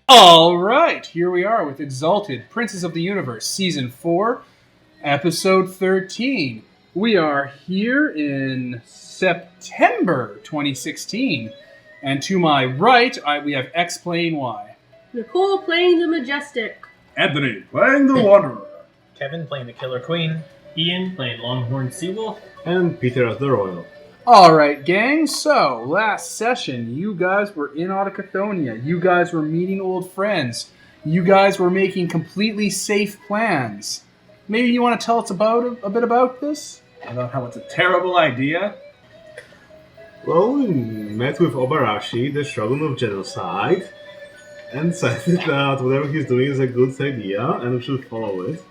All right, here we are with Exalted, Princes of the Universe, Season 4, Episode 13. We are here in September 2016, and to my right, we have X playing Y. Nicole playing the Majestic. Anthony playing the Wanderer. Kevin playing the Killer Queen. Ian playing Longhorn Seawolf. And Peter as the Royal. All right, gang, so last session, you guys were in Autochthonian. You guys were meeting old friends. You guys were making completely safe plans. Maybe you want to tell us a bit about this? About how it's a terrible idea. Well, we met with Obarashi, the Shogun of Genocide, and said that whatever he's doing is a good idea and we should follow it.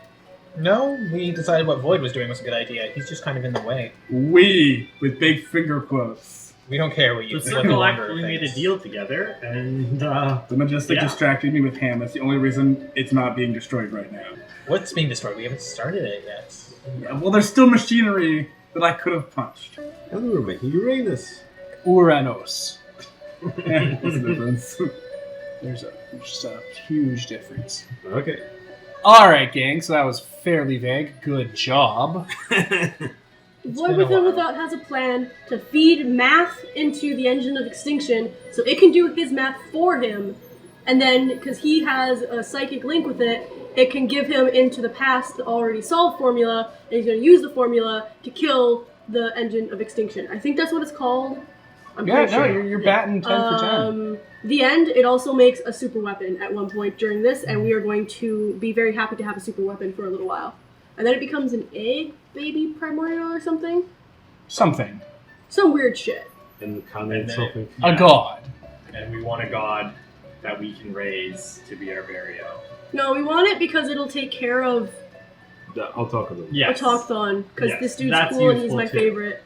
No, we decided what Void was doing was a good idea. He's just kind of in the way. We, with big finger quotes. We don't care what you The what Circle Wanderer actually made a thinks. deal together, and The Majestic distracted me with him. That's the only reason it's not being destroyed right now. What's being destroyed? We haven't started it yet. Yeah, well, there's still machinery that I could have punched. And we were making Uranus. Uranos. What's the difference? There's just a huge difference. Okay. All right, gang, so that was fairly vague. Good job. Void Within Without has a plan to feed math into the engine of extinction so it can do his math for him. And then, because he has a psychic link with it, it can give him into the past the already solved formula, and he's going to use the formula to kill the engine of extinction. I think that's what it's called. I'm Yeah, pretty no, sure. you're batting 10 for 10. The end, it also makes a super weapon at one point during this, and we are going to be very happy to have a super weapon for a little while. And then it becomes an egg baby primordial or something. Something. Some weird shit. And can And then something. A god. and we want a god that we can raise to be our Vario. No, we want it because it'll take care of I'll talk about it. Yes, Autochthon, because Yes, this dude's that's cool and he's useful my too. favorite.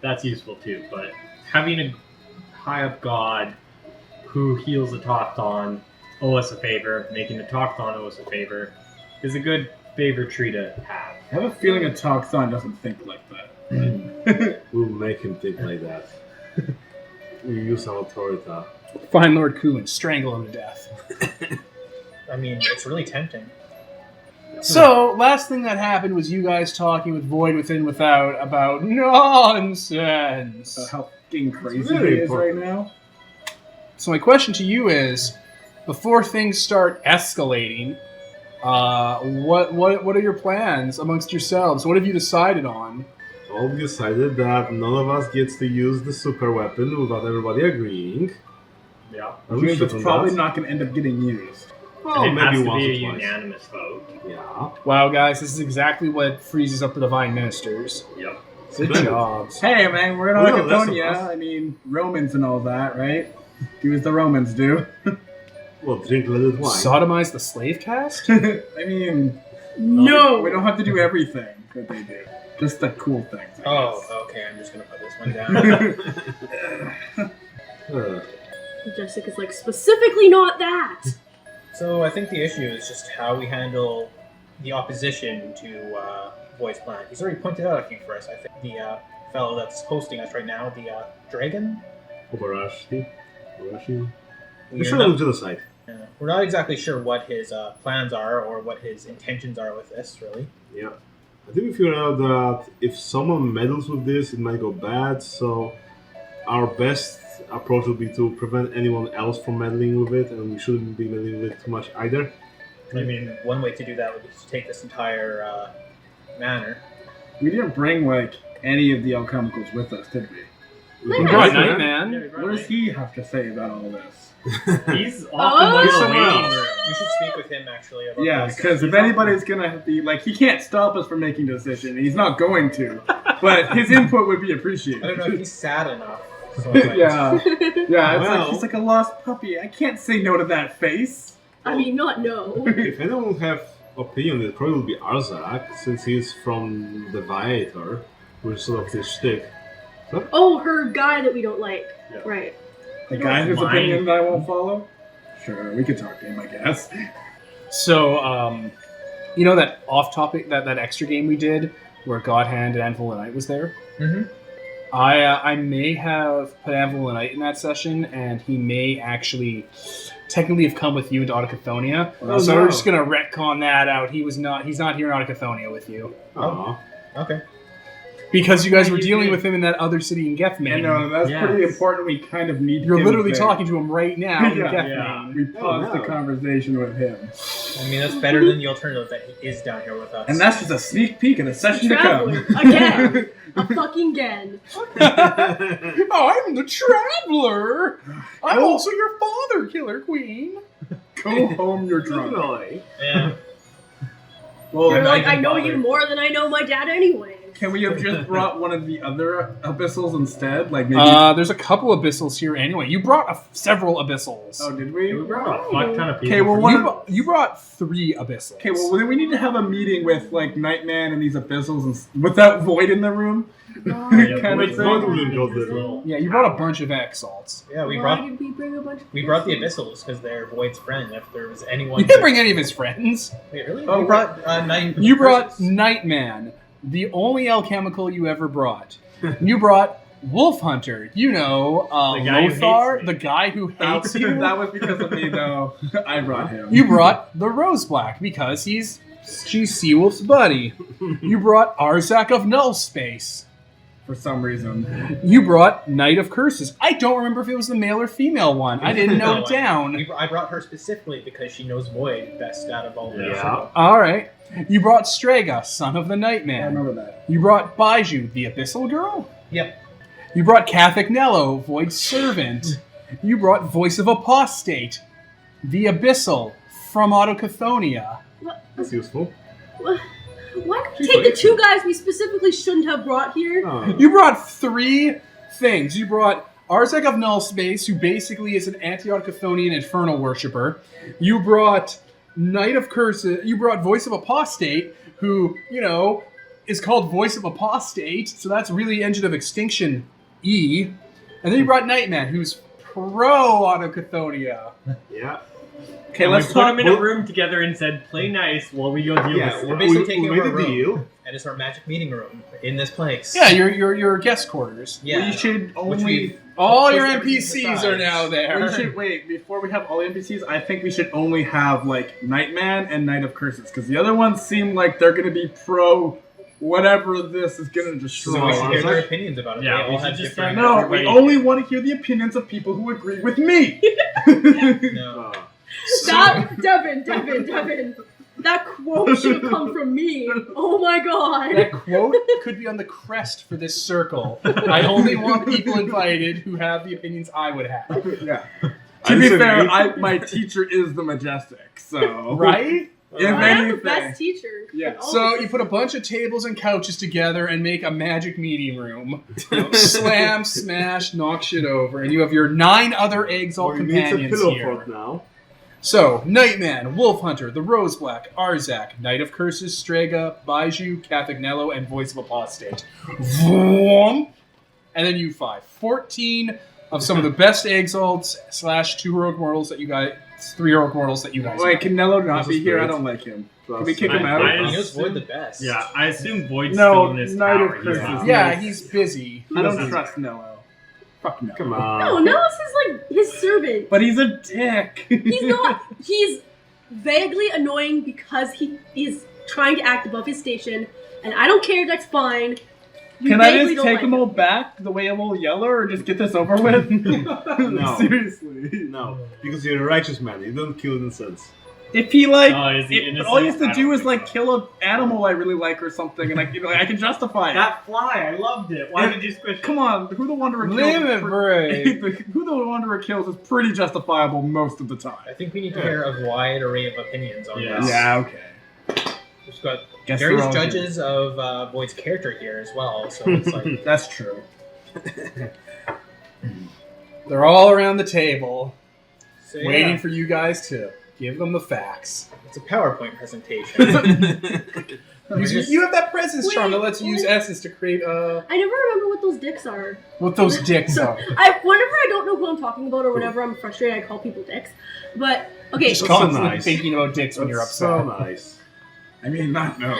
that's useful too. But having a high up god who heals Autochthon, owe us a favor, making Autochthon owe us a favor, is a good favor tree to have. I have a feeling a Toxon doesn't think like that. We'll make him think like that. We use our authority. Find Lord Ku and strangle him to death. I mean, it's really tempting. So, last thing that happened was you guys talking with Void Within Without about nonsense. How fucking crazy very he is right important. now. So my question to you is, before things start escalating, what are your plans amongst yourselves? What have you decided on? All we decided that none of us gets to use the super weapon without everybody agreeing. Yeah. And Which we means should it's on probably that. not going to end up getting used. Well, And it has maybe to once be or a twice. unanimous vote. Yeah. Wow, guys, this is exactly what freezes up the Divine Ministers. Yep. Good Splendid. jobs. Hey, man, we're in Oh, no, that's Autochthonian. a plus. I mean, Romans and all that, right? Do as the Romans do. Well, drink leaded wine. Sodomize the slave caste? I mean, No! we don't have to do everything that they do. Just the cool things. I Oh, okay, I'm just gonna put this one down. guess. Majestic is like, specifically not that! So I think the issue is just how we handle the opposition to Void's plan. He's already pointed out a few for us. I think the fellow that's hosting us right now, the dragon. Obarashi. Obarashi. We The are Shogun not, of Genocide. we're not exactly sure what his plans are or what his intentions are with this, really. Yeah. I think we figured out that if someone meddles with this, it might go bad, so our best approach would be to prevent anyone else from meddling with it, and we shouldn't be meddling with it too much either. I mean, one way to do that would be to take this entire manor. We didn't bring, like, any of the alchemicals with us, did we? You Yeah. brought Yeah. Nightman. What does he have to say about all this? He's Oh. often He's the somewhere waiting else. room. We should speak with him actually about Yeah, this. because if anybody's gonna be like, he can't stop us from making a decision. He's not going to, but his input would be appreciated. I don't know if he's sad enough. So I might- yeah, yeah. It's Well- like he's like a lost puppy. I can't say no to that face. I mean, not no. If anyone would have opinion, it probably would be Arzak, since he's from the Viator, which is sort of his shtick. Oh, her guy that we don't like. Yeah. Right. The guy whose mind. opinion I won't follow. Sure, we could talk to him, I guess. So, you know that off-topic, that extra game we did, where God Hand and Anvil and Knight was there? Mm-hmm. I may have put Avalonite in that session, and he may actually technically have come with you into Autochthonia. Oh, So no. we're just gonna retcon that out. He's not here in Autochthonia with you. Aw. Okay. Because you guys Yeah, were you dealing did. with him in that other city in Gethmain. And that's Yes. pretty important. We kind of need You're him literally there. talking to him right now in Yeah. Gethmain. We paused the no. conversation with him. I mean, that's better than the alternative that he is down here with us. And that's just a sneak peek of the session to Traveler. come. Again. A fucking again. I'm the traveler. I'm also your father, Killer Queen. Go home, you're drunk. Definitely. Yeah. Well, You're not like, even I know you bothered. more than I know my dad anyway. can we have just brought one of the other abyssals instead? Like maybe. There's a couple abyssals here anyway. You brought several abyssals. Oh, did we? We brought a fuck ton of people. Okay, well, from- one- You brought 3 abyssals. Okay, well then we need to have a meeting with like Nightman and these abyssals without Void in the room. Oh, Yeah, kind Void's of thing. Void wouldn't go there. little- Yeah, you brought a bunch of exalts. Yeah, we Why brought did we bring a bunch of the Abyssals because they're Void's friend. If there was anyone, You didn't bring any of his friends. Wait, really? Oh, we brought Night. You brought Nightman, the only alchemical you ever brought. You brought Wolf Hunter, The guy who hates Lothar, me. the guy who hates you. That was because of me, though. I brought him. You brought the Rose Black because she's Seawolf's buddy. You brought Arzak of Null Space. for some reason. You brought Knight of Curses. I don't remember if it was the male or female one. I didn't note it down. I brought her specifically because she knows Void best out of all of us. Yeah. All right. You brought Strega, son of the I Nightman. remember that. You brought Baiju, the Abyssal Girl. Yep. You brought Catholic Nello, Void's servant. You brought Voice of Apostate, the Abyssal from Autochthonia. That's useful. Why did we take the 2 guys we specifically shouldn't have brought here? Oh. You brought 3 things. You brought Arzak of Null Space, who basically is an anti-Autochthonian infernal worshipper. You brought Knight of Curses. You brought Voice of Apostate, who, is called Voice of Apostate, so that's really Engine of Extinction E. And then you brought Nightman, who's pro-Autochthonia. Yeah. Okay, And let's we put talk. them in a room together and said, "Play nice while we go deal Yeah, with we're it." basically taking we over made a a room. deal. And it's our magic meeting room in this place. Yeah, your guest quarters. Yeah. We should Which only. we've All pushed your everything NPCs aside. are now there. We should wait before we have all the NPCs. I think we should only have like Nightman and Knight of Curses because the other ones seem like they're gonna be pro whatever this is gonna destroy. So we should hear Honestly. their opinions about it. Yeah, they we all should have just different. find No, Everybody- we only want to hear the opinions of people who agree with me. No. Stop! Devin. That quote should have come from me. Oh my god. That quote could be on the crest for this circle. I only want people invited who have the opinions I would have. Yeah. I To be fair, disagree. my teacher is the Majestic, so Right? If I am the anything, best teacher. Yeah. in all So of you put a bunch of tables and couches together and make a magic meeting room. Slam, smash, knock shit over, and you have your 9 other Exalt We need a companions pillow here. fort now. So, Nightman, Wolf Hunter, the Rose Black, Arzak, Knight of Curses, Strega, Baiju, Catholic Nello, and Voice of Apostate. Vroom. And then you 5. 14 of some of the best Exalts / 2 heroic mortals that you guys, 3 heroic mortals that you guys Wait, can Nello not That's a be here? I spirit. don't like him. Plus, Can we kick him out? I- He knows Void the best. Yeah, I assume Void's No, still in this Knight of tower. He's Curses. not. Yeah, he's busy. I don't trust Nello. Fuck no. Come No, on. Nellis is like his servant. But he's a dick. He's not. He's vaguely annoying because he is trying to act above his station, and I don't care. That's fine. You Can I vaguely just don't take like them all back the way I'm all yellow, or just get this over with? No. Seriously. No, because you're a righteous man. You don't kill innocents. If he like, Oh, is he if innocent? all he has to I do don't is think like so. kill an animal I really like or something, and like I can justify it. That fly, I loved it. Why did you squish it? Come on, who the Wanderer Limit kills? break. Who the Wanderer kills is pretty justifiable most of the time. I think we need to hear a wide array of opinions on Yeah. this. Yeah, okay. We've got Guess they're various all judges of Void's character here as well, so it's like good. That's true. They're all around the table, so, waiting yeah, for you guys to give them the facts. it's a PowerPoint presentation. You have that presence charm that Wait, lets you use wait. essence to create I never remember what those dicks are. what those dicks are. Whenever I don't know who I'm talking about, or whenever I'm frustrated, I call people dicks. But okay, Just That's so constantly nice. thinking about dicks when you're That's upset. so nice. I mean, not no.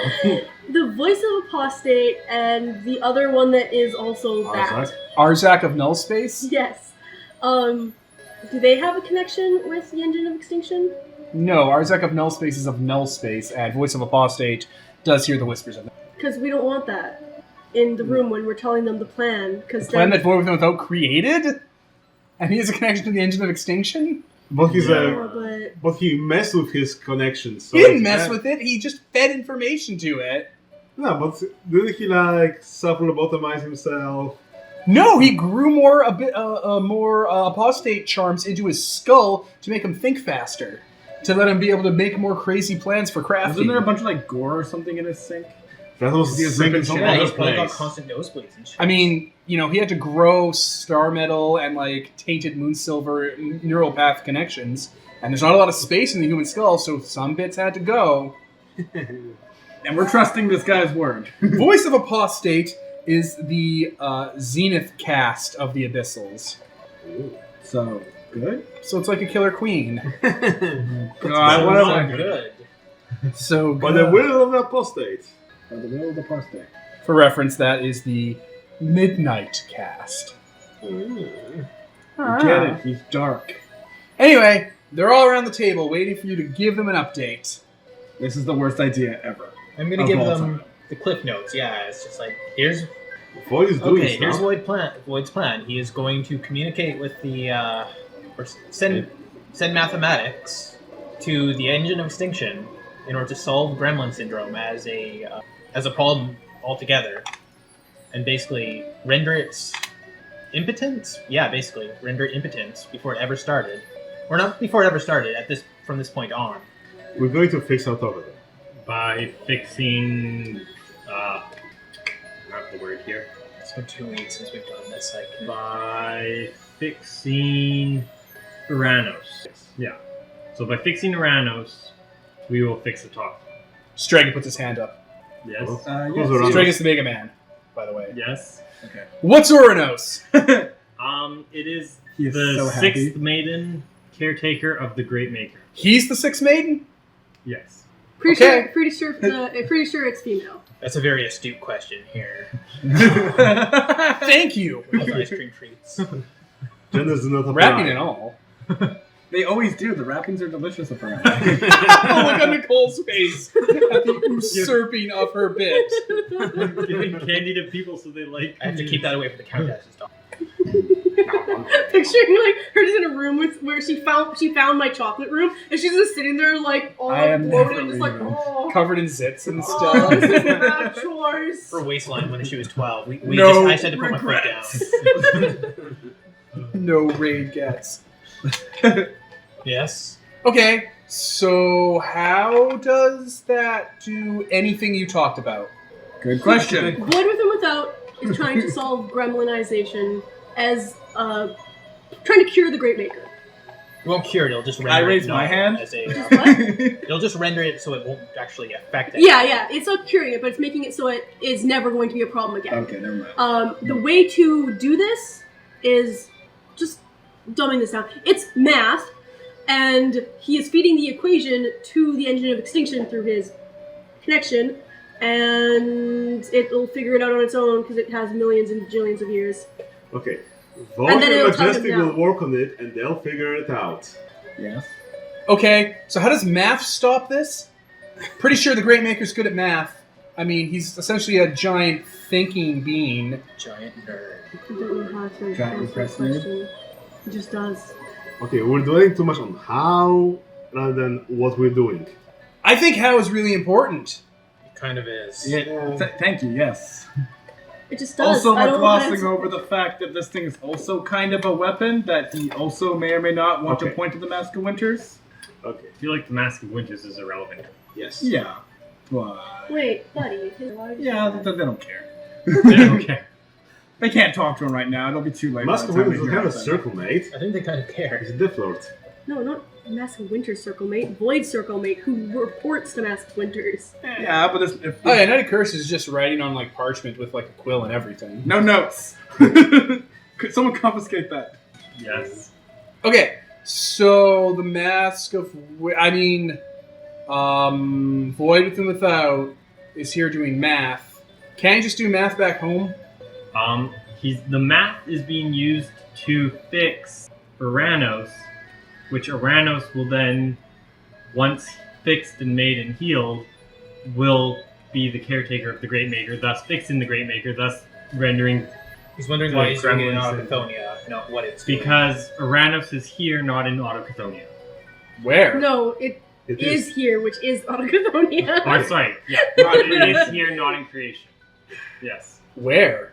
The voice of apostate and the other one that is also that. Arzak? Arzak of Null Space? Yes. Do they have a connection with the Engine of Extinction? No, Arzak of Null Space is of Null Space, and Voice of Apostate does hear the whispers of it. Because we don't want that in the room when we're telling them the plan. The plan that Void Without created? And he has a connection to the Engine of Extinction? But he's but he messed with his connections. So He didn't mess with it, he just fed information to it. No, but didn't he like self-lobotomize himself? No, he grew more apostate charms into his skull to make him think faster. To let him be able to make more crazy plans for crafting. Wasn't there a bunch of like gore or something in his sink? That was He was sinking ripping some shit Yeah, other he's probably got place. constant nosebleeds and shit. I mean, you know, he had to grow star metal and like tainted moon silver neural path connections, and there's not a lot of space in the human skull, so some bits had to go. And we're trusting this guy's word. Voice of Apostate is the zenith cast of the Abyssals, So, good? so it's like a killer queen. God, what so am I good. So, By the will of the apostate. By the will of the prostate. for reference, that is the midnight cast. Get it, he's dark. Anyway, they're all around the table waiting for you to give them an update. This is the worst idea ever. I'm gonna Of give all them time. the cliff notes. Yeah, it's just like here's Void is doing okay. Here's stuff. Void's plan. He is going to communicate with the or send mathematics to the Engine of Extinction in order to solve Gremlin syndrome as a problem altogether, and basically render its impotence. Yeah, basically render it impotent before it ever started, or not before it ever started. From this point on. We're going to fix Autochthon. By fixing, I have the word here. It's been 2 weeks since we've done this. By fixing Uranos. Yeah. So by fixing Uranos, we will fix the top. Stragan puts his hand up. Yes. Who's Yes. around? Stragan's the Mega Man, by the way. Yes. Okay. What's Uranos? It is He is the so happy. sixth maiden caretaker of the Great Maker. He's the Sixth Maiden? Yes. pretty Okay. sure it's female. That's a very astute question here. Thank you. With ice cream treats. Genders do not apply. Wrapping and all. They always do. The wrappings are delicious, apparently. Oh, look on Nicole's face at the usurping of her bit. Giving candy to people so they like. I have to keep that away from the Countess's dog. Picturing like her just in a room where she found my chocolate room, and she's just sitting there like all I am bloated, never just like leaving. Covered in zits and oh, stuff. this is bad chores. Her waistline when she was 12. No I just had to put my foot down. No raid gets. Yes. Okay, so how does that do anything you talked about? Good question. Void with and without is trying to solve gremlinization as trying to cure the Great Maker. It won't cure it, it'll just render I it raise my null hand. as a What? it'll just render it so it won't actually affect it. Yeah, it's not curing it, but it's making it so it is never going to be a problem again. Okay, never mind. The way to do this is just dumbing this down. It's math, and he is feeding the equation to the Engine of Extinction through his connection, and it'll figure it out on its own because it has millions and jillions of years. Okay. And Void then and it'll tell Majestic him will down. work on it and they'll figure it out. Yes. Okay, so how does math stop this? Pretty sure the Great Maker's good at math. I mean, he's essentially a giant thinking being. Giant nerd. I don't know how to Giant answer repressed that question. It just does. Okay, we're dwelling too much on how rather than what we're doing. I think how is really important. It kind of is. Yeah. Thank you. Yes. It just does. Also, I we're don't know how to glossing answer- over the fact that this thing is also kind of a weapon that he also may or may not want to Okay. point to the Mask of Winters. Okay. I feel like the Mask of Winters is irrelevant. Yes. Yeah. But Wait, buddy. Why did you yeah, say they that? don't care. Okay. They can't talk to him right now. It'll be too late. by Mask the of time Winter they is hear kind of about circle mate. I think they kind of care. He's a Death Lord. No, not Mask of Winter Circle Mate. Void Circle Mate, who reports to Mask of Winters. it. Yeah, but if Oh yeah, Night of Curse is just writing on like parchment with like a quill and everything. no notes. Could someone confiscate that? Yes. Okay, so the Mask of... I mean... Void with and without is here doing math. Can you just do math back home? The math is being used to fix Uranos, which Uranos will then, once fixed and made and healed, will be the caretaker of the Great Maker, thus fixing the Great Maker, thus rendering. He's wondering why he's doing it in Gremlins Autochthonia, not what it's doing. Because Uranos is here, not in Autochthonia. Where? No, it is here, which is Autochthonia. Oh, sorry. Yeah, it is here, not in creation. Yes. Where?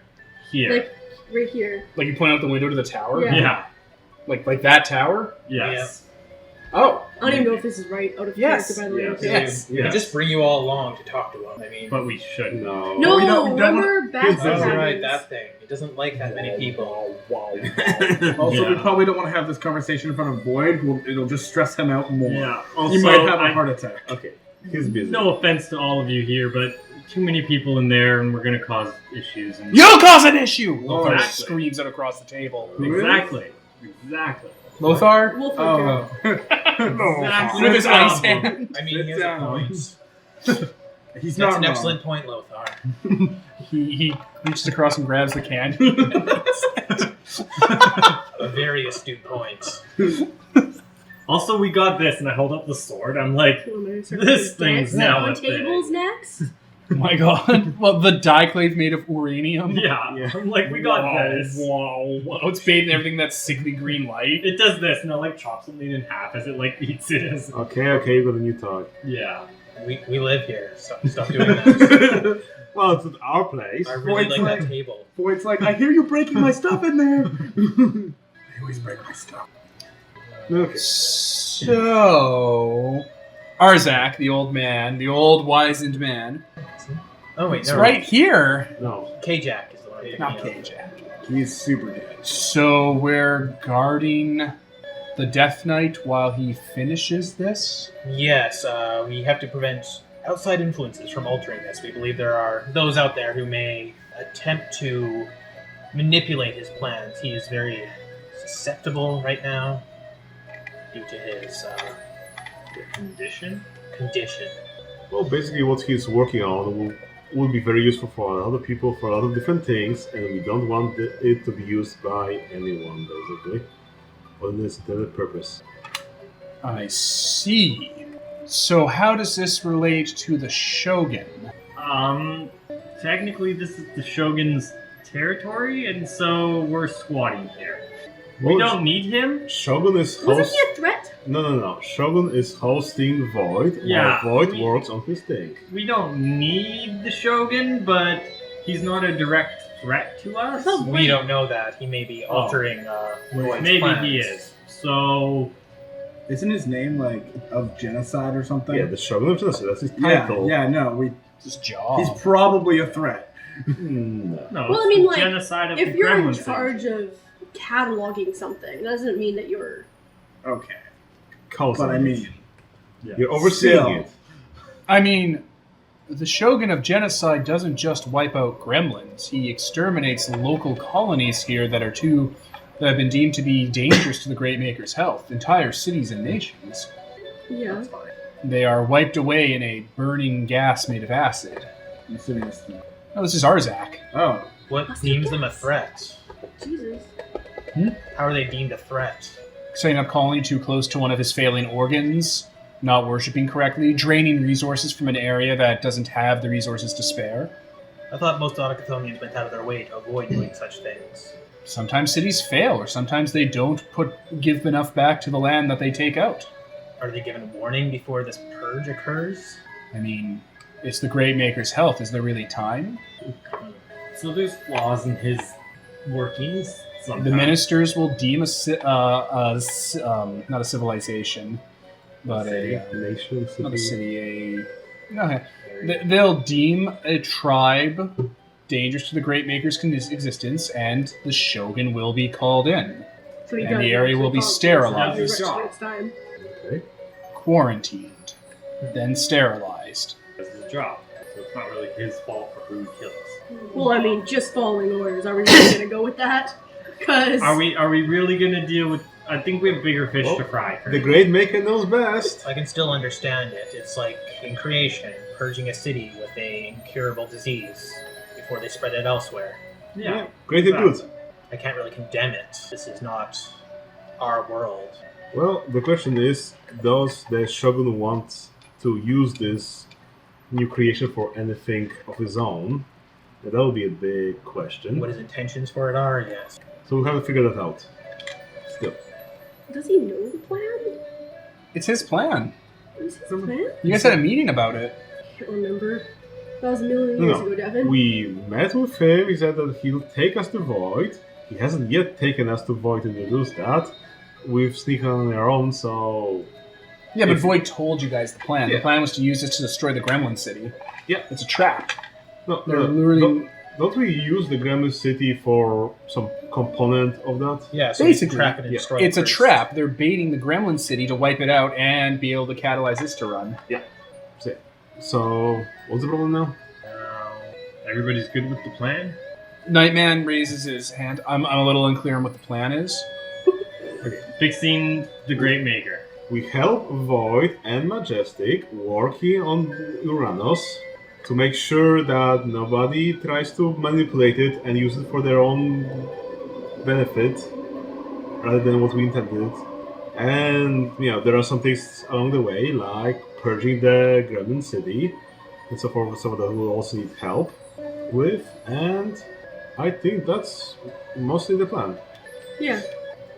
Here. Like, right here. Like you point out the window to the tower? Yeah. Yeah. Like that tower? Yes. Oh. I don't even know if this is right out of Yes. character, by the way. Yes. We can just bring you all along to talk to him. I mean, But we shouldn't. No. No, We don't remember back That's oh, then. right, that thing. It doesn't like that many people. Also, we Yeah. probably don't want to have this conversation in front of Void. It'll just stress him out more. Yeah. Also, He might have a heart attack. Okay, he's busy. No offense to all of you here, but too many people in there, and we're gonna cause issues. And You'll cause an issue! Lothar Exactly. screams out across the table. Exactly. Exactly. Lothar? Wolf Oh. Exactly. With his ice Problem. hand. I mean, Sit he has down. a point. He's That's not an wrong. excellent point, Lothar. He reaches across and grabs the candy. A very astute point. Also, we got this, and I hold up the sword. I'm like, this thing's Dancing now on a thing. tables next. Oh my god. Well, the diclave made of uranium. yeah. I'm like, we got this. Wow. It's bathed in everything that's sickly green light. It does this, and I like chop something in half as it like eats it. As Okay, you got a new talk. yeah. We live here. Stop doing that. Well, it's at our place. I really Void's like like- that table. Void's like, I hear you breaking my stuff in there. I always break my stuff. Okay. So, Arzak, the old man, the old wizened man, Oh wait, it's no. right here. No. K-Jack is the one. I'm thinking Not of. K-Jack. He's super dead. So we're guarding the Death Knight while he finishes this? Yes, we have to prevent outside influences from altering this. We believe there are those out there who may attempt to manipulate his plans. He is very susceptible right now due to his Condition. condition. Well, basically, what he's working on will be very useful for other people for a lot of different things, and we don't want it to be used by anyone, basically, for this intended purpose. I see. So how does this relate to the Shogun? Technically, this is the Shogun's territory, and so we're squatting here. We Well, don't need him. Shogun is Wasn't host. he a threat? No. Shogun is hosting Void, Yeah, while Void we- works on his thing. We don't need the Shogun, but he's not a direct threat to us. Oh, We don't know that. He may be altering Lloyd's Maybe plans. he is. So Isn't his name like of genocide or something? Yeah, the Shogun of Genocide, that's his yeah, title. yeah. No, His job. he's probably a threat. No. no. Well, I it's mean, the like, genocide of If the you're in Gremlin charge of cataloging something, that doesn't mean that you're. Okay, Causing but I it. mean, You're overseeing Still. it. I mean, the Shogun of Genocide doesn't just wipe out gremlins. He exterminates local colonies here that have been deemed to be dangerous to the Great Maker's health. Entire cities and nations. Yeah. that's fine. They are wiped away in a burning gas made of acid. I'm assuming it's Oh, this is Arzak. oh, What Must be deems them a gas. threat? Jesus. How are they deemed a threat? Setting up colony too close to one of his failing organs, not worshipping correctly, draining resources from an area that doesn't have the resources to spare. I thought most Autochthonians went out of their way to avoid doing such things. Sometimes cities fail, or sometimes they don't give enough back to the land that they take out. Are they given warning before this purge occurs? I mean, it's the Great Maker's health. Is there really time? So there's flaws in his workings. Sometimes. The ministers will deem not a civilization, but Nation, not a city. city, they'll deem a tribe dangerous to the Great Maker's existence, and the Shogun will be called in, So he And does the area will be actually sterilized. That's his next time. Okay. quarantined, then sterilized. That's his job. So it's not really his fault for who he kills. Well, I mean, just following orders. Are we really gonna go with that? Because Are we really gonna deal with I think we have bigger fish to fry. The Great Maker knows best. I can still understand it. It's like in creation, purging a city with a incurable disease before they spread it elsewhere. Yeah. Great and good. I can't really condemn it. This is not our world. Well, the question is, does the Shogun want to use this new creation for anything of his own? That would be a big question. What his intentions for it are, yes. So we'll have to figure that out. Still. Does he know the plan? It's his plan. Is his plan? You guys had a meeting about it. I can't remember. That was a million years ago, Devin. We met with him. He said that he'll take us to Void. He hasn't yet taken us to Void to introduce that. We've sneaked on our own, so... Yeah, but Void told you guys the plan. Yeah. The plan was to use this to destroy the Gremlin city. Yeah. It's a trap. No, They're literally... don't we use the Gremlin City for some component of that? Yeah, so Basically, trap it and yeah. destroy It's it a first. trap. They're baiting the Gremlin city to wipe it out and be able to catalyze this to run. So, what's the problem now? Everybody's good with the plan? Nightman raises his hand. I'm a little unclear on what the plan is. Okay. Fixing the Great Maker. We help Void and Majestic working on Uranus to make sure that nobody tries to manipulate it and use it for their own benefit rather than what we intended. And, there are some things along the way, like purging the Gremlin City and so forth, some of that we'll also need help with. And I think that's mostly the plan. Yeah.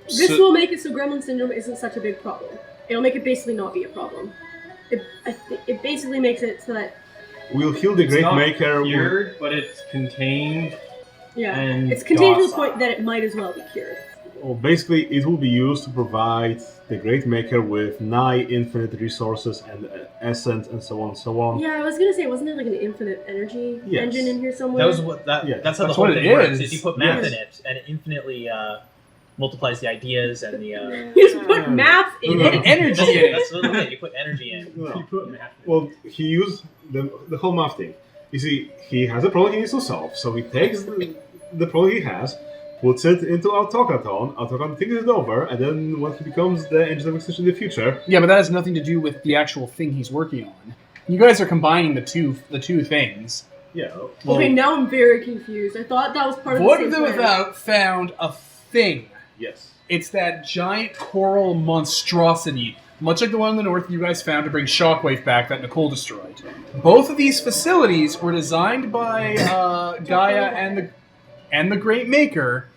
This will make it so Gremlin Syndrome isn't such a big problem. It'll make it basically not be a problem. It basically makes it so that... We'll heal the Great Maker. Cured, but it's contained. Yeah, And it's contained to the docile. point that it might as well be cured. Well, basically, it will be used to provide the Great Maker with nigh infinite resources and essence and so on and so on. Yeah, I was gonna say, wasn't there like an infinite energy Yes. engine in here somewhere? That was what that. Yeah, that's how the that's whole what thing it works. is. Is you put math Yes. in it, and it infinitely multiplies the ideas and the. You just put math in No. it. Energy in it. That's literally it. You put energy in. No. You put math in. Well, he used the whole math thing. You see, he has a problem he needs to solve, so he takes the problem he has, puts it into Autochthon. Autochthon thinks it over, and then when he becomes the engine of extinction in the future... Yeah, but that has nothing to do with the actual thing he's working on. You guys are combining the two things. Yeah. Okay, now I'm very confused. I thought that was part of Void the of same the plan. Without found a thing. Yes. It's that giant coral monstrosity, much like the one in the north you guys found to bring Shockwave back that Nicole destroyed. Both of these facilities were designed by Gaia and the Great Maker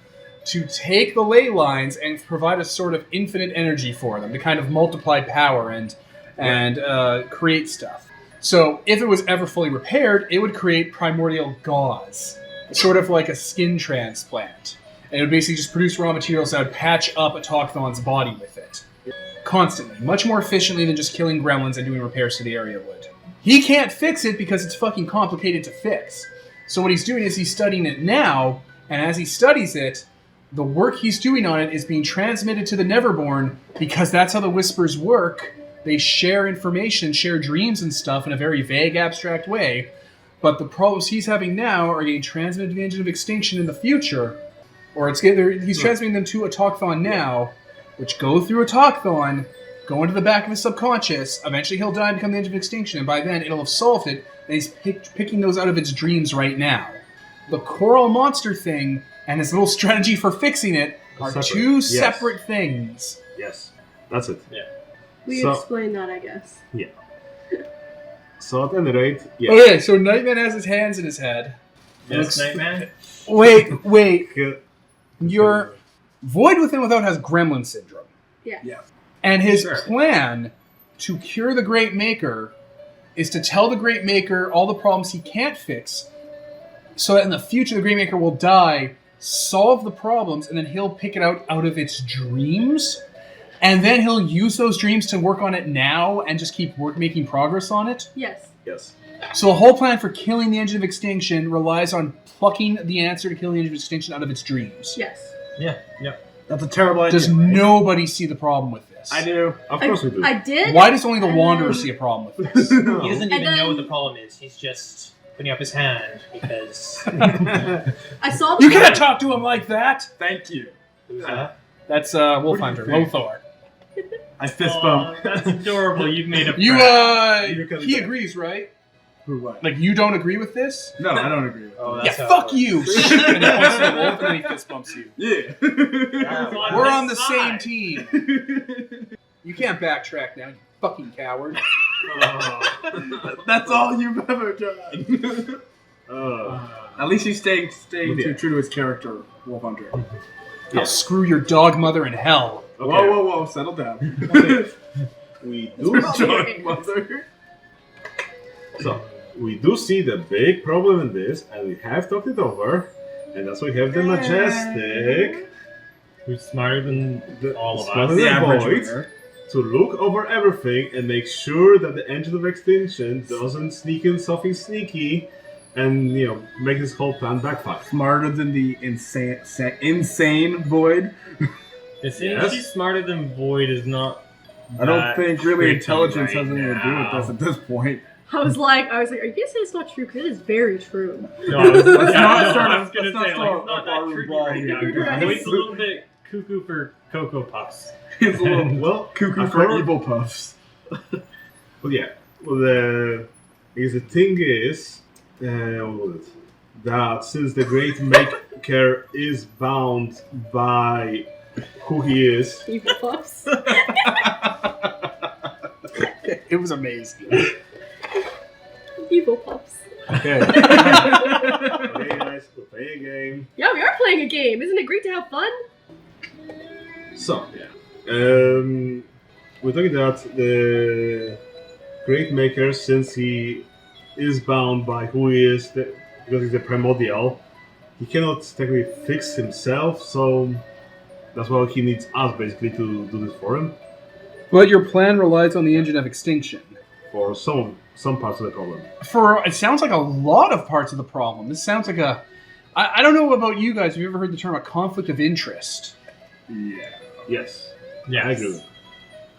to take the ley lines and provide a sort of infinite energy for them to kind of multiply power and create stuff. So if it was ever fully repaired, it would create primordial gauze, sort of like a skin transplant. And it would basically just produce raw materials that would patch up Autochthon's body with it. Constantly. Much more efficiently than just killing gremlins and doing repairs to the area would. He can't fix it because it's fucking complicated to fix. So what he's doing is he's studying it now, and as he studies it, the work he's doing on it is being transmitted to the Neverborn because that's how the Whispers work. They share information, share dreams and stuff in a very vague, abstract way. But the problems he's having now are getting transmitted to the Engine of Extinction in the future, or he's transmitting them to Autochthon now, which go through Autochthon, go into the back of his subconscious. Eventually he'll die and become the Engine of Extinction, and by then it'll have solved it, and he's picking those out of its dreams right now. The coral monster thing and his little strategy for fixing it are Separate. two Yes. separate things. Yes. That's it. We So- explained that, I guess. So at any rate, yeah. Okay, so Nightman has his hands in his head. Yes, Nightman? Wait. Yeah. Your Void Within Without has Gremlin Syndrome. Yeah. And his Sure. plan to cure the Great Maker is to tell the Great Maker all the problems he can't fix, so that in the future the Great Maker will die, solve the problems, and then he'll pick it out of its dreams, and then he'll use those dreams to work on it now and just keep making progress on it. Yes. Yes. So the whole plan for killing the Engine of Extinction relies on plucking the answer to killing the Engine of Extinction out of its dreams. Yes. Yeah. That's a terrible idea. Does nobody see the problem with this? I do. Of course we do. I did. Why does only the And Wanderer then- see a problem with this? No. He doesn't And even know what then- the problem is. He's just putting up his hand because. I saw the You can't talk to him like that! Thank you. That's Wolf What Hunter, do you think? Lothar. I fist Oh, bump. that's adorable. You've made a You, friend. he agrees, right? Who what? Like, you don't agree with this? No, I don't agree with that. Oh, Yeah, that's how fuck it you! and he points to the wolf and then he fist bumps you. Yeah. Yeah, We're on the his same side. team. You can't backtrack now, you fucking coward. That's all you've ever done. At least he's staying Yeah. too true to his character, Wolf Hunter. I'll screw your dog mother in hell. Okay. Whoa, settle down. We do Dog mother. So, we do see the big problem in this, and we have talked it over, and that's why we have the Majestic, Who's smarter than all of smarter us? than The average Void, winner. to look over everything and make sure that the Engine of Extinction doesn't sneak in something sneaky and, make this whole plan backfire. Smarter than the insane Void. Is saying Yes. she's smarter than Void is not. I don't that think really tricky intelligence right has anything to do with now. this at this point. I was like, are you gonna say it's not true? Because it is very true. No, I was, Let's yeah, not no, start I a- was gonna let's not say like start it's not a that barroom tricky brawl right here. now. Right. Void's a little bit cuckoo for Cocoa Puffs. He's a little Well, cuckoo I for thought- evil puffs. But yeah, I guess the thing is, what was it? That since the Great Maker is bound by who he is, Evil puffs. It was amazing. Evil puffs. okay, okay guys, we're playing a game. Yeah, we are playing a game. Isn't it great to have fun? So, we're talking about the Great Maker, since he is bound by who he is, because he's a primordial, he cannot technically fix himself, so that's why he needs us basically to do this for him, But your plan relies on the Engine of Extinction. for some parts of the problem. It sounds like a lot of parts of the problem. This sounds like I don't know about you guys. Have you ever heard the term a conflict of interest? Yeah. Yes, Yeah, I agree.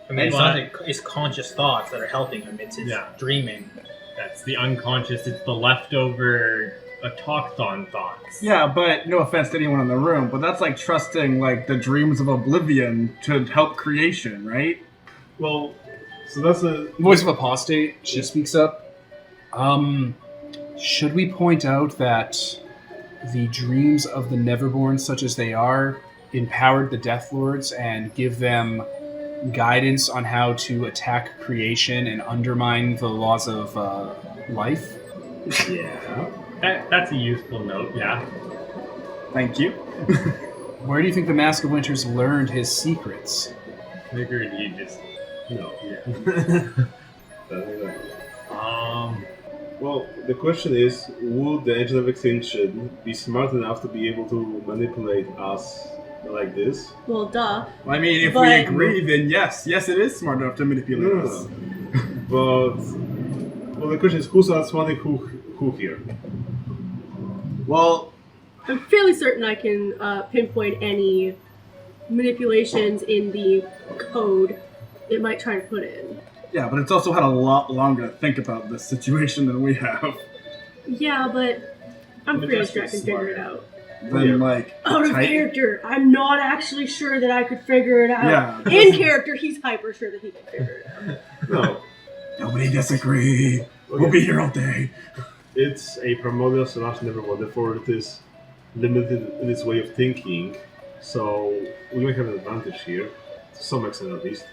I mean, it's not his conscious thoughts that are helping him. It's his Yeah. dreaming. That's the unconscious. It's the leftover Autochthon thoughts. Yeah, but no offense to anyone in the room, but that's like trusting like the dreams of oblivion to help creation, right? Well, so that's a Voice of Apostate, she speaks up. Should we point out that the dreams of the Neverborn, such as they are, empowered the Death Lords and give them guidance on how to attack creation and undermine the laws of life? yeah. That's a useful note. Yeah. Thank you. Where do you think the Mask of Winters learned his secrets? Figured you just. No. Yeah. That's exactly. Well, The question is, would the Engine of Extinction be smart enough to be able to manipulate us like this? Well, duh. I mean, if we But- agree, then yes, it is smart enough to manipulate No. us. But the question is, who's outsmarting who here? Well, I'm fairly certain I can pinpoint any manipulations in the code it might try to put in. yeah, but it's also had a lot longer to think about this situation than we have. Yeah, but I'm pretty sure I Majestic's can figure it smart. out. Then like Out of tight- character, I'm not actually sure that I could figure it out. Yeah. In character, he's hyper sure that he can figure it out. No. Nobody disagree. We'll be here all day. It's a primordial / neverborn, therefore it is limited in its way of thinking. So we might have an advantage here, to some extent at least.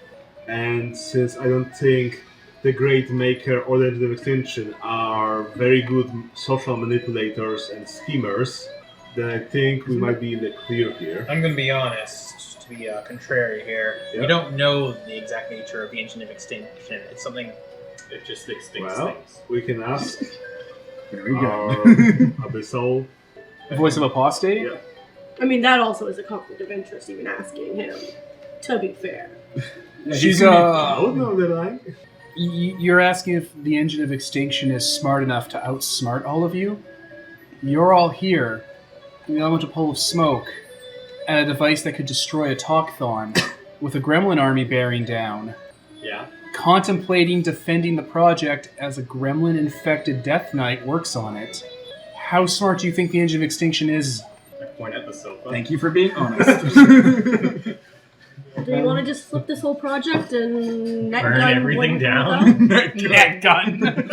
And since I don't think the Great Maker or the Engine of Extinction are very good social manipulators and schemers, then I think we might be in the clear here. I'm going to be honest, to be contrary here. Yeah. We don't know the exact nature of the Engine of Extinction. It's something. it just extincts Well, things. we can ask Very our good. Abyssal. Voice of Apostate? Yeah. I mean, that also is a conflict of interest, even asking him, to be fair. Yeah, She's he's gonna I would know that line. You're asking if the Engine of Extinction is smart enough to outsmart all of you? You're all here in the elemental pool of smoke and a device that could destroy a Autochthon with a Gremlin army bearing down, Yeah. contemplating defending the project as a Gremlin-infected Death Knight works on it. How smart do you think the Engine of Extinction is? I point at the sofa. Thank you for being honest. Do you want to just flip this whole project and net Burn gun everything Void down? Net gun.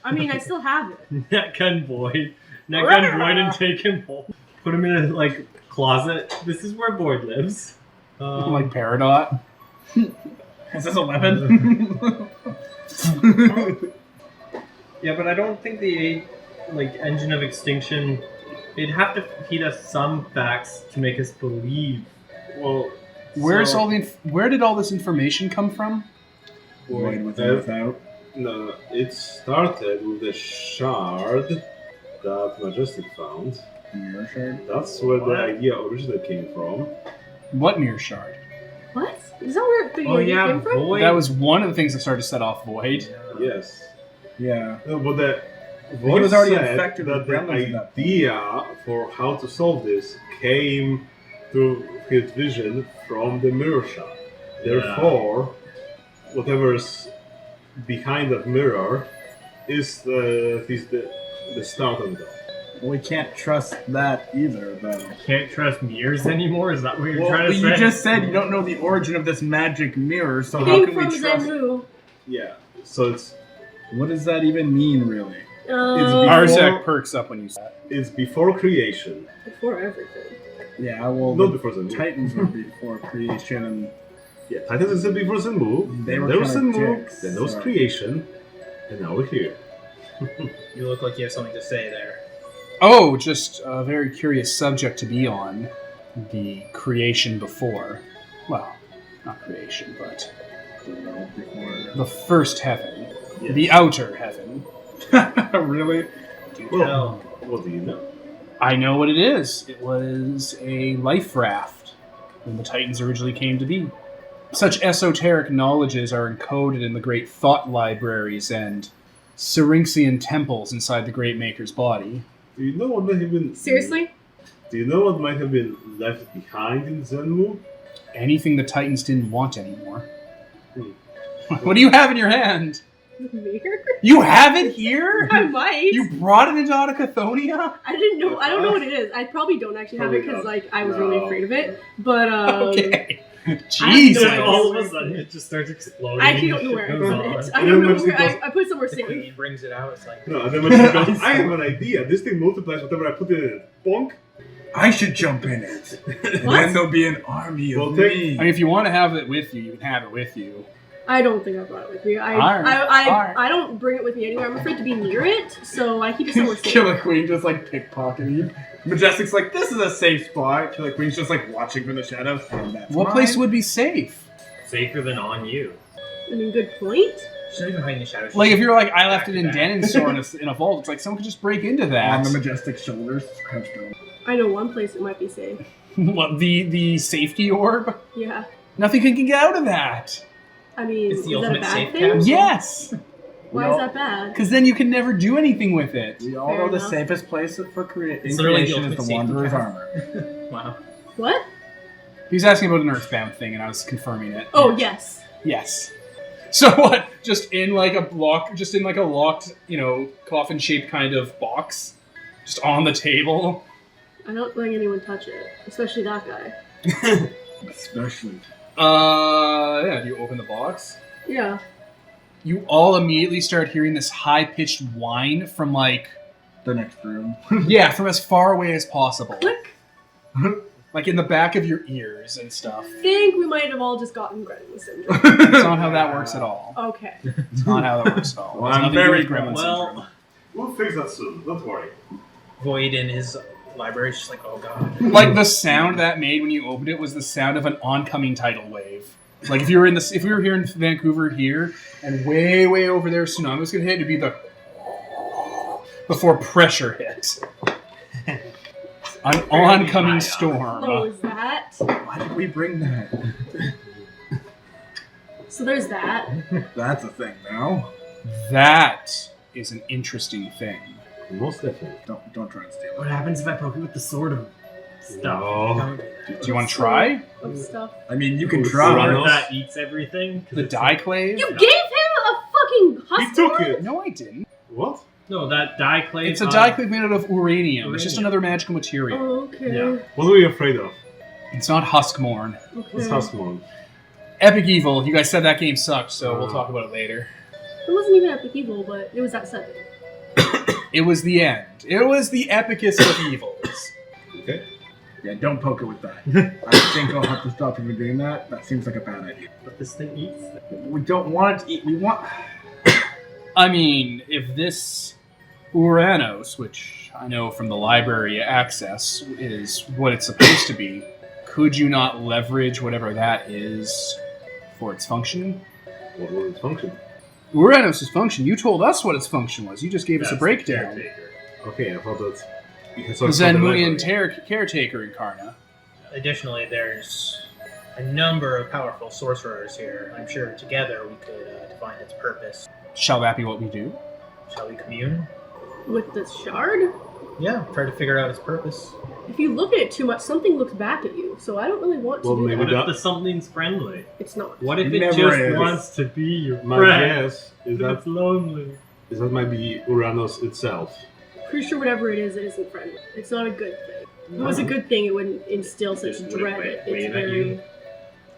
I mean, I still have it. Net gun Void. Net gun Void and take him home. Put him in a, like, closet. This is where Void lives. Like Peridot. Is this a weapon? Yeah, but I don't think the engine of extinction. It'd have to feed us some facts to make us believe. Well, Where did all this information come from? Void with and without. no, it started with the shard that Majestic found. Mirror shard. That's where What? the idea originally came from. What mirror shard? What? Is that where the Oh idea yeah, came from? Void. That was one of the things that started to set off Void. Yes. Yeah. No, but the He was already said infected that with the gremlins at that point. idea for how to solve this came through his vision from the mirror shard. Therefore, whatever's behind that mirror is the start of it. Well, we can't trust that either, though. Can't trust mirrors anymore? Is that what you're Well, trying but to you say? just said you don't know the origin of this magic mirror, so how Came can from we trust? Zenmu. Yeah. So it's What does that even mean, really? before- Arzak perks up when you say that. it's before creation. Before everything. Yeah, well, Not the before Zenmu. Titans were before creation, and Yeah, Titans is before Zenmu. They were there was kinda Zenmu. dicks, Then there was so- creation. And now we're here. You look like you have something to say there. Oh, just a very curious subject to be on. The creation before. Well, not creation, but before. the first heaven. Yes. The outer heaven. Really? Well, what do you know? I know what it is. It was a life raft when the Titans originally came to be. Such esoteric knowledges are encoded in the great thought libraries and Syrinxian temples inside the Great Maker's body. Do you know what might have been... Seriously? Do you know what might have been left behind in Zenmu? Anything the Titans didn't want anymore. Hmm. What do you have in your hand? Mirror? You have it here? I might. You brought it into Autochthhonia? I didn't know. I don't know what it is. I probably don't actually have it Probably because, not. like, I was really No. afraid of it. But Okay. Just Jesus. all of a sudden, it just starts exploding. I actually don't know where I Goes got on. it. I don't know where. Because- I put it somewhere The safe. queen brings it out. It's like No, and then when she goes, I have an idea. This thing multiplies whatever I put in it. Bonk. I should jump in it. And then there'll be an army of Well, take- me. I mean, if you want to have it with you, you can have it with you. I don't think I brought it with me. Alright, alright. I don't bring it with me anywhere. I'm afraid to be near it, so I keep it somewhere safe. Killer Queen just like pickpocketing you. Majestic's like, this is a safe spot. Killer Queen's just like watching from the shadows. And that's What mine. place would be safe? Safer than on you. I mean, good point. she's not even hiding in the shadows. Like, if you're like, I left it in Back to back. Denon's store in a vault, it's like someone could just break into On that. the Majestic's shoulders. Crouched down. I know one place it might be safe. What, the safety orb? Yeah. Nothing can get out of that. I mean, It's is the that a ultimate bad safe thing? capsule. Yes! Why is that bad? Because then you can never do anything with it. We all Fair know the enough. safest place for creation It's literally the is ultimate the safety Wanderer's cap. armor. Wow. What? He was asking about an Earthbound thing, and I was confirming it. Oh, yes. Yes. So what? Just in like a locked, coffin-shaped kind of box, just on the table. I don't let anyone touch it, especially that guy. Especially. Yeah. Do you open the box? Yeah. You all immediately start hearing this high-pitched whine from like, The next room. yeah, from as far away as possible, Click. like in the back of your ears and stuff. I think we might have all just gotten Gremlin syndrome. That's not how that works at all. Okay. It's not how that works at all. Well, It's I'm nothing to do very with Gremlin well- syndrome. We'll fix that soon. Don't worry. Void in his library is just like, oh god. Like the sound that made when you opened it was the sound of an oncoming tidal wave. Like if we were here in Vancouver here, and way over there, tsunami was gonna hit, it'd be the before pressure hit. An oncoming storm. Oh, is that? Why did we bring that? So there's that. That's a thing now. That is an interesting thing. Most definitely. Don't try and steal What it. happens if I poke it with the sword of stuff? No. Do you want to try? Of stuff. I mean, you can Sword try. Run. Sword that eats everything? 'Cause The it's Diclave? You gave him a fucking He husk took sword? it. No, I didn't. What? No, that Diclave. It's a Diclave made out of uranium. It's just Uranium. another magical material. Oh, okay. Yeah. What are we afraid of? It's not Huskmorn. Okay. What's Husmon? Epic Evil. You guys said that game sucked, so we'll talk about it later. It wasn't even Epic Evil, but it was that second. It was the end. It was the epicest of evils. Okay. Yeah, don't poke it with that. I think I'll have to stop you from doing that. That seems like a bad idea. But this thing eats them. We don't want it to eat. We want. I mean, if this Uranos, which I know from the library access is what it's supposed to be, could you not leverage whatever that is for its function? What was its function? Uranos' function. You told us what its function was. You just gave us a That's breakdown. caretaker. Okay, I thought that. The Zenmunian caretaker incarna. Additionally, there's a number of powerful sorcerers here. I'm sure together we could define its purpose. Shall that be what we do? Shall we commune? With the shard? Yeah, try to figure out its purpose. If you look at it too much, something looks back at you. So I don't really want to Well, do maybe that. What if the something's friendly? It's not. What if it Never just is. wants to be your My friend? guess is That's that lonely. might be Uranos itself. Pretty sure whatever it isn't friendly. It's not a good thing. If it was a good thing, it wouldn't instill such Would it dread. wave It's at very... you?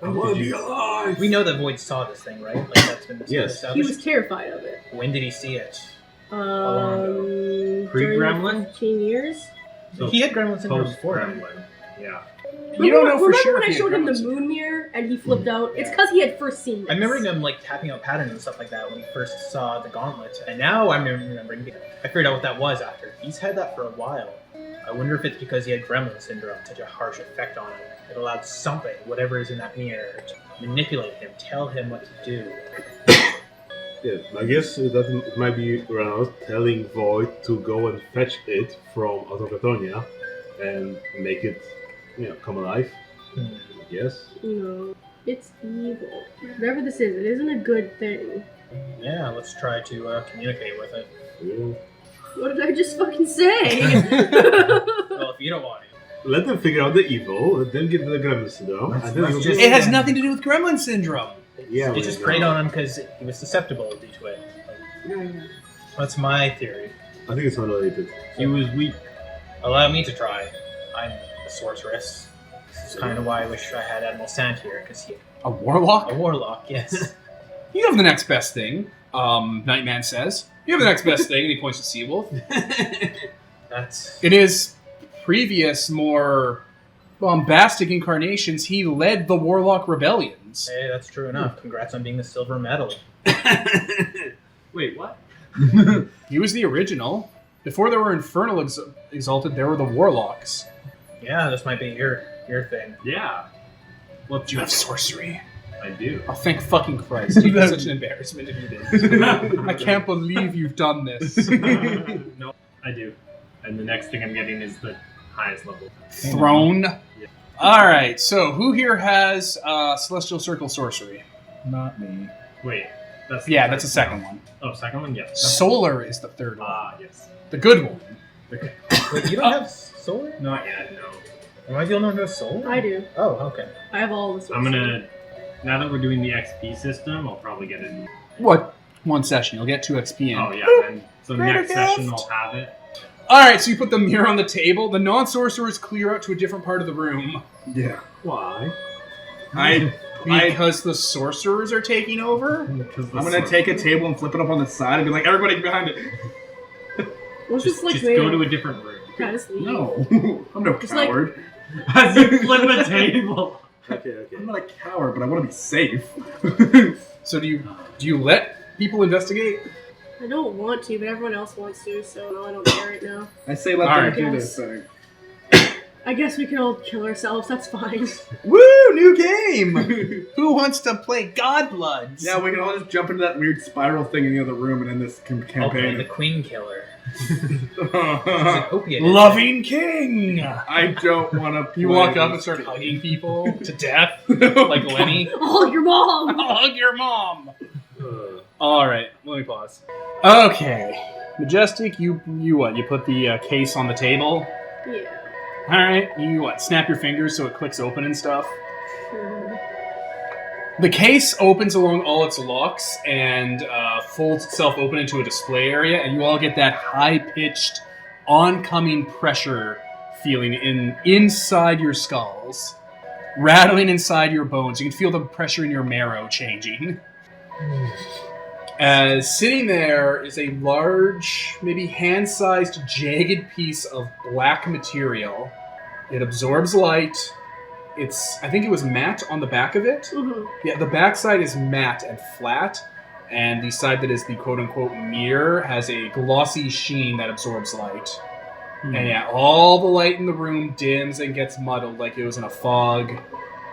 I want to be alive! We know that Void saw this thing, right? Like that's been Yes. established. He was terrified of it. When did he see it? During Pre-Gremlin? 15 years? So He had Gremlin syndrome post before. Gremlin. Yeah. You don't know for remember sure when if I he showed had him the gremlins. moon mirror and he flipped out? It's because he had first seen this. I remember him like tapping out patterns and stuff like that when he first saw the gauntlet, and now I'm remembering. I figured out what that was after. He's had that for a while. I wonder if it's because he had Gremlin syndrome, such a harsh effect on him. It allowed something, whatever is in that mirror, to manipulate him, tell him what to do. Yeah, I guess it might be Uranos telling Void to go and fetch it from Autochthonian and make it, come alive. Yes. No, it's evil. Whatever this is, it isn't a good thing. Yeah, let's try to communicate with it. Yeah. What did I just fucking say? Well, if you don't want to. Let them figure out the evil, then get the Gremlin syndrome, and then let's you'll just- It has nothing to do with Gremlin syndrome. Yeah, It just preyed on him because he was susceptible due to it. That's my theory. I think it's unrelated. He was weak. Allow me to try. I'm a sorceress. This is kind of why I wish I had Admiral Sant here, because he's A warlock? a warlock, yes. You have the next best thing, Nightman says. You have the next best thing, and he points to Seawolf. That's... In his previous, more bombastic incarnations, he led the Warlock rebellions. Hey, that's true enough. Congrats on being the silver medal. Wait, what? He was the original. Before there were Infernal Exalted, there were the Warlocks. Yeah, this might be your thing. Yeah. What's You have sorcery. I do. Oh, thank fucking Christ. You'd be such an embarrassment if you did. I can't believe you've done this. No, I do. And the next thing I'm getting is the highest level. Throne. Alright, so who here has Celestial Circle Sorcery? Not me. Wait, that's Yeah, that's the second one. Oh, second one? Yes. Solar is the third one. Ah, yes. The good one. Okay. Wait, you don't have solar? Not yet, no. Am I the only one who has solar? I do. Oh, okay. I have all the I'm gonna, now that we're doing the XP system, I'll probably get it. What? One session. You'll get 2 XP in. Oh, yeah, then, so Greater next session gift. I'll have it. Alright, so you put the mirror on the table. The non-sorcerers clear out to a different part of the room. Yeah. Why? Because the sorcerers are taking over? Because I'm gonna take a table and flip it up on the side and be like, everybody get behind it. What's this like just made go of? to a different room. Kind of sleep. No, I'm no Just like- coward. As you flip the table. Okay. I'm not a coward, but I want to be safe. So do you let people investigate? I don't want to, but everyone else wants to, so no, I don't care right now. I say let Alright. them do Yes. this thing. I guess we can all kill ourselves, that's fine. Woo! New game! Who wants to play Godbloods? Yeah, we can all just jump into that weird spiral thing in the other room and end this Okay, the campaign. Queen Killer. She's an opiate. Loving King! I don't want to. You walk up and start hugging people to death, like Lenny. Oh, your mom! Hug your mom! Alright, let me pause. Okay. Majestic, you what? You put the case on the table? Yeah. Alright, you what? Snap your fingers so it clicks open and stuff? Sure. The case opens along all its locks and folds itself open into a display area, and you all get that high-pitched, oncoming pressure feeling inside your skulls. rattling inside your bones. You can feel the pressure in your marrow changing. As sitting there is a large, maybe hand-sized, jagged piece of black material. It absorbs light. I think it was matte on the back of it. Mm-hmm. Yeah, the back side is matte and flat, and the side that is the quote-unquote mirror has a glossy sheen that absorbs light. And yeah, all the light in the room dims and gets muddled like it was in a fog,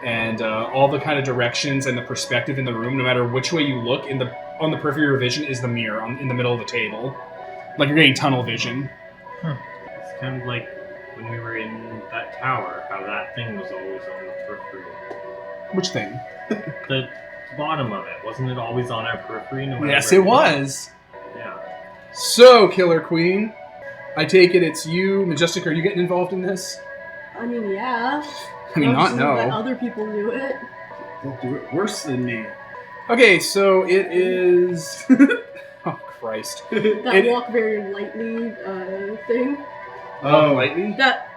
and all the kind of directions and the perspective in the room, no matter which way you look, on the periphery of your vision is the mirror in the middle of the table. Like you're getting tunnel vision. It's kind of like when we were in that tower, how that thing was always on the periphery. Which thing? The bottom of it, wasn't it always on our periphery? No matter Yes, where it we was. were? Yeah. So, Killer Queen, I take it it's you. Majestic, are you getting involved in this? I mean, yeah. I mean, not Let no. other people do it. They'll do it worse than me. Okay, so it is... oh, Christ. That It- walk very lightly thing. Oh, lightly? That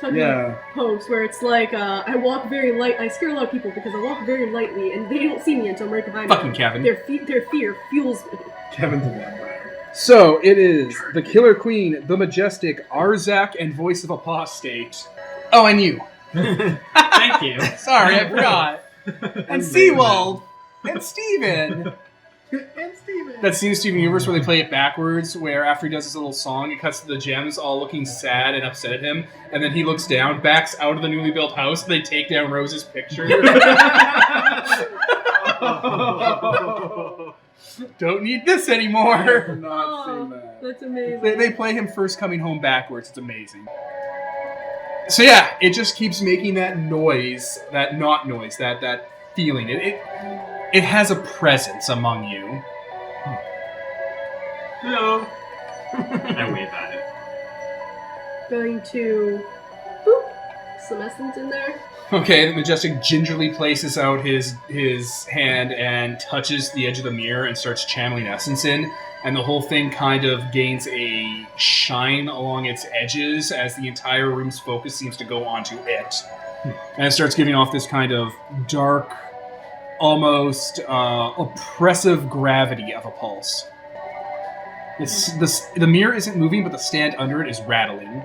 fucking Yeah. pose where it's like, I walk very light. I scare a lot of people because I walk very lightly, and they don't see me until I'm right behind Fucking them. Kevin. Their fear fuels me. Kevin's a vampire. So, it is the Killer Queen, the Majestic, Arzak, and Voice of Apostate. Oh, and you. Thank you. Sorry, I forgot. And Seawald. And Steven. And Steven. That scene in Steven Universe where they play it backwards, where after he does his little song, it cuts to the gems all looking sad and upset at him, and then he looks down, backs out of the newly built house, and they take down Rose's picture. Don't need this anymore. I've not seen that. That's amazing. They play him first coming home backwards. It's amazing. So yeah, it just keeps making that noise, that not noise, that feeling. It has a presence among you. Hello. I wave at it. Going to boop some essence in there. Okay, the Majestic gingerly places out his hand and touches the edge of the mirror and starts channeling essence in, and the whole thing kind of gains a shine along its edges as the entire room's focus seems to go onto it. And it starts giving off this kind of dark, almost oppressive gravity of a pulse. The mirror isn't moving, but the stand under it is rattling.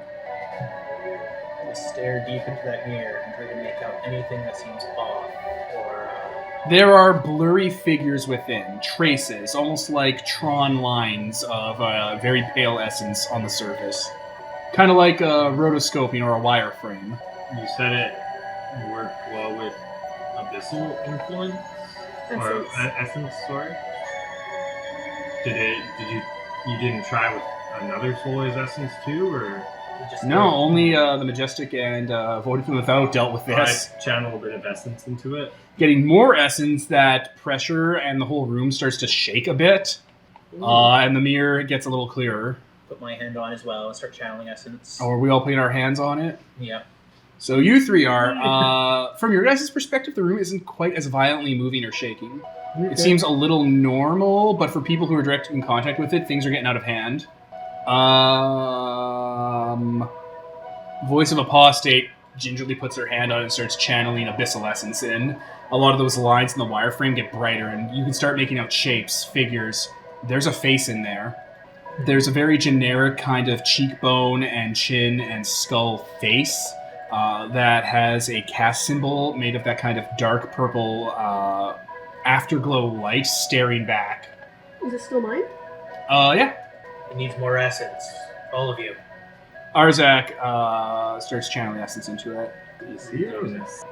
I stare deep into that mirror and try to make out anything that seems off or... There are blurry figures within, traces, almost like Tron lines of very pale essence on the surface. Kind of like a rotoscoping or a wireframe. You said it worked well with abyssal influence? Or essence, sorry? You didn't try with another Solar's essence too, or? just No, only the Majestic and Voted from Without dealt with this. I channel a bit of essence into it. Getting more essence, that pressure and the whole room starts to shake a bit, and the mirror gets a little clearer. put my hand on as well and start channeling essence. Oh, are we all putting our hands on it? Yep. So you three are. From your guys' perspective, the room isn't quite as violently moving or shaking. It seems a little normal, but for people who are direct in contact with it, things are getting out of hand. Voice of Apostate gingerly puts her hand on it and starts channeling abyssal essence in. A lot of those lines in the wireframe get brighter, and you can start making out shapes, figures. There's a face in there. There's a very generic kind of cheekbone and chin and skull face that has a cast symbol made of that kind of dark purple afterglow light staring back. Is it still mine? Yeah. It needs more essence. All of you. Arzak starts channeling essence into it. Is he or is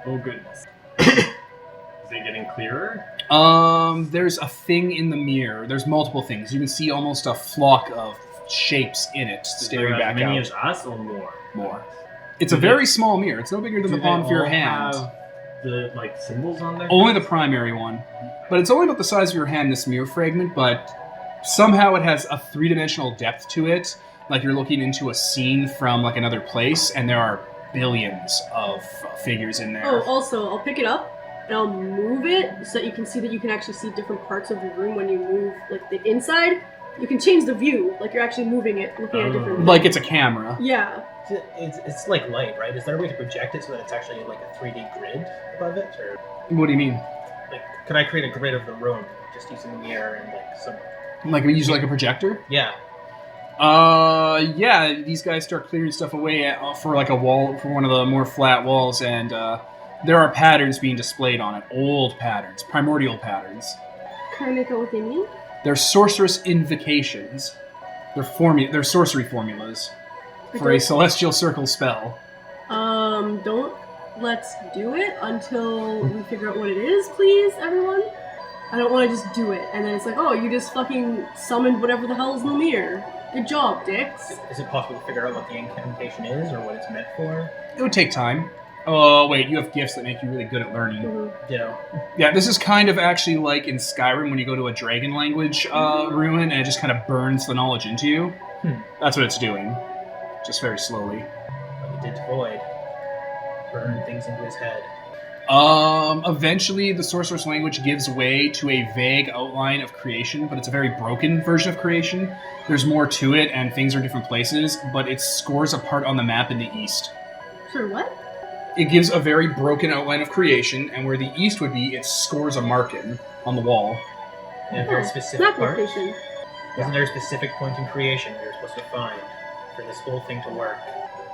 Oh goodness. Is it getting clearer? There's a thing in the mirror. There's multiple things. You can see almost a flock of shapes in it staring back as many out. as us or more? More. It's a very small mirror. It's no bigger than the palm of your hand. Have the symbols on there? Only the primary one. But it's only about the size of your hand, this mirror fragment, but somehow it has a three-dimensional depth to it. Like you're looking into a scene from like another place, and there are billions of figures in there. Oh, also, I'll pick it up and I'll move it so that you can see that you can actually see different parts of the room when you move, like the inside. You can change the view, like you're actually moving it, looking at different. Like it's a camera. Yeah. It's like light, right? Is there a way to project it so that it's actually like a 3D grid above it, or What do you mean? like could I create a grid of the room just using the mirror and like some? Like we use like a projector? Yeah. Yeah. These guys start clearing stuff away for like a wall, for one of the more flat walls, and there are patterns being displayed on it. Old patterns, primordial patterns. Can I make out what they mean? They're sorceress invocations. They're sorcery formulas for a celestial circle spell. Don't let's do it until we figure out what it is, please, everyone. I don't want to just do it, and then it's like, oh, you just fucking summoned whatever the hell is in the mirror. Good job, dicks. Is it possible to figure out what the incantation is or what it's meant for? It would take time. Oh, wait, you have gifts that make you really good at learning. Mm-hmm. Ditto. Yeah, this is kind of actually like in Skyrim when you go to a dragon language ruin and it just kind of burns the knowledge into you. That's what it's doing. Just very slowly. Like it did to Void. Burn things into his head. Eventually the sorcerer's language gives way to a vague outline of creation, but it's a very broken version of creation. There's more to it and things are in different places, but it scores a part on the map in the east. Sure, what? It gives a very broken outline of creation, and where the east would be, it scores a marking on the wall. In a very specific map part. location. Isn't there a specific point in creation you're supposed to find for this whole thing to work?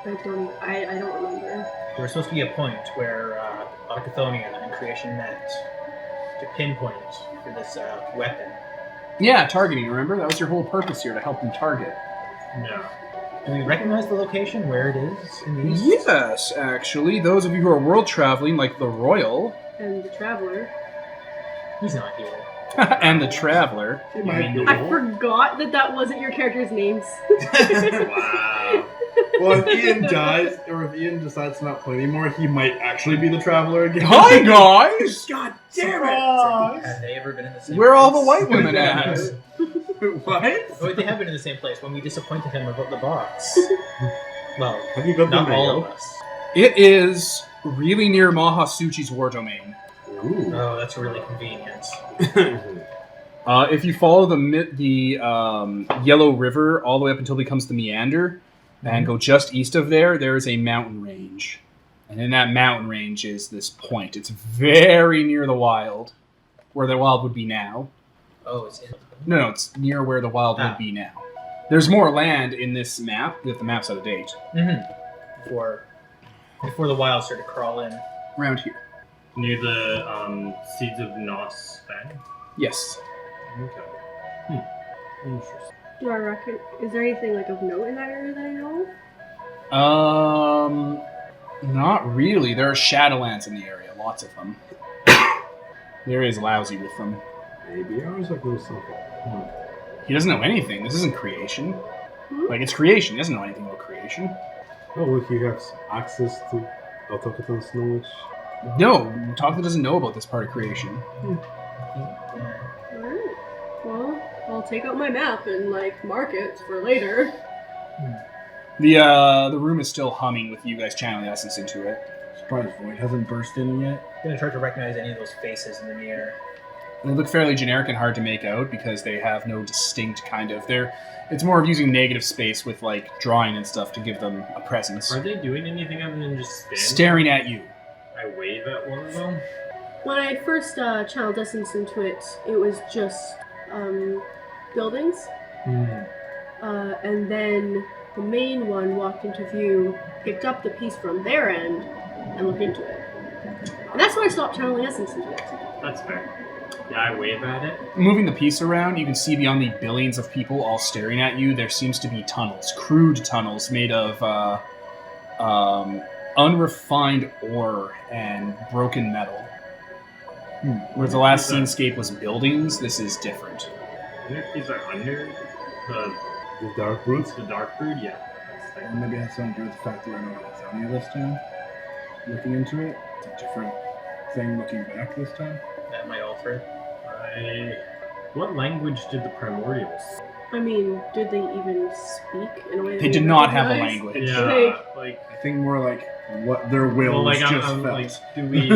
I don't remember. There was supposed to be a point where Autochthonia and creation met to pinpoint for this weapon. Yeah, targeting, remember? That was your whole purpose here, to help them target. No. Do we recognize the location where it is in the east? Yes, actually. Those of you who are world traveling, like the Royal, And the Traveler. He's not here. and the Traveler. It might be. I forgot that wasn't your character's names. Wow. Well, if Ian dies, or if Ian decides to not play anymore, he might actually be the Traveler again. Hi, guys! God Have they ever been in the same Where are all the place? white women at? What? Oh, they have been in the same place when we disappointed him about the box. Well, Have you got not the all mail? of us. It is really near Mahasuchi's war domain. Ooh. Oh, that's really convenient. If you follow the Yellow River all the way up until it becomes the Meander, and go just east of there, there is a mountain range. And in that mountain range is this point. It's very near the wild, where the wild would be now. Oh, it's in. No, it's near where the wild would be now. There's more land in this map, but the map's out of date. Before the wild started to crawl in. Around here. Near the Seeds of Nos Bag? Yes. Okay. Interesting. Do I reckon? Is there anything like of note in that area that I know of? Not really. There are Shadowlands in the area, lots of them. There is lousy with them. Maybe I was like little something. He doesn't know anything. This isn't creation. Like, it's creation. He doesn't know anything about creation. Oh, look, he has access to Autochthon's knowledge. No, Talkta doesn't know about this part of creation. Alright. Well, I'll take out my map and like mark it for later. The room is still humming with you guys channeling essence into it. Surprised Void hasn't burst in yet. I'm gonna try to recognize any of those faces in the mirror. And they look fairly generic and hard to make out because they have no distinct kind of... It's more of using negative space with, like, drawing and stuff to give them a presence. Are they doing anything other than just standing? Staring at you. I wave at one of them. When I first channeled essence into it, it was just buildings. And then the main one walked into view, picked up the piece from their end, and looked into it. And that's when I stopped channeling essence into it. That's fair. Yeah, I wave at it. Moving the piece around, you can see beyond the billions of people all staring at you, there seems to be tunnels, crude tunnels made of unrefined ore and broken metal. Where the last scenescape was buildings, this is different. I wonder if these are under The Dark Brutes? the Dark Brood? Yeah. That's Or fair. maybe it has something to do with the fact that we're not on Zonia this time. Looking into it, it's a different thing looking back this time. That might alter it. What language did the Primordials? I mean, did they even speak in a way that They we did not have a recognize? language. Yeah, like, I think more like what their will well, like, just I'm felt. like, do we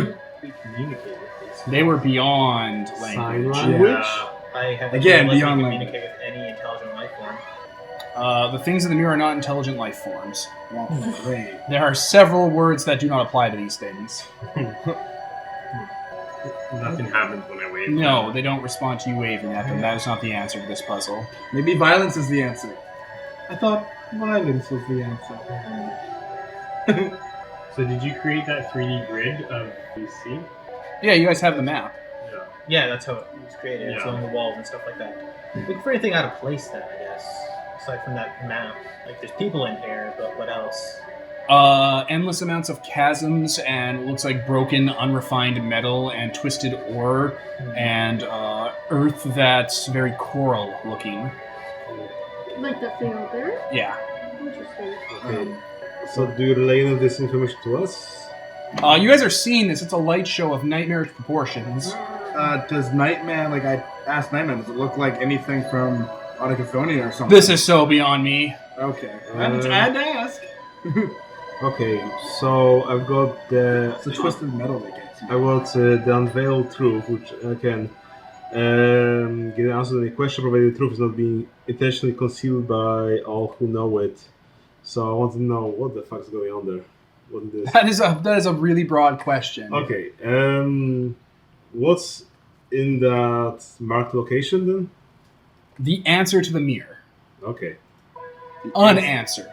communicate with these? They were beyond Sign language. language? Yeah. I have Again, unless we beyond communicate with any intelligent life form. The things in the mirror are not intelligent life forms. Well, great. There are several words that do not apply to these things. Nothing happens when I wave. No, they don't respond to you waving at them. That is not the answer to this puzzle. Maybe violence is the answer. I thought violence was the answer. So did you create that 3D grid of BC? Yeah, you guys have the map. Yeah. Yeah, that's how it was created. It's Yeah. on the walls and stuff like that. Looking for anything out of place then, I guess. Aside from that map. Like, there's people in here, but what else? Endless amounts of chasms and what looks like broken, unrefined metal and twisted ore and earth that's very coral looking. Like that thing out there? Yeah. Interesting. Okay. So do you relay any of this information to us? You guys are seeing this. It's a light show of nightmarish proportions. Does Nightman, like I asked Nightman, does it look like anything from Autochthonian or something? This is so beyond me. Okay. I had to ask. Okay, so I've got the It's a twisted metal they get. I got the unveiled truth, which I can get an answer to the question, provided the truth is not being intentionally concealed by all who know it. So I want to know what the fuck's going on there. What is this? That is a really broad question. Okay, what's in that marked location then? The answer to the mirror. Okay. Unanswered.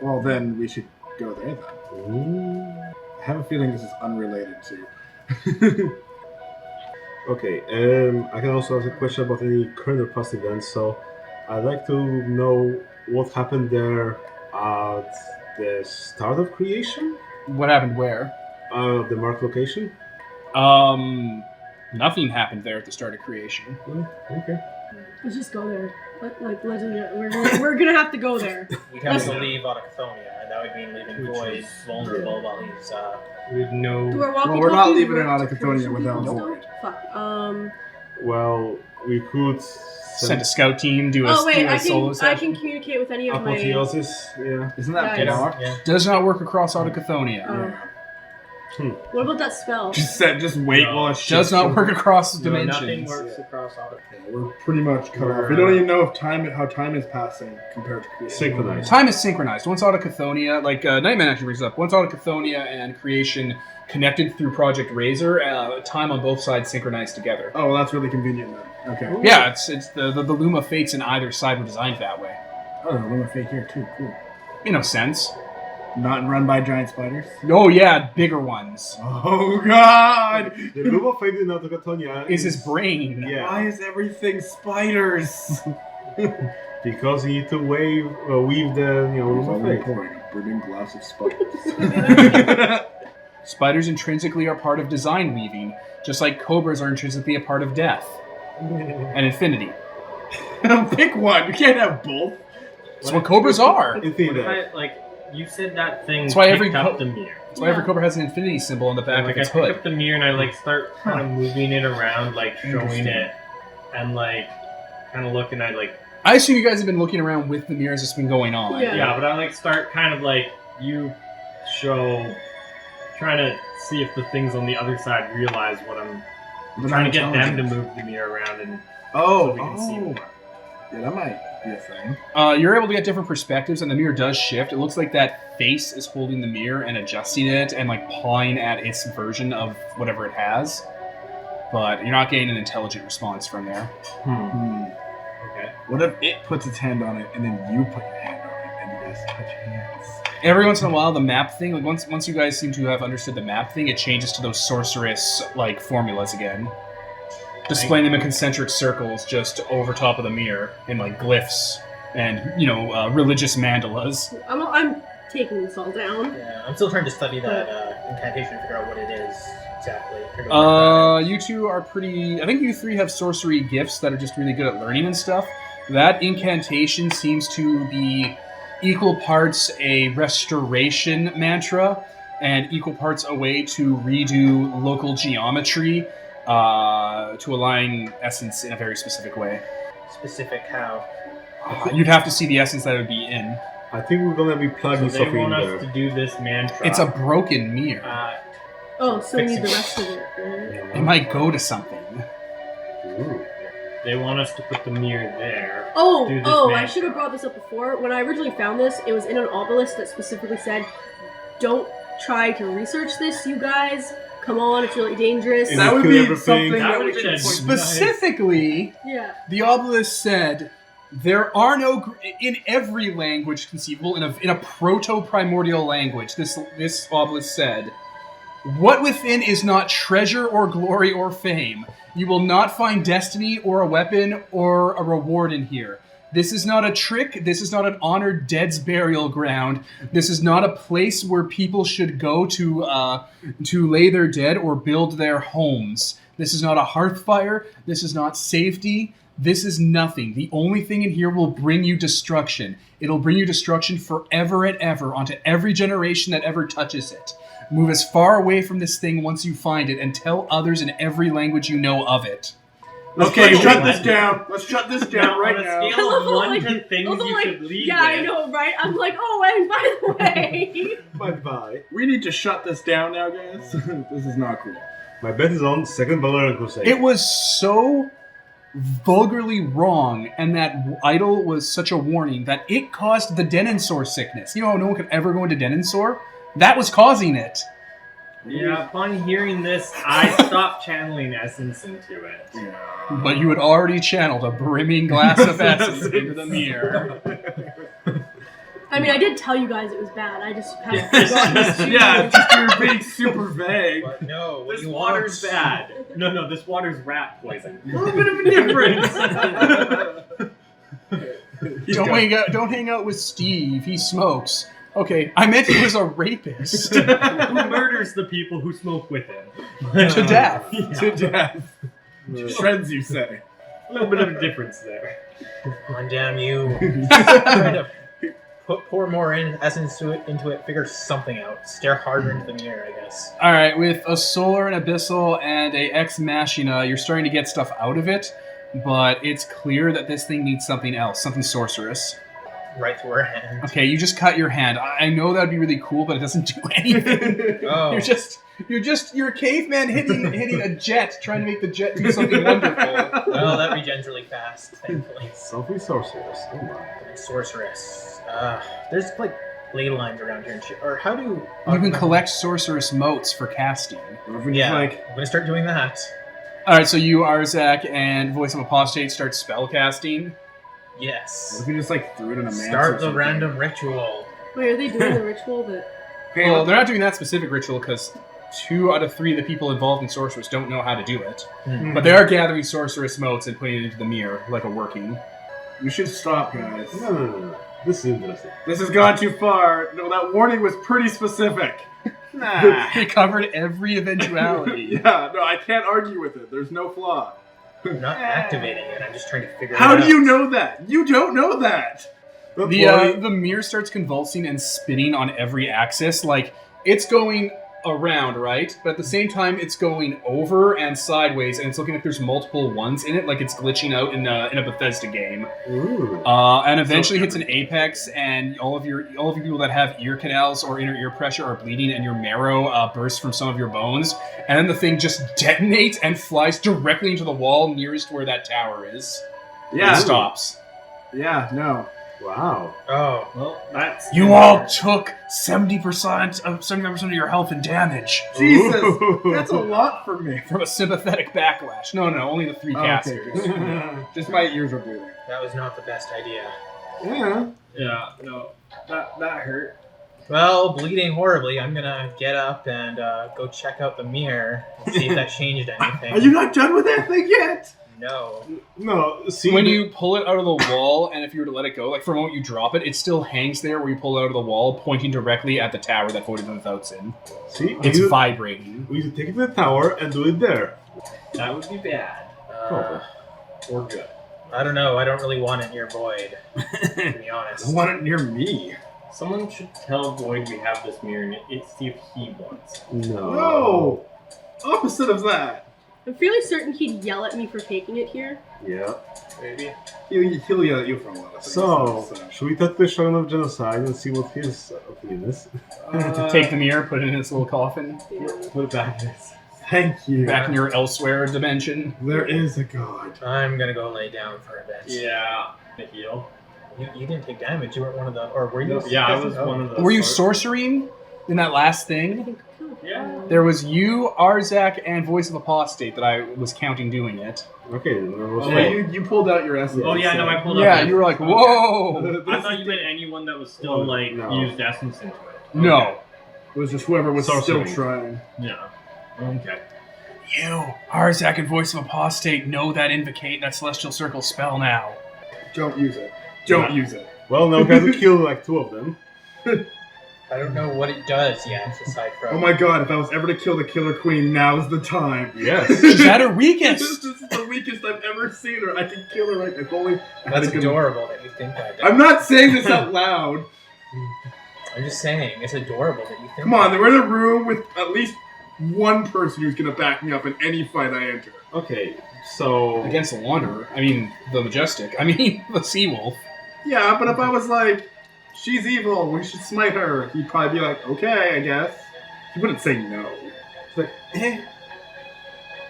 Well, then we should go there then. I have a feeling this is unrelated to. Okay, I can also ask a question about any current or past events, so I'd like to know what happened there at the start of creation? What happened where? The marked location? Nothing happened there at the start of creation. Okay. Let's just go there. We're gonna have to go there. We'd have to leave Autochthonia, and that would mean leaving Void vulnerable while he's, With no. Do our walkie Well, we're not talkies leaving work an to Autochthonian transfer without people Void. still? Fuck. Well, we could Send a scout team, do a, Oh wait, do a solo I session. can communicate with any of my. apotheosis, yeah. Isn't that Guys. blocked? yeah. Does not work across Autochthonia. What about that spell? Just wait No. while it Does not work across No, dimensions. nothing works across Autochthon. We're pretty much cut off. We don't even know if how time is passing compared to creation. Synchronized. Time is synchronized. Once Autochthonia, like Nightman actually brings up, once Autochthonia and creation connected through Project Razor, time on both sides synchronized together. Oh, well, that's really convenient then. Okay. Yeah, it's the Luma fates in either side were designed that way. Oh, the Luma fake here too. Cool. In a sense. Not run by giant spiders. Oh yeah, bigger ones. Oh God! The Luma fate in Autochthoninia Is his brain. Yeah, Why is everything spiders? because you need to weave the Luma fate. pouring a brimming glass of spiders. Spiders intrinsically are part of design weaving, just like cobras are intrinsically a part of death and infinity. Pick one. You can't have both. That's what cobras are. Infinity. What if I, like, you said that thing That's why every picked up co- the mirror. That's why every cobra has an infinity symbol on the back Like, of its I pick hood. up the mirror and I, like, start kind of moving it around, like, showing Interesting. it. And, like, kind of looking at, like... I assume you guys have been looking around with the mirror as it's been going on. Yeah. Yeah, but I, like, start kind of, like, you show... Trying to see if the things on the other side realize what I'm... trying to get them to move the mirror around and... so we can see more. Yeah, that might be a thing. You're able to get different perspectives, and the mirror does shift. It looks like that face is holding the mirror and adjusting it and like pawing at its version of whatever it has. But you're not getting an intelligent response from there. Okay. What if it puts its hand on it and then you put your hand on it and you guys touch hands? Every once in a while, the map thing, like once you guys seem to have understood the map thing, it changes to those sorceress like formulas again, displaying them in concentric circles just over top of the mirror in like glyphs and religious mandalas. I'm taking this all down. Yeah, I'm still trying to study that incantation and figure out what it is exactly. You two are pretty. I think you three have sorcery gifts that are just really good at learning and stuff. That incantation seems to be equal parts a restoration mantra and equal parts a way to redo local geometry to align essence in a very specific way. Specific how? You'd have to see the essence that it would be in. I think we're gonna be So plugging they stuff in want us there. to do this mantra. It's a broken mirror. Oh, so we need the Fixing rest of it. Right? It might go to something. Ooh. They want us to put the mirror there. Oh, Do this I man should have brought this up before. When I originally found this, it was in an obelisk that specifically said, "Don't try to research this, you guys. Come on, it's really dangerous." That would be Everything. something That that we would've should been point Specifically, Yeah. the obelisk said there are no in every language conceivable in a proto-primordial language. This obelisk said, "What within is not treasure or glory or fame. You will not find destiny or a weapon or a reward in here. This is not a trick. This is not an honored dead's burial ground. This is not a place where people should go to lay their dead or build their homes. This is not a hearth fire. This is not safety. This is nothing. The only thing in here will bring you destruction. It'll bring you destruction forever and ever onto every generation that ever touches it. Move as far away from this thing once you find it and tell others in every language you know of it." Okay, Let's shut go. this down. Let's shut this down right On a now. scale of 1 to Like, things although, you like, should leave yeah, I with, know, right? I'm like, oh, and by the way. Bye-bye. We need to shut this down now, guys. This is not cool. My bet is on second Valerian Crusade. It was so vulgarly wrong, and that idol was such a warning that it caused the Denonsor sickness. You know how no one could ever go into Denonsor? That was causing it. Yeah, upon hearing this, I stopped channeling essence into it. But you had already channeled a brimming glass of essence into the mirror. I mean, I did tell you guys it was bad. I just haven't Yeah. forgotten to. Yeah, just you're being super vague. But no, what This you water's want... bad. No, this water's rat poison. A little bit of a difference. Don't hang out with Steve. He smokes. Okay, I meant he was a rapist. Who murders the people who smoke with him? To death. To death. Shreds, you say. A little bit of a difference there. On damn you. Trying to pour more essence into it, figure something out. Stare harder into the mirror, I guess. Alright, with a Solar, an Abyssal, and a Ex Machina, you're starting to get stuff out of it, but it's clear that this thing needs something else, something sorcerous. Right through her hand. Okay, you just cut your hand. I know that'd be really cool, but it doesn't do anything. Oh. You're a caveman hitting a jet, trying to make the jet do something wonderful. Well, that regens really fast, thankfully. Something sorceress. Oh my. Sorceress. There's like ley lines around here and shit. Or how do You can collect sorceress motes for casting. Yeah, Like, I'm gonna start doing that. Alright, so you, Arzak, and Voice of Apostate start spellcasting. Yes. if we just like threw it in a man's or Start the something. random ritual. Wait, are they doing the ritual that... Okay, Well, they're not doing that specific ritual because 2 out of 3 of the people involved in sorceress don't know how to do it. But they are gathering sorceress motes and putting it into the mirror, like a working. we should stop, guys. No. This is interesting. This has gone too far. No, that warning was pretty specific. Nah. They covered every eventuality. Yeah, no, I can't argue with it. There's no flaw. I'm not activating it, I'm just trying to figure it How out. do you know that? You don't know that. The mirror starts convulsing and spinning on every axis. Like, it's going around, right? But at the same time, it's going over and sideways, and it's looking like there's multiple ones in it, like it's glitching out in a Bethesda game. Ooh. And eventually hits an apex, and all of you people that have ear canals or inner ear pressure are bleeding, and your marrow bursts from some of your bones. And then the thing just detonates and flies directly into the wall nearest where that tower is. Yeah. And stops. Yeah, no. Wow. Oh. Well, that's... You all took 75% of your health and damage Jesus, Ooh. that's a lot for me. from a sympathetic backlash. No, only the 3 Okay, casters. good. Just my ears are bleeding. That was not the best idea. Yeah. Yeah, no. That hurt. Well, bleeding horribly, I'm gonna get up and go check out the mirror and see if that changed anything. Are you not done with that thing yet? No. No, see... When you pull it out of the wall, and if you were to let it go, like for a moment you drop it, it still hangs there where you pull it out of the wall, pointing directly at the tower that Void of the Thout's in. See? It's vibrating. We should take it to the tower and do it there. That would be bad. Or good. I don't know, I don't really want it near Void, to be honest. I want it near me. Someone should tell Void we have this mirror and see if he wants it. No. No! Opposite of that. I'm fairly certain he'd yell at me for taking it here. Yeah. Maybe. He'll yell at you for a lot of things. So, should we touch the Shogun of Genocide and see what his opinion is? Take the mirror, put it in its little coffin. Yeah. Put it back in his... Thank you. Back in your elsewhere dimension. There is a god. I'm gonna go lay down for a bit. Yeah. The heal. You didn't take damage. You weren't one of the, or were you? Yeah, I was one of the. Were you sorcering in that last thing? Yeah. There was you, Arzak, and Voice of Apostate that I was counting doing it. Okay, then there was Oh, four. you pulled out your essence. Oh yeah, no, I pulled up. Yeah, essence. you were like, Okay. whoa! I thought you meant anyone that was still like No. used essence into it. No. It was just whoever was Sorcery. still trying. Yeah. Okay. You, Arzak, and Voice of Apostate know that Invocate, that Celestial Circle spell now. Don't use it. Don't Yeah. use it. Well, now we have to kill like 2 of them. I don't know what it does yet, aside from. Oh my god, if I was ever to kill the Killer Queen, now's the time. Yes. She's at her This weakest! is the weakest I've ever seen her. I can kill her like if only I had That's a good... adorable that you think that. I'm not saying this out loud. I'm just saying, it's adorable that you think. Come on, that. we're in a room with at least one person who's gonna back me up in any fight I enter. Okay, so Against the Wanderer. I mean, the Majestic. I mean, the Seawolf. Yeah, but if I was like, she's evil, we should smite her, he'd probably be like, okay, I guess. He wouldn't say no. He's like, eh.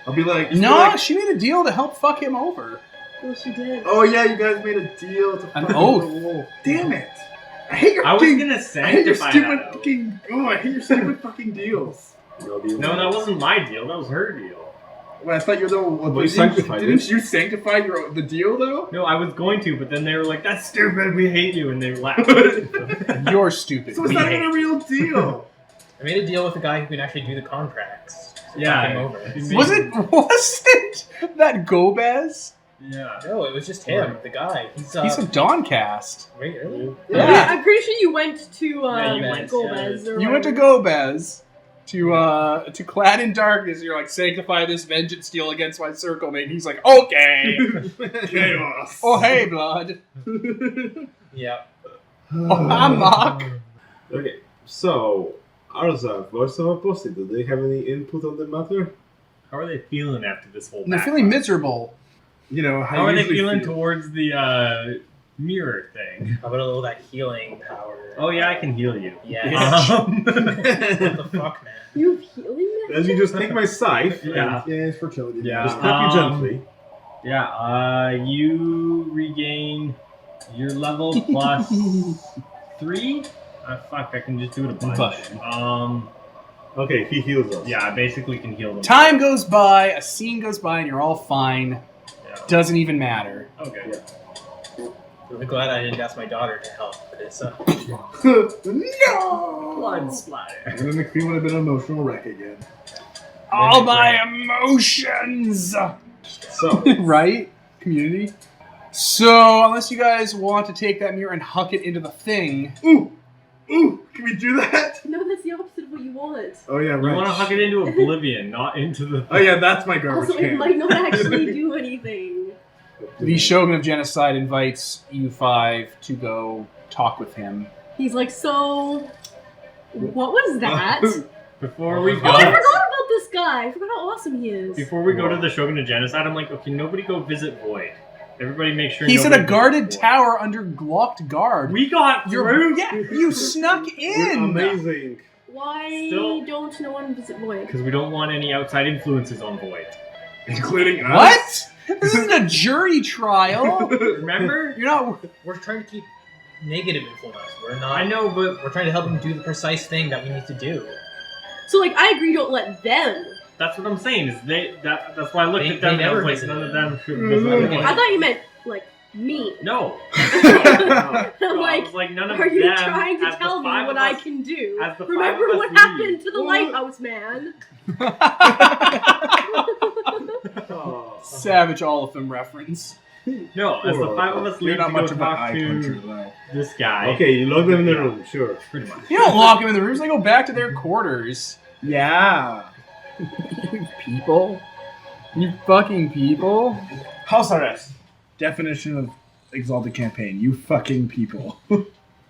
I'll be like, No, like, she made a deal to help fuck him over. Well, she did. oh yeah, you guys made a deal to An fuck oath. with the wolf. Damn it! I hate your I was fucking, gonna I hate your sanctify stupid that. fucking, I hate your stupid fucking deals. no deal. No, that wasn't my deal. That was her deal. Well, I thought you were the one. Well, you sanctified Didn't it. you sanctify the deal though? No, I was going to, but then they were like, "That's stupid. We hate you," and they laughed. You're stupid. So it's We not hate even a real deal. I made a deal with a guy who can actually do the contracts. So Yeah, fuck him over. Wasn't that Gobez? Yeah. No, it was just him, the guy. He's He's a Dawncast. wait, really? Yeah. I'm pretty sure you went to Yeah, you went, Gomez. Or You went to whatever. Gobez to Clad in Darkness. You're like, sanctify this vengeance deal against my circle mate. And he's like, okay. Chaos. Oh hey, blood. Yeah. Oh, I'm Mark. Okay, so Arzak, Voice of Apostate, do they have any input on the matter? How are they feeling after this whole? And they're back- feeling miserable. You know How are they usually feeling feel. towards the mirror thing? How about a little that healing power? Oh yeah, I can heal you. Yes. Um, What the fuck, man? You have healing Let me just take my scythe Yeah. and Yeah, it's fertility. Yeah. just tap you gently. Yeah, you regain your level plus 3. Fuck, I can just do it a bunch. But- Okay, he heals us. Yeah, I basically can heal them. Time goes by, a scene goes by, and you're all fine. Yeah. Doesn't even matter. Okay. I'm glad I didn't ask my daughter to help. Because, No! Blood splatter. And then the queen would have been an emotional wreck again. All my emotions! So, Right? Community? So, unless you guys want to take that mirror and huck it into the thing, Ooh! Ooh! Can we do that? No, that's the opposite of what you want. Oh yeah, You right. want to huck it into oblivion, not into the. Oh yeah, that's my garbage Also, it can. might not actually do anything. the Shogun of Genocide invites you 5 to go talk with him. He's like, so, what was that? Before we Oh, I forgot go, about this guy. I forgot how awesome he is. before we go to the Shogun of Genocide, I'm like, okay, nobody go visit Void. Everybody make sure. He's in nobody a guarded visits Void. tower under locked guard. We got through. Yeah, you snuck in! amazing. Why Still- don't no one visit Void? Because we don't want any outside influences on Void. Including us. What? This isn't a jury trial! Remember? You're not... we're trying to keep negative influence. We're not. I know, but We're trying to help him do the precise thing that we need to do. So, like, I agree, don't let them. that's what I'm saying. Is that's why I looked They- at them they and I was never like, visited none of them. them should visit Void. I thought you meant, like, me. No. I'm No, I like, was like, none of are you them, trying to as the tell me 5 what of I us- can do? as the 5 Remember of us what leave. happened to the lighthouse man? Savage Oliphant reference. No, as the 5 of us You're leave not to go much of an talk eye to puncher, though. this guy. Okay, you lock them in the room, sure. Pretty much. You don't lock them in the rooms, they go back to their quarters. Yeah. You people. You fucking people. House arrest. Definition of Exalted campaign. You fucking people.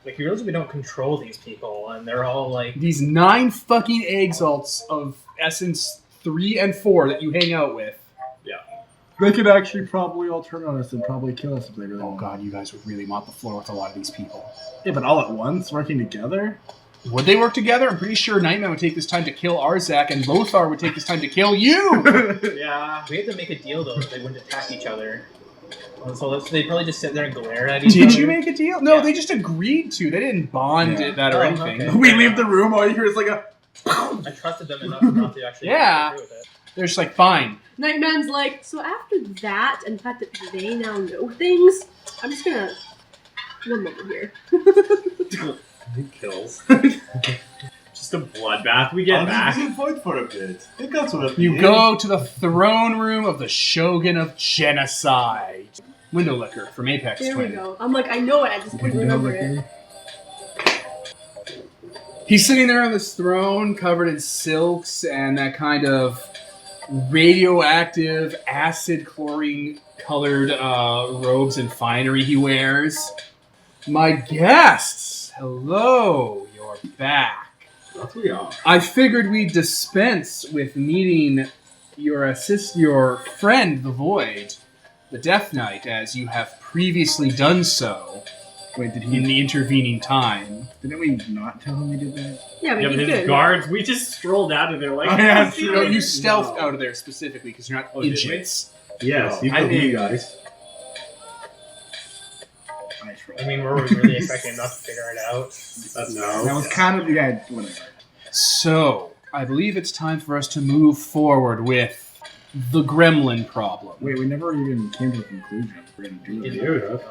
Like, you realize we don't control these people, and they're all like, These 9 fucking exalts of Essence 3 and 4 that you hang out with. They could actually probably all turn on us and probably kill us if they really Oh want. god, you guys would really mop the floor with a lot of these people. Yeah, but all at once, working together? Would they work together? I'm pretty sure Nightman would take this time to kill Arzak, and Lothar would take this time to kill you! Yeah. We had to make a deal though that they wouldn't attack each other. So they probably just sit there and glare at each other. Did you make a deal? No, Yeah. they just agreed to. They didn't bond Yeah. that or Oh, anything. okay. We leave the room, all you hear is like a... I trusted them enough not to actually Yeah. agree with it. They're just like, fine. Nightman's like, so after that, and the fact that they now know things, I'm just gonna... One moment here. He kills. Just a bloodbath. We get back. We fight for a bit. It got to that. You go to the throne room of the Shogun of Genocide. Windowlicker from Apex There Twin. we go. I'm like, I know it, I just couldn't remember it. He's sitting there on this throne covered in silks and that kind of radioactive acid chlorine colored robes and finery he wears. My guests, hello, you're back. That we are. I figured we'd dispense with meeting your friend, the Void, the Death Knight, as you have previously done so Wait, did in he... the intervening time. Didn't we not tell him we did that? Yeah, but Yeah, he's but his good. guards, we just strolled out of there like... Oh, yeah, "See true. No, you." you stealthed No. out of there specifically because you're not Oh, did we? idiots. Yes, you I told me, mean- guys. Nice roll. I mean, were we really expecting enough to figure it out? No. That was kind of... Yeah, whatever. So, I believe it's time for us to move forward with the Gremlin problem. Wait, we never even came to a conclusion. We're gonna do Did it. You have.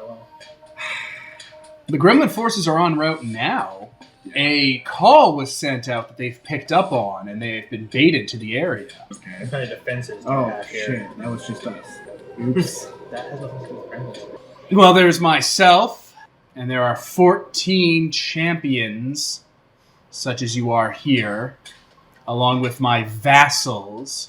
The Gremlin forces are en route now. A call was sent out that they've picked up on, and they've been baited to the area. What Okay. kind of defenses do we Oh, have here? shit. That was just us. Oops. That has nothing to do with Gremlins. Well, there's myself, and there are 14 champions, such as you are here, along with my vassals.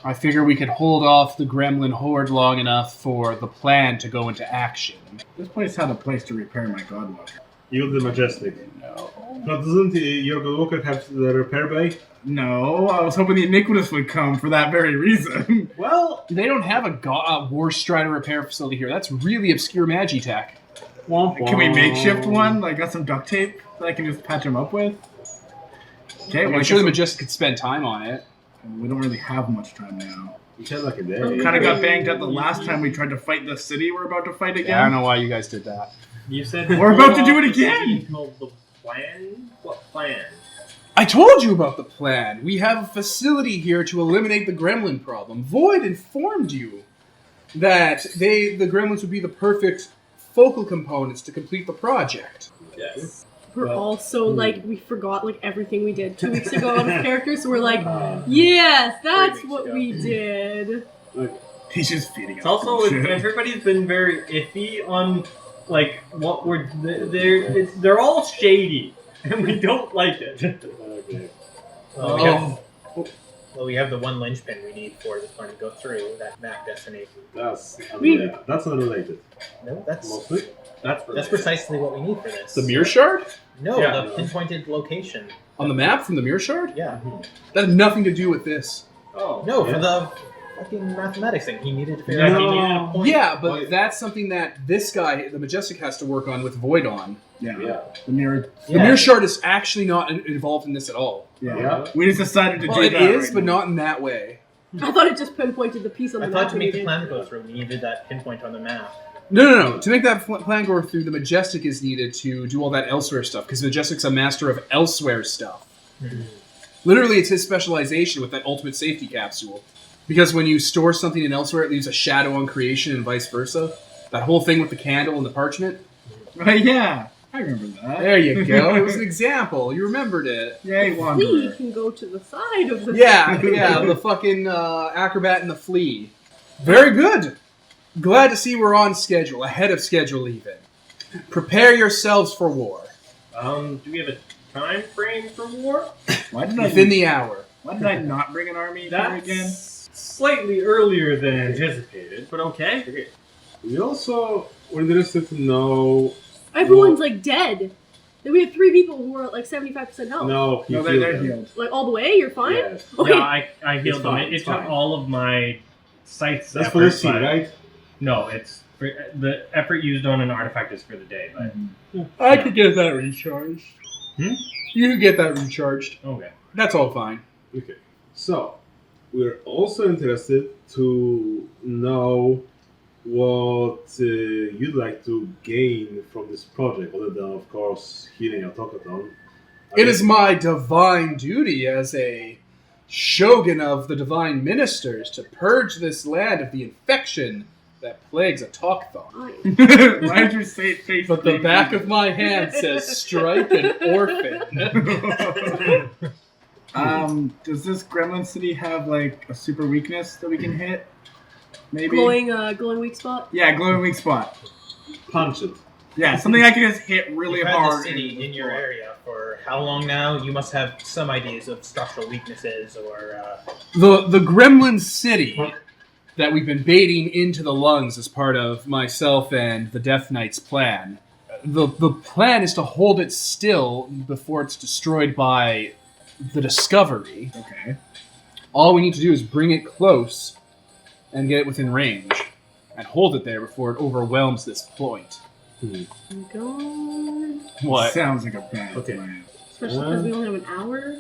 I figure we could hold off the Gremlin horde long enough for the plan to go into action. This place had a place to repair my Godwalker. You the Majestic. No. But doesn't your Godwalker have the repair bay? No, I was hoping the Iniquitous would come for that very reason. Well, they don't have a War Strider repair facility here. That's really obscure Magitech. Can we makeshift one? Like, got some duct tape that I can just patch him up with? Okay, well, I'm sure the Majestic could spend time on it. we don't really have much time now. You had like a day. Kind of got banged up the last time we tried to fight the city we're about to fight again. Yeah, I don't know why you guys did that. You said... We're about to do it hold off the again! city until the plan? What plan? I told you about the plan. We have a facility here to eliminate the Gremlin problem. Void informed you that the Gremlins would be the perfect focal components to complete the project. Yes. We're Well, all so, like, we forgot, like, everything we did 2 weeks ago out of character, so we're like, yes, that's 3 weeks what ago. we did. He's just feeding us. It's also, shit. everybody's been very iffy on, like, what we're... They're all shady, and we don't like it. Okay. Well, we Oh. have, well, we have the one linchpin we need for this plan to go through that map destination. That's We- yeah, that's unrelated. No, that's Mostly. That's precisely what we need for this. The Mirror Shard? No, Yeah. the pinpointed location. On the map from the Mirror Shard? Yeah. That had nothing to do with this. Oh. No, Yeah. for the fucking mathematics thing. He needed to figure Yeah, out. he needed a point. Yeah, but Wait. that's something that this guy, the Majestic, has to work on with Void on. Yeah. Yeah. The mirror. The Mirror Shard is actually not involved in this at all. Yeah. Yeah. We just decided to Well, do it that. is, right but now. not in that way. I thought it just pinpointed the piece on the I map. thought to we make the did. plan go through, we needed that pinpoint on the map. No. To make that plan go through, the Majestic is needed to do all that elsewhere stuff, because the Majestic's a master of elsewhere stuff. Literally, it's his specialization with that ultimate safety capsule. Because when you store something in elsewhere, it leaves a shadow on creation and vice versa. That whole thing with the candle and the parchment. Right, yeah. I remember that. There you go. It was an example. You remembered it. Yay, We Wanderer. can go to the side of the Yeah, the fucking acrobat and the flea. Very good. Glad to see we're on schedule, ahead of schedule even. Prepare yourselves for war. Do we have a time frame for war? Why did I Within the hour. Why did I not bring an army here That's again? slightly earlier than anticipated, but okay. We also were interested to know. Everyone's like dead. Then we have 3 people who are at like 75% health. No, No, you they're feel them. healed. Like all the way, you're fine? Yes. Okay. Yeah, I healed them. fine, It it's took fine. all of my scythes. That's for the effort, sea, but- right? No, it's for, the effort used on an artifact is for the day. But I could get that recharged. You can get that recharged. Okay. That's all fine. Okay. So, we're also interested to know what you'd like to gain from this project, other than, of course, healing Autochthon. It is my divine duty as a shogun of the divine ministers to purge this land of the infection that plagues Autochthon. Why did you say it face? But the back of my hand says strike an orphan. Does this Gremlin City have like a super weakness that we can hit? Maybe. Glowing weak spot. Yeah, glowing weak spot. Punch it. Yeah, something I can just hit really You've had hard. the city in your area for how long now? You must have some ideas of structural weaknesses or... The Gremlin City that we've been baiting into the lungs as part of myself and the Death Knight's plan. The plan is to hold it still before it's destroyed by the Discovery. Okay. All we need to do is bring it close and get it within range and hold it there before it overwhelms this point. Oh my god. What? Sounds like a bad Okay. plan. Especially because we only have an hour.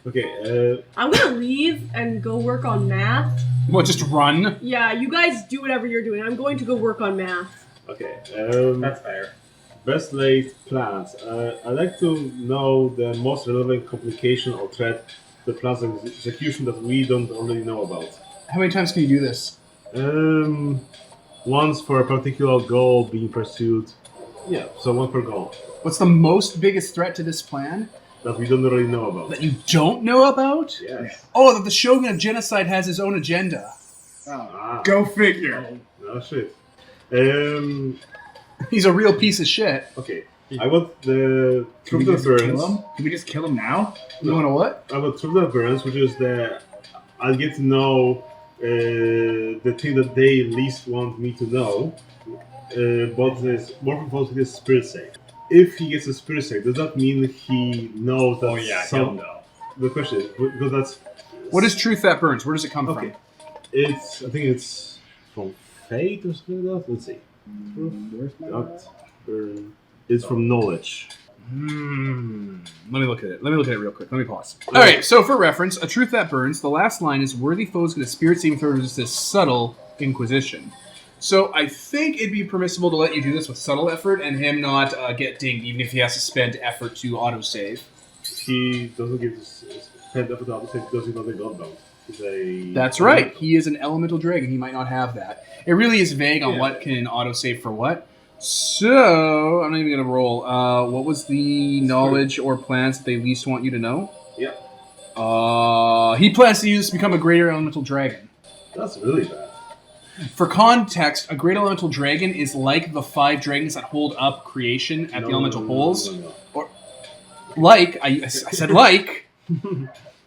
Okay, I'm gonna leave and go work on math. What, just run? Yeah, you guys do whatever you're doing. I'm going to go work on math. okay. That's fair. Best laid plans. I'd like to know the most relevant complication or threat to the plan's execution that we don't already know about. How many times can you do this? Once for a particular goal being pursued. Yeah, so one per goal. What's the most biggest threat to this plan That we don't already know about. that you don't know about? Yes. Oh, that the Shogun of Genocide has his own agenda. Ah, Go figure. no shit. He's a real piece of shit. Okay. I want the Can we Truth just that kill Burns. him? Can we just kill him now? You want to what? I want Truth that Burns, which is the I'll get to know the thing that they least want me to know. But is more proposed with his spirit save. If he gets a spirit save, does that mean he knows that Oh yeah, some... he'll know. The question is, because that's... What is truth that burns? Where does it come Okay. from? I think it's from fate or something like that. Let's see. Not burn. It's from knowledge. Let me look at it. Let me look at it real quick. Let me pause. All right. So for reference, a truth that burns. The last line is worthy foes get a spirit saving throw to resist subtle inquisition. So I think it'd be permissible to let you do this with subtle effort and him not get dinged, even if he has to spend effort to autosave. He doesn't get to spend effort out to because he's not a Godbound. He's a... That's right. He is an elemental dragon. He might not have that. It really is vague on Yeah. what can autosave for what. So I'm not even going to roll. What was the knowledge or plans that they least want you to know? Yeah. He plans to use this to become a greater elemental dragon. That's really bad. For context, a great elemental dragon is like the 5 dragons that hold up creation at the elemental poles. No. Like, I said like,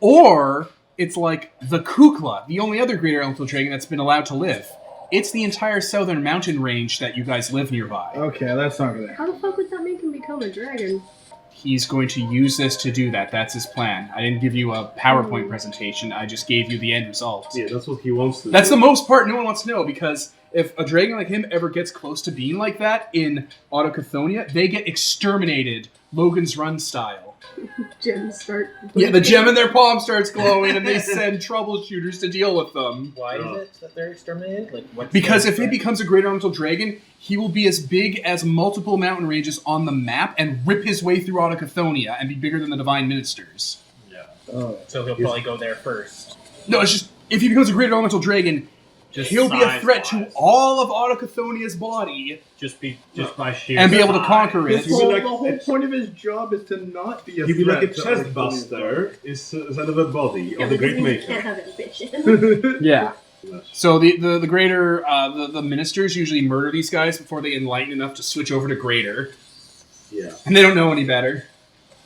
or it's like the Kukla, the only other greater elemental dragon that's been allowed to live. It's the entire southern mountain range that you guys live nearby. Okay, that's not gonna. How the fuck would that make him become a dragon? He's going to use this to do that. That's his plan. I didn't give you a PowerPoint presentation. I just gave you the end result. Yeah, that's what he wants to That's do. the most part no one wants to know, because if a dragon like him ever gets close to being like that in Autochthonia, they get exterminated, Logan's Run style. Gems start. Yeah, the gem in their palm starts glowing, and they send troubleshooters to deal with them. Why is it that they're exterminated? Like, what's Because the if he threat? becomes a great elemental dragon, he will be as big as multiple mountain ranges on the map and rip his way through Autochthonia and be bigger than the Divine Ministers. Yeah. Oh. So he'll probably go there first. No, it's just, if he becomes a great elemental dragon, he'll be a threat to size-wise. all of Autochthonia's body Just by sheer and be able to size. conquer it. The whole point of his job is to not be a He'd be like a threat to chest other buster instead of a body Yeah, of the Great because he Maker. can't have ambition. Yeah. So the greater, the ministers usually murder these guys before they enlighten enough to switch over to greater. Yeah. And they don't know any better.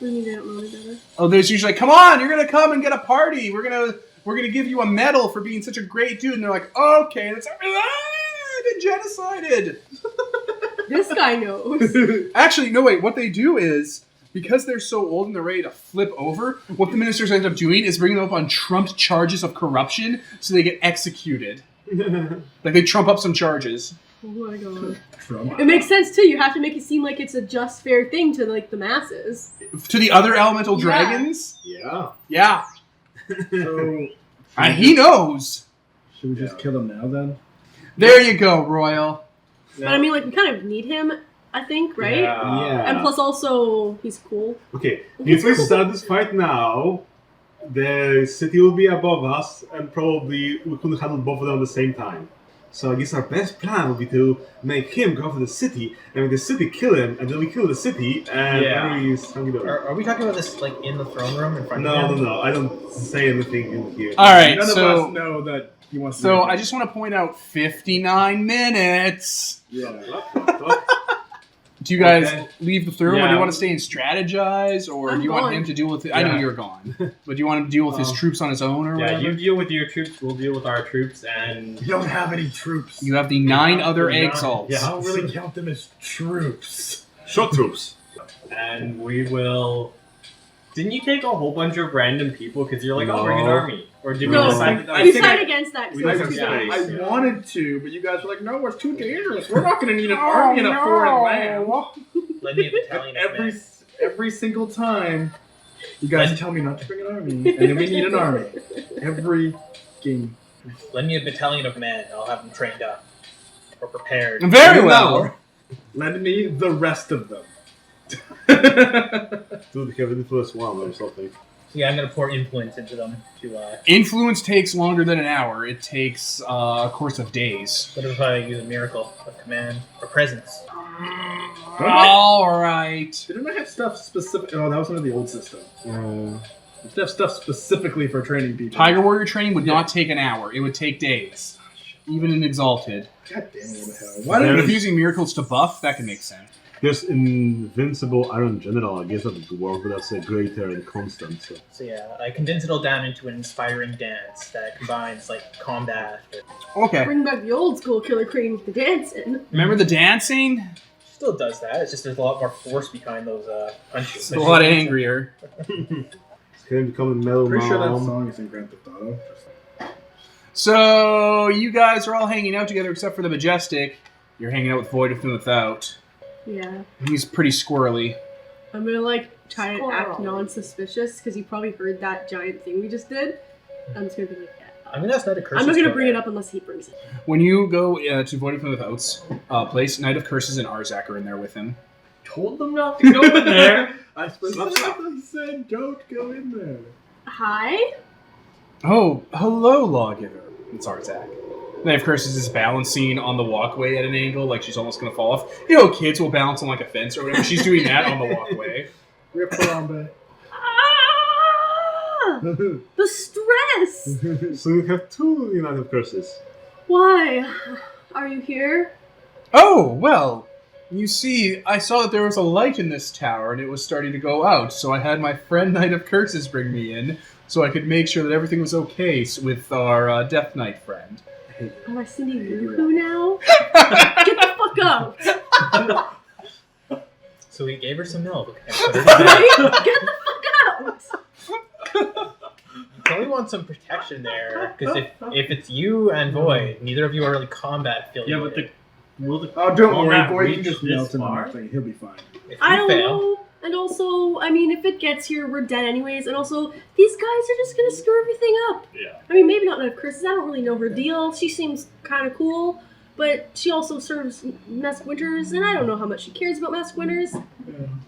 We need to know any better. Oh, there's usually like, come on, you're gonna come and get a party. We're gonna give you a medal for being such a great dude. And they're like, okay, that's I've been genocided. This guy knows. Actually, no wait. What they do is, because they're so old and they're ready to flip over, what the ministers end up doing is bringing them up on trumped charges of corruption, so they get executed. Like they trump up some charges. Oh my god. Trump. It makes sense too. You have to make it seem like it's a just fair thing to like the masses. To the other elemental Yeah. dragons? Yeah. Yeah. So, He knows. should we just kill him now then? There you go, Royal. But I mean, like, we kind of need him, I think, right? Yeah. And plus, also, he's cool. Okay, if we start this fight now, the city will be above us, and probably we couldn't handle both of them at the same time. So I guess our best plan would be to make him go for the city, and make the city kill him, and then we kill the city, and Yeah. he's hungry. Are we talking about this like in the throne room in front No, of no, him? no, I don't say anything in here. All right, None of so us know that he wants to. so do I just want to point out 59 minutes. Yeah. Do you guys Okay. leave the throne, or do Yeah. you want to stay and strategize, or I'm do you want gone. him to deal with? I know Yeah. you're gone, but do you want him to deal with his troops on his own, or Yeah, whatever? you deal with your troops, we'll deal with our troops, and We don't have any troops. You have the 9 other Yeah. exalts. Yeah. I don't really count them as troops. Short troops. and we will. Didn't you take a whole bunch of random people because you're like, oh, bring an No. army, or did we No, decide that? we think decided against that. 'cause we it was don't too have dangerous. space. I wanted to, but you guys were like, no, it's too dangerous. We're not going to need an army in a foreign land. Lend me a battalion of Every men. every single time, you guys tell me not to bring an army, and then we need an army. Every game. Lend me a battalion of men. I'll have them trained up or prepared. Very well. Lend me the rest of them. Dude, have influence one or something. So yeah, I'm gonna pour influence into them to. Influence takes longer than an hour. It takes a course of days. What if I use a miracle of command or presence? All right. Didn't I have stuff specific? Oh, that was under the old system. Uh, I used to have stuff specifically for training people. Tiger Warrior training would not take an hour. It would take days. Even in Exalted. God damn it, what the hell? Why Why don't did if using miracles to buff, that can make sense. there's invincible Iron General. I guess that would work, but that's a greater and constant. So. So yeah, I condense it all down into an inspiring dance that combines like combat. Okay. Bring back the old school Killer Queen with the dancing. Remember the dancing? Still does that. It's just there's a lot more force behind those punches. It's a lot angrier. It's gonna become a metal Pretty sure that mom. song is in Grand Theft Auto. So you guys are all hanging out together except for the Majestic. You're hanging out with Void With and Without. Yeah. He's pretty squirrely. I'm gonna like try to act Squirrel. non-suspicious because you probably heard that giant thing we just did. I'm just gonna be like, yeah. I'm gonna ask Knight of Curses. I'm not gonna to bring it go up unless he brings it. When you go to Void With and Without's place, Knight of Curses and Arzak are in there with him. Told them not to go in there. I specifically said don't go in there. Hi? Oh, hello, Lawgiver. It's Arzak. Knight of Curses is balancing on the walkway at an angle, like she's almost going to fall off. You know, kids will balance on like a fence or whatever. She's doing that on the walkway. Rip Harambe. Ah! The stress! So you have two United Curses. Why? Are you here? Oh, well, you see, I saw that there was a light in this tower and it was starting to go out, so I had my friend Knight of Curses bring me in so I could make sure that everything was okay with our Death Knight friend. Am I Cindy Lou Who now? Get the fuck out! So we gave her some milk. And put her to bed. Right? Get the fuck out! You probably want some protection there, because if it's you and Void, neither of you are really combat affiliated. Yeah, but will the Oh, don't will worry, that boy. You can reach just this melt in the far? thing. He'll be fine. If I you don't fail, know. And also, I mean, if it gets here, we're dead anyways. And also, these guys are just gonna screw everything up. Yeah. I mean, maybe not Knight of Curses. I don't really know her deal. She seems kind of cool, but she also serves Mask Winters, and I don't know how much she cares about Mask Winters. And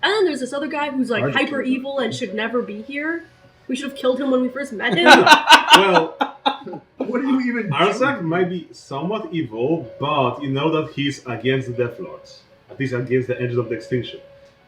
then there's this other guy who's like Hard to hyper keep evil and should never be here. We should have killed him when we first met him. Well, What do you even Arzak might be somewhat evil, but you know that he's against the Death Lords. At least against the Engine of the Extinction.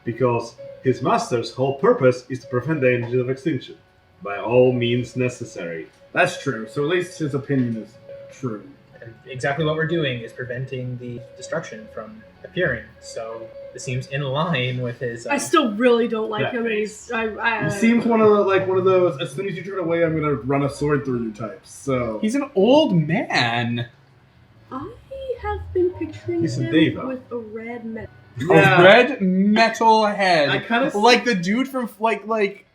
Because his master's whole purpose is to prevent the Engine of Extinction. By all means necessary. That's true. So at least his opinion is true. and exactly what we're doing is preventing the destruction from appearing. So this seems in line with his. I still really don't like Yeah. him, and he's. He seems one of those. As soon as you turn away, I'm gonna run a sword through you types. So He's an old man. I have been picturing He's a him diva. with a red metal. A red metal head. I kind of like the dude from like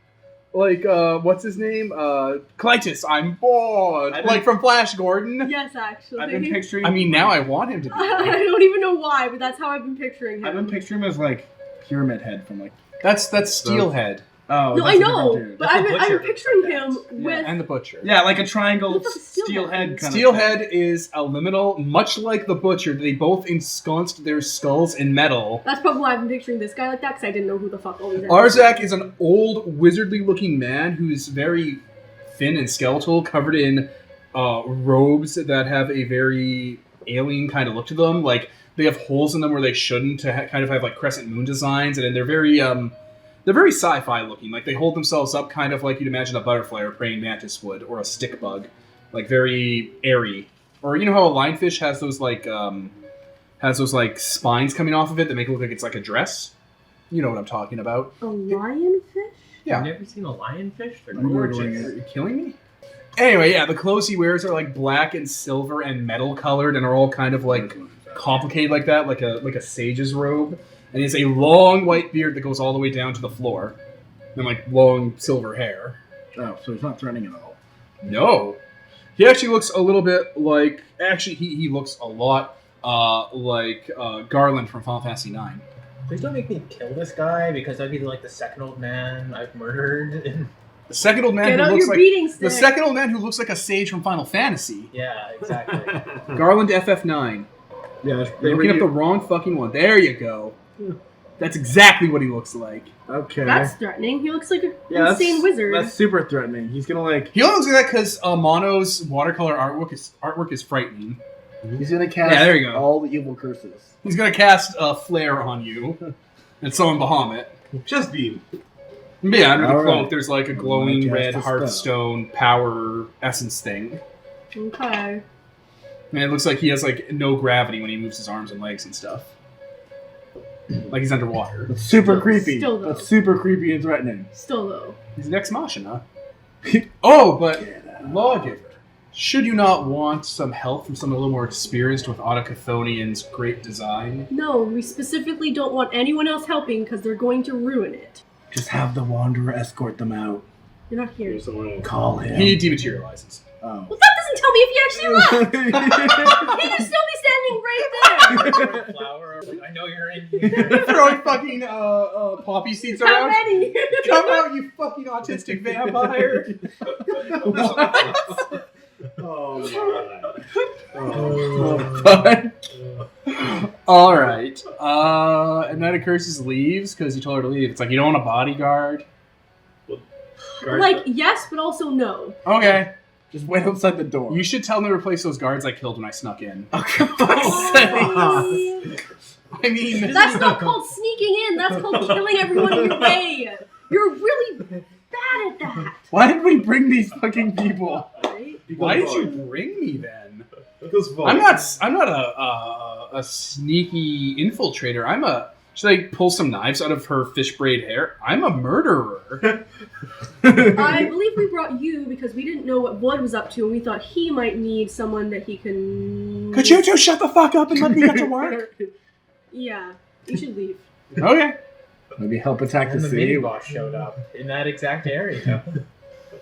what's his name? Clytus, I'm bored. Like from Flash Gordon. Yes, actually. I've been picturing. I mean, now I want him to be. I don't even know why, but that's how I've been picturing him. I've been picturing him as like Pyramid Head from like. That's Steelhead. Oh, No, that's I a know, different dude. but I've been Butcher picturing looks like him that. with. And the Butcher. Yeah, like a triangle What the fuck is steelhead kind Steelhead is a liminal, much like the Butcher. They both ensconced their skulls in metal. That's probably why I've been picturing this guy like that, because I didn't know who the fuck all these are. Arzak is an old, wizardly-looking man who's very thin and skeletal, covered in robes that have a very alien kind of look to them. Like, they have holes in them where they shouldn't, to kind of have, like, crescent moon designs, and they're very sci-fi looking. Like, they hold themselves up kind of like you'd imagine a butterfly or praying mantis would, or a stick bug. Like, very airy. Or, you know how a lionfish has those, spines coming off of it that make it look like it's like a dress? You know what I'm talking about. A lionfish? Yeah. I've never seen a lionfish. They're I'm gorgeous. Googling Are you killing me? Anyway, yeah, the clothes he wears are, like, black and silver and metal colored and are all kind of, like, complicated like that, like a sage's robe. And he has a long white beard that goes all the way down to the floor. And, like, long silver hair. Oh, so he's not threatening at all. No. He actually looks a little bit like... Actually, he looks a lot like Garland from Final Fantasy IX. Please don't make me kill this guy, because that'd be like the second old man I've murdered. The second old man Get who out looks your like... beating stick. The second old man who looks like a sage from Final Fantasy. Yeah, exactly. Garland FF9. Yeah, You're looking up the wrong fucking one. There you go. That's exactly what he looks like. Okay. That's threatening. He looks like an yeah, insane wizard. That's super threatening. He's gonna like. He only looks like that because Mono's watercolor artwork is frightening. He's gonna cast. Yeah, there you go. All the evil curses. He's gonna cast a flare on you and summon Bahamut. Just beam. But yeah, under the All cloak, right. there's like a glowing Cast red a spell. hearthstone power essence thing. Okay. And it looks like he has like no gravity when he moves his arms and legs and stuff. Like he's underwater. That's super creepy. Still, though. That's super creepy and threatening. Still though. He's an ex machina. Oh, but lawgiver. Should you not want some help from someone a little more experienced with Autochthonian's great design? No, we specifically don't want anyone else helping because they're going to ruin it. Just have the Wanderer escort them out. You're not here. There's someone else. Call him. He dematerializes. Oh. Well, that doesn't tell me if he actually left. He could still be standing right there. Flower, I know you're in here. Throwing fucking poppy seeds How around. many? Come out, you fucking autistic vampire! Oh my. All right. And Night of Curses leaves because you told her to leave. It's like you don't want a bodyguard. Like, yes, but also no. Okay. Just wait outside the door. You should tell them to replace those guards I killed when I snuck in. Okay, fuck's sake. I mean, That's not called sneaking in. That's called killing everyone in your way. You're really bad at that. Why did we bring these fucking people? Right? why did you bring me then? Because I'm not a sneaky infiltrator. Should I pull some knives out of her fish braid hair? I'm a murderer. I believe we brought you because we didn't know what Blood was up to, and we thought he might need someone that he can. Could you two shut the fuck up and let me get to work? Yeah, you should leave. Okay. Maybe help attack the And the city. mini boss showed up in that exact area.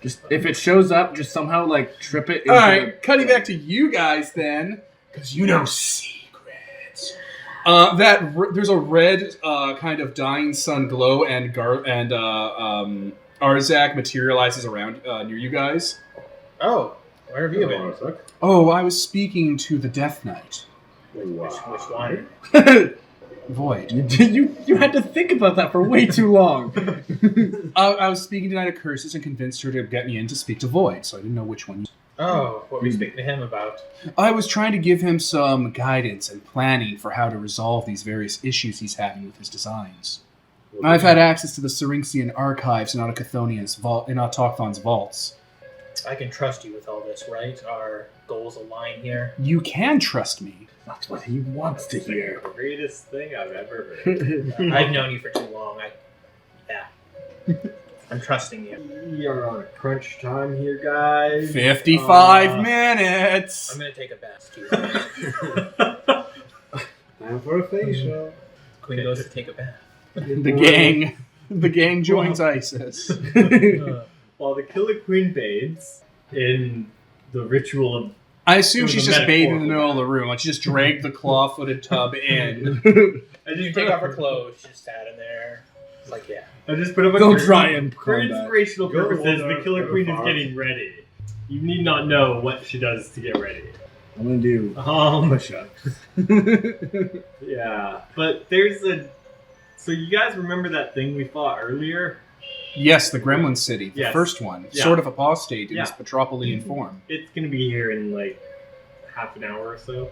Just if it shows up, just somehow like trip it. All right. Cutting back to you guys then, because you know secrets. There's a red kind of dying sun glow, and Arzak materializes around near you guys. Oh, where have you been? Oh, I was speaking to the Death Knight. Which one? Void. You had to think about that for way too long. I was speaking to Night of Curses and convinced her to get me in to speak to Void, so I didn't know which one. Oh, what were you speaking to him about? I was trying to give him some guidance and planning for how to resolve these various issues he's having with his designs. I've had access to the Syrinxian archives in Autochthon's vaults. I can trust you with all this, right? Our goals align here. You can trust me. That's what he wants to hear. The greatest thing I've ever heard. I've known you for too long. I'm trusting you. You're on a crunch time here, guys. 55 minutes! I'm gonna take a bath. Time for a facial. Queen goes to take a bath. The gang The gang joins ISIS. While the Killer Queen bathes in the ritual of... I assume It was she's a just bathing in the metaphor. middle of the room. Like, she just dragged the claw-footed tub in. And you take off her clothes, she just sat in there. It's like, yeah. I just put up a Don't curtain. try and For combat. inspirational Go purposes, older, the Killer go Queen is far. getting ready. You need not know what she does to get ready. I'm gonna do push-ups. Yeah, but there's a... So you guys remember that thing we fought earlier? Yes, the Gremlin City, the Yes. first one. Yeah. Sort of apostate in Yeah. its Petropolian form. It's gonna be here in like half an hour or so.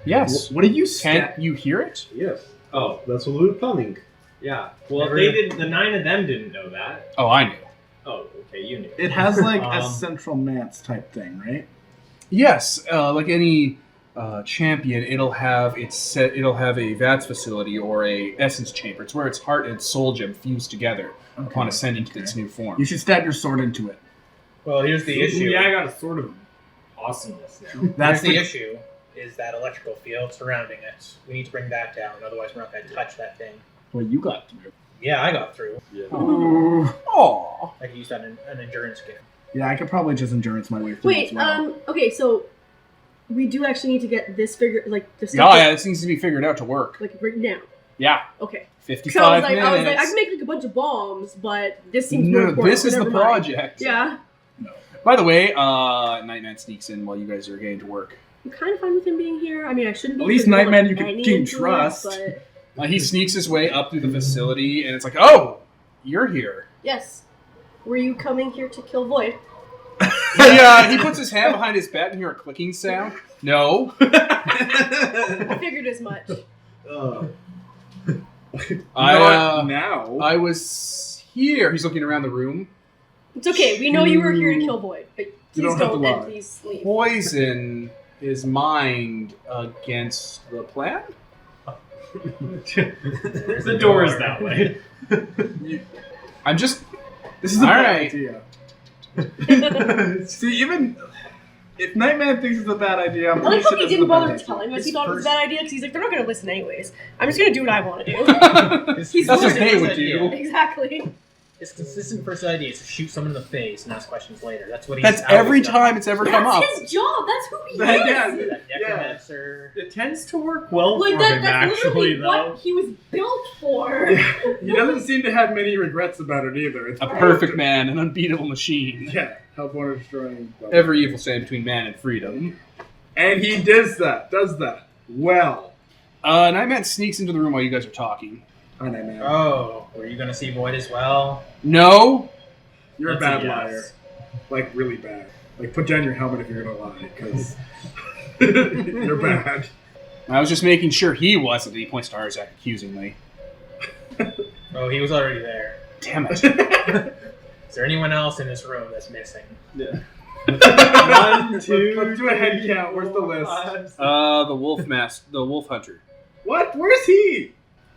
Yes. What do you Can't you hear it? Yes. Oh, That's what we were planning. yeah. Well, Never- they didn't. The 9 of them didn't know that. Oh, I knew. Oh, okay, you knew. It has like a Um, central manse type thing, right? Yes, like any champion, it'll have it'll have a VATS facility or a essence chamber. It's where its heart and soul gem fuse together upon ascending to its new form. You should stab your sword into it. Well, here's the issue. Yeah, I got a sort of awesomeness now. That's Here's the issue, is that electrical field surrounding it. We need to bring that down, otherwise we're not going to touch that thing. Well, you got through. Yeah, I got through. Ooh. Aww. I could use that in an endurance gift. Yeah, I could probably just endurance my way through Wait, as well. okay, so we do actually need to get this figure, like, the Oh, stuff, yeah, this needs to be figured out to work. like, right now. Yeah, Okay. 55 So I was like, minutes. I can make like a bunch of bombs, but this seems No, more important. this is so the never mind. project. Yeah. By the way, Nightman sneaks in while you guys are getting to work. I'm kind of fine with him being here. I mean, I shouldn't be. At least because we don't Nightman have you can any gain influence, trust. But He sneaks his way up through the facility, and it's like, oh, you're here. yes. Were you coming here to kill Void? He puts his hand behind his back and hear a clicking sound. No. I figured as much. Now. I was here. He's looking around the room. It's okay. We know you were here to kill Void, but You please don't have to don't, lie. and please leave. Poison his mind against the plan? The door is that way. I'm just... This is a All bad right. idea. See, even if Nightman thinks it's a bad idea, I'm I pretty like how sure he this is a didn't bad bother idea. telling us His he thought it was a first- bad idea because he's like, they're not going to listen anyways. I'm just going to do what I want to do. He's That's what losing. they would do. Exactly. His consistent first idea is to shoot someone in the face and ask questions later. That's what he's That's always every done. time it's ever come up. That's his job. That's who he That- is. yeah. That necromancer. It tends to work well Like for that, him, that's actually, literally though. what he was built for. He doesn't seem to have many regrets about it either. It's A perfect man, an unbeatable machine. Yeah, help one destroying. Every evil stand between man and freedom. And he does that well. Nightman sneaks into the room while you guys are talking. Hi, Nightman. Oh, were you going to see Void as well? No? You're a That's bad yes. liar. Like, really bad. Like, put down your helmet if you're gonna lie, because you're bad. I was just making sure he wasn't. He points to Arzak accusingly. Oh, he was already there. Damn it. Is there anyone else in this room that's missing? 1, 2, Let's do a head count. Where's the list? 5, The wolf hunter. What? Where's he?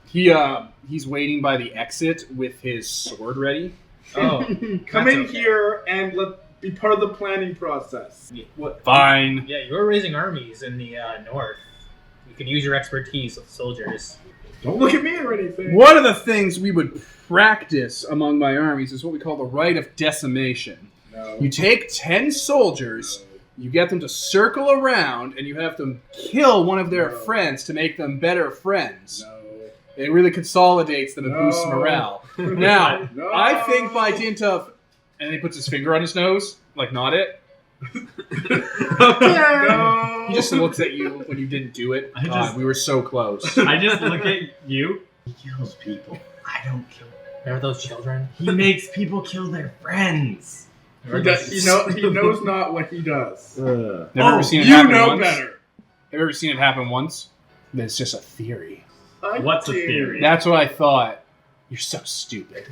He's waiting by the exit with his sword ready. Oh, Come that's in okay. here and be part of the planning process. What? Fine. Yeah, you were raising armies in the north. You could use your expertise with soldiers. Don't look at me or anything. One of the things we would practice among my armies is what we call the rite of decimation. No. You take 10 soldiers, you get them to circle around, and you have them kill one of their No. friends to make them better friends. No. It really consolidates them and boosts No. morale. Now, No. I think by dint of... And he puts his finger on his nose, like not it. No. He just looks at you when you didn't do it. I God, just- we were so close. I just look at you. He kills people. I don't kill. Remember those children? He makes people kill their friends. He knows not what he does. Never Oh, ever seen it You happen know once? better. Have you ever seen it happen once? It's just a theory. I What's a do. theory? That's what I thought. You're so stupid.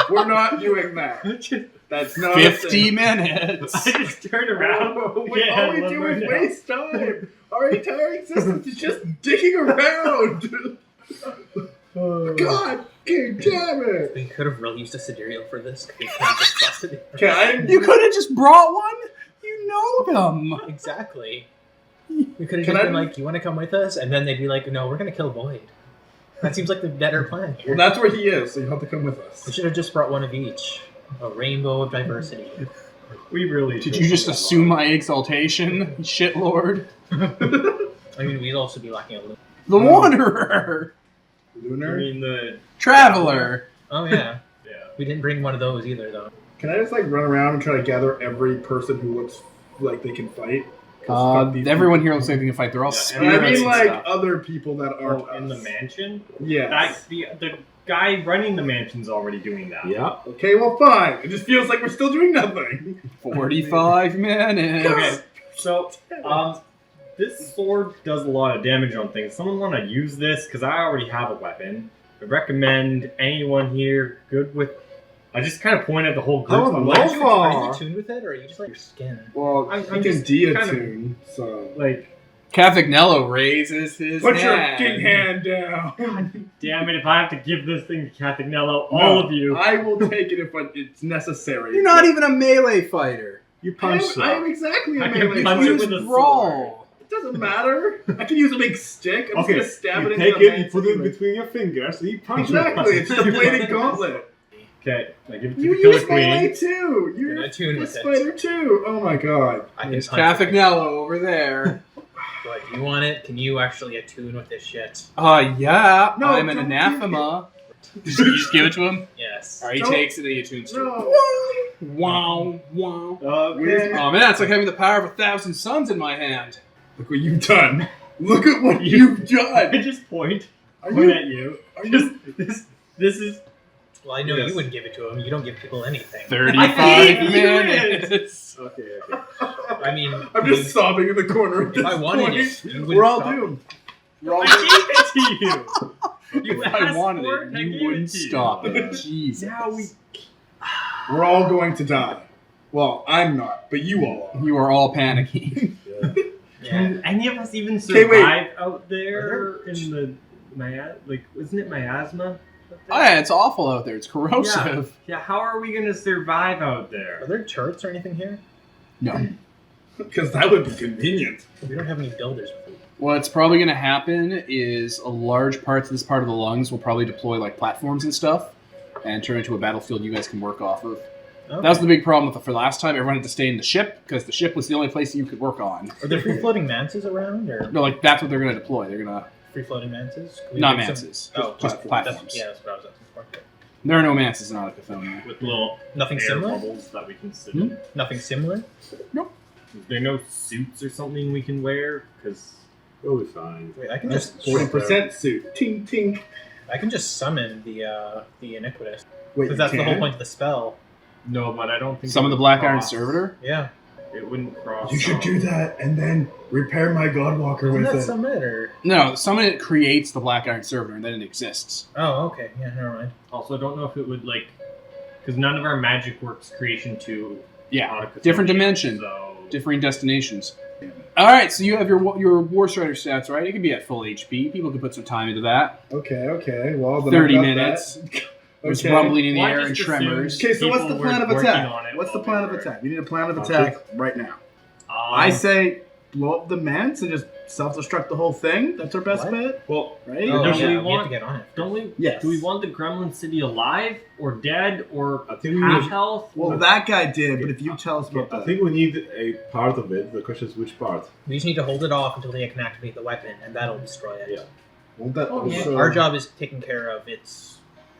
We're not doing that. That's not 50 a minutes. I just turn around. thing. Yeah, All we let do her is know. waste time. Our entire existence is just dicking around. God damn it. We could have really used a sidereal for this. We could have just busted it. Okay, I You could have just brought one. You know them. Exactly. We could have Can just I- been like, "You want to come with us?" And then they'd be like, "No, we're gonna kill Void." That seems like the better plan here. Well, that's where he is, so you have to come with us. We should have just brought one of each. A rainbow of diversity. We really Did you just assume my exaltation, shitlord? I mean, we'd also be lacking a little. The Wanderer! I Lunar? mean, the Traveler! Oh, yeah. yeah. We didn't bring one of those either, though. Can I just like run around and try to gather every person who looks like they can fight? 'Cause fuck these Everyone people. here looks like they can fight. They're all Yeah, And I spirits mean and like stuff. other people that aren't In the us. mansion. Yes. The guy running the mansion's already doing that. Yeah. Okay, well fine. It just feels like we're still doing nothing. 45 minutes. Okay, so this sword does a lot of damage on things. Someone want to use this because I already have a weapon. I recommend anyone here good with. I just kind of point at the whole group. Oh, I'm no. like, Are you attuned with it, or are you just like your skin? Well, I'm I can just deattune, so... like, Cavagnello raises his Put your hand. fucking hand down. damn it! If I have to give this thing to Cavagnello, all of you. I will take it if it's necessary. You're not even a melee fighter. You I punch am exactly a I can melee punch fighter. it with a Use brawl. It doesn't matter. I can use a big stick. I'm Okay, just gonna stab you it take into the it, you man's put it anyway. between your fingers, and you punch Exactly, it. it's the bladed gauntlet. Okay, I give it to You the Killer use melee Queen. too. You're Gonna attune a with it. fighter too. Oh my god. I can There's punch it. Cavagnello over there. What, you want it? Can you actually attune with this shit? Yeah, No, I'm an don't anathema. Did you just give it to him? Yes. Alright, he Don't- takes it and he attunes to it. No. Wow, wow. Okay. Oh man, it's like having the power of 1,000 suns in my hand. Look what you've done. Look at what you've I done. just point Are at you? you. Are you? This is. Well, I know Yes. you wouldn't give it to him. You don't give people anything. 35 gave you minutes. Okay. I mean, I'm just sobbing in the corner at if this I wanted point. it, you wouldn't We're all stop. doomed. We're all I doomed. gave it to you. You If I asked wanted for it, and I you gave wouldn't it to you. stop it. Jesus. Now we. We're all going to die. Well, I'm not, but you all are. You are all panicking. Can any of us even Okay, wait. survive out there in the isn't it miasma? Oh yeah, it's awful out there. It's corrosive. Yeah, how are we gonna survive out Are there? there turrets or anything here? No. Because that would be convenient. We don't have any builders with it. What's probably going to happen is a large parts of this part of the lungs will probably deploy like platforms and stuff and turn into a battlefield you guys can work off of. Okay. That was the big problem with for last time. Everyone had to stay in the ship because the ship was the only place you could work on. Are there free floating manses around, or No, like that's what they're going to deploy. They're going to free floating manses? Can we not make some- manses, Oh, just platforms. Yeah, that's what I was asking for. There are no manses in Autochthonian. With little Nothing air similar. bubbles that we can sit Hmm? in. Nothing similar. Is there no suits or something we can wear? Because We'll be fine. Wait, I can That's just 40% suit. Tink, tink. I can just summon the iniquitous Wait, because that's you the whole can? point of the spell. no, but I don't think Some it of the would Black Iron cross- Servitor. Yeah, It wouldn't cross. You should do that and then repair my Godwalker isn't with that it. summon or? No, summon it creates the Black Iron Servitor and then it exists. Oh, okay. Yeah, never mind. Also, I don't know if it would because none of our magic works creation to Yeah, Autochthonian, different dimension, So differing destinations. All right, so you have your War Strider stats, right? It can be at full HP. People can put some time into that. Okay. Well, then 30 I've got minutes. that. There's Okay. rumbling in the Why air just and assume- tremors. Okay, so what's the People plan of were working attack? on it What's the while plan we of were- attack? You need a plan of attack right now. I say blow up the manse and just self-destruct the whole thing. That's our best What? bet, well, right? Oh, Don't yeah, we we have want- to get on it. don't we? Yes. Do we want the Gremlin City alive or dead or I think we half need, health? Well, that guy did, but if you tell us about I that. think we need a part of it. The question is which part. We just need to hold it off until they can activate the weapon, and that'll destroy it. Yeah. Won't that Oh, yeah. also... Our job is taking care of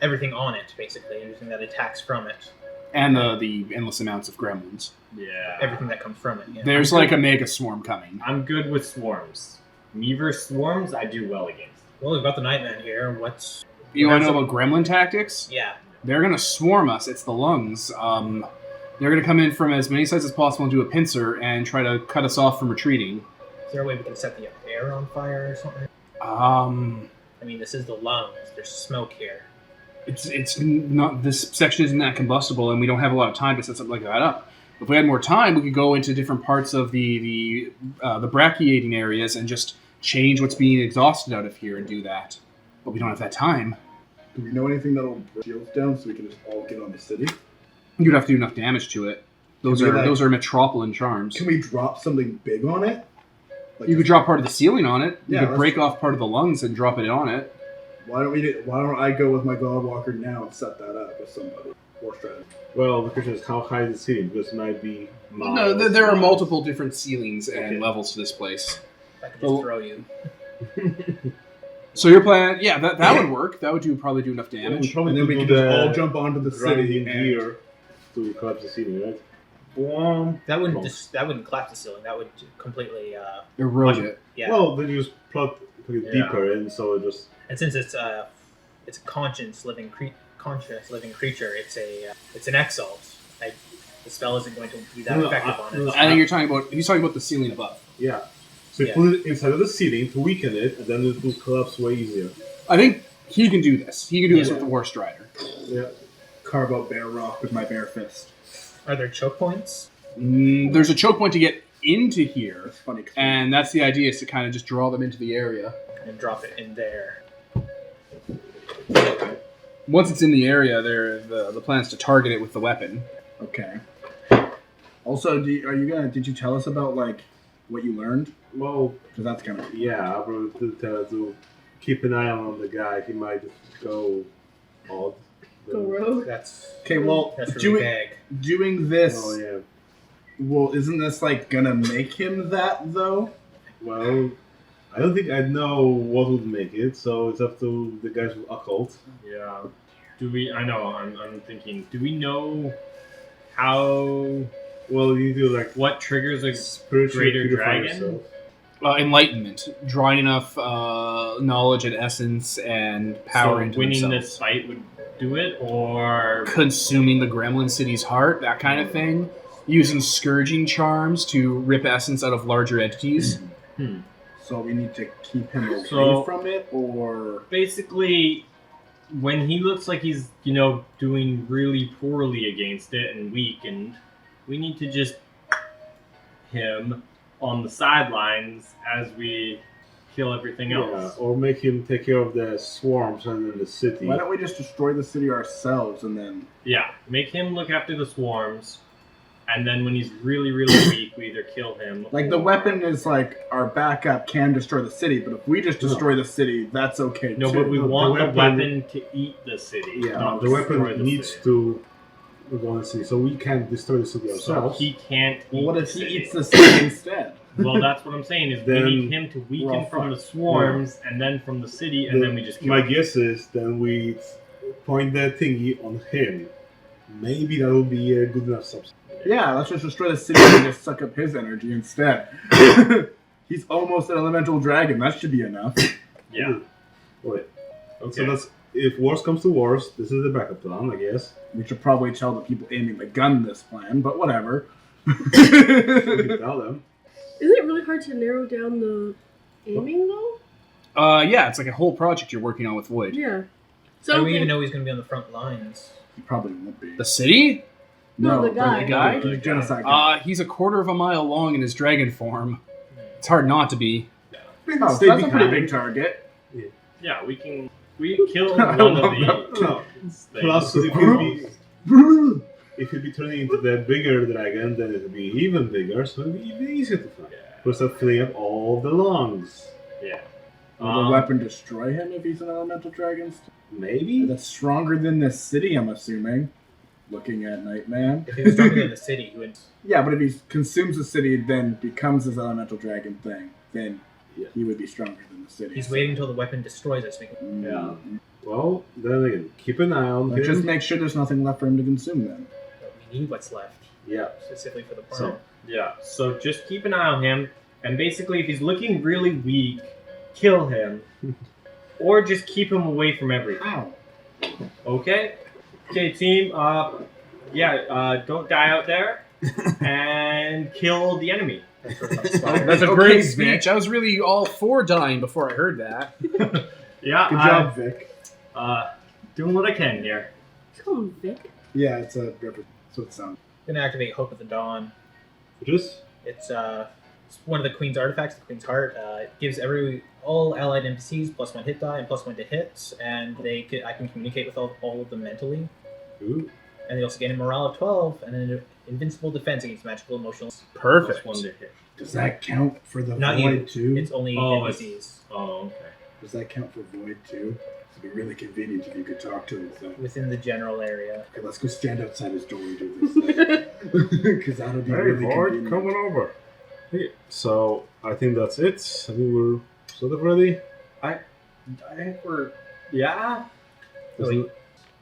everything on it, basically, everything that attacks from it, And the endless amounts of gremlins. Yeah. everything that comes from it. Yeah. There's like a mega swarm coming. I'm good with swarms. Me versus swarms, I do well against. Well, we've got the Nightman here. What's You want to know about gremlin tactics? yeah? They're going to swarm us. It's the lungs. They're going to come in from as many sides as possible and do a pincer and try to cut us off from retreating. Is there a way we can set the air on fire or something? I mean, this is the lungs. There's smoke here. It's not, this section isn't that combustible, and we don't have a lot of time to set something like that up. If we had more time, we could go into different parts of the brachiating areas and just change what's being exhausted out of here and do that. But we don't have that time. Do we know anything that'll break shields down so we can just all get on the city? You'd have to do enough damage to it. Those Can we, are metropolitan charms. Can we drop something big on it? Like You could drop part of the ceiling on it. You Yeah, could that's break true. off part of the lungs and drop it on it. Why don't I go with my Godwalker now and set that up with somebody? Or strategy. Well, the question is how high is the ceiling? Because it might be miles. No, there are multiple different ceilings and levels to this place. I could just throw you. So your plan, yeah, that would work. That would probably do enough damage. And then we can just all jump onto the city in here to collapse the ceiling, right? That wouldn't collapse the ceiling. That would completely Erode it. yeah. Well, then you just plug it deeper in, so it just. And since it's a conscious living creature, it's an exalt. The spell isn't going to be that effective on it. I think he's talking about the ceiling above. Yeah. So you put it inside of the ceiling to weaken it, and then it will collapse way easier. I think he can do this. He can do this with the War Strider. Yeah. Carve out bear rock with my bare fist. Are there choke points? There's a choke point to get into here, That's funny. and that's the idea, is to kind of just draw them into the area. And drop it in there. Once it's in the area, the plan is to target it with the weapon. Okay. Also, did you tell us about like what you learned? Well, Because that's kind of yeah, I would tell her to keep an eye on the guy. He might just go odd. Go rogue. That's okay. Well, that's really vague. doing this. Oh yeah. Well, isn't this like gonna make him that though? Well, I don't think I know what would make it, so it's up to the guys with occult. Yeah. Do we? I know. I'm thinking. Do we know how? Well, you do like What triggers a spiritually greater purify dragon? yourself. Enlightenment, drawing enough knowledge and essence and power so into winning themselves. this fight would do it, or Consuming the Gremlin City's heart, that kind of thing. Using scourging charms to rip essence out of larger entities. So we need to keep him away So- from it, or basically, when he looks like he's doing really poorly against it and weakened, we need to just him on the sidelines as we kill everything Yeah, else. or make him take care of the swarms and in the city. why don't we just destroy the city ourselves and then? Yeah, make him look after the swarms, and then when he's really, really weak, we either kill him. Like the or- weapon is like our backup can destroy the city, but if we just destroy the city, that's okay No, too. but we The want the weapon- weapon to eat the city. Yeah, not the destroy weapon the needs city. to go in the city, so we can't destroy the city So ourselves. he can't. Well, what eat if the he city. eats the city instead? Well, that's what I'm saying. Is Then we need him to we're all weaken from the fucked. swarms, and then from the city, and then we just kill My him. guess is then we point that thingy on him. Maybe that will be a good enough substance. Yeah, let's just destroy the city and just suck up his energy instead. He's almost an elemental dragon. That should be enough. Yeah. Wait. Okay. So that's if worst comes to worst, this is the backup plan, I guess. We should probably tell the people aiming the gun this plan, but whatever. We can tell them. Isn't it really hard to narrow down the aiming though? Yeah, it's like a whole project you're working on with Void. Yeah. How So do we even know he's going to be on the front lines? He probably won't be. The city? No, the guy. The guy? The genocide guy. He's a quarter of a mile long in his dragon form. It's hard not to be. Oh, Stay that's a pretty behind. big target. Yeah, we kill one of the. No. things. Plus, if you'd be turning into the bigger dragon, then it would be even bigger, so it would be even easier to fight. Yeah. We'll start filling up all the lungs. Yeah. Will the weapon destroy him if he's an elemental dragon? Maybe? That's stronger than this city, I'm assuming. Looking at Nightman. If he was stronger than the city, he would. Yeah, but if he consumes the city, then becomes his elemental dragon thing, then Yeah. he would be stronger than the city. He's waiting until the weapon destroys us. We can, Yeah. Well, then again, keep an eye on Like, him. just make sure there's nothing left for him to consume then. but we need what's left, Yeah. specifically for the part. So, Yeah. So just keep an eye on him, and basically, if he's looking really weak, kill him, or just keep him away from everything. Ow. Okay. Okay, team. Don't die out there, and kill the enemy. That's a great speech. I was really all for dying before I heard that. Yeah. Good job, Vic. Doing what I can here. Call him Vic. Yeah, it's a reference. That's what it sounds. I'm gonna activate Hope of the Dawn. just It's one of the Queen's artifacts, the Queen's Heart. It gives all allied NPCs +1 hit die and +1 to hits, and I can communicate with all of them mentally. ooh, And they also gain a morale of 12 and an invincible defense against magical emotional. Perfect. +1 to hit. Does that count for the Not Void you. too? It's only Oh, NPCs. Oh, okay. Does that count for Void too? It'd be really convenient if you could talk to him. So. Within the general area. Okay, let's go stand outside his door and do this. Because that'll be really Lord, convenient. coming over. Okay, so I think that's it. I think we're sort of ready. I think we're. Yeah? Oh, wait.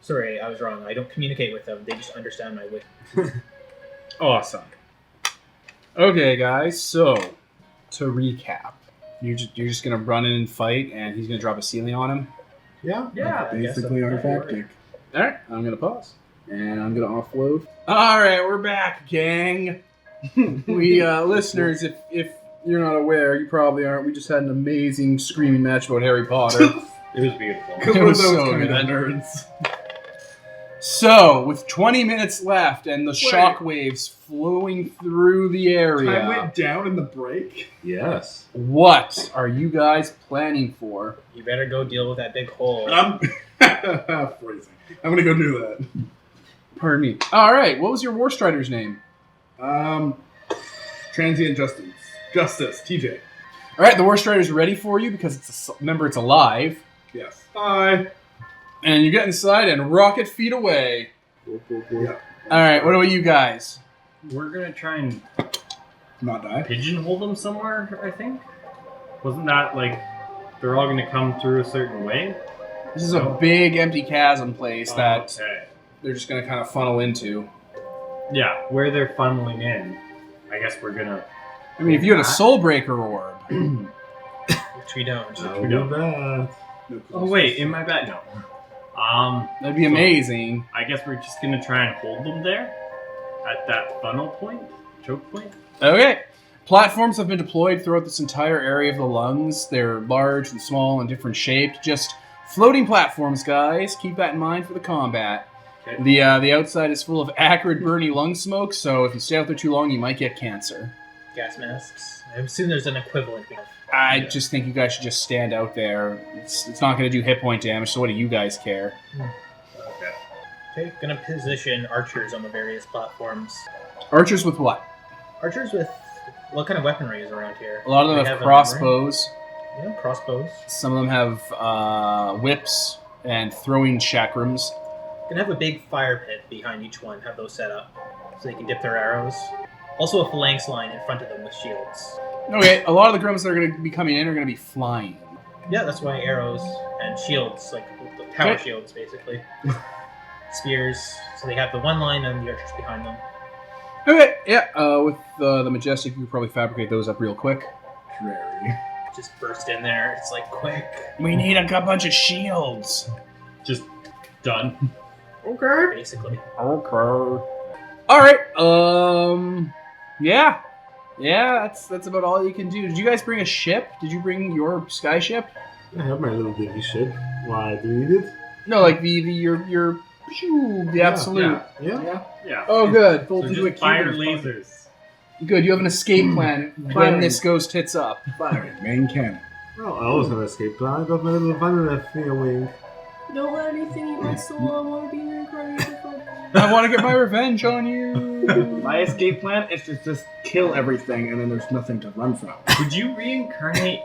Sorry, I was wrong. I don't communicate with them. They just understand my wish. Awesome. Okay, guys. So to recap, you're just gonna run in and fight, and he's gonna drop a ceiling on him. Yeah. Yeah, I guess Basically that's artifactic. All right, I'm gonna pause, and I'm gonna offload. All right, we're back, gang. We listeners, if you're not aware, you probably aren't. We just had an amazing screaming match about Harry Potter. It was beautiful. Because It we're was those so kind good. of nerds. So, with 20 minutes left and the shockwaves flowing through the area, Time went down in the break. Yes. what are you guys planning for? You better go deal with that big hole. I'm phrasing. I'm gonna go do that. Pardon me. All right, what was your War Strider's name? Transient Justice, TJ. All right, the War Strider's ready for you because remember it's alive, Yes. Bye. and you get inside and rocket feet away. Yeah. All right, what about you guys? We're gonna try and Not die. pigeonhole them somewhere, I think. Wasn't that like they're all gonna come through a certain way? This is a big empty chasm place that Okay. they're just going to kind of funnel into. Yeah, where they're funneling in. I guess we're gonna. I mean, if you had a Soulbreaker orb, Which we don't. We do that. Oh wait, in my bed? No. that'd be amazing. I guess we're just gonna try and hold them there at that funnel point, choke point. Okay. Platforms have been deployed throughout this entire area of the lungs. They're large and small and different shaped. Just floating platforms, guys. Keep that in mind for the combat. Okay. The outside is full of acrid, burny lung smoke, so if you stay out there too long, you might get cancer. Gas masks. I assume there's an equivalent. I just think you guys should just stand out there. It's not going to do hit point damage, so what do you guys care? Okay. Okay, gonna position archers on the various platforms. Archers with what? Archers with what kind of weaponry is around here? A lot of them They have a crossbows. number? Yeah, crossbows. Some of them have whips and throwing chakrams. Gonna have a big fire pit behind each one. Have those set up so they can dip their arrows. Also a phalanx line in front of them with shields. Okay, a lot of the gremlins that are going to be coming in are going to be flying. Yeah, that's why arrows and shields, like the power Okay. shields, basically. Spears. So they have the one line and the archers behind them. Okay, yeah, with the Majestic, you could probably fabricate those up real quick. Very. Just burst in there. It's like quick. We need a bunch of shields. Just done. Okay. Basically. Okay. Alright, yeah. Yeah, that's about all you can do. Did you guys bring a ship? Did you bring your sky ship? I have my little dingy ship. Why, do you need it? No, like your absolute. Yeah. Yeah. Oh, good. So just fire lasers. Good. You have an escape plan when Firing. this goes tits up. Firing. Main cannon. Well, I always have an escape plan. I got my little vanilla finger wing. Don't let anything in my soul. I want to be reincarnated from. I want to get my revenge on you. My escape plan is to just kill everything, and then there's nothing to run from. Would you reincarnate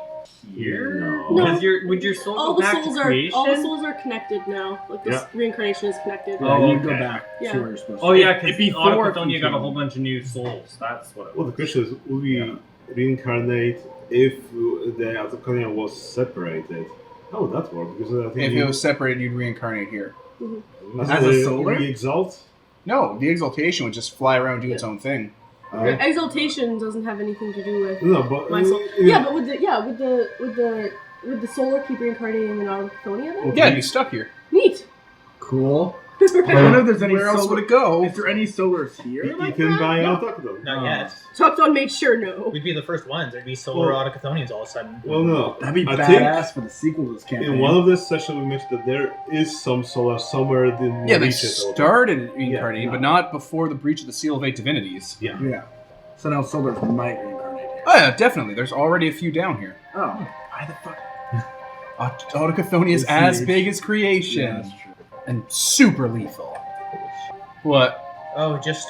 here? No. No. Because would your soul All go the back souls to are creation? connected now. Like this Yeah. reincarnation is connected. Yeah, Oh, you go okay. back Yeah. to where you're supposed to. Oh yeah, because Before Autochthonian got a continuing. whole bunch of new souls. That's what it Well, the was. question is, will we reincarnate if the Autochthonian was separated? How would that work? Because I think If it was separated, you'd reincarnate here. As a solar? We exalt? No, the exaltation would just fly around and do its own thing. Exaltation doesn't have anything to do with No, but my soul. Yeah, but would the solar keep reincarnating in Autochthonia then? Yeah, it'd be stuck here. Neat. Cool. I don't know if there's any Where else solar. would it go? Is there any solars here? you like can that? buy No. Autochthon. Not yet. Topton made sure no. We'd be the first ones. There'd be solar Well- Autochthonians all of a sudden. Well, no. That'd be I badass for the sequel to this campaign. In one of the sessions, we mentioned that there is some solar somewhere in Yeah, they reaches of- started reincarnating, Yeah. but not before the breach of the Seal of Eight Divinities. Yeah. Yeah. So now solars might reincarnate here. Oh yeah, definitely. There's already a few down here. Oh. Why the fuck? Autochthonia is It's as huge. big as creation. Yeah, that's true. And super lethal. What? Oh, just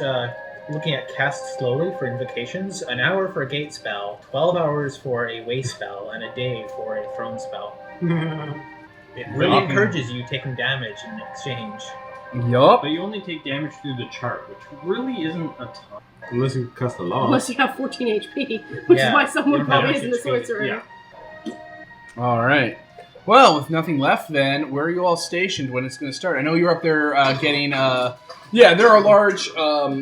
looking at cast slowly for invocations. An hour for a gate spell, 12 hours for a waste spell, and a day for a throne spell. It really Yeah. encourages you taking damage in exchange. Yup. But you only take damage through the chart, which really isn't a ton. Unless you cast a lot. Unless you have 14 HP, which Yeah, is why you someone don't have probably much isn't a HP, sorcerer. Yeah. All right. Well, with nothing left, then where are you all stationed when it's going to start? I know you're up there getting. Yeah, there are large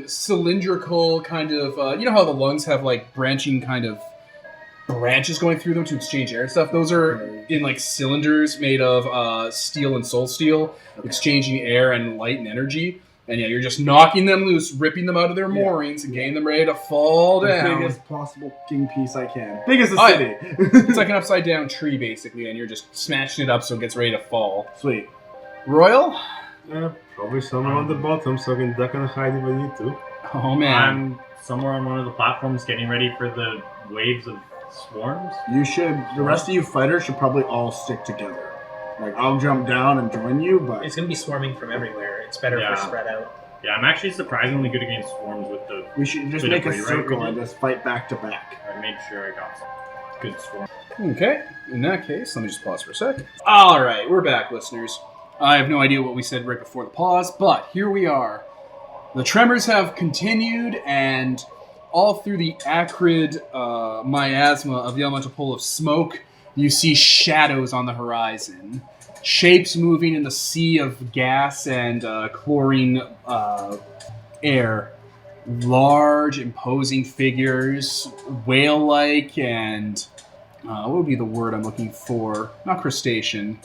cylindrical kind of. You know how the lungs have like branching kind of branches going through them to exchange air and stuff. Those are in like cylinders made of steel and soul steel, exchanging air and light and energy. And yeah, you're just knocking them loose, ripping them out of their moorings, and getting them ready to fall The down. biggest possible king piece I can. Big as the Oh, city. It's like an upside down tree, basically, and you're just smashing it up so it gets ready to fall. Sweet. Royal? Probably somewhere on the bottom so I can duck and hide if I need to. Oh man. I'm somewhere on one of the platforms getting ready for the waves of swarms. You should. The rest of you fighters should probably all stick together. Like I'll jump down and join you, but It's going to be swarming from everywhere. It's better Yeah. for spread out. Yeah, I'm actually surprisingly good against swarms with the. we should just Bit make of a free, right, circle Ricky? and just fight back to back. I made sure I got some good swarms. Okay, in that case, let me just pause for a sec. Alright, we're back, listeners. I have no idea what we said right before the pause, but here we are. The tremors have continued, and all through the acrid miasma of the elemental pool of smoke, you see shadows on the horizon. Shapes moving in the sea of gas and chlorine air. Large, imposing figures, whale-like, and what would be the word I'm looking for? Not crustacean.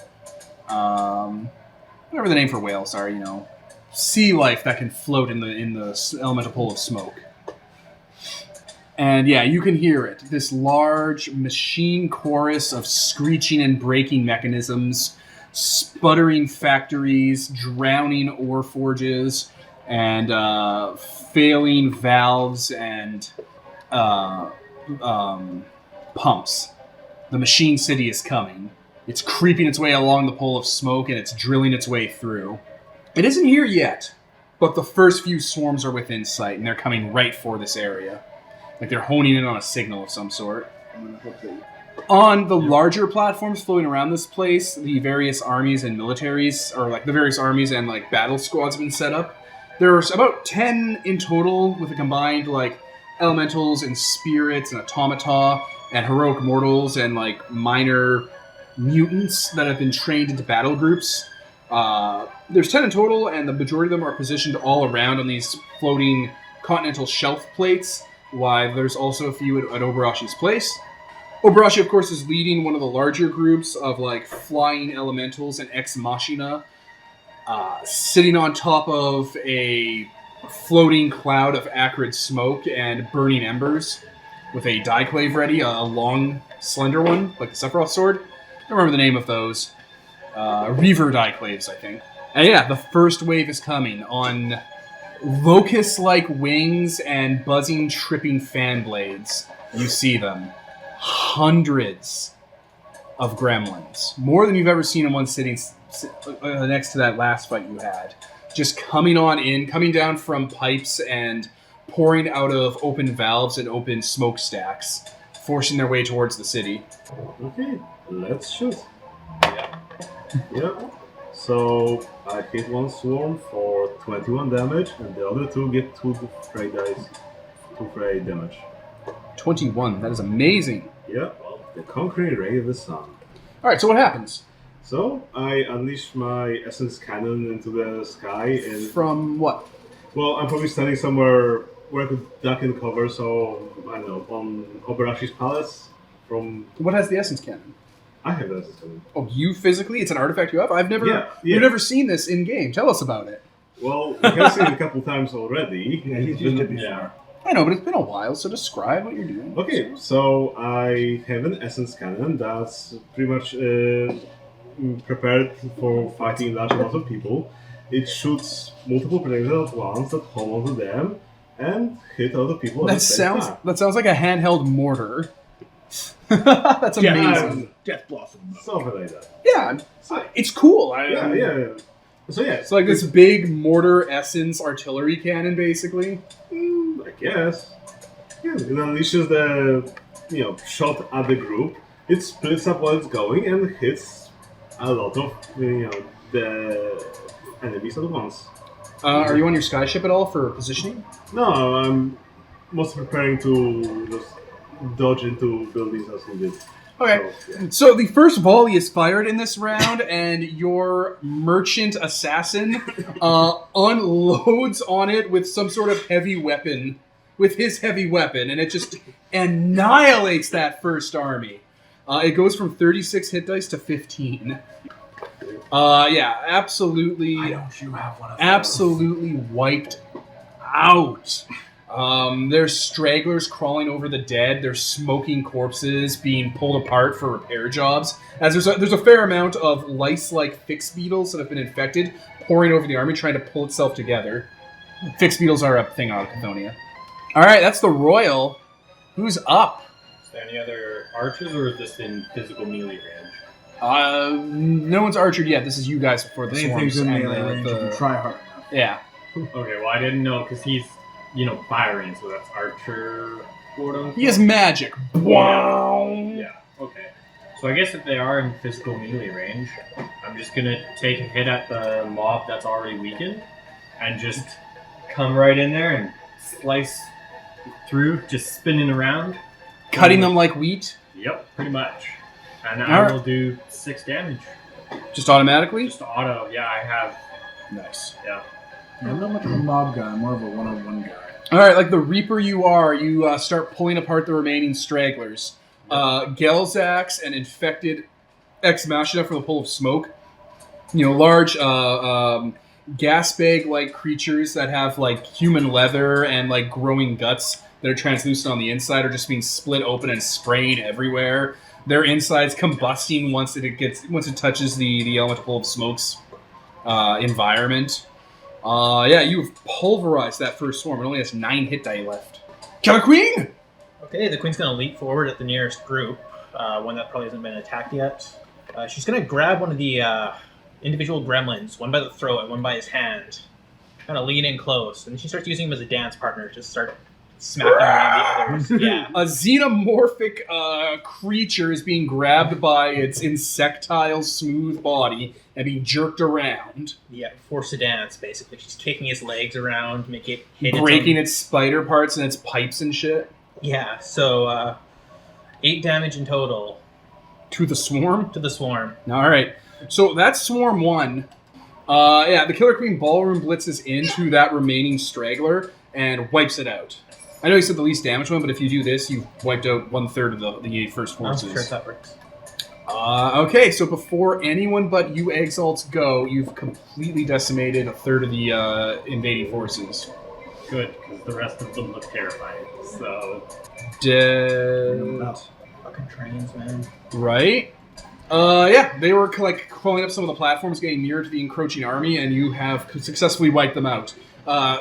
Whatever the name for whales are, you know, sea life that can float in the elemental pool of smoke. And yeah, you can hear it. This large machine chorus of screeching and braking mechanisms, sputtering factories, drowning ore forges, and failing valves and pumps. The machine city is coming. It's creeping its way along the pole of smoke, and it's drilling its way through. It isn't here yet, but the first few swarms are within sight, and they're coming right for this area. Like they're honing in on a signal of some sort. I'm gonna hope that On the larger platforms floating around this place, the various armies and militaries, or like the various armies and like battle squads have been set up. There's about 10 in total with a combined like elementals and spirits and automata and heroic mortals and like minor mutants that have been trained into battle groups. There's 10 in total, and the majority of them are positioned all around on these floating continental shelf plates, while there's also a few at Obarashi's place. Obarashi, of course, is leading one of the larger groups of like flying elementals and ex machina, sitting on top of a floating cloud of acrid smoke and burning embers, with a diclave ready, a long, slender one, like the Sephiroth sword. I don't remember the name of those. Reaver diclaves, I think. And yeah, the first wave is coming on locust-like wings and buzzing, tripping fan blades. You see them. Hundreds of gremlins. More than you've ever seen in one sitting next to that last fight you had. Just coming on in, coming down from pipes and pouring out of open valves and open smokestacks, forcing their way towards the city. Okay, let's shoot. Yep. So I hit one swarm for 21 damage, and the other two get 2 fray dice, 2 fray damage. 21. That is amazing. Yep. The conquering ray of the sun. Alright, so what happens? So I unleash my essence cannon into the sky, and From what? well, I'm probably standing somewhere where I could duck and cover. So I don't know, on Obarashi's palace. From What has the essence cannon? I have the essence cannon. Oh, you physically? It's an artifact you have? I've never... Yeah. We've never seen this in game. Tell us about it. Well, you have seen it a couple times already. Yeah, he's used it before. Yeah. I know, but it's been a while, so describe what you're doing. Okay, so I have an essence cannon that's pretty much prepared for fighting large amounts of people. It shoots multiple projectiles at once that home onto them and hit other people at That the same time. sounds like a handheld mortar. That's amazing. Death Blossom. Something like that. Yeah, it's cool. Yeah. So yeah, It's like this big mortar essence artillery cannon, basically. I guess. Yeah, it unleashes the shot at the group. It splits up while it's going and hits a lot of the enemies at once. Are you on your skyship at all for positioning? No, I'm mostly preparing to just dodge into buildings as needed. Okay. So, yeah. So the first volley is fired in this round, and your merchant assassin unloads on it with some sort of heavy weapon, with his heavy weapon, and it just annihilates that first army. It goes from 36 hit dice to 15. Yeah, absolutely. Why don't you have one of those? Absolutely wiped out. There's stragglers crawling over the dead. There's smoking corpses being pulled apart for repair jobs. As there's a fair amount of lice-like fixed beetles that have been infected, pouring over the army, trying to pull itself together. Fixed beetles are a thing out of Autochthonia. All right, that's the royal. Who's up? Is there any other archers, or is this in physical melee range? No one's archered yet. This is you guys before the Anything's swarms. in and melee range if you try hard enough. Yeah. Okay, well, I didn't know, because he's, firing, so that's archer, quote-unquote. He has magic. Wow. Yeah, okay. So I guess if they are in physical melee range, I'm just gonna take a hit at the mob that's already weakened, and just come right in there and slice through, just spinning around. Cutting them like wheat? Yep, pretty much. And All I right. will do 6 damage. Just automatically? Just auto, yeah, I have, Nice. yeah. I'm not much of a mob guy. I'm more of a one-on-one guy. All right, like the Reaper you are, you start pulling apart the remaining stragglers. Gelzax and infected Ex Machina for the pull of smoke. Large gas bag-like creatures that have like human leather and like growing guts that are translucent on the inside are just being split open and sprayed everywhere. Their insides combusting once it touches the elemental of smoke's environment. You've pulverized that first swarm. It only has 9 hit die left. Killer Queen! Okay, the queen's gonna leap forward at the nearest group, one that probably hasn't been attacked yet. She's gonna grab one of the individual gremlins, one by the throat and one by his hand, kind of lean in close, and she starts using him as a dance partner to start smacking around the others. Yeah. A xenomorphic creature is being grabbed by its insectile, smooth body and being jerked around. Yeah, forced to dance, basically. She's kicking his legs around, making it hit Breaking its its spider parts and its pipes and shit. own... Yeah, so 8 damage in total To the swarm? to the swarm. Alright. So that's Swarm 1. The Killer Queen Ballroom blitzes into that remaining straggler and wipes it out. I know you said the least damage one, but if you do this, you've wiped out 1/3 of the 8 first I'm forces. sure that works. Okay, so before anyone but you Exalts go, you've completely decimated 1/3 of the invading forces. Good, because the rest of them look terrifying, so... Dead. Fucking trains, man. Right? They were crawling up some of the platforms, getting nearer to the encroaching army, and you have successfully wiped them out.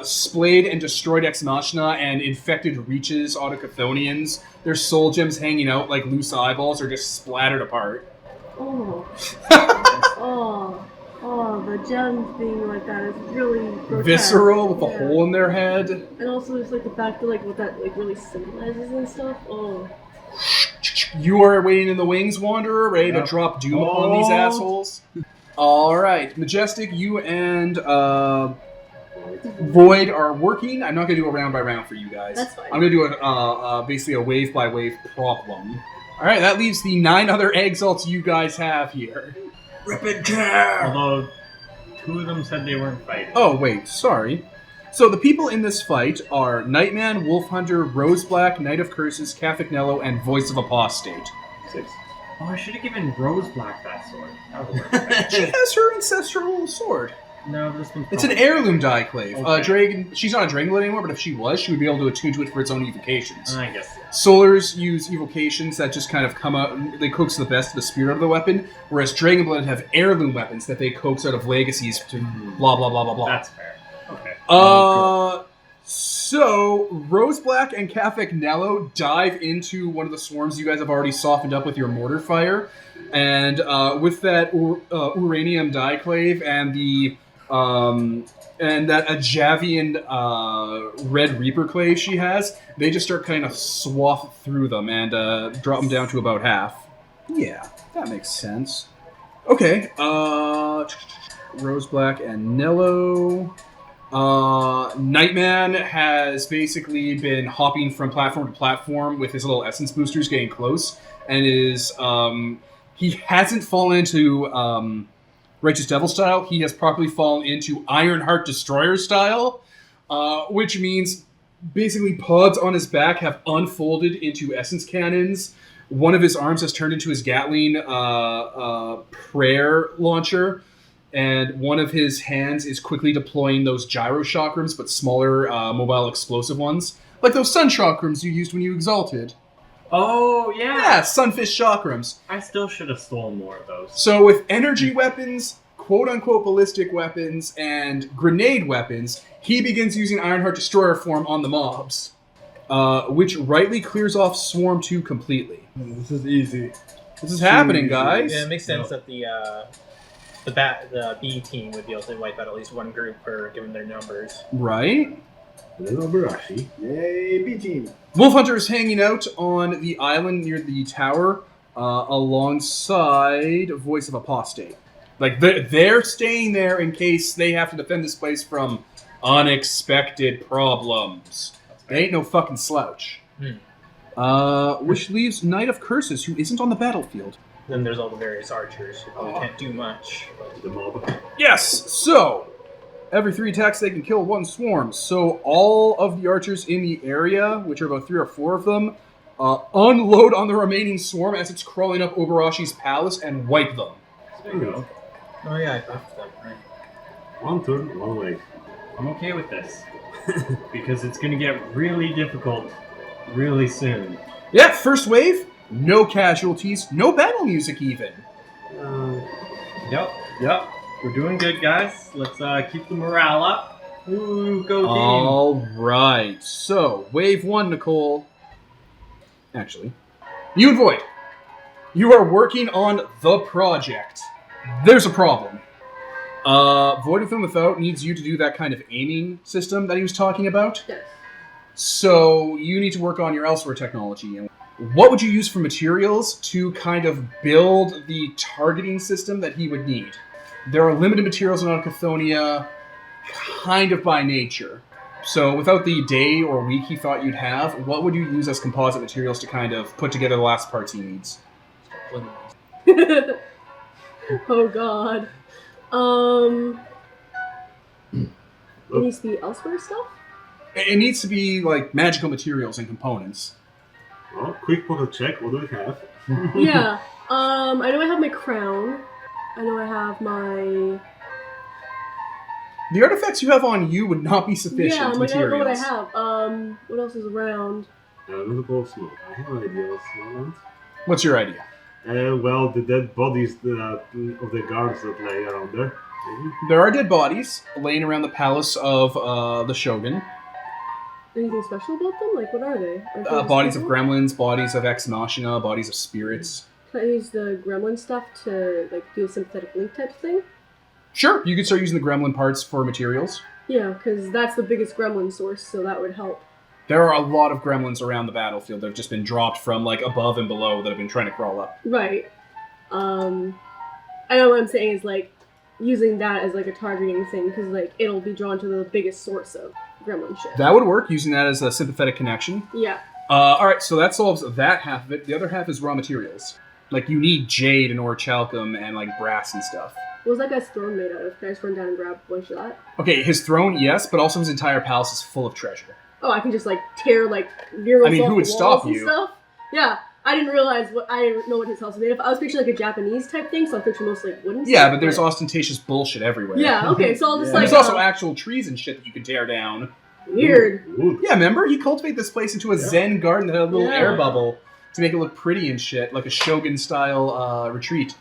Splayed and destroyed Ex Machina and infected Reaches, Autochthonians. Their soul gems hanging out like loose eyeballs are just splattered apart. The gems being like that is really grotesque. Visceral with a hole in their head. And also just like the fact that like what that like really symbolizes and stuff. You are waiting in the wings, Wanderer, ready to drop doom upon these assholes. Alright, Majestic, you and Void are working. I'm not going to do a round by round for you guys. That's fine. I'm going to do basically a wave by wave problem. Alright, that leaves the 9 other exalts you guys have here. Rip and tear! Although, 2 of them said they weren't fighting. Oh, wait, sorry. So the people in this fight are Nightman, Wolfhunter, Roseblack, Knight of Curses, Cathicnello, and Voice of Apostate. 6. Oh, I should have given Rose Black that sword. That would work better. She has her ancestral sword. No, this one's It's an probably- heirloom dieclave. Okay. Dragon. She's not a Dragonblade anymore, but if she was, she would be able to attune to it for its own evocations. I guess, yeah. Solars use evocations that just kind of come out, they coax the best of the spirit of the weapon, whereas Dragonblade have heirloom weapons that they coax out of legacies to blah blah blah blah blah. That's fair. Okay. So Roseblack and Cathicnello dive into one of the swarms you guys have already softened up with your mortar fire, and with that uranium dieclave and the and that Ajavian Red Reaper clave she has, they just start kind of swath through them and drop them down to about half. Yeah, that makes sense. Okay. Rose Black and Nello. Nightman has basically been hopping from platform to platform with his little essence boosters, getting close, and he hasn't fallen into Righteous Devil style. He has properly fallen into Ironheart Destroyer style, which means basically pods on his back have unfolded into essence cannons. One of his arms has turned into his Gatling prayer launcher. And one of his hands is quickly deploying those gyro chakrams, but smaller mobile explosive ones. Like those sun chakrams you used when you exalted. Oh, yeah. Yeah, sunfish chakrams. I still should have stolen more of those. So with energy weapons, quote-unquote ballistic weapons, and grenade weapons, he begins using Ironheart Destroyer form on the mobs, which rightly clears off Swarm 2 completely. This is easy. This is happening, guys. Yeah, it makes sense that the B team would be able to wipe out at least one group per given their numbers. Right? Little Barashi. Yay, B team. Wolf Hunter is hanging out on the island near the tower alongside Voice of Apostate. Like, they're staying there in case they have to defend this place from unexpected problems. They ain't no fucking slouch. Which leaves Knight of Curses, who isn't on the battlefield. Then there's all the various archers who probably can't do much. The mob. Yes! So, every 3 attacks they can kill 1 swarm. So all of the archers in the area, which are about 3 or 4 of them, unload on the remaining swarm as it's crawling up Obarashi's palace and wipe them. There you go. Oh yeah, I buffed them, right? 1 turn, 1 wave. I'm okay with this. Because it's going to get really difficult really soon. Yeah, first wave, no casualties, no battle music even. Yep. We're doing good, guys. Let's keep the morale up. Ooh, go team. All right. So, wave 1, Nicole. Actually, you and Void, you are working on the project. There's a problem. Void with and Without needs you to do that kind of aiming system that he was talking about. Yes. So you need to work on your elsewhere technology. And what would you use for materials to kind of build the targeting system that he would need? There are limited materials in Autochthonia, kind of by nature. So without the day or week he thought you'd have, what would you use as composite materials to kind of put together the last parts he needs? Oh god. It needs to be elsewhere stuff? It needs to be like magical materials and components. Well, quick poker check. What do we have? Yeah. I know I have my crown. I know I have my... The artifacts you have on you would not be sufficient Yeah, I don't materials. know what I have. What else is around? Another ball of smoke. I have an idea what's around. What's your idea? Well, the dead bodies of the guards that lay around there. Maybe? There are dead bodies laying around the palace of the Shogun. Anything special about them? Like, what are they? Bodies of gremlins, bodies of ex machina, bodies of spirits. Can I use the gremlin stuff to, like, do a sympathetic link type thing? Sure, you could start using the gremlin parts for materials. Yeah, because that's the biggest gremlin source, so that would help. There are a lot of gremlins around the battlefield that have just been dropped from, like, above and below that have been trying to crawl up. Right. I know what I'm saying is, like, using that as, like, a targeting thing, because, like, it'll be drawn to the biggest source of gremlin shit. That would work, using that as a sympathetic connection. Yeah. Alright, so that solves that half of it. The other half is raw materials. Like, you need jade and orichalcum and, like, brass and stuff. What was that guy's throne made out of? Can I just run down and grab a bunch of that? Okay, his throne, yes, but also his entire palace is full of treasure. Oh, I can just, like, tear, like, murals I mean, off who would the stop walls and you? stuff. Yeah, I didn't know what his house was made of. I was picturing, like, a Japanese type thing, so I'm picturing mostly, like, wooden Yeah, stuff. but there's ostentatious bullshit everywhere. Yeah, okay, so I'll just, And like... there's also actual trees and shit that you can tear down. Weird. Wood. Yeah, remember? He cultivated this place into a zen garden that had a little Yeah. air bubble to make it look pretty and shit, like a Shogun-style retreat.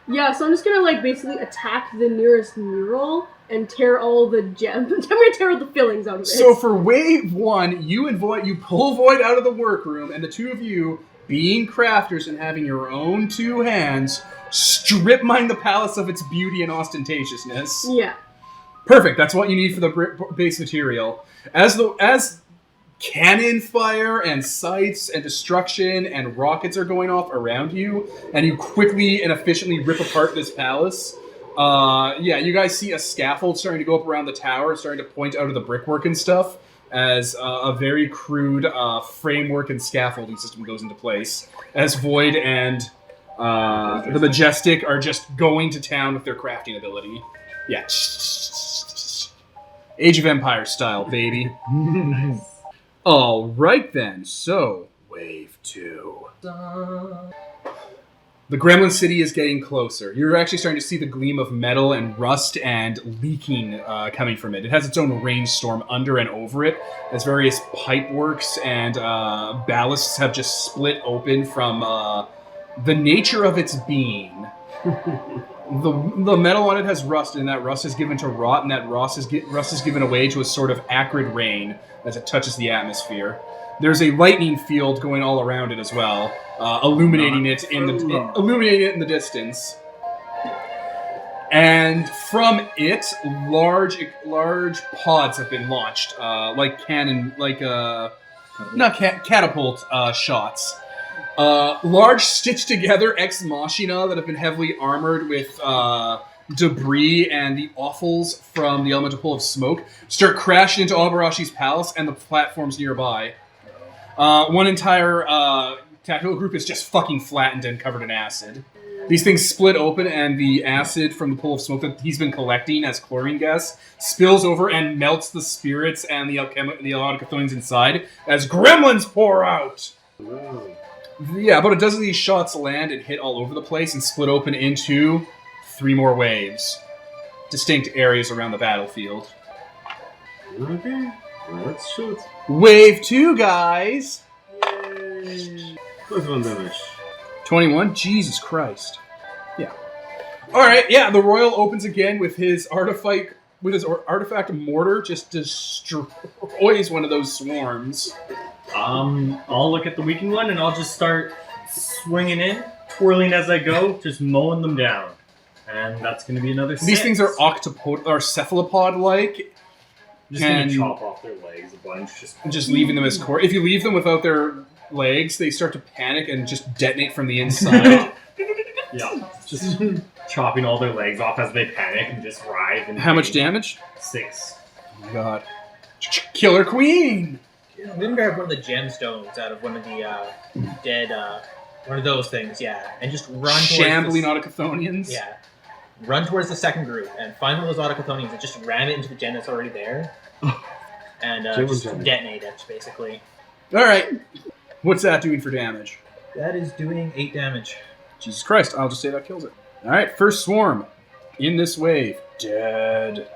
Yeah, so I'm just gonna, like, basically attack the nearest mural and tear all the gems. I'm gonna tear all the fillings out of it. So for wave 1, you and Void, you pull Void out of the workroom, and the two of you, being crafters and having your own 2 hands, strip mine the palace of its beauty and ostentatiousness. Yeah. Perfect. That's what you need for the base material. As cannon fire and sights and destruction and rockets are going off around you, and you quickly and efficiently rip apart this palace. You guys see a scaffold starting to go up around the tower, starting to point out of the brickwork and stuff, as a very crude framework and scaffolding system goes into place, as Void and the Majestic are just going to town with their crafting ability. Yeah. Age of Empires style, baby. All right, then. So, Wave 2. The Gremlin City is getting closer. You're actually starting to see the gleam of metal and rust and leaking coming from it. It has its own rainstorm under and over it, as various pipeworks and ballasts have just split open from the nature of its being. The metal on it has rust, and that rust is given to rot, and that rust is given away to a sort of acrid rain as it touches the atmosphere. There's a lightning field going all around it as well, illuminating it in the distance. And from it, large pods have been launched, catapult shots. Large stitched together ex machina that have been heavily armored with debris and the offals from the elemental pool of smoke start crashing into Albarashi's palace and the platforms nearby. One entire tactical group is just fucking flattened and covered in acid. These things split open, and the acid from the pool of smoke that he's been collecting as chlorine gas spills over and melts the spirits and the Autochthonians inside as gremlins pour out. Yeah, about a dozen of these shots land and hit all over the place and split open into 3 more waves. Distinct areas around the battlefield. Okay, let's shoot. Wave 2, guys! Yay. Plus 1 damage. 21? Jesus Christ. Yeah. Alright, yeah, the Royal opens again with his artifact mortar, just destroys one of those swarms. I'll look at the weakened one and I'll just start swinging in, twirling as I go, just mowing them down. And that's going to be another 6. These things are cephalopod-like. Just going to chop off their legs a bunch. Just leaving them as core. If you leave them without their legs, they start to panic and just detonate from the inside. Yeah, just chopping all their legs off as they panic and just writhe. And How much damage? 6. Oh my god. Killer Queen! I'm gonna grab one of the gemstones out of one of the dead, one of those things, yeah, and just run Shambling Autochthonians? Yeah. Run towards the second group and find one of those Autochthonians and just ram it into the gem that's already there. And just detonate it, basically. Alright. What's that doing for damage? That is doing 8 damage. Jesus Christ, I'll just say that kills it. Alright, first swarm. In this wave. Dead.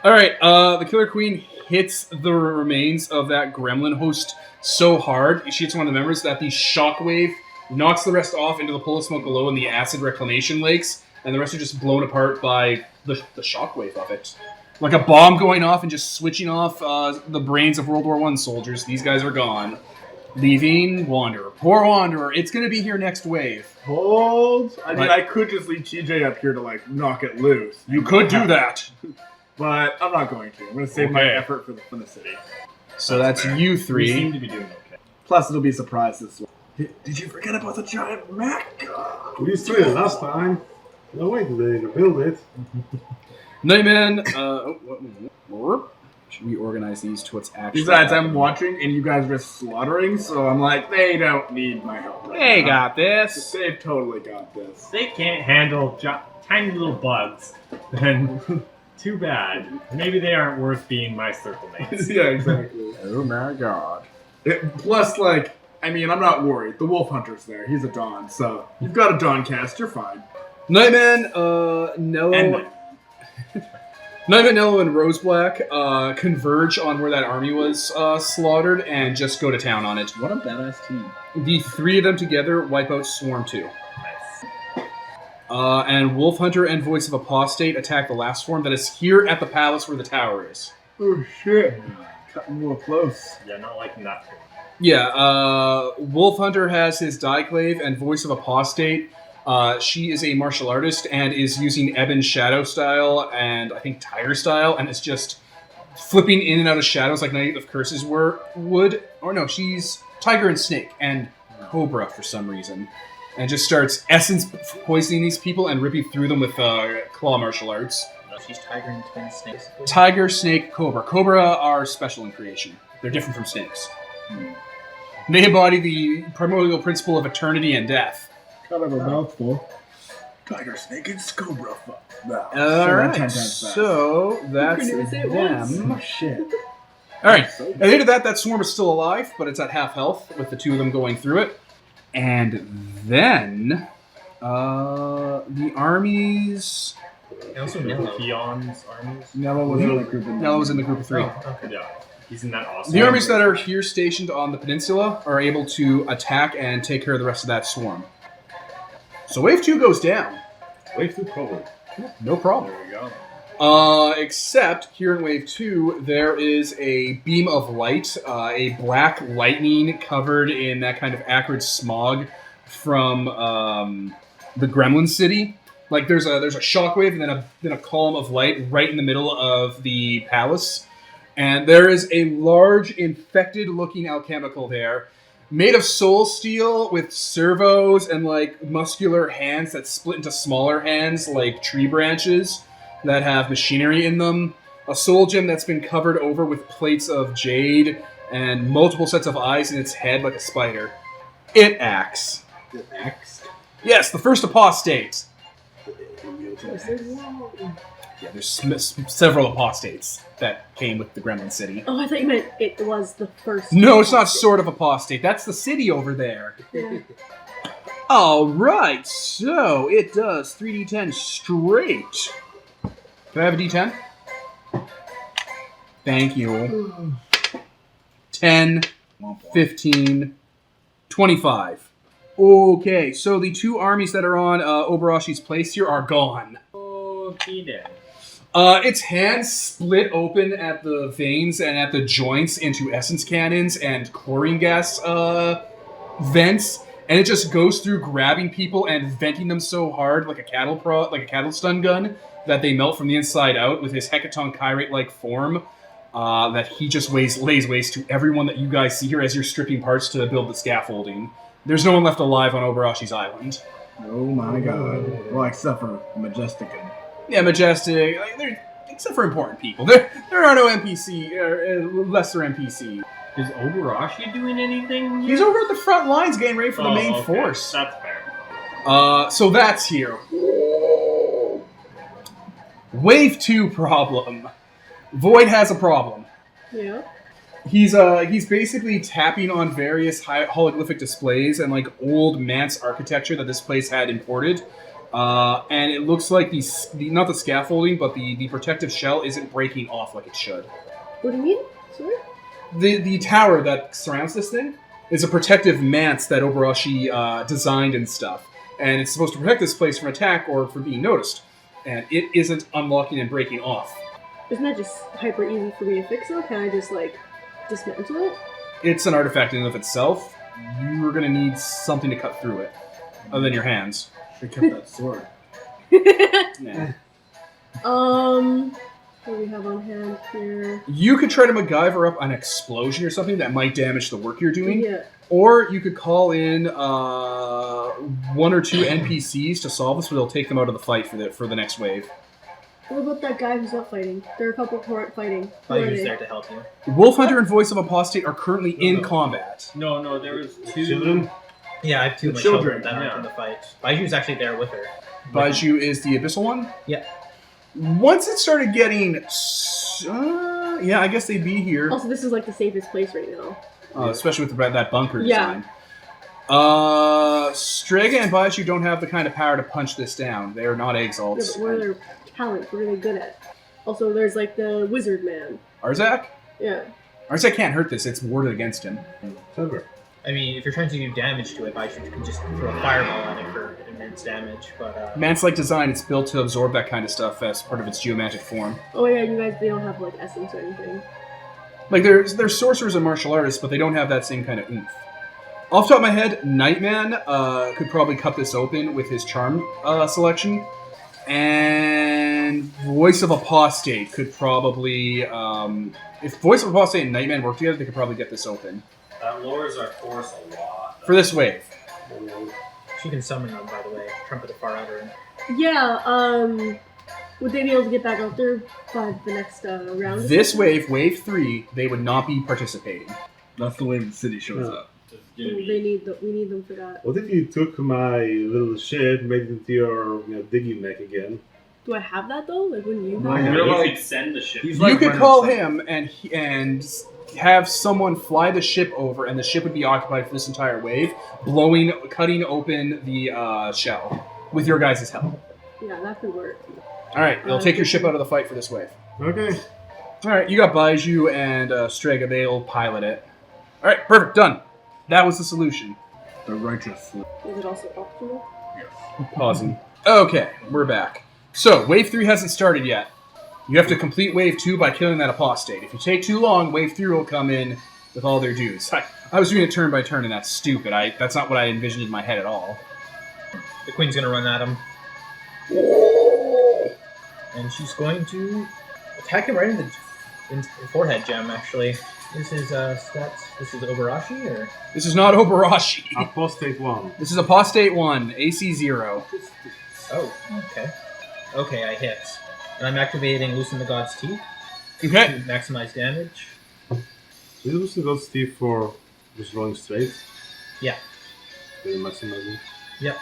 Alright, the Killer Queen hits the remains of that gremlin host so hard, she hits one of the members, that the shockwave knocks the rest off into the pool of smoke below in the acid reclamation lakes, and the rest are just blown apart by the shockwave of it. Like a bomb going off and just switching off the brains of World War I soldiers. These guys are gone. Leaving Wanderer. Poor Wanderer. It's going to be here next wave. Hold. I could just leave TJ up here to, knock it loose. You could do that. But I'm not going to. I'm going to save my effort for the city. So that's fair. you We 3. seem to be doing okay. Plus, it'll be a surprise this one. Did you forget about the giant mech? We destroyed it last time. No way did they rebuild it. Nightman, should we organize these to what's actually Besides, I'm happening? watching and you guys are slaughtering, so I'm like, they don't need my help right They now. got this. They've totally got this. They can't handle tiny little bugs. Then too bad. Maybe they aren't worth being my circle mates. Yeah, exactly. Oh my god. Plus, I'm not worried. The Wolf Hunter's there. He's a Dawn, so you've got a Dawn cast. You're fine. Nightman, Nello... And Nightman, Nello, and Roseblack converge on where that army was slaughtered and just go to town on it. what a badass team. The 3 of them together wipe out Swarm 2. Nice. And Wolf Hunter and Voice of Apostate attack the last swarm that is here at the palace where the tower is. Oh shit. Cutting real close. Yeah, not liking that. Yeah, Wolf Hunter has his Dieclave, and Voice of Apostate, she is a martial artist and is using Ebon Shadow style and I think Tire style, and it's just flipping in and out of shadows like Night of Curses would. Or no, she's Tiger and Snake and Cobra for some reason. And just starts essence poisoning these people and ripping through them with claw martial arts. No, she's Tiger and Twin Snakes. Tiger, Snake, Cobra. Cobra are special in creation. They're different from snakes. They embody the primordial principle of eternity and death. Kind of a mouthful. Tiger, Snake, and Cobra. Alright, so that's couldn't even say it once. them. Oh, shit. Alright, at the end of that swarm is still alive, but it's at half health with the two of them going through it. And then, the armies... And also Nilo. Peon's armies. Nello was in the group. Nella was in the group of three. Oh, okay. Yeah, he's in that awesome. The armies that are here stationed on the peninsula are able to attack and take care of the rest of that swarm. So wave 2 goes down. Wave 2 problem. No problem. There you go. Except here in wave 2, there is a beam of light, a black lightning covered in that kind of acrid smog from the Gremlin city. Like there's a shockwave and then a column of light right in the middle of the palace, and there is a large infected-looking alchemical there, made of soul steel with servos and like muscular hands that split into smaller hands like tree branches that have machinery in them. A soul gem that's been covered over with plates of jade and multiple sets of eyes in its head like a spider. It acts. The X. Yes, the first apostate. Yeah, there's several apostates that came with the Gremlin city. Oh, I thought you meant it was the first. No, it's not sort of apostate. That's the city over there. Yeah. Alright, so it does 3d10 straight. Can I have a d10? Thank you. 10, 15, 25. Okay, so the two armies that are on Obarashi's place here are gone. Okay then. Its hands split open at the veins and at the joints into essence cannons and chlorine gas vents, and it just goes through grabbing people and venting them so hard like a cattle stun gun that they melt from the inside out with his hecaton chirate-like form. That he just lays waste to everyone that you guys see here as you're stripping parts to build the scaffolding. There's no one left alive on Obarashi's island. Oh my god. Well, except for Majestic. Yeah, Majestic, except for important people. There are no NPC, lesser NPC. Is Obarashi doing anything? He's over at the front lines getting ready for the main okay. force. That's fair. So that's here. Wave 2 problem. Void has a problem. Yeah. He's basically tapping on various hologlyphic displays and like old manse architecture that this place had imported, and it looks like not the scaffolding, but the protective shell isn't breaking off like it should. What do you mean? Sorry? The tower that surrounds this thing is a protective manse that Obarashi designed and stuff, and it's supposed to protect this place from attack or from being noticed, and it isn't unlocking and breaking off. Isn't that just hyper easy for me to fix though? Can I just like dismantle it? It's an artifact in and of itself. You're going to need something to cut through it, other than your hands. Should kept that sword. Yeah. What do we have on hand here? You could try to MacGyver up an explosion or something that might damage the work you're doing, Yeah. or you could call in one or two NPCs to solve this, but it'll take them out of the fight for the next wave. What about that guy who's not fighting? There are a couple who aren't fighting. Who are Who's they? there to help you? Wolf Hunter and Voice of Apostate are currently in combat. No, there was two. Children? Yeah, I have two The of my children, children that yeah. aren't in the fight. Baiju's actually there with her. Baiju is the Abyssal one? Yeah. Once it started getting... yeah, I guess they'd be here. Also, this is like the safest place right now. Especially with that bunker Yeah. design. Strega and Baiju don't have the kind of power to punch this down. They are not Yeah, Exalts. but what are their talents? What are they good at? Also, there's like the wizard man. Arzak? Yeah. Arzak can't hurt this. It's warded against him. Clever. I mean, if you're trying to do damage to it, Baiju can just throw a fireball at it for immense damage. But Mance-like design, it's built to absorb that kind of stuff as part of its geomagic form. Oh yeah, you guys, they don't have like essence or anything. Like, they're sorcerers and martial artists, but they don't have that same kind of oomph. Off the top of my head, Nightman could probably cut this open with his charm selection. And and Voice of Apostate could probably... if Voice of Apostate and Nightman work together, they could probably get this open. That lowers our force a lot. For this wave. She can summon them, by the way. Trumpet of Far Outer. Yeah, would they be able to get back out there by the next round? This wave, wave 3, they would not be participating. That's the way the city shows up. We need them for that. What if you took my little ship, made it into your diggy mech again? Do I have that though? Like, wouldn't you? No, have you're that? like- could send the ship. He's You like could Brennan call said. him and have someone fly the ship over, and the ship would be occupied for this entire wave, cutting open the shell with your guys' help. Yeah, that could work. All right, they'll take your ship out of the fight for this wave. Okay. All right, you got Baiju and Strega. They'll pilot it. All right, perfect, done. That was the solution. The righteous. Is it also optional? Pausing. Okay, we're back. So, wave 3 hasn't started yet. You have to complete wave 2 by killing that apostate. If you take too long, wave 3 will come in with all their dudes. I was doing it turn by turn, and that's stupid. That's not what I envisioned in my head at all. The Queen's gonna run at him. And she's going to attack him right in the forehead gem, actually. This is stats. This is Obarashi, or? This is not Obarashi. Apostate 1. This is apostate 1, AC 0. Oh, okay. Okay, I hit. And I'm activating Loosen the God's Teeth Okay. to maximize damage. Is it losing God's teeth for just rolling straight? Yeah. Really maximizing. Yep.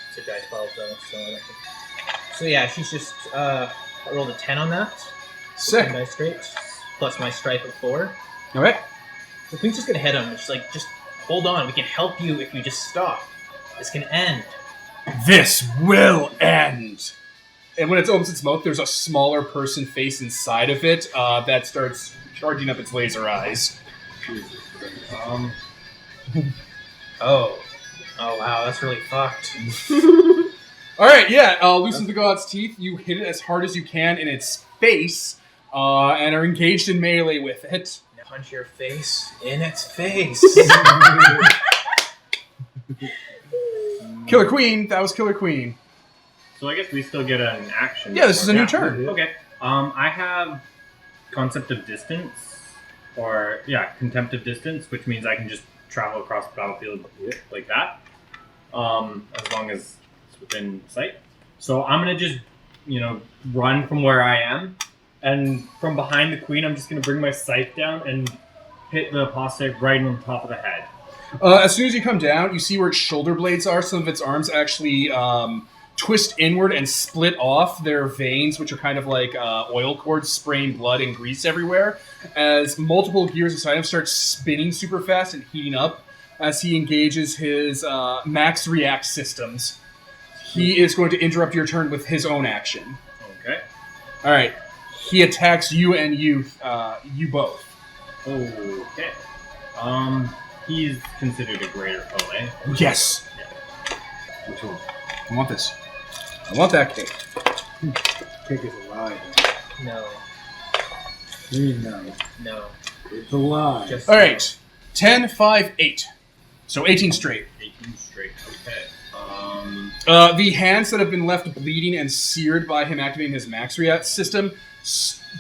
It's a die 12 though, so I don't think. So yeah, she's just I rolled a 10 on that. 10 Sick. dice straight. Plus my stripe of 4. Okay. The Queen's just gonna hit him. She's like, just hold on, we can help you if you just stop. This can end. This will end. And when it opens its mouth, there's a smaller person face inside of it that starts charging up its laser eyes. Oh. Oh wow, that's really fucked. All right, yeah. Loosen the God's Teeth. You hit it as hard as you can in its face, and are engaged in melee with it. Now punch your face in its face. Killer Queen. That was Killer Queen. So I guess we still get an action. Yeah, this is a new turn. Yeah. Okay. I have concept of distance, or contempt of distance, which means I can just travel across the battlefield like that, as long as it's within sight. So I'm gonna just, run from where I am, and from behind the queen, I'm just gonna bring my scythe down and hit the apostate right on top of the head. As soon as you come down, you see where its shoulder blades are. Some of its arms actually twist inward and split off their veins, which are kind of like oil cords spraying blood and grease everywhere, as multiple gears inside him start spinning super fast and heating up as he engages his max react systems. He is going to interrupt your turn with his own action. Okay. All right. He attacks you and you both. Okay. He's considered a greater foe, eh? Yes. Which one? I want this. I want that cake. Cake is a lie. No. No. No. It's a lie. Just All right. 10, 5, 8. So 18 straight. 18 straight. Okay. The hands that have been left bleeding and seared by him activating his max react system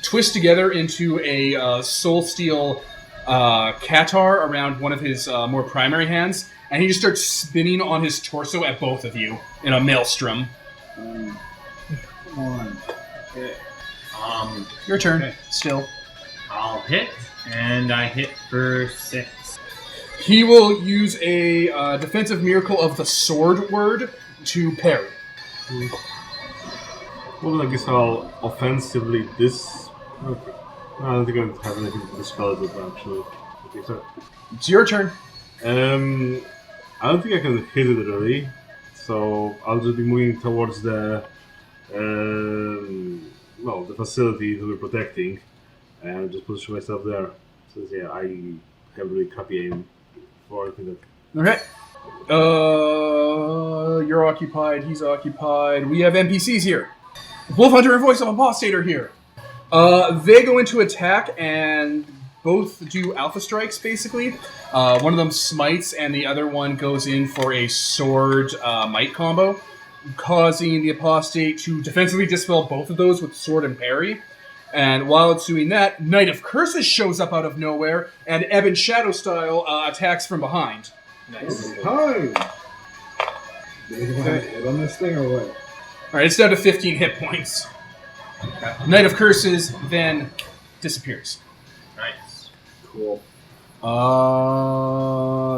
twist together into a soul steel Qatar around one of his more primary hands, and he just starts spinning on his torso at both of you in a maelstrom. Come on. Okay. Your turn. Okay. Still. I'll hit, and I hit for 6. He will use a defensive miracle of the sword word to parry. Well, I guess I'll offensively this. Okay. I don't think I have anything to dispel it with, actually. Okay, so. It's your turn. I don't think I can hit it really, so I'll just be moving towards the the facility that we're protecting, and just position myself there. So yeah, I have really crappy aim for anything that. Okay. You're occupied. He's occupied. We have NPCs here. Wolf Hunter and Voice of Apostate are here. They go into attack and both do alpha strikes, basically. One of them smites, and the other one goes in for a sword might combo. causing the apostate to defensively dispel both of those with sword and parry. And while it's doing that, Knight of Curses shows up out of nowhere, and Ebon Shadow style attacks from behind. Nice. Hi. Do you want to hit on this thing or what? Alright, it's down to 15 hit points. Knight of Curses then disappears. Nice. Cool.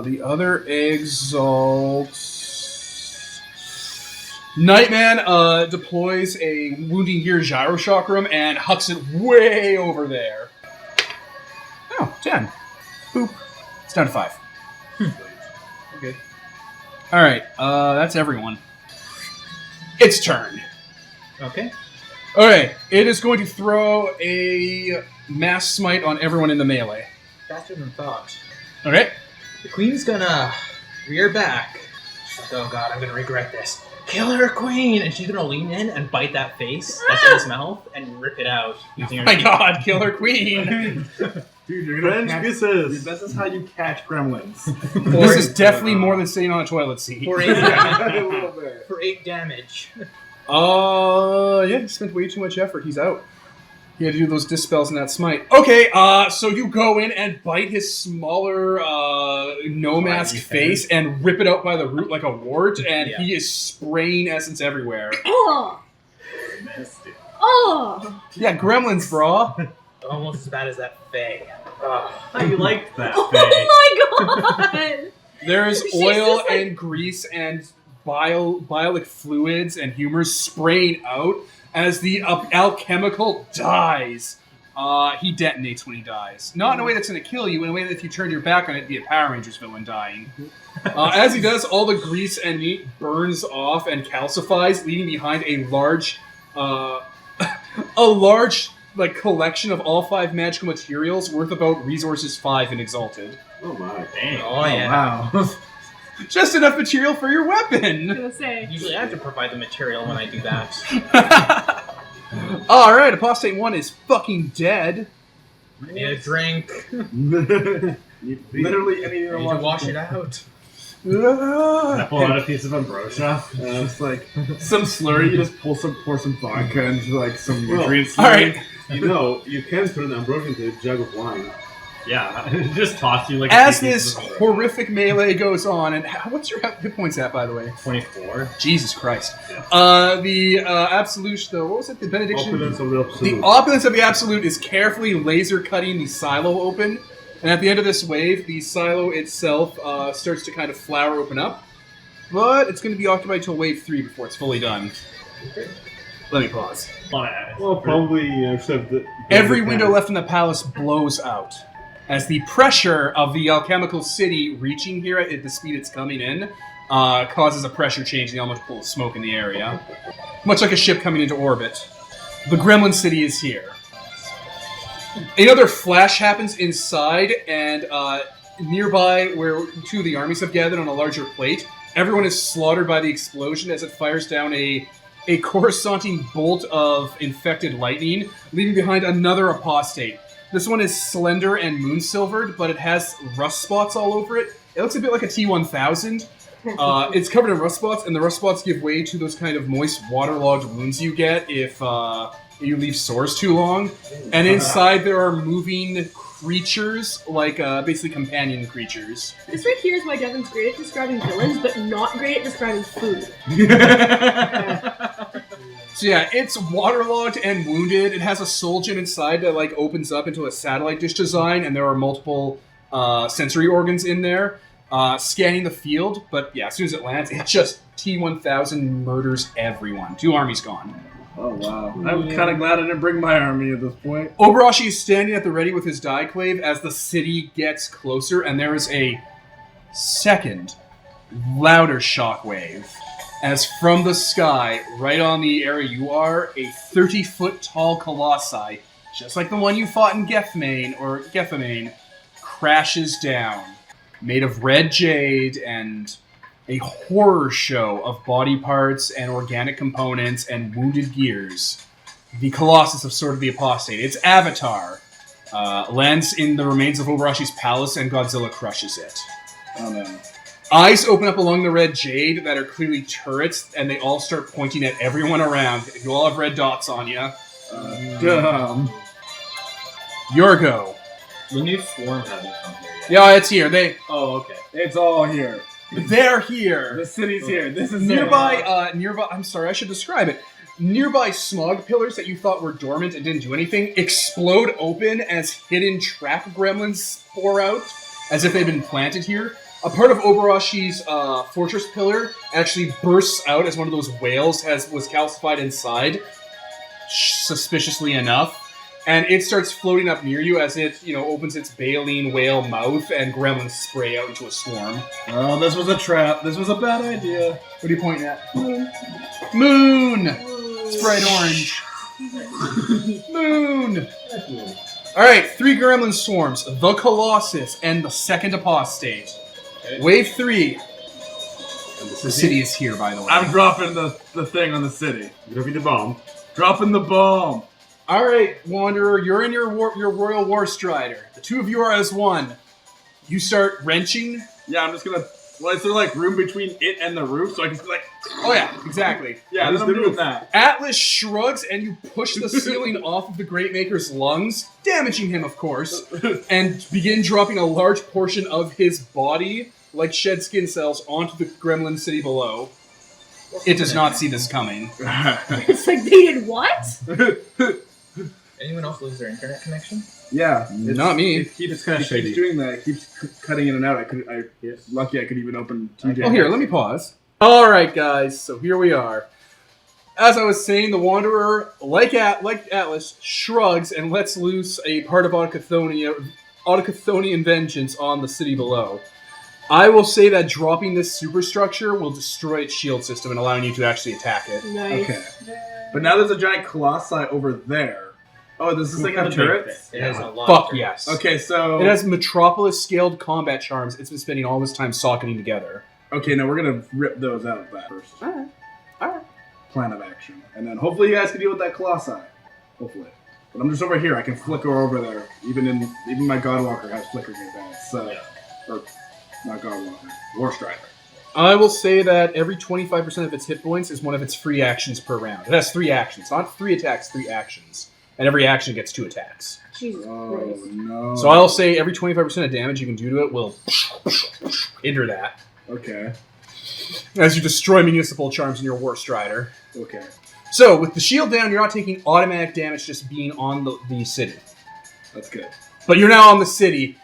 The other Exalt... Nightman deploys a Wounding Gear Gyro Chakram and hucks it way over there. Oh, 10. Boop. It's down to 5. Okay. Alright, that's everyone. Its turn. Okay. Okay, it is going to throw a Mass Smite on everyone in the melee. Faster than thought. Okay. The queen's gonna rear back. She's like, oh god, I'm gonna regret this. Kill her, queen! And she's gonna lean in and bite that face that's in his mouth and rip it out using her My teeth. god, Killer Queen! Dude, you're gonna French catch... kisses. Dude, this is how you catch gremlins. This is definitely more than sitting on a toilet seat. For 8 A damage. little bit. For 8 damage. Yeah, he spent way too much effort. He's out. He had to do those dispels in that smite. Okay, so you go in and bite his smaller, no-mask face and rip it out by the root like a wart, and he is spraying essence everywhere. Oh! Missed it. Oh! Yeah, gremlins, brah. Almost as bad as that Fae. How you liked that, Oh my god! There is She's oil just like- and grease and biolic fluids and humors spraying out as the alchemical dies. He detonates when he dies. Not in a way that's going to kill you, in a way that if you turned your back on it, it'd be a Power Rangers villain dying. As he does, all the grease and meat burns off and calcifies, leaving behind a large collection of all 5 magical materials worth about resources 5 in Exalted. Oh my. Dang. Oh, yeah. Wow. Just enough material for your I weapon! was gonna say. Usually I have to provide the material when I do that. Alright, Apostate 1 is fucking dead. I need a drink. Literally anything I need to wash it out. I pull out a piece of ambrosia. It's like some slurry. You just pour some vodka into like some Well, nutrient slurry. Alright, You know, you can turn ambrosia into a jug of wine. Yeah, just toss you like. as a few pieces this of horrific melee goes on, and what's your hit points at, by the way? 24. Jesus Christ. Yeah. The Absolute, what was it? The Benediction? Opulence of the The absolute. opulence of the Absolute is carefully laser cutting the silo open, and at the end of this wave, the silo itself starts to kind of flower open up, but it's going to be occupied till wave 3 before it's fully done. Let me pause. Well, probably except the Every window left in the palace blows out, as the pressure of the alchemical city reaching here at the speed it's coming in causes a pressure change and the almost pull of smoke in the area. Much like a ship coming into orbit. The Gremlin city is here. Another flash happens inside, and nearby, where 2 of the armies have gathered on a larger plate, everyone is slaughtered by the explosion as it fires down a coruscanting bolt of infected lightning, leaving behind another apostate. This one is slender and moon-silvered, but it has rust spots all over it. It looks a bit like a T-1000. It's covered in rust spots, and the rust spots give way to those kind of moist, waterlogged wounds you get if you leave sores too long. And inside there are moving creatures, like basically companion creatures. This right here is why Devin's great at describing villains, but not great at describing food. So yeah, it's waterlogged and wounded. It has a soul gem inside that like opens up into a satellite dish design, and there are multiple sensory organs in there scanning the field. But yeah, as soon as it lands, it just T-1000 murders everyone. 2 armies gone. Oh wow! I'm kind of glad I didn't bring my army at this point. Obarashi is standing at the ready with his Daiclave as the city gets closer, and there is a second, louder shockwave. As from the sky, right on the area you are, a 30-foot tall colossi, just like the one you fought in Gethamane, crashes down, made of red jade and a horror show of body parts and organic components and wounded gears. The Colossus of Sword of the Apostate, its avatar, lands in the remains of Obarashi's palace, and Godzilla crushes it. Oh no! Eyes open up along the red jade that are clearly turrets, and they all start pointing at everyone around. You all have red dots on you. Dumb. Your go. The new swarm hasn't come here yet. Yeah, it's here. Oh, okay. It's all here. They're here. The city's here. This is Nearby, I'm sorry, I should describe it. Nearby smog pillars that you thought were dormant and didn't do anything explode open as hidden trap gremlins pour out, as if they've been planted here. A part of Obarashi's fortress pillar actually bursts out as one of those whales was calcified inside, suspiciously enough. And it starts floating up near you as it, opens its baleen whale mouth and gremlins spray out into a swarm. Oh, this was a trap. This was a bad idea. What are you pointing at? Moon! It's bright orange. Moon! Alright, 3 gremlin swarms. The Colossus and the second apostate. Okay. Wave 3. The city is here, by the way. I'm dropping the thing on the city. Dropping the bomb. Dropping the bomb. Alright, Wanderer, you're in your Royal War Strider. The two of you are as one. You start wrenching. Yeah, I'm just gonna... Well, is there like room between it and the roof so I can just like... Oh yeah, exactly. Yeah, then I'm doing that. Atlas shrugs and you push the ceiling off of the Great Maker's lungs, damaging him, of course, and begin dropping a large portion of his body, like shed skin cells, onto the gremlin city below. It does not see this coming. It's like they did what? Anyone else lose their internet connection? Yeah. Not me. It keeps doing that. It keeps cutting in and out. Lucky I could even open TJ. Oh, here, let me pause. Alright, guys, so here we are. As I was saying, the Wanderer, like Atlas, shrugs and lets loose a part of Autochthonian vengeance on the city below. I will say that dropping this superstructure will destroy its shield system and allowing you to actually attack it. Nice. Okay. But now there's a giant colossi over there. Oh, does this thing have turrets? It has a lot. Fuck yes. Okay, so... It has Metropolis-scaled combat charms. It's been spending all this time socketing together. Okay, now we're gonna rip those out of that first. Alright. Plan of action. And then hopefully you guys can deal with that colossi. Hopefully. But I'm just over here. I can flicker over there. Even my Godwalker has flickering advance. So... Yeah. Or... Not Godwalker. War Strider. I will say that every 25% of its hit points is one of its free actions per round. It has 3 actions. Not 3 attacks, 3 actions. And every action gets 2 attacks. Jesus Oh, Christ. no. So I'll say every 25% of damage you can do to it will enter that. Okay. As you destroy municipal charms in your War Strider. Okay. So, with the shield down, you're not taking automatic damage just being on the city. That's good. But you're now on the city.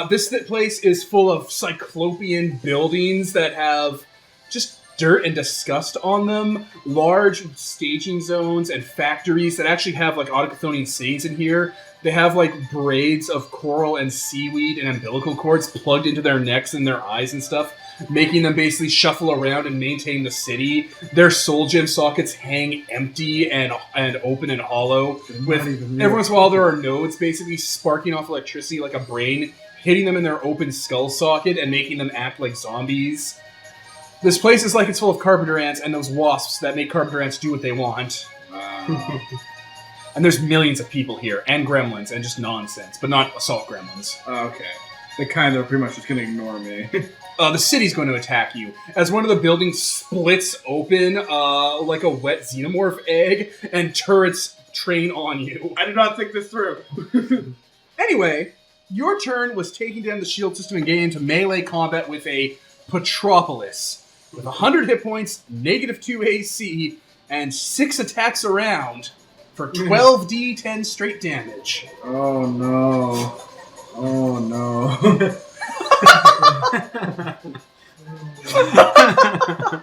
This place is full of cyclopean buildings that have just dirt and disgust on them. Large staging zones and factories that actually have like Autochthonian cities in here. They have like braids of coral and seaweed and umbilical cords plugged into their necks and their eyes and stuff, making them basically shuffle around and maintain the city. Their soul gem sockets hang empty and open and hollow. With every once in a while there are nodes basically sparking off electricity like a brain, hitting them in their open skull socket and making them act like zombies. This place is like it's full of carpenter ants and those wasps that make carpenter ants do what they want. Wow. And there's millions of people here, and gremlins, and just nonsense, but not assault gremlins. Okay. They kind of pretty much just gonna ignore me. The city's going to attack you. As one of the buildings splits open like a wet xenomorph egg, and turrets train on you. I did not think this through. Anyway, your turn was taking down the shield system and getting into melee combat with a Petropolis. With 100 hit points, -2 AC, and 6 attacks around for 12d10 straight damage. Oh no. Oh no.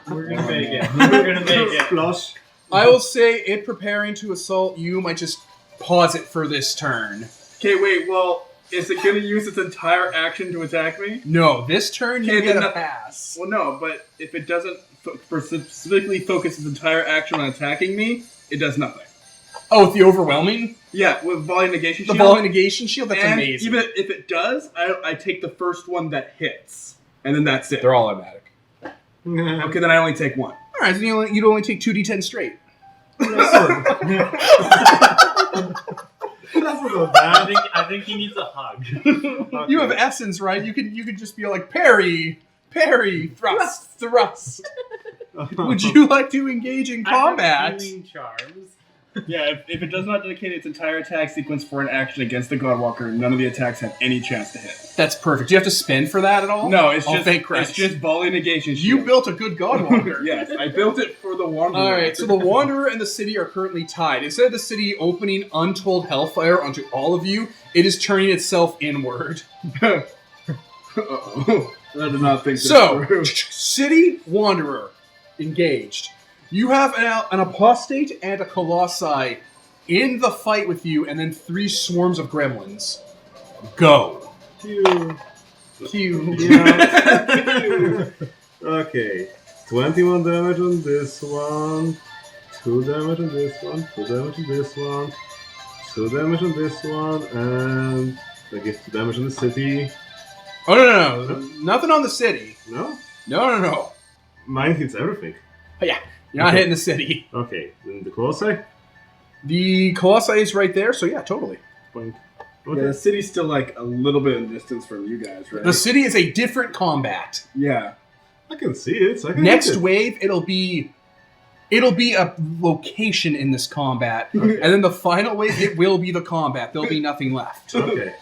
We're gonna make it. We're gonna make it. Flush. I will say it preparing to assault you might just pause it for this turn. Okay, wait, well, is it gonna use its entire action to attack me? No, this turn you Okay, get then a the- pass. Well, no, but if it doesn't specifically focus its entire action on attacking me, it does nothing. Oh, with the overwhelming? Yeah, with volley negation The shield. volley negation shield? That's and amazing. even if it does, I take the first one that hits, and then that's it. They're all automatic. Okay, then I only take one. Alright, so you'd only take 2d10 straight. That's not bad. I think he needs a hug. You have essence, right? You could just be like, parry parry, thrust. Would you like to engage in combat? I have healing charms. Yeah, if it does not dedicate its entire attack sequence for an action against the Godwalker, none of the attacks have any chance to hit. That's perfect. Do you have to spend for that at all? No, it's thank Christ. it's just volley negation. You shield. built a good Godwalker. Yes, I built it for the Wanderer. Alright, so the Wanderer and the city are currently tied. Instead of the city opening untold hellfire onto all of you, it is turning itself inward. Uh-oh. I did not think this So, through. City Wanderer, engaged. You have an apostate and a colossi in the fight with you, and then 3 swarms of gremlins. Go. Phew. Cue. Yeah. Okay. 21 damage on this one. 2 damage on this one. 2 damage on this one. 2 damage on this one. And I guess 2 damage on the city. Oh, no. Nothing on the city. No? No. Mine hits everything. Yeah, you're not Okay. hitting the city. Okay. Then the Colossi? The colossi is right there, so yeah, totally. Point. Yeah, Okay. the city's still like a little bit in distance from you guys, right? The city is a different combat. Yeah. I can see it. So I can Next hit it. wave, it'll be a location in this combat, Okay. and then the final wave, it will be the combat. There'll be nothing left. Okay.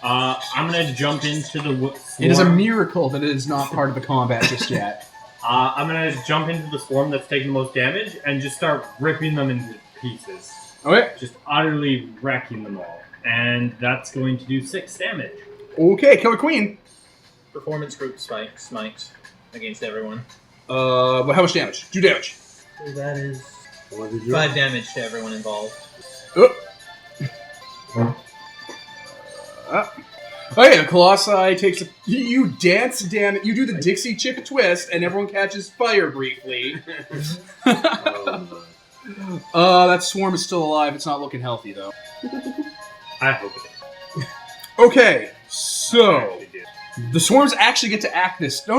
I'm gonna jump into the It is a swarm. miracle that it is not part of the combat just yet. I'm gonna jump into the swarm that's taking the most damage and just start ripping them into pieces. Okay. Just utterly wrecking them all. And that's going to do 6 damage. Okay, Killer Queen. Performance group smite against everyone. But how much damage? 2 damage. So that is What did you 5 damage to everyone involved. Okay, the Colossi takes a... You dance, damn it. You do the Dixie Chick twist, and everyone catches fire briefly. That swarm is still alive. It's not looking healthy, though. I hope it is. Okay, so... Actually did. The swarms actually get to act this. No,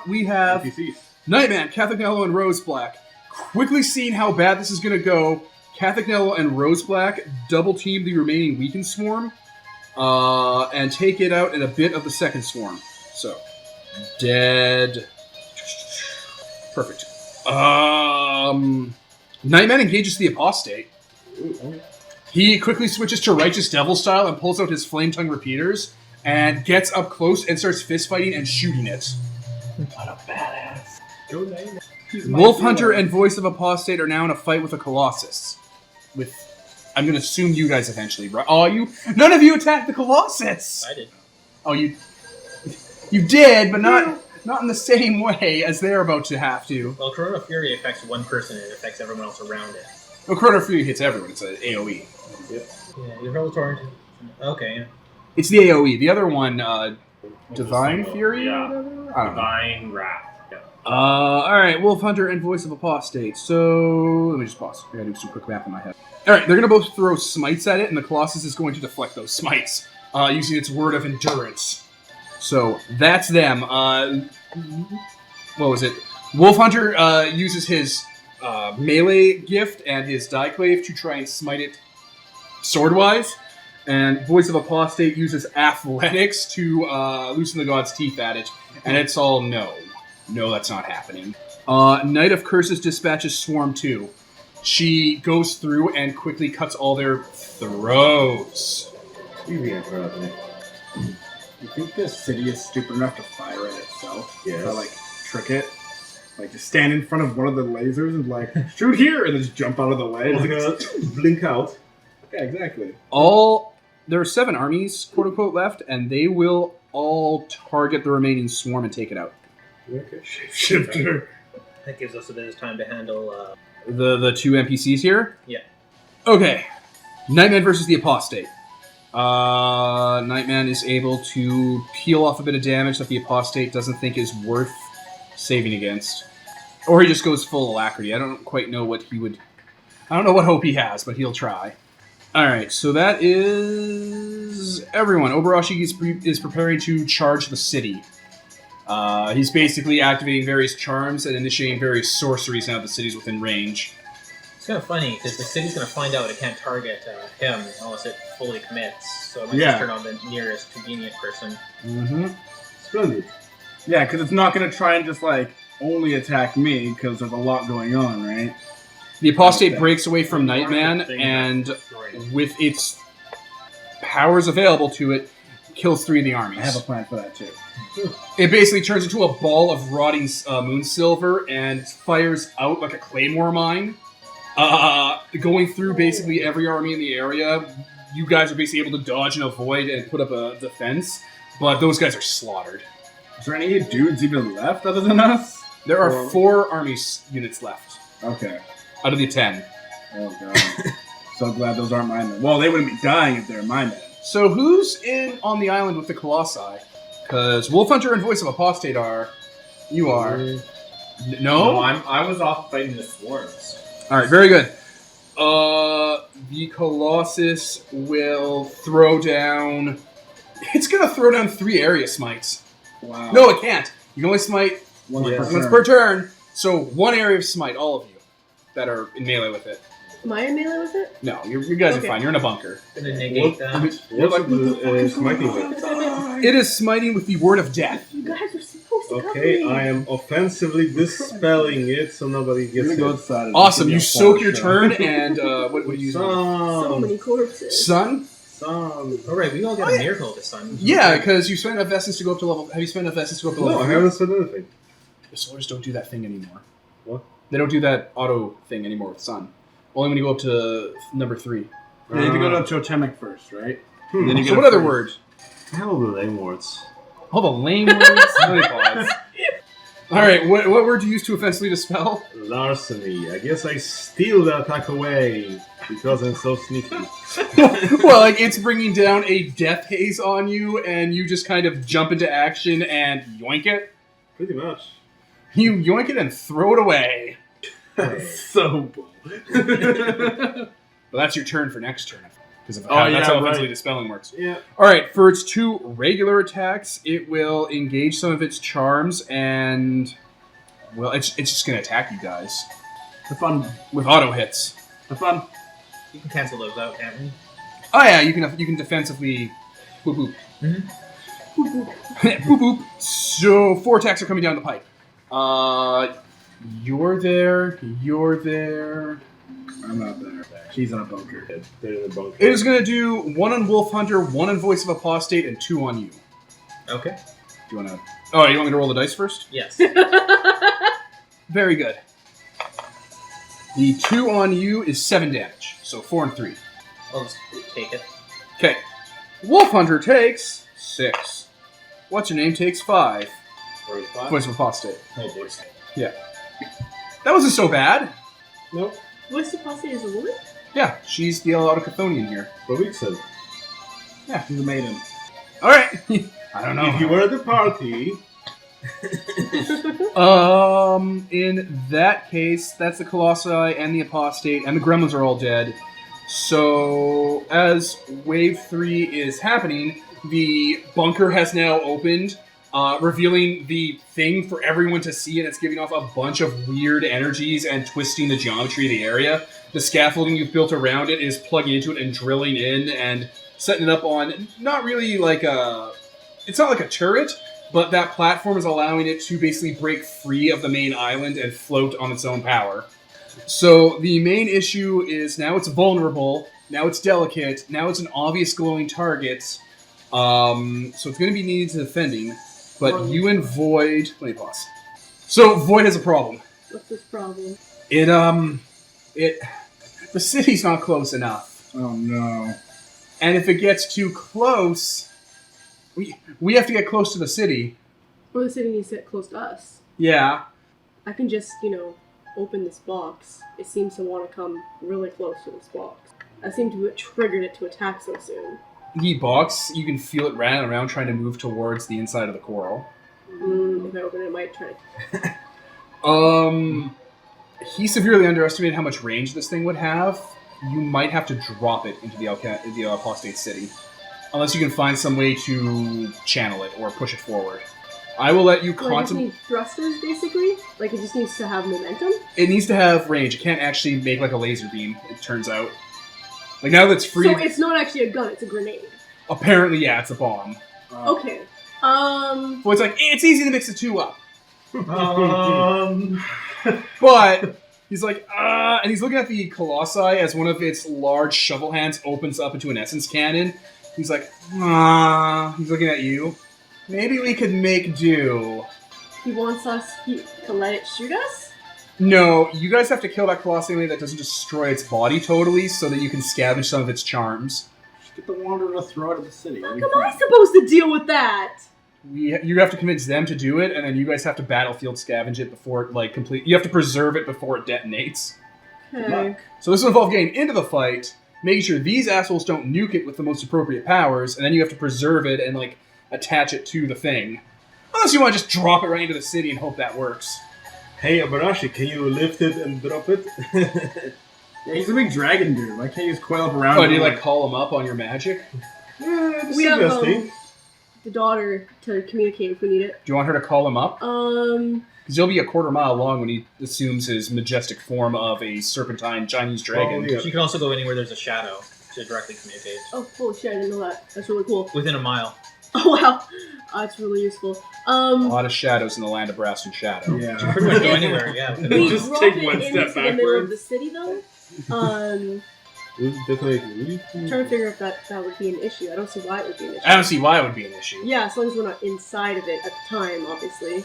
we have NPCs. Nightman, Catholic Nello, and Rose Black. Quickly seeing how bad this is going to go, Catholic Nello and Rose Black double team the remaining weakened swarm and take it out in a bit of the second swarm. So, dead. Perfect. Nightman engages the apostate. He quickly switches to Righteous Devil style and pulls out his Flame Tongue repeaters and gets up close and starts fist fighting and shooting it. What a badass. Go Nightman. Wolf Hunter and Voice of Apostate are now in a fight with a Colossus. With, I'm gonna assume you guys eventually, right? Oh, none of you attacked the Colossus! I did. Oh, you did, but not in the same way as they're about to have to. Well, Corona Fury affects one person and it affects everyone else around it. Well, Chrono Fury hits everyone, it's an AoE. Yeah, you hurl a torrent. Okay, yeah. It's the AoE. The other one, Divine Fury? Yeah. Or whatever? I don't know. Divine Wrath. Yeah. Alright, Wolf Hunter and Voice of Apostate. So, let me just pause. I gotta do some quick math in my head. Alright, they're gonna both throw smites at it, and the Colossus is going to deflect those smites, using its Word of Endurance. So, that's them. What was it? Wolf Hunter uses his melee gift and his Dieclave to try and smite it sword-wise, and Voice of Apostate uses Athletics to loosen the God's Teeth at it, and it's all no. No, that's not happening. Knight of Curses dispatches Swarm 2. She goes through and quickly cuts all their throats. Easy answer, Anthony. You think the city is stupid enough to fire at itself? Yes. To, like, trick it? Like, just stand in front of one of the lasers and, like, shoot here! And then just jump out of the way. It's gonna blink out. Yeah, exactly. There are 7 armies, quote-unquote, left, and they will all target the remaining swarm and take it out. Okay. Shifter. That gives us a bit of time to handle, The 2 NPCs here? Yeah. Okay. Nightman versus the Apostate. Nightman is able to peel off a bit of damage that the Apostate doesn't think is worth saving against. Or he just goes full alacrity. I don't quite know what he would... I don't know what hope he has, but he'll try. Alright, so that is... everyone. Obarashi is preparing to charge the city. He's basically activating various charms and initiating various sorceries now that the city's within range. It's kind of funny, because the city's going to find out it can't target him unless it fully commits. So it might Yeah. just turn on the nearest convenient person. Mm-hmm. Splendid. Yeah, because it's not going to try and just, like, only attack me, because there's a lot going on, right? The apostate breaks away from Nightman, and with its powers available to it, kills 3 of the armies. I have a plan for that, too. It basically turns into a ball of rotting moon silver and fires out like a claymore mine, going through basically every army in the area. You guys are basically able to dodge and avoid and put up a defense, but those guys are slaughtered. Is there any dudes even left other than us? There are 4 army units left Okay. out of the 10. Oh, God. So glad those aren't my men. Well, they wouldn't be dying if they're my men. So who's in on the island with the Colossi? Because Wolfhunter and Voice of Apostate are. You are. No? No, I was off fighting the swarms. Alright, very good. The Colossus will throw down... It's going to throw down 3 area smites. Wow. No, it can't. You can only smite Once once per turn. So 1 area of smite, all of you, that are in melee with it. Am I in melee with it? No, you guys are Okay. fine. You're in a bunker. Gonna negate that. What's smiting with? It is smiting with the Word of Death. You guys are supposed to cover Okay, me. I am offensively dispelling it so nobody I'm gets gonna go hit. outside and Awesome. give You a soak flash your shot. turn, and what do you use? So many corpses. Sun? Sun. Oh right, we all got a miracle this time. Yeah, because you spent enough essence to go up to level. Have you spent enough essence to go up to level? No, I 3? haven't said anything. The swords don't do that thing anymore. What? They don't do that auto thing anymore with Sun. Only when you go up to number 3. Yeah, you have to go to totemic first, right? Hmm. Then you So get what a other free- word? Hell of the lame words. All the lame words. Honey pods. All right, what word do you use to offensively dispel? Larceny. I guess I steal the attack away because I'm so sneaky. Well, like it's bringing down a death haze on you, and you just kind of jump into action and yoink it. Pretty much. You yoink it and throw it away. So bull. Well, that's your turn for next turn. Because of Oh, how, yeah, that's how right. offensively dispelling works. Yeah. All right, for its 2 regular attacks, it will engage some of its charms, and well, it's just going to attack you guys Have fun. with auto hits. Have fun. You can cancel those out, can't we? Oh yeah, you can defensively boop boop. Boop boop. So 4 attacks are coming down the pipe. You're there. You're there. I'm not there. She's in a bunker. They're in the bunker. It is going to do 1 on Wolfhunter, 1 on Voice of Apostate, and 2 on you. Okay. Do you want to? Oh, you want me to roll the dice first? Yes. Very good. The 2 on you is 7 damage, so 4 and 3. I'll just take it. Okay. Wolfhunter takes 6. What's your name takes 5. Voice of Apostate. Oh, voice. That wasn't so bad. Nope. What's the posse is a woman? Yeah, she's the Autochthonian here. What we said. She's a maiden. All right. I don't If you know. were at the party, In that case, that's the Colossi and the Apostate, and the Gremlins are all dead. So, as Wave 3 is happening, the bunker has now opened, revealing the thing for everyone to see, and it's giving off a bunch of weird energies and twisting the geometry of the area. The scaffolding you've built around it is plugging into it and drilling in and setting it up on, not really like a... It's not like a turret, but that platform is allowing it to basically break free of the main island and float on its own power. So the main issue is now it's vulnerable, now it's delicate, now it's an obvious glowing target. So it's going to be needed to defending. But you and Void... Let me pause. So Void has a problem. What's this problem? The city's not close enough. Oh no. And if it gets too close... We have to get close to the city. Well, the city needs to get close to us. Yeah. I can just, open this box. It seems to want to come really close to this box. I seem to have triggered it to attack so soon. The box, you can feel it running around trying to move towards the inside of the coral. If I open it, it might try to... He severely underestimated how much range this thing would have. You might have to drop it into the apostate city. Unless you can find some way to channel it or push it forward. I will let you I just contemplate. need thrusters, basically? Like, it just needs to have momentum? It needs to have range. It can't actually make like a laser beam, it turns out. Like now that it's free... So it's not actually a gun, it's a grenade. Apparently, yeah, it's a bomb. Okay. Floyd's like, it's easy to mix the two up. Um, But he's like, and he's looking at the Colossi as one of its large shovel hands opens up into an essence cannon. He's like, he's looking at you. Maybe we could make do. He wants us to let it shoot us? No, you guys have to kill that Colossi in a way that doesn't destroy its body totally so that you can scavenge some of its charms. Just get the Wanderer to throw it at the city. How come I supposed to deal with that? You have to convince them to do it, and then you guys have to battlefield scavenge it before it, like, complete. You have to preserve it before it detonates. Okay. So this will involve getting into the fight, making sure these assholes don't nuke it with the most appropriate powers, and then you have to preserve it and, like, attach it to the thing. Unless you want to just drop it right into the city and hope that works. Hey, Abarashi, can you lift it and drop it? Yeah, he's a big dragon dude. Why can't you just coil up around Oh, him? do you, like, call him up on your magic? Yeah, it's We have interesting. the daughter to communicate if we need it. Do you want her to call him up? Um, Because he'll be a quarter mile long when he assumes his majestic form of a serpentine Chinese dragon. Oh, yeah. You can also go anywhere there's a shadow to directly communicate. oh, holy shit, I didn't know that. That's really cool. Within a mile. Oh, wow. That's really useful. A lot of shadows in the land of Brass and Shadow. Yeah. Pretty much go anywhere, yeah. we Just drop take it one into step the middle of backwards. the city, though. We'll definitely I'm trying to figure out if that would be an issue. I don't see why it would be an issue. I don't see why it would be an issue. Yeah, as long as we're not inside of it at the time, obviously.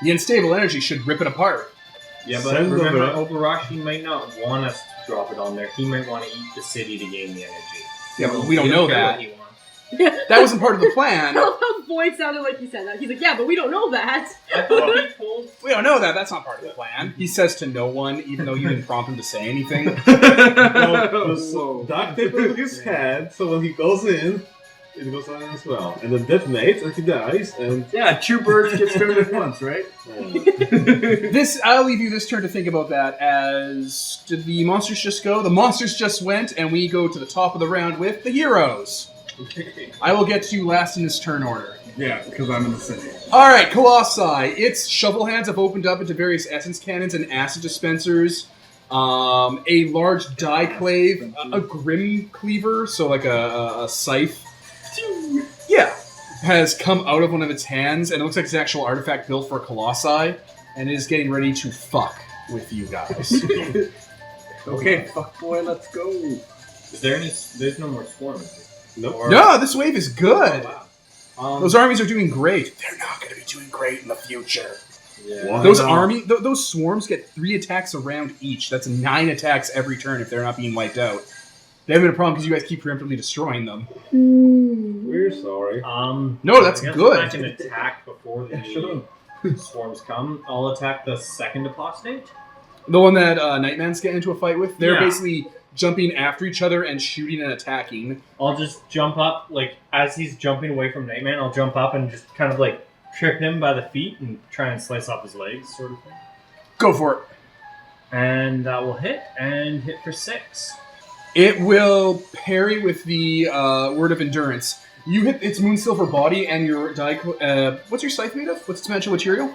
The unstable energy should rip it apart. yeah, but Send remember, over- Obarashi might not want us to drop it on there. He might want to eat the city to gain the energy. Yeah, but we don't know care that. what he wants. That wasn't part of the plan. I love how Boyd sounded like he said that. He's like, yeah, but we don't know that. I thought he told. We don't know that. That's not part of the plan. He says to no one, even though you didn't prompt him to say anything. Whoa. duct tape over his head, so when he goes in, it goes on as well. And then detonates, and he dies, and... Yeah, two birds get stoned at once, right? I'll leave you this turn to think about that. As did the monsters just go? The monsters just went, and we go to the top of the round with the heroes. I will get to you last in this turn order. Yeah, because I'm in the city. All right, Colossi. Its shovel hands have opened up into various essence cannons and acid dispensers. A large diclave, a grim cleaver, so like a scythe. Yeah, has come out of one of its hands, and it looks like it's an actual artifact built for Colossi, and it is getting ready to fuck with you guys. Okay, fuck boy, let's go. Is there any? There's no more swarms. Nope. Or- No, this wave is good. Oh, wow. Those armies are doing great. They're not going to be doing great in the future. Yeah. What? Those know. those swarms get 3 attacks around each. That's 9 attacks every turn if they're not being wiped out. They haven't been a problem because you guys keep preemptively destroying them. We're sorry. No, that's I guess good. If I can attack before the swarms come, I'll attack the second apostate. The one that Nightman's getting into a fight with, they're Yeah. basically jumping after each other and shooting and attacking. I'll just jump up, like, as he's jumping away from Nightman, I'll jump up and just kind of, like, trip him by the feet and try and slice off his legs, sort of thing. Go for it. And that will hit, and hit for 6. It will parry with the Word of Endurance. You hit its moonsilver body and your what's your scythe made of? What's its dimensional material?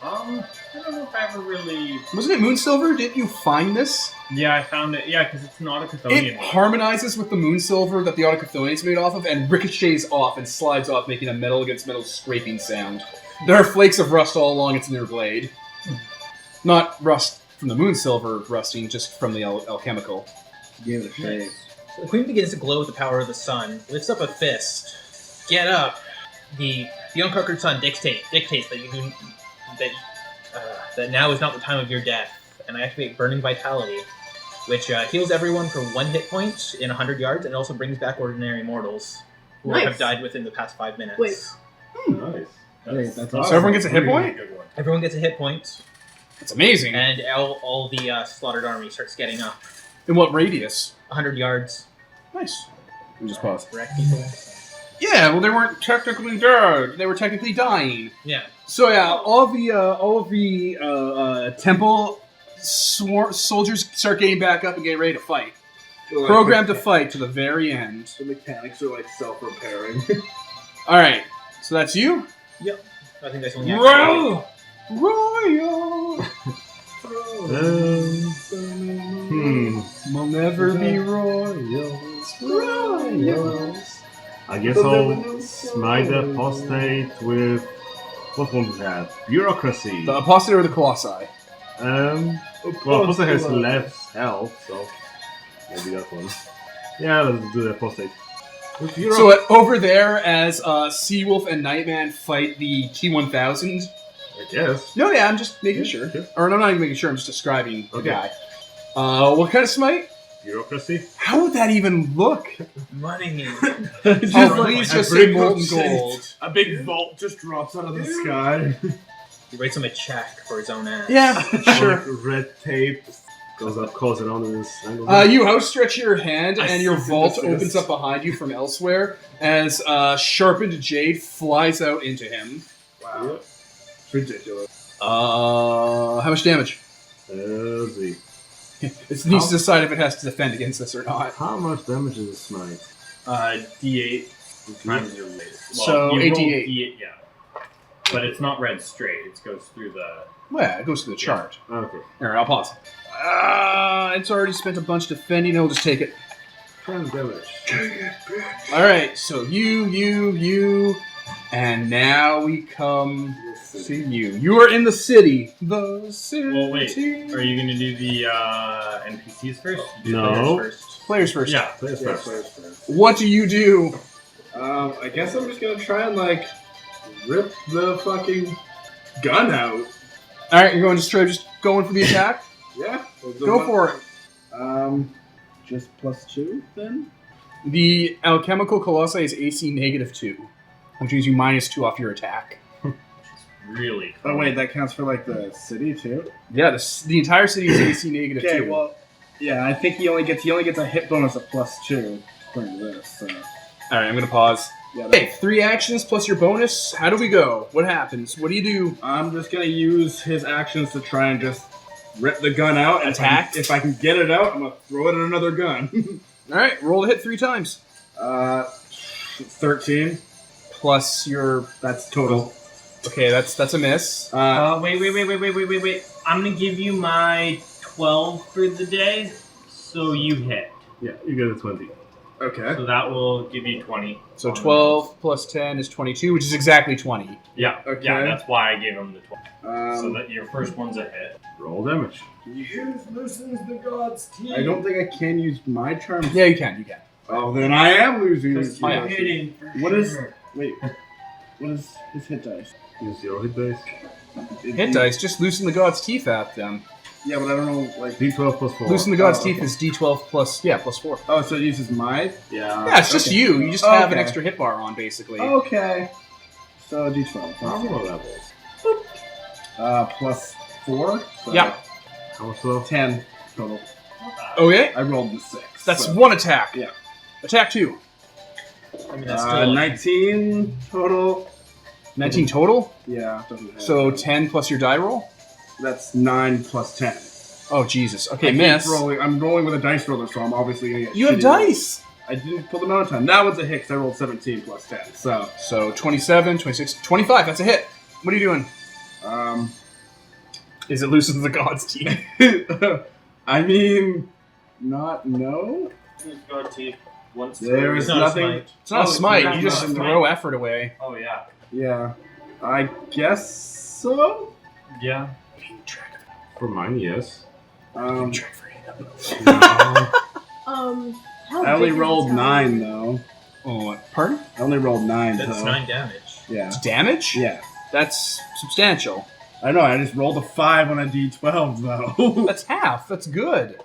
I don't know if I ever really... Wasn't it moonsilver? Didn't you find this? Yeah, I found it. Yeah, because it's an It Autochthonian. harmonizes with the moonsilver that the Autochthonian is made off of and ricochets off and slides off, making a metal against metal scraping sound. There are flakes of rust all along its inner blade. Not rust from the moonsilver rusting, just from the alchemical. Give it a shave. So the queen begins to glow with the power of the sun, lifts up a fist. Get up. The unconquered sun dictates that you do that now is not the time of your death, and I activate Burning Vitality, which heals everyone for 1 hit point in 100 yards, and also brings back ordinary mortals who Nice. have died within the past 5 minutes. Wait. Nice. That's So everyone gets a hit point? Good one. Everyone gets a hit point, That's amazing. and all the slaughtered army starts getting up. In what radius? 100 yards. Nice. Let me just pause. Correct people. Yeah, well, they weren't technically dead. They were technically dying. Yeah. So yeah, all of the temple soldiers start getting back up and getting ready to fight. Programmed to fight to the very end. The mechanics are like self-repairing. All right, so that's you. I think that's only Royal. Royal. We'll never be royals. Royals. I guess I'll smite the apostate with what one we had? Bureaucracy. The apostate or the colossi? Well, apostate has less health, so maybe that one. Yeah, let's do the apostate. With So over there, as Seawolf and Nightman fight the T-1000. I guess. No, yeah, I'm just making sure. Yeah. Or I'm not even making sure, I'm just describing the Okay. guy. What kind of smite? Bureaucracy. How would that even look? Money. Oh, please just say molten gold. A big vault just drops out of the sky. He writes him a check for his own ass. Yeah, sure. Red tape goes up, calls it on and strangles You outstretch your hand, and your cease and vault desist. opens up behind you from elsewhere as sharpened jade flies out into him. Wow. It's ridiculous. How much damage? Let's see. It needs to decide if it has to defend against this or not. How much damage is a smite? D8 times your weight. So, you roll 88. D8, yeah. But it's not read straight. It goes through the... Well, it goes to the chart. Okay. Alright, I'll pause. It's already spent a bunch defending, he'll just take it. 10 damage. Alright, so you, and now we come to you. You are in the city. The city. Well, wait. Are you going to do the NPCs first? You do No. players first. Players first. Yeah. Players Yeah, first. players first. What do you do? I guess I'm just gonna try and rip the fucking gun out. Alright, you're going to try just going for the attack? Yeah. Go for it. Just +2 then. The alchemical colossi is AC -2, which means you -2 off your attack. Really Oh cool. wait, that counts for the city too. Yeah, the entire city is AC -2. Okay, well, yeah, I think he only gets a hit bonus of +2 according to this. So Alright, I'm gonna pause. yeah, Okay, 3 actions plus your bonus. How do we go? What happens? What do you do? I'm just gonna use his actions to try and just rip the gun out. And Attack? If I can get it out, I'm gonna throw it at another gun. Alright, roll to hit 3 times. 13. Plus your... That's total. Okay, that's a miss. Wait. I'm going to give you my 12 for the day, so you hit. Yeah, you get a 20. Okay. So that will give you 20. So 12 plus 10 is 22, which is exactly 20. Yeah, Okay. yeah, that's why I gave him the 12. So Um, that your first one's a hit. Roll damage. Loosens the god's teeth. I don't think I can use my charm. Yeah, you can. Oh, then I am losing. Because these Oh, yeah. you're hitting for What is- sure. Wait, what is his hit dice? Use your hit dice. Hit dice, just loosen the god's teeth at them. Yeah, but I don't know, D12 plus 4. Loosen the god's Oh, teeth okay. is D12 plus 4. Oh, so it uses my? Yeah. Yeah, it's just okay. you. You just have an Okay. extra hit bar on, basically. Okay. So D12. Power levels. Plus 4? So Yeah. How much though? 10 total. Okay, I rolled the 6. that's so. 1 attack. Yeah. Attack 2. I mean, that's still 19 total. 19 total. Yeah. doesn't have So that. 10 plus your die roll. That's 9 plus 10. Oh Jesus. Okay, I keep miss. rolling. I'm rolling with a dice roller, so I'm obviously gonna get You have shitty rolls. dice. I didn't pull them out of time. That was a hit 'cause I rolled 17 plus 10. So, 27, 26, 25. That's a hit. What are you doing? Is it loosens the god's teeth? I mean, no. God teeth. Once There it's is not a nothing. smite. It's not a Oh, smite. it's You not just a throw effort away. Oh, yeah. Yeah, I guess so. Yeah. For mine, yes. Um, No. How I only big is rolled this 9 though. Oh, pardon? I only rolled 9. That's though. 9 damage. Yeah. It's damage? Yeah. That's substantial. I know. I just rolled a 5 on a D12 though. That's half. That's good.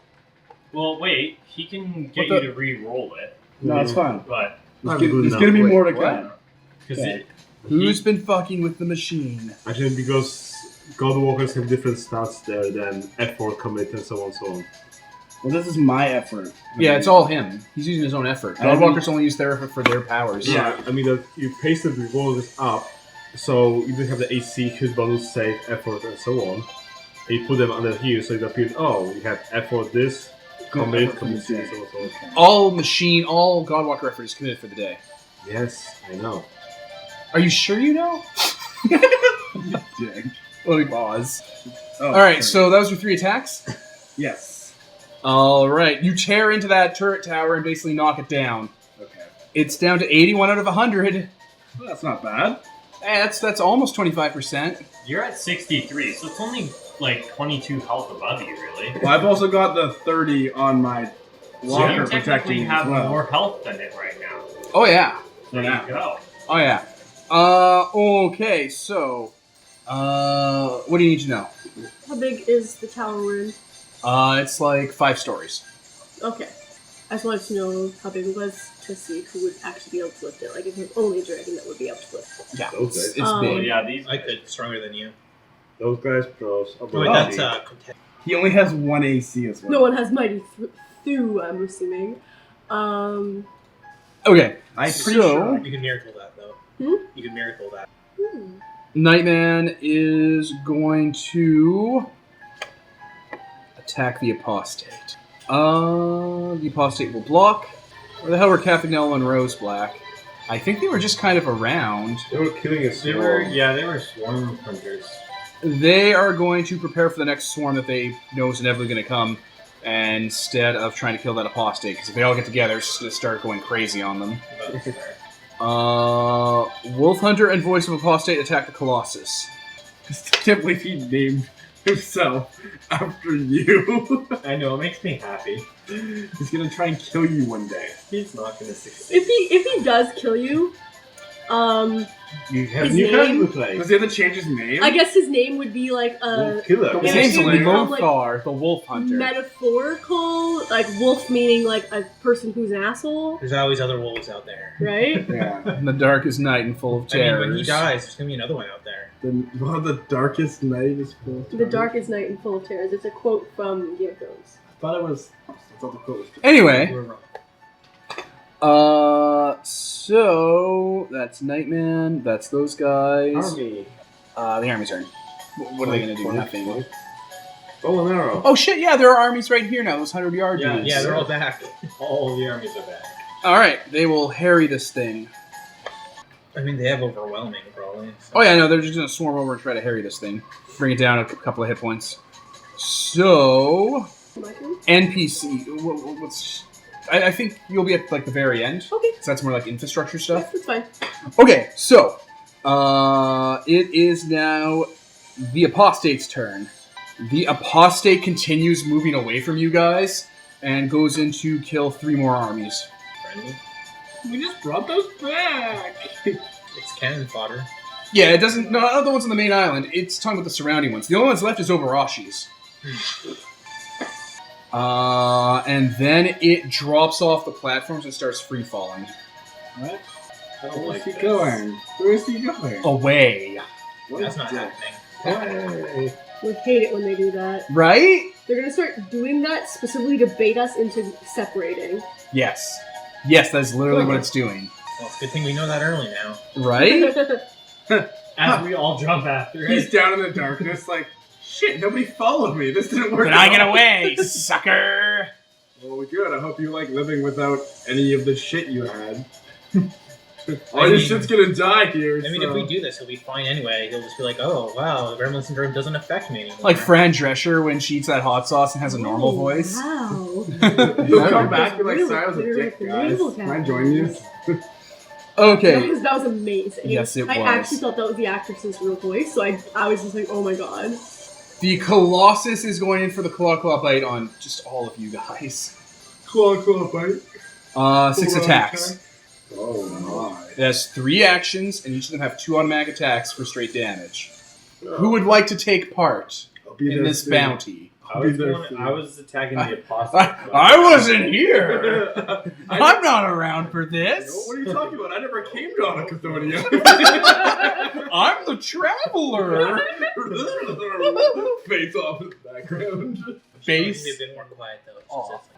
Well, wait. He can get What you to re-roll it, No, it's fine. but Not There's, good there's enough. gonna be Wait, more to what? come. because Okay. Who's been fucking with the machine? Actually, because Godwalkers have different stats there than effort, commit, and so on, so on. Well, this is my effort. Yeah, it's all him. He's using his own effort. I mean- Godwalkers only use their effort for their powers. Yeah, I mean that you pasted the bonus up, so you didn't have the AC, hit bonus, save, effort, and so on. And you put them under here, so it appears, oh, we have effort this, commit, effort, commit, yeah. and so on, so on. All Godwalker effort is committed for the day. Yes, I know. Are you sure you know? Dick. Let me pause. Oh, Alright, sorry. so that was your 3 attacks? Yes. Alright, you tear into that turret tower and basically knock it down. Okay. It's down to 81 out of 100. Well, that's not bad. That's almost 25%. You're at 63, so it's only like 22 health above you, really. Well, I've also got the 30 on my So you locker technically protecting have as well. more health than it right now. Oh, yeah. There Yeah. you go. Oh, yeah. Okay, so... what do you need to know? How big is the tower we're in? It's like 5 stories. Okay. I just wanted to know how big it was to see who would actually be able to lift it. Like, if there's only a dragon that would be able to lift it. Yeah, Okay. it's Oh big. yeah, these I could, stronger than you. Those guys pros. Oh, wait, that's contest. He only has 1 AC as well. No one has mighty through, I'm assuming. Okay, I'm pretty so- sure. You can miracle that, though. You can miracle that. Nightman is going to attack the apostate. The apostate will block. Where the hell were Cathagel and Rose Black? I think they were just kind of around. They were killing a they swarm. were swarm hunters. They are going to prepare for the next swarm that they know is inevitably going to come, instead of trying to kill that apostate. Because if they all get together, it's just going to start going crazy on them. That's fair. Wolf Hunter and Voice of Apostate attack the Colossus. I can't believe he named himself after you. I know, it makes me happy. He's gonna try and kill you one day. He's not gonna succeed. If he does kill you, You have His new name? character to play. Does he have to change his name? I guess his name would be like a Killer. His Yeah, name's it would become, like, Lothar, the Wolf Hunter. metaphorical, like wolf meaning like a person who's an asshole, There's always other wolves out there. right? Yeah. In the darkest night and full of I mean, terrors. when he dies, there's gonna be another one out there. One of the darkest night is full of The terror. darkest night and full of terrors. It's a quote from Game of Thrones. I thought it was. I thought the quote was. Anyway, We're wrong. so that's Nightman. That's those guys. Army. The army's turn. What are they gonna do? Nothing. Bow and arrow. Oh shit! Yeah, there are armies right here now. Those 100-yard Yeah, dudes. Yeah, they're all back. All the armies are back. All right, they will harry this thing. I mean, they have overwhelming, probably. So. Oh yeah, no, they're just gonna swarm over and try to harry this thing, bring it down a couple of hit points. So My turn? NPC. What's? I think you'll be at like the very end. Okay. So that's more like infrastructure Yeah, stuff. that's fine. Okay, so it is now the apostate's turn. The apostate continues moving away from you guys and goes in to kill 3 more armies. Friendly. We just brought those back. It's cannon fodder. Yeah, it doesn't. No, not the ones on the main island. It's talking about the surrounding ones. The only ones left is Obarashi's. And then it drops off the platforms and starts free falling What? I don't Where's like he this. going? Where's he going? away. What That's is not that? happening. We hate it when they do that. Right? They're gonna start doing that specifically to bait us into separating. Yes. Yes, that's literally what it's doing. Well, it's a good thing we know that early now. Right? As we all jump after it. He's down in the darkness, like, shit, nobody folled me. This didn't work. Did at I get all." away, sucker? Well, good. I hope you like living without any of the shit you had. All I your mean- shit's gonna die here. I mean, if we do this, he'll be fine anyway. He'll just be like, oh, wow, the Gremlin syndrome doesn't affect me anymore. Like Fran Drescher when she eats that hot sauce and has a normal Oh, voice. Wow. He'll come back and be like, Really sorry, I was a clear dick, with the guys. naval Can I join you? Okay. That was amazing. Yes, it I was. actually thought that was the actress's real voice, so I was just like, oh my god. The Colossus is going in for the Claw bite on just all of you guys. Claw, bite. 6 attacks. Oh my. It has 3 actions, and each of them have 2 automatic attacks for straight damage. Who would like to take part I'll be in there this soon. bounty? I was attacking the apostle. I wasn't here! I'm not around for this! What are you talking about? I never came to Autochthonian. I'm the traveler! Face off in the background. Face. Maybe a bit more quiet, though. It's Aw. just-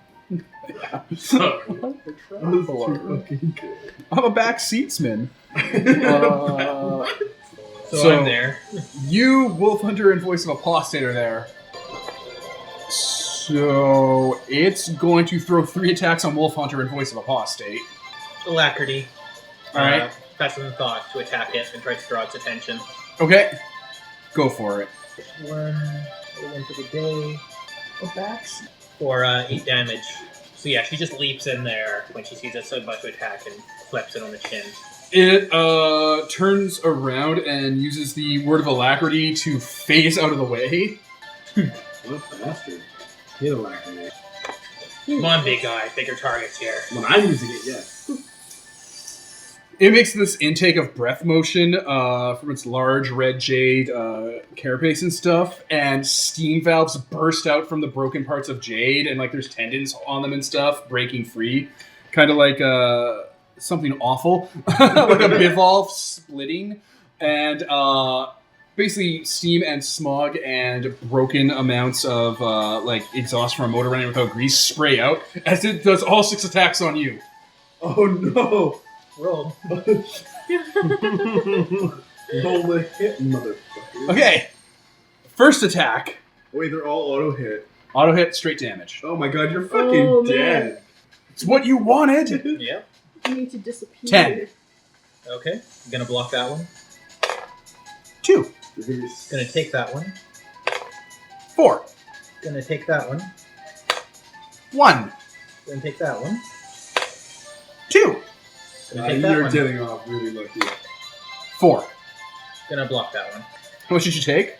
Sorry. I'm the That was traveler. too fucking good. I'm a back seatsman. So I'm there. You, Wolf Hunter, and Voice of Apostate are there. So it's going to throw 3 attacks on Wolf Hunter and Voice of Apostate. Alacrity. Alright. Faster than thought to attack it and try to draw its attention. Okay. Go for it. One for the day. A back seat. For 8 damage. So yeah, she just leaps in there when she sees it's about to attack and flips it on the chin. It turns around and uses the word of alacrity to phase out of the way. What a bastard. Hit alacrity. Come on, big guy. Bigger targets here. When I'm using it, yes. It makes this intake of breath motion from its large red jade carapace and stuff, and steam valves burst out from the broken parts of jade, and like there's tendons on them and stuff, breaking free. Kind of like something awful, like a bivalve splitting, and basically steam and smog and broken amounts of like exhaust from a motor running without grease spray out as it does all 6 attacks on you. Oh no! Roll. Roll the hit, motherfucker. Okay, first attack, Wait, they're all auto hit. auto hit, straight damage. Oh my god, you're fucking dead. It's what you wanted. Yep. You need to disappear. 10. Okay. I'm gonna block that one. 2, Gonna take that one. 4, Gonna take that one. 1, Gonna take that one. 2, Gonna take that You're one. getting off really lucky. 4. Gonna block that one. How much did you take?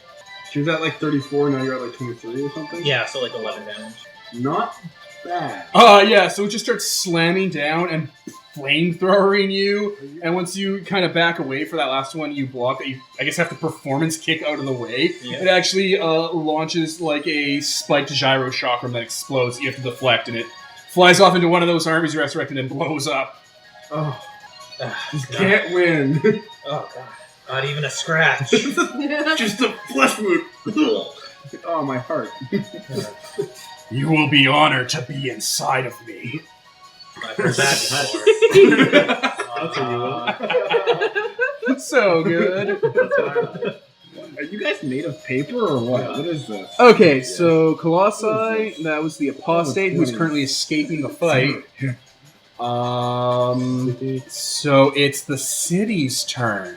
She was at like 34, now you're at like 23 or something? Yeah, so like 11 damage. Not bad. Yeah, so it just starts slamming down and flamethrowering you, and once you kind of back away for that last one you block, that you, I guess, have to performance kick out of the way. Yeah. It actually launches like a spiked gyro chakram that explodes. You have to deflect, and it flies off into one of those armies you resurrected and blows up. Oh, Just can't win. Oh god. Not even a scratch. Just a flesh wound. Oh, my heart. You will be honored to be inside of me. I've heard that before. So good. Are you guys made of paper or what? What is this? Okay, so Colossi, that was the apostate who's currently escaping the fight. So it's the city's turn.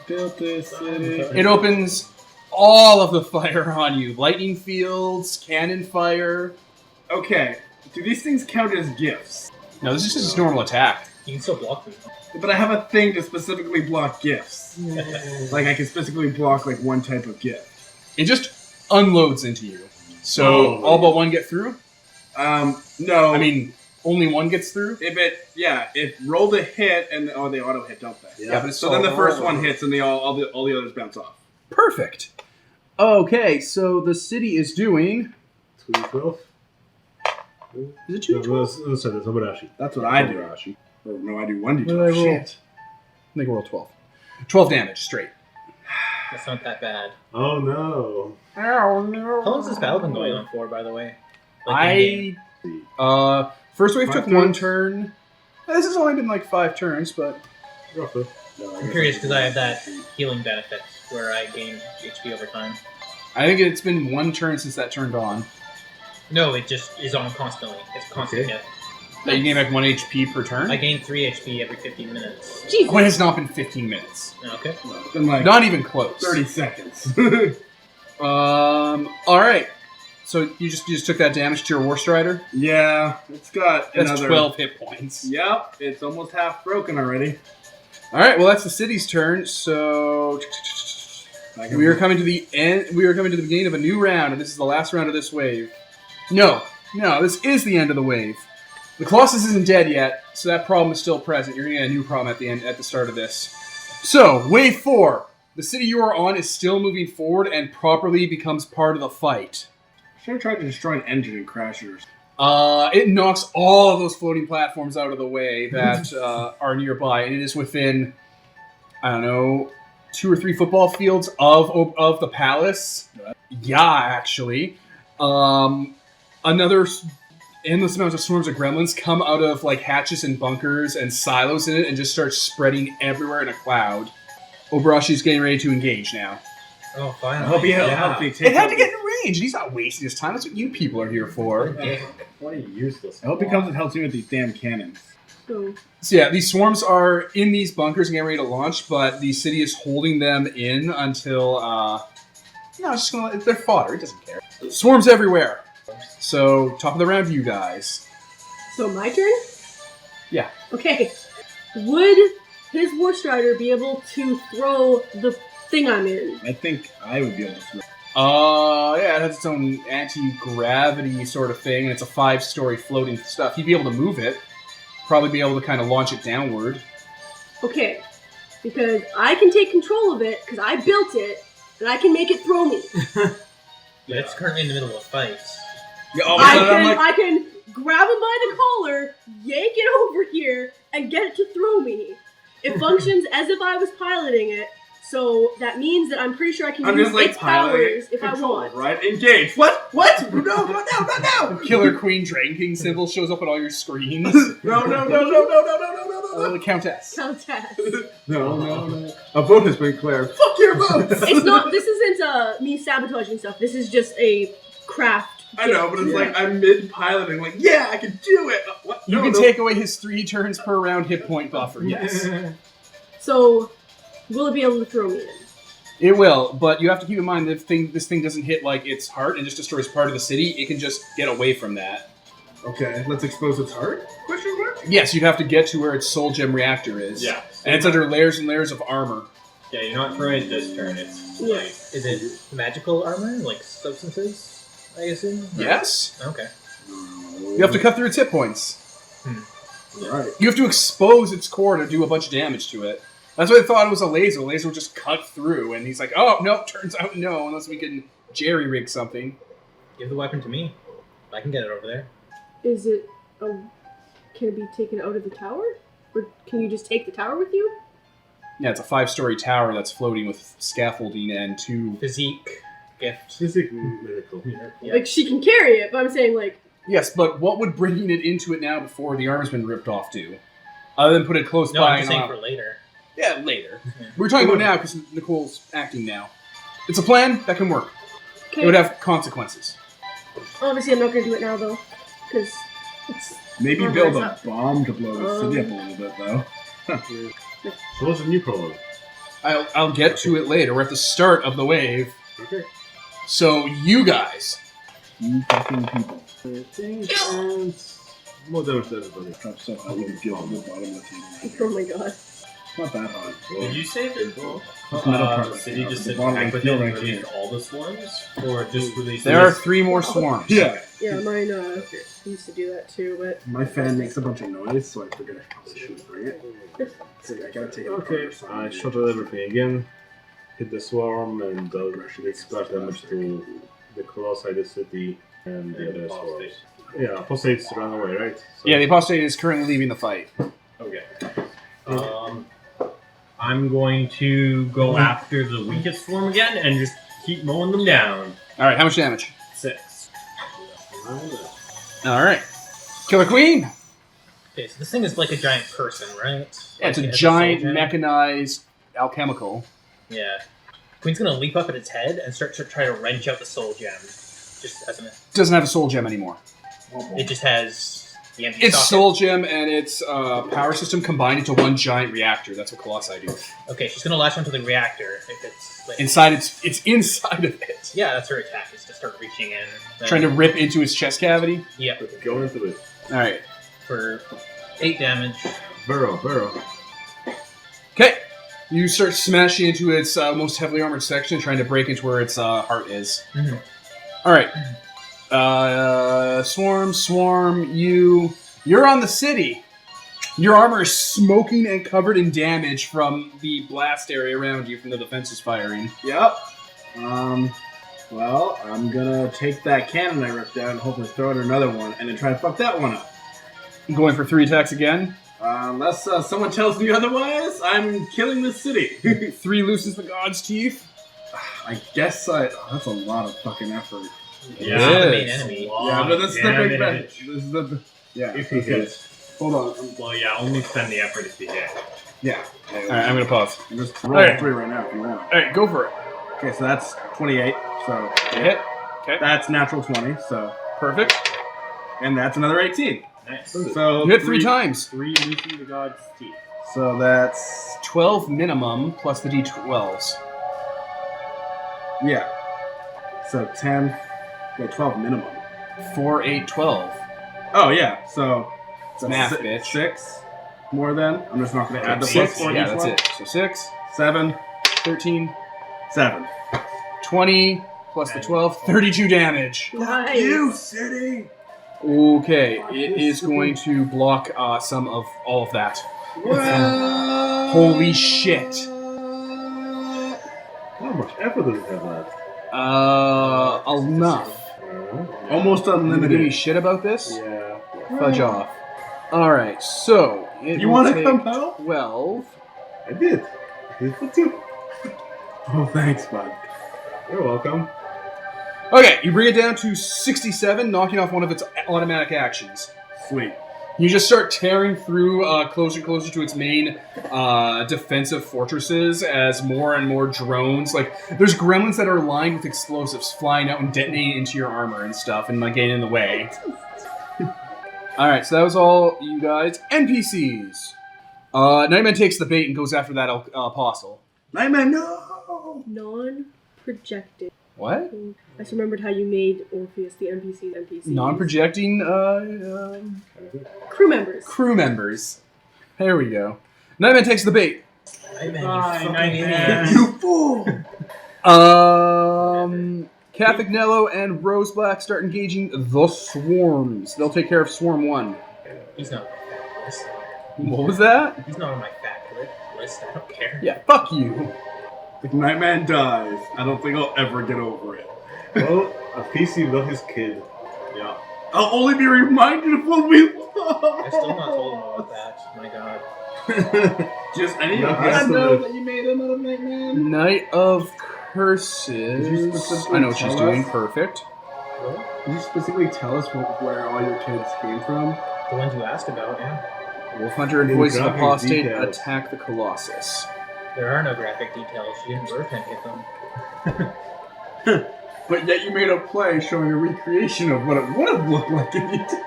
Built this city. It opens all of the fire on you. Lightning fields, cannon fire. Okay, do these things count as gifts? No, this is just a normal attack. You can still block them. But I have a thing to specifically block gifts. Like, I can specifically block, like, one type of gift. It just unloads into you. So all but one get through? No. I mean, only one gets through? If rolled a hit, and they auto hit, don't they? Yeah, but it's So then the first all- one hits, and all the others bounce off. Perfect. Okay, so the city is doing... 2d12? Is it No, 2d12? that's Obarashi. That's what I do. Or, no, I do 1d12. What did I roll? Shit. I think I rolled 12. 12 damage, straight. That's not that bad. Oh no. Oh, no. How long has this battle been going on for, by the way? Like, First wave 5 took 1 turns? turn. This has only been like 5 turns, but... Roughly. I'm curious because I have that healing benefit where I gain HP over time. I think it's been 1 turn since that turned on. No, it just is on constantly. It's a constant Okay. hit. That you gain back 1 HP per turn? I gain 3 HP every 15 minutes. Jesus. Oh, it has not been 15 minutes. Okay. It's been like Not even close. 30 seconds. Alright. So you just took that damage to your War Strider? Yeah, it's got That's another 12 hit points. Yep, it's almost half broken already. Alright, well that's the city's turn, so... We are coming to the end. We are coming to the beginning of a new round, and this is the last round of this wave. No, this is the end of the wave. The Colossus isn't dead yet, so that problem is still present. You're gonna get a new problem at the start of this. So, wave 4. The city you are on is still moving forward and properly becomes part of the fight. Should have tried to destroy an engine and crash it. It knocks all of those floating platforms out of the way that are nearby, and it is within, I don't know, 2 or 3 football fields of the palace. Yeah, actually. Another endless amounts of swarms of gremlins come out of like hatches and bunkers and silos in it and just start spreading everywhere in a cloud. Obarashi's getting ready to engage now. Oh, I finally. hope he Yeah. helped me take It had to out- get in range, and he's not wasting his time. That's what you people are here for. What a useless. I hope he comes and helps me with these damn cannons. So, So yeah, these swarms are in these bunkers and getting ready to launch, but the city is holding them in until, it's just gonna they're fodder, it doesn't care. Swarms everywhere. So, top of the round, you guys. So my turn? Yeah. Okay. Would his War Strider be able to throw the thing I'm in? I think I would be able to throw. Yeah, it has its own anti-gravity sort of thing, and it's a 5-story floating stuff. He'd be able to move it. Probably be able to kind of launch it downward. Okay. Because I can take control of it, because I built it, and I can make it throw me. Yeah, it's currently in the middle of a fight. Yeah, I can grab him by the collar, yank it over here, and get it to throw me. It functions as if I was piloting it, so that means that I'm pretty sure I can use its powers if I want. Right? Engage. What? What? No, not now, not now. Killer Queen Dragon King symbol shows up on all your screens. No. The Countess. Countess. No. A vote has been declared. Fuck your votes. It's not. This isn't me sabotaging stuff. This is just a craft. I know, but it's like I'm mid-piloting. Like, yeah, I can do it. What? You can take away his 3 turns per round hit point buffer. Yes. So, will it be able to throw me in? It will, but you have to keep in mind that if this thing doesn't hit like its heart and just destroys part of the city, it can just get away from that. Okay, let's expose its heart? Question mark? Yes, you'd have to get to where its soul gem reactor is. Yeah. And it's under layers and layers of armor. Yeah, you're not throwing it this turn. It's Yeah. like Is it magical armor, like substances? I assume. Yes. Okay. You have to cut through its hit points. Right. You have to expose its core to do a bunch of damage to it. That's why I thought it was a laser. The laser would just cut through, and he's like, oh, no, turns out no, unless we can jerry-rig something. Give the weapon to me. I can get it over there. Is it? Can it be taken out of the tower, or can you just take the tower with you? Yeah, it's a 5-story tower that's floating with scaffolding and 2... Physique gift. Physical miracle. Yeah. Like she can carry it, but I'm saying like. Yes, but what would bringing it into it now before the armor's been ripped off do? Other than put it close No, by I'm just saying and for later. Yeah, later. Yeah. We're talking about now because Nicole's acting now. It's a plan that can work. Okay. It would have consequences. Obviously, I'm not going to do it now though, because it's. Maybe Oh, build that's a bomb to blow the city up a little bit, though. So what's the new problem? I'll get to it later. We're at the start of the wave. Okay. So you guys, You fucking people. And more damage to everybody. Drop stuff out with the on the bottom of the table. Oh my god. It's not that hard. Did you say that metal the part. city just The said bottom heck of with the it field and right released here. all the swarms? Or just released there are 3 more swarms. Yeah. Yeah, mine used to do that too, but My fan makes a bunch of noise, so I figured I probably shouldn't bring it. So I gotta take it apart Okay, or something. I shot at everything again. Hit the swarm and did splash damage to the colossi, the city, and the other swarms. Yeah, apostates ran away, right? So Yeah, the apostate is currently leaving the fight. Okay. I'm going to go after the weakest swarm again and just keep mowing them down. All right, how much damage? 6. All right, Killer Queen. Okay, so this thing is like a giant person, right? Yeah, it's Like, a it has giant soul gem. mechanized alchemical. Yeah. Queen's gonna leap up at its head and start to try to wrench out the soul gem. Just as an. Doesn't have a soul gem anymore. It just has the empty Its socket. soul gem and its power system combined into one giant reactor. That's what colossi do. Okay, she's gonna latch onto the reactor if it's. Like, Inside it's inside of it. yeah, that's her attack, is to start reaching in. Then- Trying to rip into his chest cavity. Yep, go into it. All right. for 8 damage. Burrow. Okay. You start smashing into its most heavily armored section, trying to break into where its heart is. Mhm. All right. Swarm. You're on the city. Your armor is smoking and covered in damage from the blast area around you from the defenses firing. Yep. Well, I'm gonna take that cannon I ripped down and hopefully throw in another one and then try to fuck that one up. Going for 3 attacks again. Unless someone tells me otherwise, I'm killing this city. 3 loosens the god's teeth. I guess that's a lot of fucking effort. Yeah. This is the main Yes. enemy. Yeah, but that's the big bet. Damage. This is the yeah. If he okay. hits. Hold on. Well, yeah, only spend the effort if you hit. Yeah. All right, I'm going to pause. I'm just roll Alright. 3 right now if you want. All right, go for it. Okay, so that's 28. So Hit. Okay. that's natural 20. So Perfect. and that's another 18. Nice. So You hit 3 times. 3 loosening the god's teeth. So that's 12 minimum plus the d12s. yeah. So 10. Wait, 12 minimum. 4, 8, 12. Oh yeah. So It's math, bitch. 6 more than. I'm just not going to add the Six. plus 4 Yeah, each that's one. it. So 6, 7, 13, 7. 20, plus the 12, 32 damage. Nice. City! Okay, it is going to block some of all of that. Well, Holy shit. How much effort does it have left? Enough. almost You gonna give me unlimited. shit about this? Yeah. Fudge off. Alright, so it You will want to take come help? 12. I did. I did for 2. Oh, thanks, bud. You're welcome. Okay, you bring it down to 67, knocking off one of its automatic actions. Sweet. You just start tearing through closer and closer to its main defensive fortresses as more and more drones, like, there's gremlins that are lined with explosives flying out and detonating into your armor and stuff and like getting in the way. Alright, so that was all you guys. NPCs! Nightman takes the bait and goes after that apostle. Nightman, no! Non-projected. What? I just remembered how you made Orpheus the NPCs. Non-projecting Crew members. crew members. There we go. Nightman takes the bait. Nightman, Bye, you fucking Nightman. idiot. You fool! Catholic Nello and Rose Black start engaging the swarms. They'll take care of Swarm 1. He's not on my fact list. What was that? He's not on my fact list. I don't care. Yeah, fuck you. If Nightman dies, I don't think I'll ever get over it. Well, a PC without his kid. Yeah. I'll only be reminded of what we lost. I still not told him about that. My god. Just any Yeah, of that's us the know list. that you made another Nightman. Knight of Did you Curses. specifically I know what she's tell doing. us? Perfect. Can you specifically tell us where all your kids came from? The ones you asked about, yeah. Wolf Hunter and In Voice of graphic Apostate details. attack the Colossus. There are no graphic details. She didn't birth any of them. But yet you made a play showing a recreation of what it would have looked like if you did.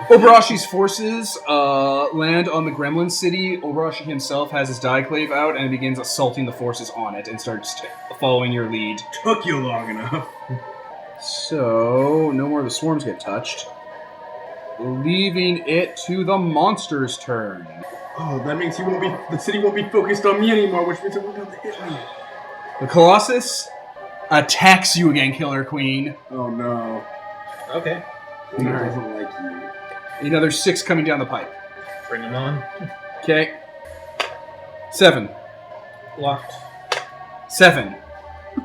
Obarashi's forces land on the Gremlin city. Obarashi himself has his dieclave out and begins assaulting the forces on it and starts following your lead. Took you long enough. So, no more of the swarms get touched. Leaving it to the monster's turn. Oh, that means the city won't be focused on me anymore, which means it won't be able to hit me. The Colossus attacks you again, Killer Queen. Oh no. Okay. He Alright. doesn't like you. Another 6 coming down the pipe. Bring him on. Okay. 7. Locked. 7.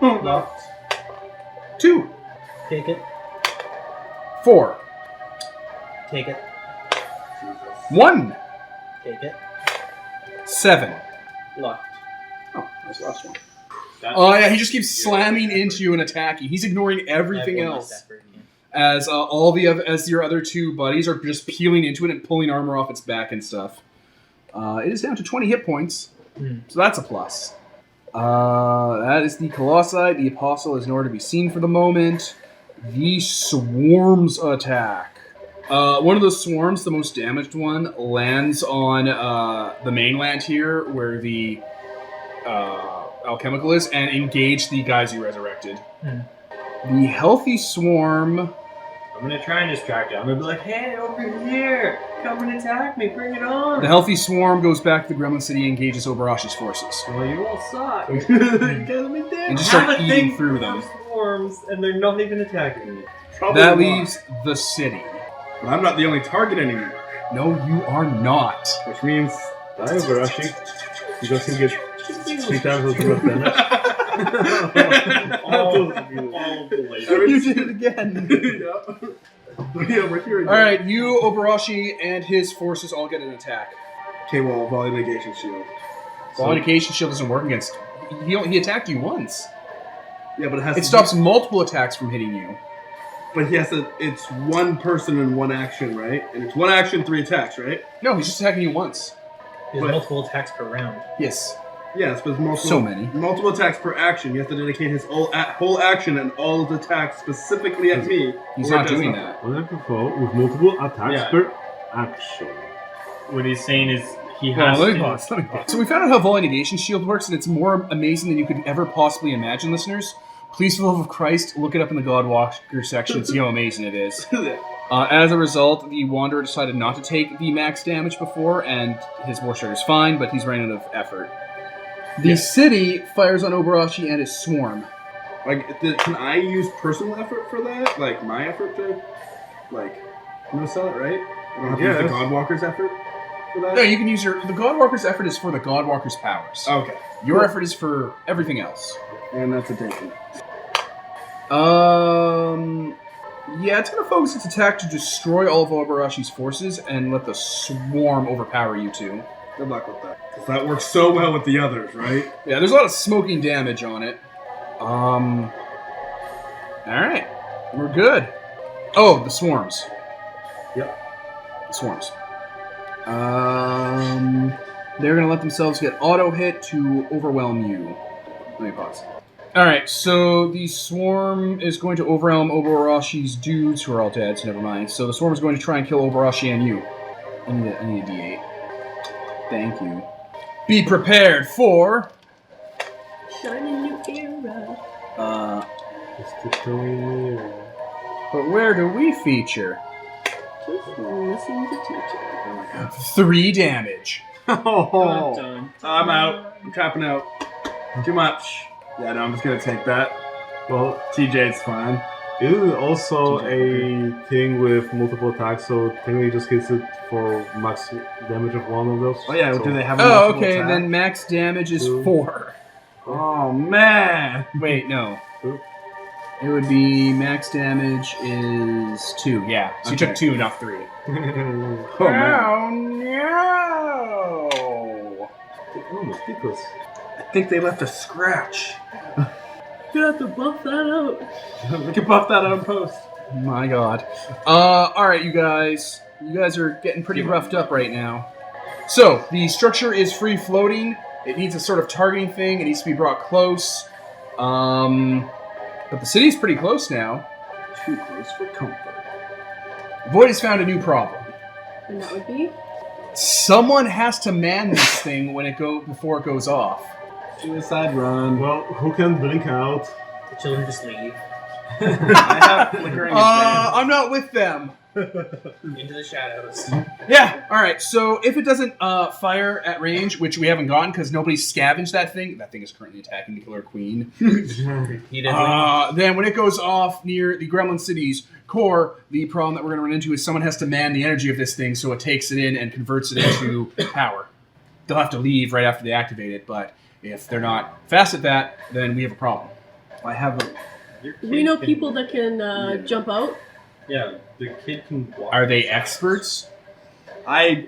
Locked. 2. Take it. 4. Take it. 1. Take it. 7. Locked. Oh, that's the last one. That's- Oh yeah, he just keeps slamming into you and attacking. He's ignoring everything I have one else. less effort, yeah. As as your other 2 buddies are just peeling into it and pulling armor off its back and stuff. It is down to 20 hit points, so that's a plus. That is the Colossi. The Apostle is nowhere to be seen for the moment. The Swarms attack. One of the swarms, the most damaged one, lands on the mainland here, where the alchemical is, and engage the guys you resurrected. The healthy swarm. I'm gonna try and distract you. I'm gonna be like, hey, over here! Come and attack me, bring it on! The healthy swarm goes back to the Gremlin City and engages Obarashi's forces. Well, you all suck. You gotta be And dead. just Have start a eating thing through for them. swarms, and they're not even attacking me. Probably That not. leaves the city. But I'm not the only target anymore. No, you are not. Which means Die, Obarashi. You just can get 3 times as much damage. All the latest. You did it again. Yeah, we're here again. Alright, you, Obarashi, and his forces all get an attack. Okay, well, volley negation shield. Volunication shield doesn't work against... He attacked you once. Yeah, but it has It to stops multiple attacks from hitting you. But he has to. It's one person in one action, right? And it's 1 action, 3 attacks, right? No, he's just attacking you once. There's But- multiple attacks per round. Yes. Yes, but it's multiple. So many. Multiple attacks per action. You have to dedicate his whole action and all his attacks specifically at me. He's or it not does doing nothing. that. One after 4 with multiple attacks Yeah. per action. What he's saying is he Well, has let me to... pause. So we found out how Volley Negation Shield works, and it's more amazing than you could ever possibly imagine, listeners. Please, for the love of Christ, look it up in the God Walker section and see how amazing it is. As a result, the Wanderer decided not to take the max damage before, and his war shard is fine, but he's running out of effort. The city fires on Obarashi and his swarm. Like, can I use personal effort for that? Like, my effort to, like, sell it, right? I don't have to use the Godwalker's effort for that? No, you can use the Godwalker's effort is for the Godwalker's powers. Okay. Your effort is for everything else. And that's a damage. Yeah, it's going to focus its attack to destroy all of Obarashi's forces and let the swarm overpower you two. Good luck with that. 'Cause that works so well with the others, right? Yeah, there's a lot of smoking damage on it. Alright. We're good. Oh, the swarms. Yep. The swarms. They're going to let themselves get auto-hit to overwhelm you. Let me pause. Alright, so the swarm is going to overwhelm Obarashi's dudes, who are all dead, so never mind. So the swarm is going to try and kill Obarashi and you. I need a D8. Thank you. Be prepared for... Shining new era. Just tiptoeing near. But where do we feature? Just listen to teacher. 3 damage. Oh, Dun, I'm out. I'm tapping out. Too much. Yeah, no, I'm just gonna take that. Well, TJ's fine. isn't it also a thing with multiple attacks, so technically it just hits it for max damage of one of those? Oh yeah, so, do they have a Oh, multiple okay, attack? then max damage is 2. 4. Oh man. Wait, no. 2? It would be max damage is 2, yeah. So you Okay. took 2, not 3. Oh man. no! Oh, mosquitoes. I think they left a scratch. You have to buff that out. We can buff that out in post. My god. Alright, you guys. You guys are getting pretty roughed up right now. So, the structure is free floating. It needs a sort of targeting thing. It needs to be brought close. But the city's pretty close now. Too close for comfort. Void has found a new problem. And that would be? Someone has to man this thing before it goes off. Suicide run. Well, who can blink out? The children just leave I have flickering advantage. I'm not with them. into the shadows. Yeah, alright, so if it doesn't fire at range, which we haven't gotten because nobody scavenged that thing is currently attacking the Killer Queen. Repeatedly. Then when it goes off near the Gremlin City's core, the problem that we're going to run into is someone has to man the energy of this thing so it takes it in and converts it into power. They'll have to leave right after they activate it, but if they're not fast at that, then we have a problem. I have a... Your We kid know can- people that can jump out. Yeah, the kid can walk. Are they experts? I,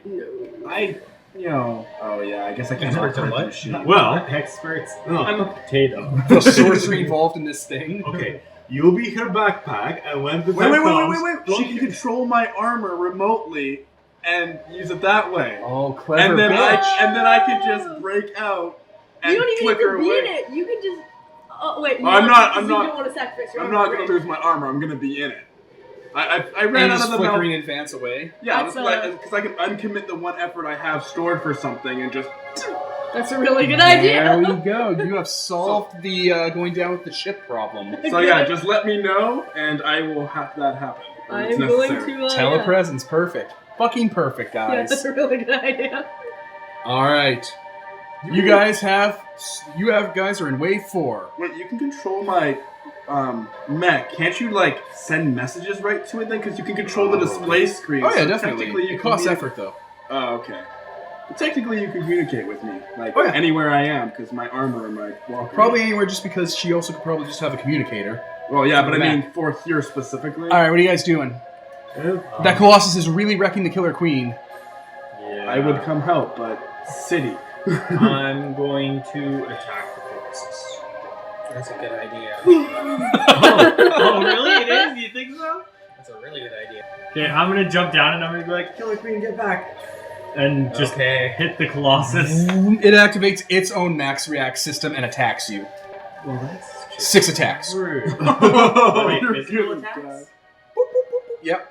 No. oh yeah, I guess I can't Experts in operate the what? machine. Well, Experts. no. I'm a potato. The sorcery involved in this thing? Okay, you'll be her backpack, and when the Wait, time wait, wait, comes, wait, wait, wait. She can control my armor remotely and use it that way. Oh, clever And then bitch. I can just break out and You don't even flicker need to be in away. it. You can just. Oh wait. Well, I'm not- You don't want to sacrifice your I'm armor, not gonna right? lose my armor. I'm gonna be in it. I And ran out just of the flickering mouth. advance away. Yeah, That's, because I can uncommit the one effort I have stored for something and just. That's a really good idea. There we go. You have solved the going down with the ship problem. So yeah, just let me know, and I will have that happen. when I it's am going necessary. to. Telepresence, perfect. Fucking perfect, Yeah, guys. that's a really good idea. All right. You guys guys are in wave 4. Wait, you can control my mech. Can't you like send messages right to it then? Because you can control the display screen. Oh yeah, so definitely. technically you It costs can effort though. Oh, okay. But technically, you can communicate with me, like Oh, yeah. anywhere I am, because my armor and my walker. Probably anywhere, just because she also could probably just have a communicator. Well, yeah, but I Mech. mean for here specifically. All right, what are you guys doing? That Colossus is really wrecking the Killer Queen. Yeah. I would come help, but city. I'm going to attack the Colossus. That's a good idea. Oh, really? It is? You think so? That's a really good idea. Okay, I'm gonna jump down and I'm gonna be like, Killer Queen, get back! And just Okay. hit the Colossus. It activates its own max react system and attacks you. Well, that's just 6 attacks. rude. Wait, Wait, physical attacks? Yep.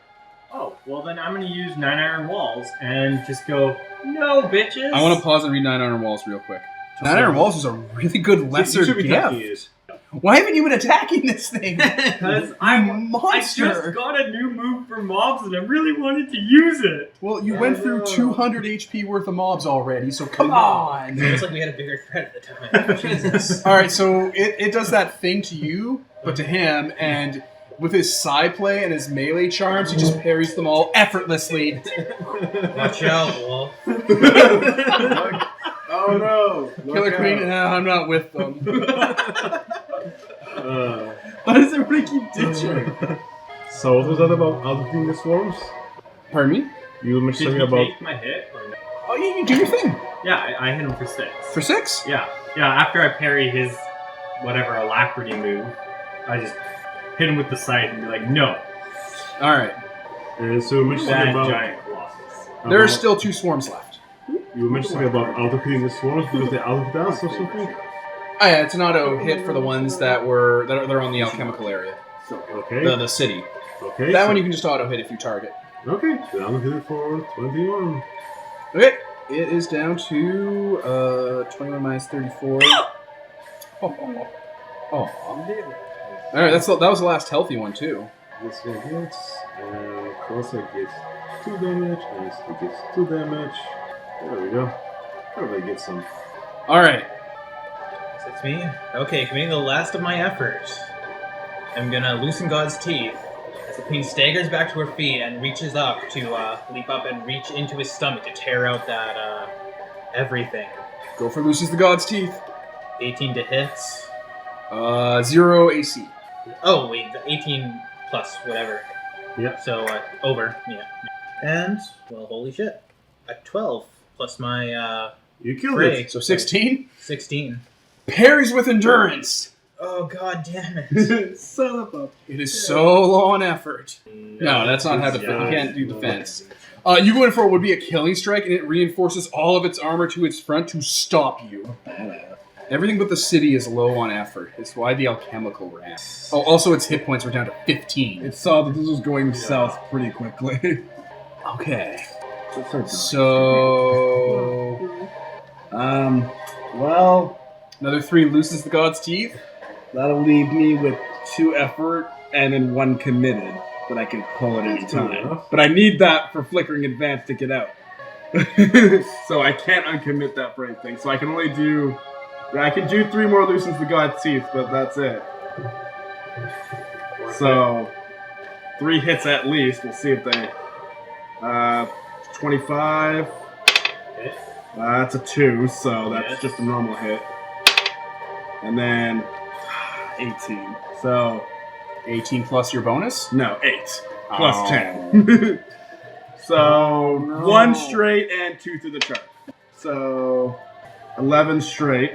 Oh, well then I'm gonna use 9 iron walls and just go, no, bitches! I want to pause and read 9 Iron Walls real quick. 9 Iron Walls is a really good lesser You should be gift. attacking it. Why haven't you been attacking this thing? Because I I monster! just got a new move for mobs and I really wanted to use it. Well, you went through 200 HP worth of mobs already, so come on! It looks like we had a bigger threat at the time. Jesus. Alright, so it does that thing to you, but to him, and with his side play and his melee charms, he just parries them all effortlessly. Watch out, Wolf. Oh no! Killer Queen, I'm not with them. Why does everybody keep ditching? So what was that about outwitting the swarms? Pardon me? You mentioned Did something you about... take my hit? Or no? Oh, you do your thing. Yeah, I hit him for 6. For 6? Yeah, after I parry his whatever alacrity move, I just hit him with the scythe and be like, no. Alright. so you mentioned something Bad about... giant colossus. There are about- still 2 swarms left. You mentioned something about outwitting the swarms because they outwit us or something? Oh yeah, it's an auto hit for the ones that are on the alchemical area. Okay. The city. Okay. That so- one you can just auto hit if you target. Okay. Then I'll hit it for 21. Okay. It is down to 21 minus 34. Oh. Alright, that was the last healthy one too. This one hits, and Crosser gets 2 damage, and this one gets 2 damage. There we go. Everybody gets some. Alright. It's me? Okay, committing the last of my effort. I'm gonna loosen God's teeth as the queen staggers back to her feet and reaches up to leap up and reach into his stomach to tear out that everything. Go for Lucy's the God's Teeth. 18 to hit. 0 AC. Oh wait, the 18 plus whatever. Yeah. So over, yeah. And well, holy shit, a 12 plus my You killed fray. it. So 16. 16. Parries with endurance. Oh god damn it! Son of a... It is so low on effort. No, that's not how to. You can't do defense. You go in for what would be a killing strike, and it reinforces all of its armor to its front to stop you. Everything but the city is low on effort. It's why the alchemical ran. Oh, also its hit points were down to 15. It saw that this was going south pretty quickly. Okay. So... well... Another 3 loosens the God's Teeth. That'll leave me with 2 effort and then 1 committed that I can pull at any That's good time. enough. But I need that for Flickering Advance to get out. So I can't uncommit that for anything. So I can only do... I can do 3 more Loosens the God's Teeth, but that's it. So... 3 hits at least. We'll see if they... 25... Hit. That's a 2, so that's just a normal hit. And then 18. So 18 plus your bonus. no, 8 plus Oh. 10. So no. 1 straight and 2 through the chart. So 11 straight.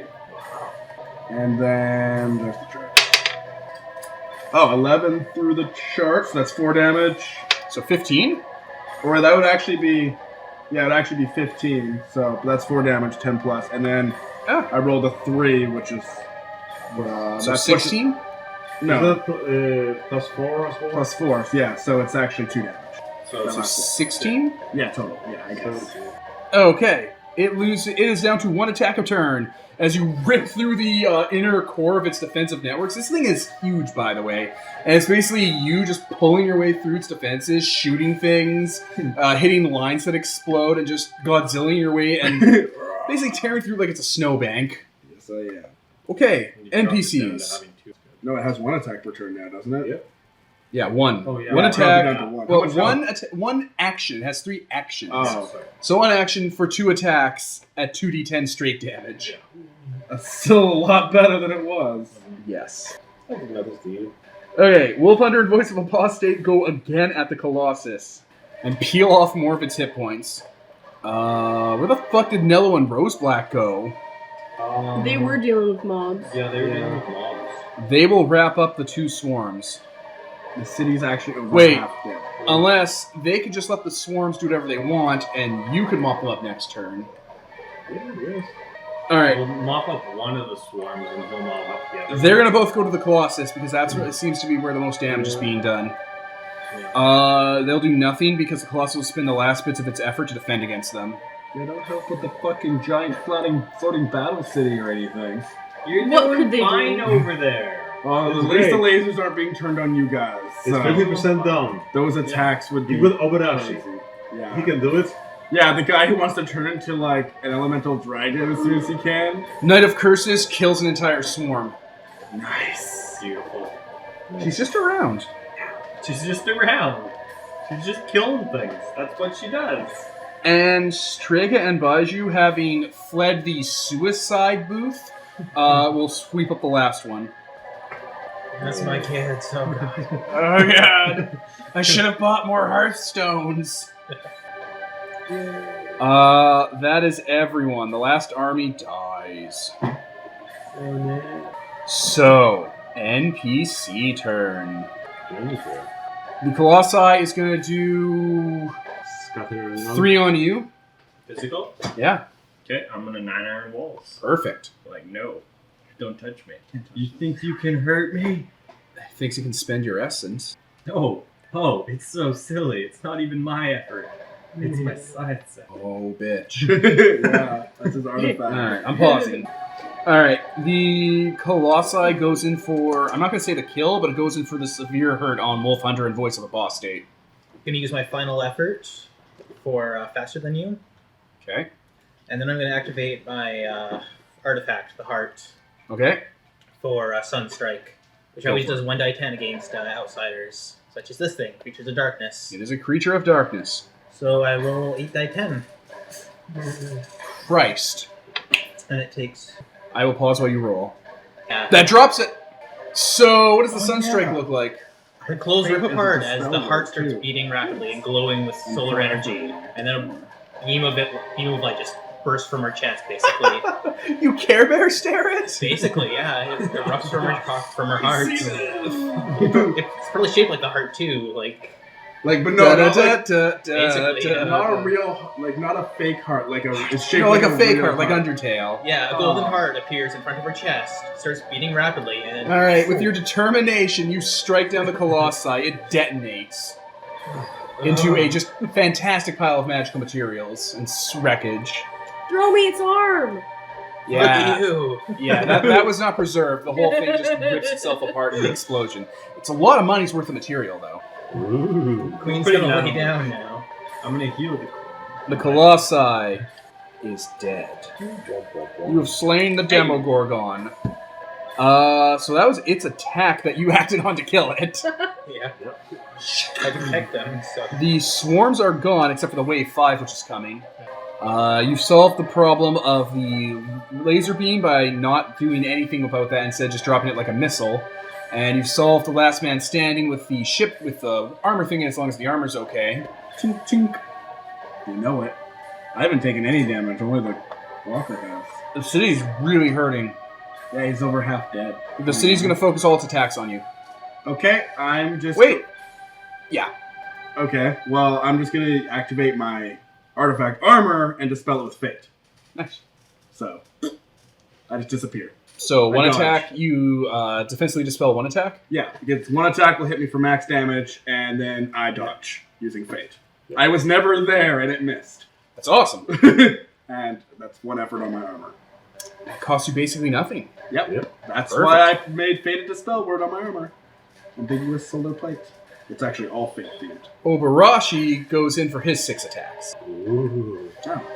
And then there's the chart. Oh, 11 through the chart, so that's 4 damage. So 15. Or that would actually be, yeah, it would actually be 15. So that's 4 damage, 10 plus. And then I rolled a 3, which is So that's 16. no, Is that plus 4 as well? plus 4. Yeah, so it's actually 2 damage. So 16. Yeah, total. Yeah, I guess. Okay. It is down to 1 attack a turn as you rip through the inner core of its defensive networks. This thing is huge, by the way, and it's basically you just pulling your way through its defenses, shooting things, hitting lines that explode, and just Godzillaing your way and basically tearing through like it's a snowbank. So yeah. Okay, You drop it down to NPCs. having 2. No, it has 1 attack per turn now, doesn't it? Yep. Yeah, 1. Oh, yeah. One Yeah, attack. Drop it down to 1. Well, How much health? one action. It has 3 actions. Oh, So 1 action for 2 attacks at 2d10 straight damage. that's still a lot better than it was. Yes. I think that is the... Okay, Wolf Hunter and Voice of Apostate go again at the Colossus and peel off more of its hit points. Where the fuck did Nello and Roseblack go? They were dealing with mobs. Yeah, they were dealing with mobs. They will wrap up the 2 swarms. The city's actually over Wait. half dead. Unless they could just let the swarms do whatever they want and you could mop them up next turn. Yeah, yes. Alright, We'll mop up one of the swarms and he'll mop up the other. they're gonna both go to the Colossus because that's what it seems to be where the most damage is being done. They'll do nothing because the Colossus will spend the last bits of its effort to defend against them. They don't help with the fucking giant floating battle city or anything. You're What doing could they fine do? over there. Well, It's at least the great. lasers aren't being turned on you guys. It's So 50% down. those attacks would be You got Obadashi. crazy. Yeah. He can do it. Yeah, the guy who wants to turn into like an elemental dragon as soon as he can. Knight of Curses kills an entire swarm. Nice. Beautiful. She's just around. She's just around. She's just killing things. That's what she does. And Strega and Baiju, having fled the suicide booth, will sweep up the last one. That's my kid, so God. Oh god! I should have bought more Hearthstones. That is everyone. The last army dies. Oh no. So, NPC turn. The Colossi is going to do Scatter around. 3 on you. Physical? Yeah, Okay, I'm gonna 9 iron walls. perfect. Like, no. Don't touch me. You think you can hurt me? Thinks you can spend your essence. No. Oh, it's so silly. It's not even my effort. It's my side set. Oh, bitch. Yeah, that's his artifact. Alright, I'm pausing. Alright, the Colossi goes in for, I'm not going to say the kill, but it goes in for the severe hurt on Wolf Hunter and Voice of the Boss State. Gonna use my final effort for faster than you, Okay. and then I'm gonna activate my artifact, the heart, Okay. for Sunstrike, which Go always for does 1 die 10 against outsiders, such as this thing, Creatures of Darkness. It is a creature of darkness. So I roll 8 die 10, Christ. and it takes. I will pause while you roll. Yeah. That drops it! So, what does the Oh, Sunstrike yeah. look like? The clothes rip Is it apart the as the spell heart starts too? beating rapidly and glowing with solar energy, and then a beam of light just bursts from her chest, basically. You Care Bear stare it? Basically, yeah, it erupts from her heart. See this? It's probably shaped like the heart too, like Like, but no, not, like, Basically, yeah. not a real, like, not a fake heart. Like it's shaped No, like a fake real heart, like Undertale. yeah, a golden Oh. heart appears in front of her chest, starts beating rapidly, and Alright, with your determination, you strike down the Colossi. It detonates into a just fantastic pile of magical materials and wreckage. Throw me its arm! Look Yeah, at you. yeah, that was not preserved. The whole thing just rips itself apart in the explosion. It's a lot of money's worth of material, though. Ooh. Queen's Put it gonna down. lay down now. I'm gonna heal the queen. The Colossi is dead. You have slain the Demogorgon. So that was its attack that you acted on to kill it. Yeah, I detect them. So The swarms are gone, except for the wave 5, which is coming. You've solved the problem of the laser beam by not doing anything about that, instead just dropping it like a missile. And you've solved the last man standing with the ship with the armor thing, as long as the armor's okay. Tink, tink. You know it. I haven't taken any damage. Only the walker has. The city's really hurting. Yeah, he's over half dead. The city's going to focus all its attacks on you. Okay, I'm just. Wait. Yeah. Okay, well, I'm just gonna activate my artifact armor and dispel it with fate. Nice. So, I just disappear. So I one dodge. attack, you defensively dispel one attack. Yeah, because one attack will hit me for max damage, and then I dodge using fate. I was never there, and it missed. That's awesome. And that's one effort on my armor. That costs you basically nothing. Yep. That's Perfect. why I made Fated Dispel word on my armor. Ambiguous solar plate. It's actually all fate themed. Obarashi goes in for his 6 attacks. Ooh.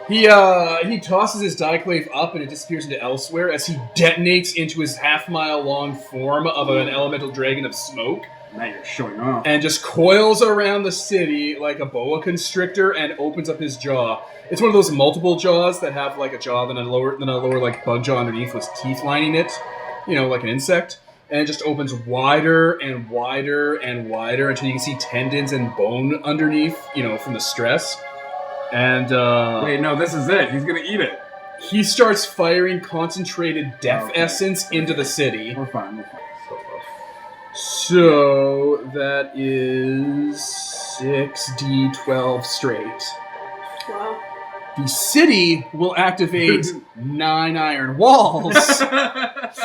He tosses his Dieclave up and it disappears into elsewhere as he detonates into his half-mile-long form of an elemental dragon of smoke Now you're showing off. and just coils around the city like a boa constrictor and opens up his jaw. It's one of those multiple jaws that have like a jaw then a lower like bug jaw underneath with teeth lining it, you know, like an insect. And it just opens wider and wider and wider until you can see tendons and bone underneath, you know, from the stress. And Wait, no, this is it. He's gonna eat it. he starts firing concentrated death Okay. essence into the city. We're fine. We're fine. So that is 6d12 straight. Wow. The city will activate 9 iron walls. It's That's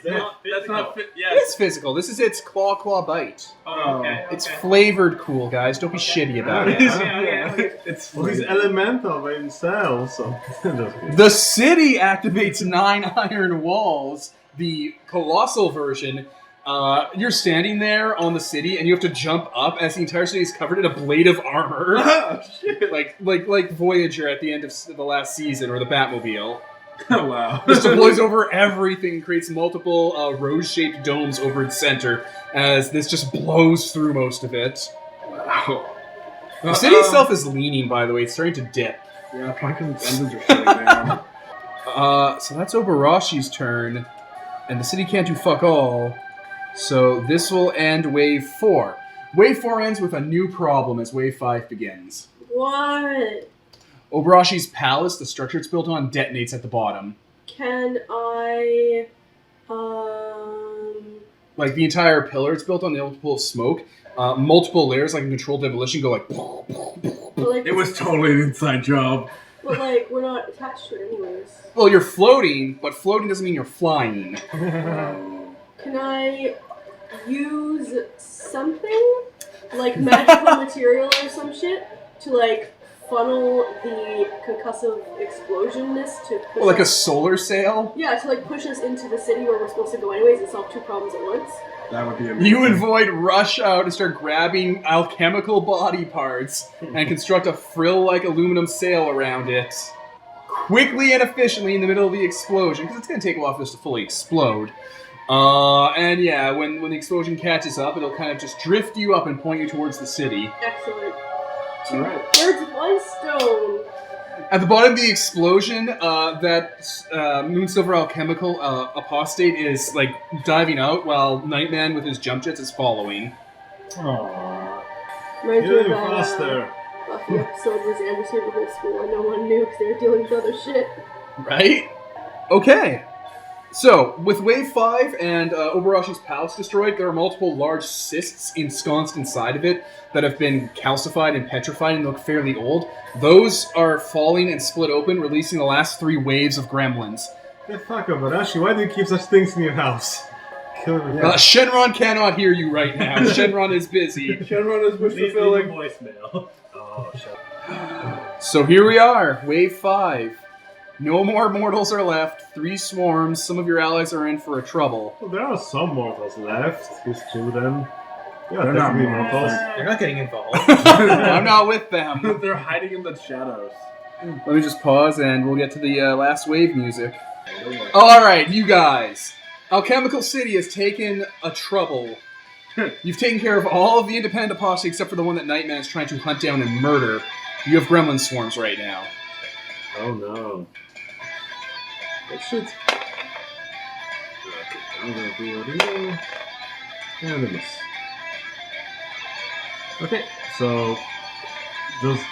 not That's not fit. Yeah. It's physical. This is its claw bite. Oh, okay. It's okay. flavored cool, guys. Don't be shitty about it. Okay. It's Well, he's elemental by himself, so. That's good. The city activates 9 iron walls. the colossal version, you're standing there on the city, and you have to jump up as the entire city is covered in a blade of armor. Oh, shit. like Voyager at the end of the last season, or the Batmobile. Oh, wow. This deploys over everything, creates multiple rose-shaped domes over its center, as this just blows through most of it. Wow. The city itself is leaning, by the way. It's starting to dip. Yeah, probably because its engines are shutting down. So that's Obarashi's turn, and the city can't do fuck all. So this will end Wave 4. Wave 4 ends with a new problem as Wave 5 begins. What? Obarashi's palace, the structure it's built on, detonates at the bottom. Can I... Like, the entire pillar it's built on, the multiple smoke, multiple layers, like in controlled demolition, go like... But like, It was totally an inside job. but like, we're not attached to it anyways. Well, you're floating, but floating doesn't mean you're flying. Can I use something? Like magical material or some shit to like funnel the concussive explosionness to push Or like a us, solar sail. yeah, to like push us into the city where we're supposed to go anyways and solve two problems at once. That would be amazing. You and Void rush out and start grabbing alchemical body parts and construct a frill-like aluminum sail around it. Quickly and efficiently in the middle of the explosion, because it's going to take a while for this to fully explode. And yeah, when the explosion catches up, it'll kind of just drift you up and point you towards the city. Excellent. Alright. Birds with one stone. At the bottom of the explosion, that Moonsilver alchemical apostate is like diving out while Nightman with his jump jets is following. Aww. Reminds me You're of that faster. Buffy episode where Xander saved the whole school and no one knew because they were dealing with other shit. Right? Okay. So, with Wave 5 and Obarashi's palace destroyed, there are multiple large cysts ensconced inside of it that have been calcified and petrified and look fairly old. Those are falling and split open, releasing the last 3 waves of gremlins. The fuck, Obarashi, why do you keep such things in your house? Kill me. Shenron cannot hear you right now. Shenron is busy. Shenron is wish Leave me a fulfilling. voicemail. Oh, shit. So here we are, Wave 5. No more mortals are left, 3 swarms, some of your allies are in for a trouble. Well, there are some mortals left. Here's 2 then. Yeah, They're not technically mortals. They're not getting involved. I'm not with them. They're hiding in the shadows. Let me just pause and we'll get to the last wave music. Alright, you guys. Alchemical City has taken a trouble. You've taken care of all of the independent apostates except for the one that Nightman is trying to hunt down and murder. You have gremlin swarms right now. Oh no. Oh shit. Okay, I'm gonna do a reload. And a miss. Okay, so just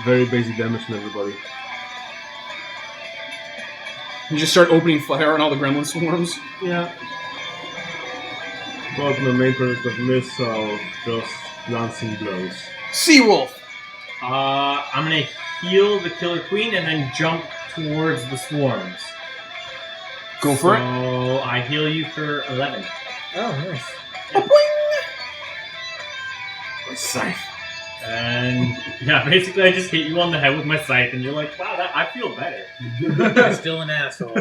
very basic damage from everybody. You just start opening fire on all the gremlin swarms. Yeah. But my main purpose of miss, so just lancing blows. Seawolf! I'm gonna heal the Killer Queen and then jump towards the swarms. Go for it. So I heal you for 11. Oh, nice. My scythe. And yeah, basically I just hit you on the head with my scythe and you're like, wow, I feel better. You're still an asshole.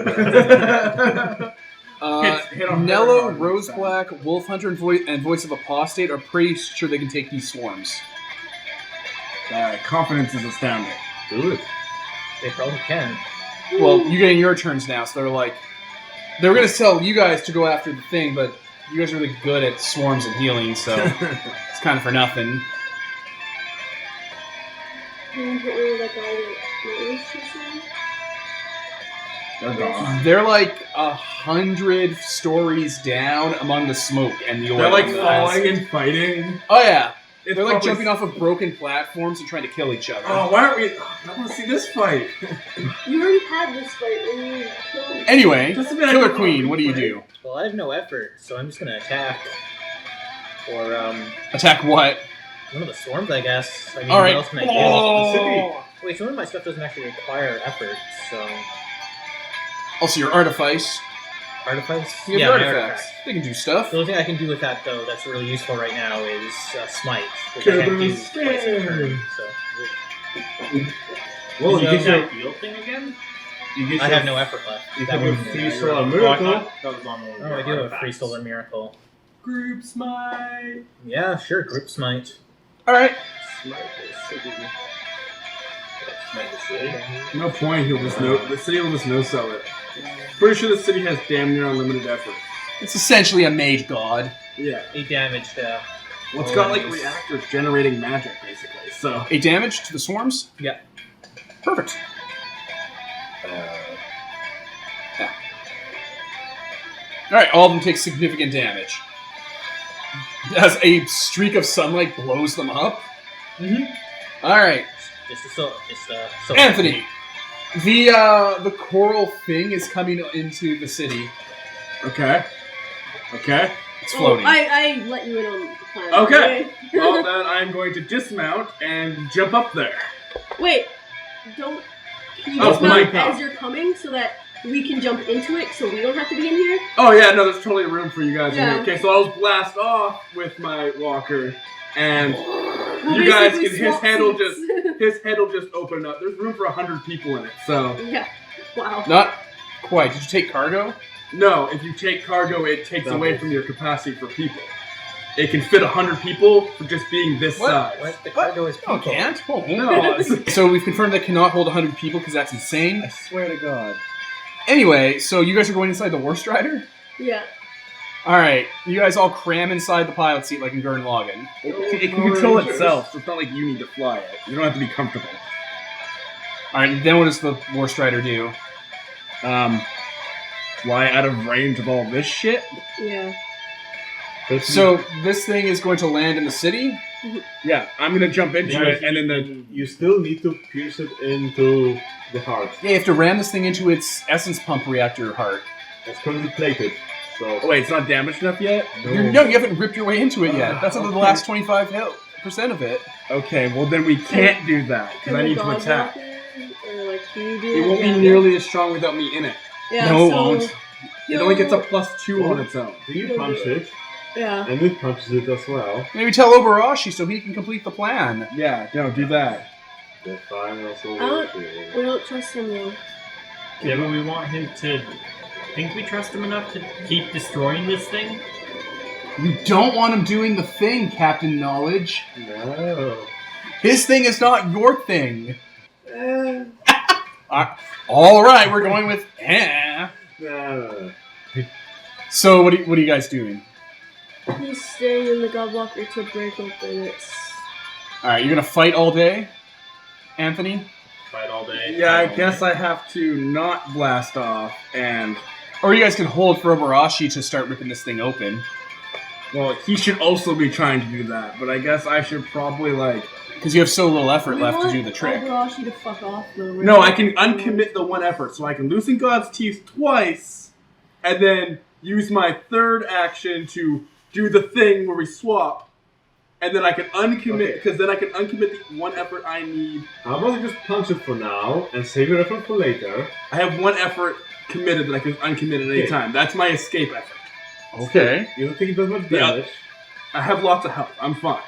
Hit on Nello, her, Roseblack, Wolf Hunter, and Voice of Apostate are pretty sure they can take these swarms. Confidence is astounding. Do it. They probably can. Well, you're getting your turns now, so they're like... They were going to tell you guys to go after the thing, but you guys are really good at swarms and healing, so it's kind of for nothing. Can you hit me with that guy that was chasing? They're gone. They're like 100 stories down among the smoke and the oil. They're like and the falling ice. and fighting. Oh yeah, It's they're like probably- jumping off of broken platforms and trying to kill each other. Oh, why aren't we? I want to see this fight. You already had this fight when you killed me. Anyway, Doesn't mean I Killer can Queen, what do you play. do? Well, I have no effort, so I'm just gonna attack. Or, Attack what? one of the swarms, I guess. I mean, All right. what else can I do? Oh. Wait, some of my stuff doesn't actually require effort, so... Also, your artifice. Artifice? You have my artifacts. artifacts. They can do stuff. The only thing I can do with that, though, that's really useful right now is Smite, which I can't do twice a turn, so... Well, Well, you you get get that heal thing again? You get I your- have no effort left. You That have your wouldn't free be- solar Oh, I miracle. thought that was on Oh, I do have a free solar miracle. Group smite. Yeah, sure. Group smite. All right. No point. He'll just no. The city will just no sell it. Pretty sure the city has damn near unlimited effort. It's essentially a mage god. Yeah. 8 damage to. Well, it's got like reactors generating magic, basically. So 8 damage to the swarms. Yeah. Perfect. Yeah. All right, all of them take significant damage as a streak of sunlight blows them up. Mm-hmm. All right, Just a Anthony. The coral thing is coming into the city. okay. Okay. It's floating. I let you in on the plan. Okay. Well, then I'm going to dismount and jump up there. Wait, don't. Can you Oh, dismount my God. as you're coming so that we can jump into it so we don't have to be in here? Oh yeah, no, there's totally room for you guys in Yeah. here. Okay, so I'll blast off with my walker, and We'll you guys basically can. His swap head will seats. just. His head will just open up. There's room for 100 people in it. So Yeah. Wow. Not quite. Did you take cargo? no, if you take cargo, it takes Double. away from your capacity for people. It can fit 100 people for just being this What? size. What? The cargo is No, people. it can't. Oh, No. So we've confirmed that cannot hold 100 people because that's insane. I swear to God. Anyway, so you guys are going inside the War Strider? Yeah. All right, you guys all cram inside the pilot seat like in Gurren Lagann. It can control itself, so it's not like you need to fly it. You don't have to be comfortable. All right, then what does the War Strider do? Fly out of range of all this shit? Yeah. So this thing is going to land in the city? Yeah, I'm gonna jump into Yeah, it, and then the You still need to pierce it into the heart. Yeah, you have to ram this thing into its essence pump reactor heart. It's currently plated. So oh wait, it's not damaged enough yet. No, you haven't ripped your way into it yet. That's under the last 25% of it. Okay, well then we can't do that because I Can need the to dog attack. walk in? Or like, do you do It that? won't be Yeah. nearly as strong without me in it. Yeah, No, it so won't. It only gets a he'll- +2 on its own. do you punch it? Yeah. And it punches it as well. Maybe tell Obarashi so he can complete the plan. Yeah, no, do that. The final don't- We don't trust him though. Yeah, but we want him to. Think we trust him enough to keep destroying this thing? You don't want him doing the thing, Captain Knowledge. No. His thing is not your thing. All right, we're going with No. So what are you guys doing? He's staying in the Godwalker to break open its. All right, you're gonna fight all day, Anthony. Fight all day. Yeah, I guess I have to not blast off, and Or you guys can hold for Obarashi to start ripping this thing open. well, he should also be trying to do that. But I guess I should probably like. Because you have so little effort We left to want do the trick. Obarashi to fuck off though. Right? No, I can uncommit the one effort, so I can loosen God's teeth twice, and then use my third action to do the thing where we swap, and then I can uncommit because then I can uncommit the one effort I need. How about you just punch it for now and save your effort for later? I have one effort committed that I can uncommit at any Okay. time. That's my escape effort. Okay. You don't think it does much Yeah. damage? I have lots of health. I'm fine.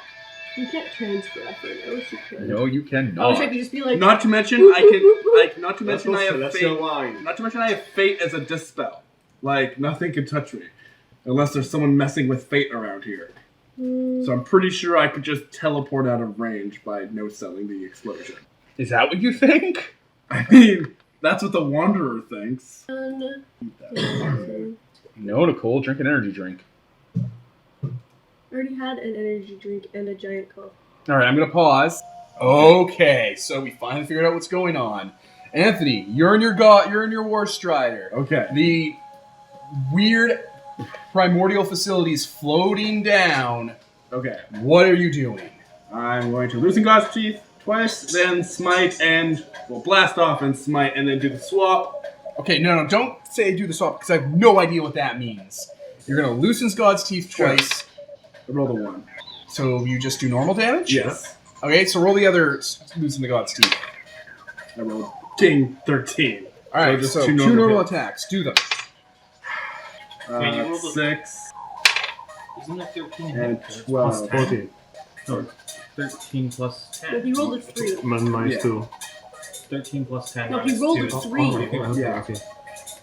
You can't transfer effort. I wish you could. No, you I cannot. wish I could just be like. Not to mention boop, I boop, can boop, boop. like. Not to mention I have That's your fate. line. Not to mention I have fate as a dispel. Like nothing can touch me, unless there's someone messing with fate around here. Mm, So I'm pretty sure I could just teleport out of range by no-selling the explosion. Is that what you think? I mean, that's what the Wanderer thinks. No, Nicole, drink an energy drink. already had an energy drink and a giant coke. All right, I'm gonna pause. Okay, so we finally figured out what's going on. Anthony, you're in your War Strider. Okay. The weird primordial facilities floating down. Okay. What are you doing? I'm going to loosen God's teeth twice, then smite and blast off and smite, and then do the swap. Okay, no, don't say do the swap because I have no idea what that means. You're gonna loosen God's teeth Sure. twice, I rolled a 1. so you just do normal damage. Yes. Okay, so roll the other loosen the God's teeth. I rolled King 13. All right, just so two two normal normal hits. attacks. Do them. Wait, you rolled a- 6 Isn't that 13 and hit? 12. 14. No, 13 plus 10. Well, he rolled a 3. Minus Yeah. 2. 13 plus 10. No, he minus rolled two. a 3. Yeah. Okay.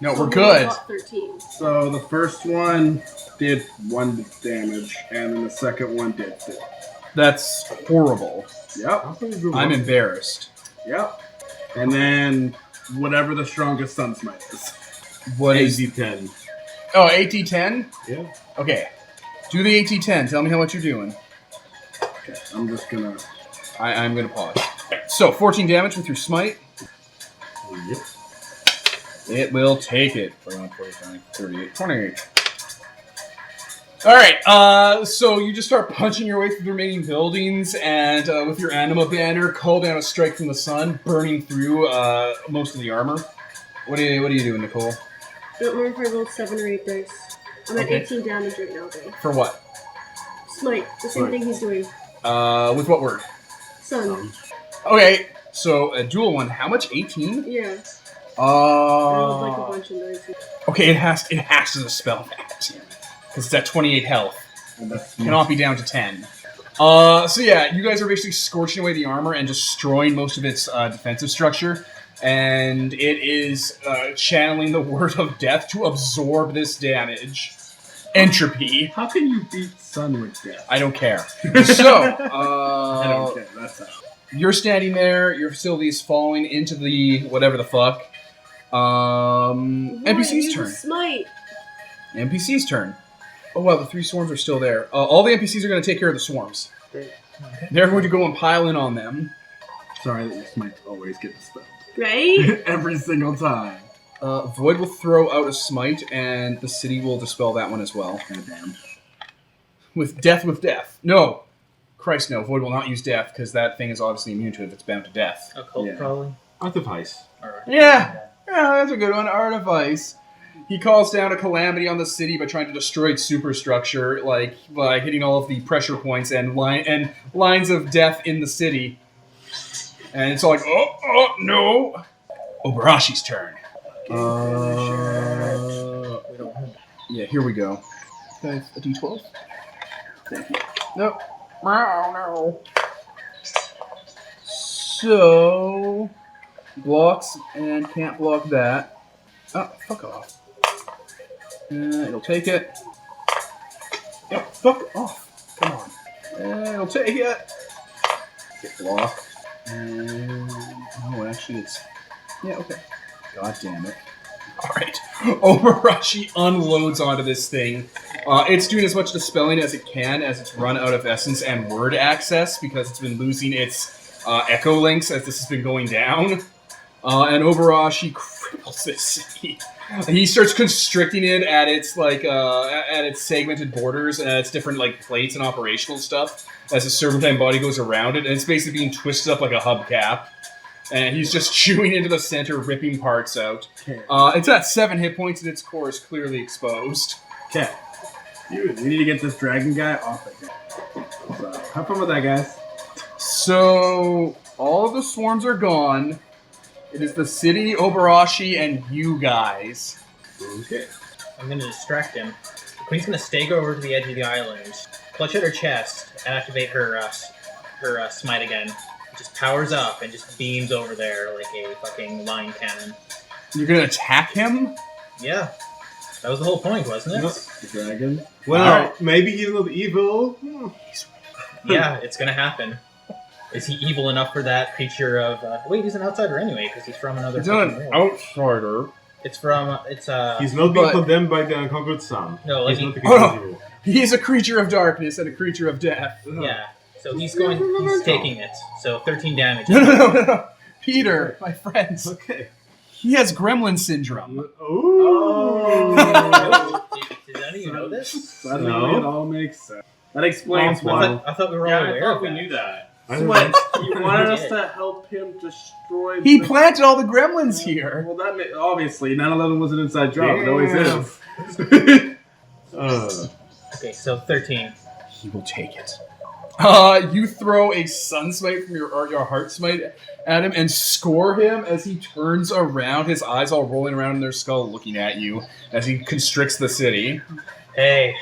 No, So we're he good. got 13. So the first one did 1 damage, and then the second one did 4. That's horrible. Yep. I'm embarrassed. Yep. And then whatever the strongest sun smite is. What is... AD10. Oh, AT10? Yeah. Okay. Do the AT10. Tell me how much you're doing. Okay, I'm just gonna. I'm going to pause. So, 14 damage with your smite. Yep. It will take it. 41, 45, 38, 28. Alright, so you just start punching your way through the remaining buildings, and with your anima banner, call down a strike from the sun, burning through most of the armor. What are you doing, Nicole? I don't remember if I rolled 7 or 8 dice. I'm at Okay. 18 damage right now, though. For what? Smite, the same thing he's doing. With what word? Sun. Okay, so a dual one. How much? 18? Yeah. I rolled like a bunch of dice. Okay, it has to dispel that. Because it's at 28 health. And that's Cannot be down to 10. So yeah, you guys are basically scorching away the armor and destroying most of its defensive structure. And it is channeling the word of death to absorb this damage. Entropy. How can you beat sun with death? I don't care. So, I don't care. That's how. you're standing there, your facility is falling into the whatever the fuck. NPC's Use a turn. Smite. NPC's turn. Oh wow, the 3 swarms are still there. All the NPCs are going to take care of the swarms. Great. They're going to go and pile in on them. Sorry that your smite always get dispelled. Right? Every single time. Void will throw out a smite, and the city will dispel that one as well. God damn. With death. No! Christ, no. Void will not use death, because that thing is obviously immune to it if it's bound to death. Occult, Yeah. probably. Artifice. Or, Yeah, that's a good one. Artifice. He calls down a calamity on the city by trying to destroy its superstructure, like by hitting all of the pressure points and lines of death in the city. And it's all like, oh, no. Obarashi's turn. Yeah, here we go. Okay, a D12. Thank you. Nope. No. So, blocks and can't block that. Oh, fuck off. It'll take it. Yep, fuck off. Come on. It'll take it. Get block. And no, actually, it's yeah. Okay. God damn it. All right. Obarashi unloads onto this thing. It's doing as much dispelling as it can as it's run out of essence and word access because it's been losing its echo links as this has been going down. And Obarashi cripples this city. He starts constricting it at its at its segmented borders and at its different like plates and operational stuff as the serpentine body goes around it, and it's basically being twisted up like a hubcap. And he's just chewing into the center, ripping parts out. Okay. It's at 7 hit points, and its core is clearly exposed. Okay. Dude, we need to get this dragon guy off it. So, have fun with that, guys. So all of the swarms are gone. It is the city, Obarashi, and you guys. Okay. I'm going to distract him. The Queen's going to stagger over to the edge of the island, clutch at her chest, and activate her smite again. It just powers up and just beams over there like a fucking line cannon. You're gonna attack him? Yeah. That was the whole point, wasn't it? The dragon. Well, Alright. maybe he's not evil. Yeah, it's going to happen. Is he evil enough for that creature of... wait, he's an outsider anyway, because he's from another He's fucking not an world. outsider. It's from... He's not being but- condemned by the unconquered sun. No, like he's not he- the evil. He is a creature of darkness and a creature of death. Yeah. So he's taking it. So 13 damage. No. Peter, my friends, Okay. he has Gremlin syndrome. Oh. Did none of you know this? Suddenly No. it all makes sense. That explains I why. thought we were all Yeah, I aware thought of we that. knew that. I don't What? know. You wanted us did. to help him destroy He the... planted all the gremlins here. Well, that obviously 9/11 was an inside job. It always Damn. is. Okay, so 13. He will take it. You throw a sun smite from your heart smite at him and score him as he turns around, his eyes all rolling around in their skull, looking at you as he constricts the city. Hey.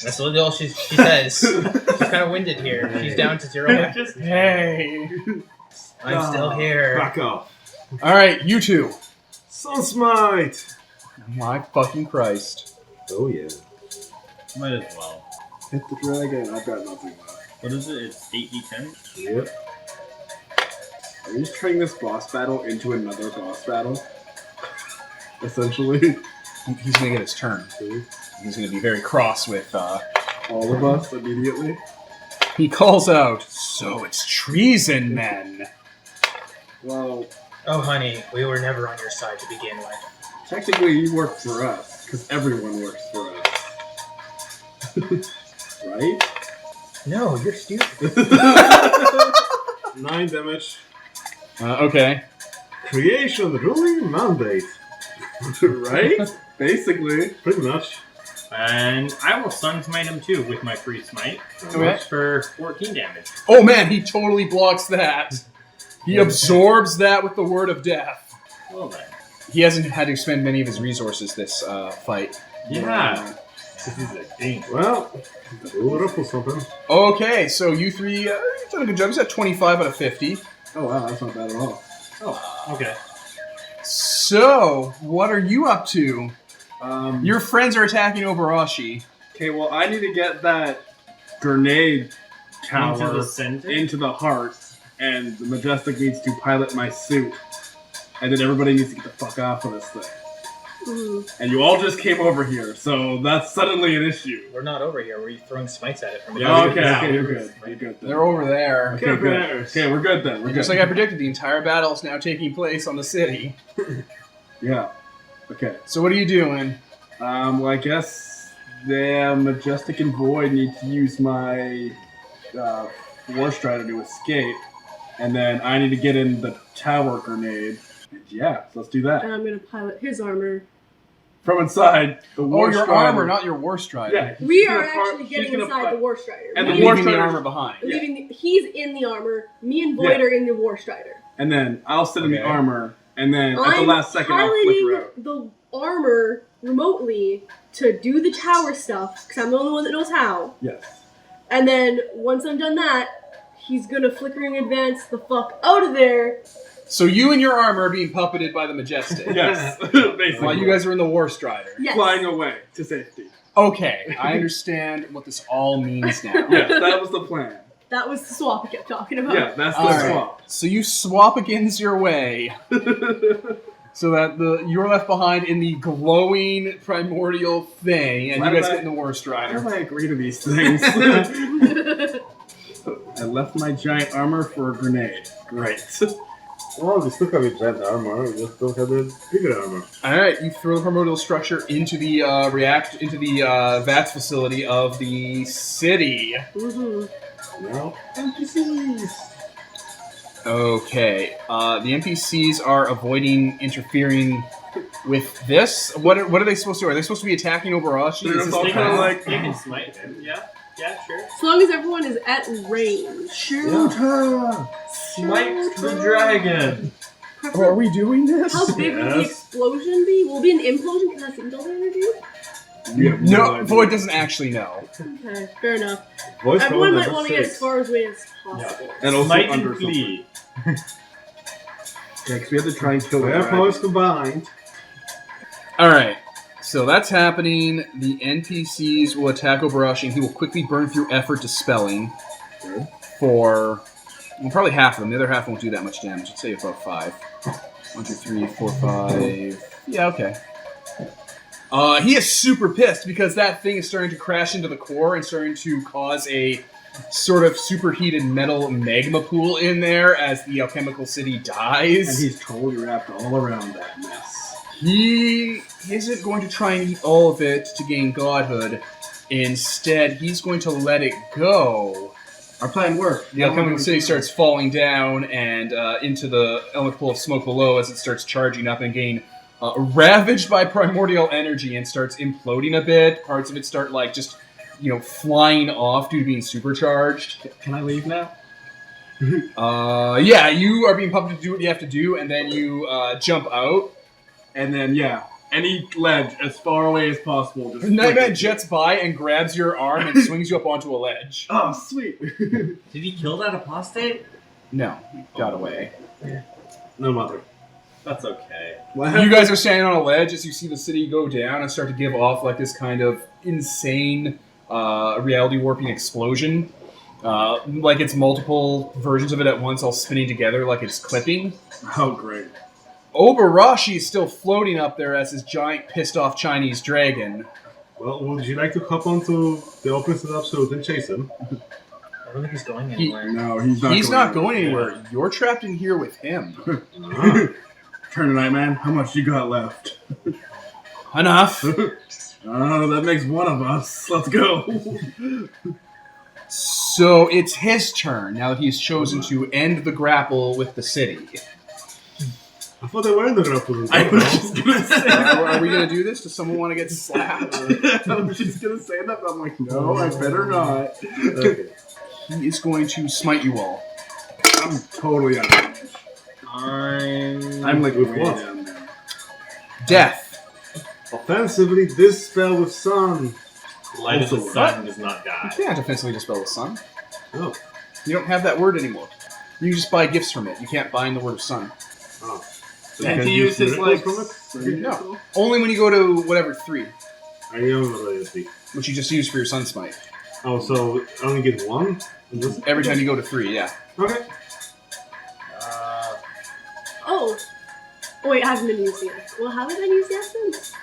That's literally all she says. She's kind of winded here. She's down to 0. Just Hey. I'm still here. Back off. All right, you two. Sun Smite. My fucking Christ. Oh yeah. Might as well. Hit the dragon. I've got nothing left. What is it? It's 8d10? Yep. Are you just turning this boss battle into another boss battle? Essentially, He's gonna get his turn. He's gonna be very cross with. all of us immediately. He calls out, "So it's treason, then." Well, Oh, honey, we were never on your side to begin with. technically, you work for us because everyone works for us, right? No, you're stupid. 9 damage. Okay. Creation ruling mandate. Right? Basically. Pretty much. And I will Sun Smite him too with my free smite. Okay. For 14 damage. Oh man, he totally blocks that. He absorbs that with the word of death. Well then. He hasn't had to expend many of his resources this fight. Yeah. This is a thing. Well, we'll ruffle something. Okay, so you three, you've done a good job. He's at 25 out of 50. Oh wow, that's not bad at all. Oh, okay. So, what are you up to? Your Your friends are attacking Obarashi. okay. Well, I need to get that grenade tower Into the center? into the heart, and the Majestic needs to pilot my suit, and then everybody needs to get the fuck off of this thing. And you all just came over here, so that's suddenly an issue. We're not over here. We're throwing smites at it from Yeah, above. okay, you're good. You're good then. They're over there. Okay, good. Okay, we're good then. We're Just good. like I predicted, the entire battle is now taking place on the city. Yeah. Okay. So what are you doing? Well, I guess the Majestic and Void need to use my War Strider to escape, and then I need to get in the tower grenade. And yeah, so let's do that. And I'm gonna pilot his armor. From inside the War Oh, your Strider. armor, not your War Strider. Yeah. We he's are gonna par- actually he's getting gonna inside par- the War Strider. And And the War leaving the Strider- armor behind. He's in the armor. Me and Void Yeah. are in the War Strider. And then I'll sit in the Okay. armor, and then at the I'm last second I'll flicker piloting out. the armor remotely to do the tower stuff because I'm the only one that knows how. Yes. And then once I'm done that, he's gonna flickering advance the fuck out of there. So you and your armor are being puppeted by the Majestic. Yes. Basically. While you guys are in the War Strider. Yes. flying away to safety. Okay, I understand what this all means now. Yes, that was the plan. That was the swap I kept talking about. Yeah, that's the All right. swap. So you swap against your way, so that you're left behind in the glowing primordial thing, and Why you guys did get in the War Why Strider. do I agree to these things? I left my giant armor for a grenade. Great. Well, we still have a giant armor. We just don't have the bigger armor. All right, you throw the primordial structure into the VATS facility of the city. Now, NPCs. Okay, the NPCs are avoiding interfering with this. What are they supposed to do? Are they supposed to be attacking Obarashi? They're Is this all the kinda plan? like- You can smite him. Yeah, sure. As long as everyone is at range. Shoot her! Smite the dragon. Oh, are we doing this? How big will the Yes. explosion be? Will it be an implosion because that's indoor energy? You have No, idea. Void doesn't actually know. Okay, fair enough. Voice Everyone command might number want to get 6. as far away as possible. And also Smite under and flee. Yeah, because we have to try and kill the Their dragon. powers combined. All right, so that's happening. The NPCs will attack Obarashi, and he will quickly burn through effort dispelling Good. for probably half of them. The other half won't do that much damage. I'd say about 5. 1, 2, 3, 4, 5. Yeah, okay. He is super pissed because that thing is starting to crash into the core and starting to cause a sort of superheated metal magma pool in there as the alchemical city dies. And he's totally wrapped all around that mess. He isn't going to try and eat all of it to gain godhood. Instead, he's going to let it go. Our plan worked. The alchemical city starts falling down and into the element pool of smoke below as it starts charging up and getting ravaged by primordial energy and starts imploding a bit. Parts of it start just flying off due to being supercharged. Can I leave now? Yeah, you are being pumped to do what you have to do, and then you jump out. And then, yeah, any ledge as far away as possible. Just Nightman flick it. jets by and grabs your arm and swings you up onto a ledge. Oh, sweet. Did he kill that apostate? No, he got away. No matter. That's okay. You guys are standing on a ledge as you see the city go down and start to give off like this kind of insane reality warping explosion. Like it's multiple versions of it at once all spinning together like it's clipping. Oh, great. Obarashi is still floating up there as his giant pissed off Chinese dragon. Well, would you like to hop onto the open setup so we can chase him? I don't think he's going anywhere. No, he's not. He's not going anywhere. You're trapped in here with him. Turn tonight, man. How much you got left? Enough. Oh, that makes one of us. Let's go. So it's his turn now that he's chosen to end the grapple with the city. I thought they were in the grapple. I was just gonna say. Are we going to do this? Does someone want to get slapped? I was just gonna say that, but I'm like, no, I better not. Okay. He is going to smite you all. I'm totally out of range. I'm like With way what? down there. Death. Offensively, dispel with sun. Light as the Also, sun does not die. You can't offensively dispel the sun. Oh. You don't have that word anymore. You just buy gifts from it. You can't bind the word of sun. Oh. So Can't can you use his miracles like? from it? No. Only when you go to whatever 3, I am already at the. which you just used for your sun smite. Oh, so I only get one? Every time you go to 3, yeah. Okay. Oh. Oh, wait, it hasn't been used yet. Well, haven't been used yet since?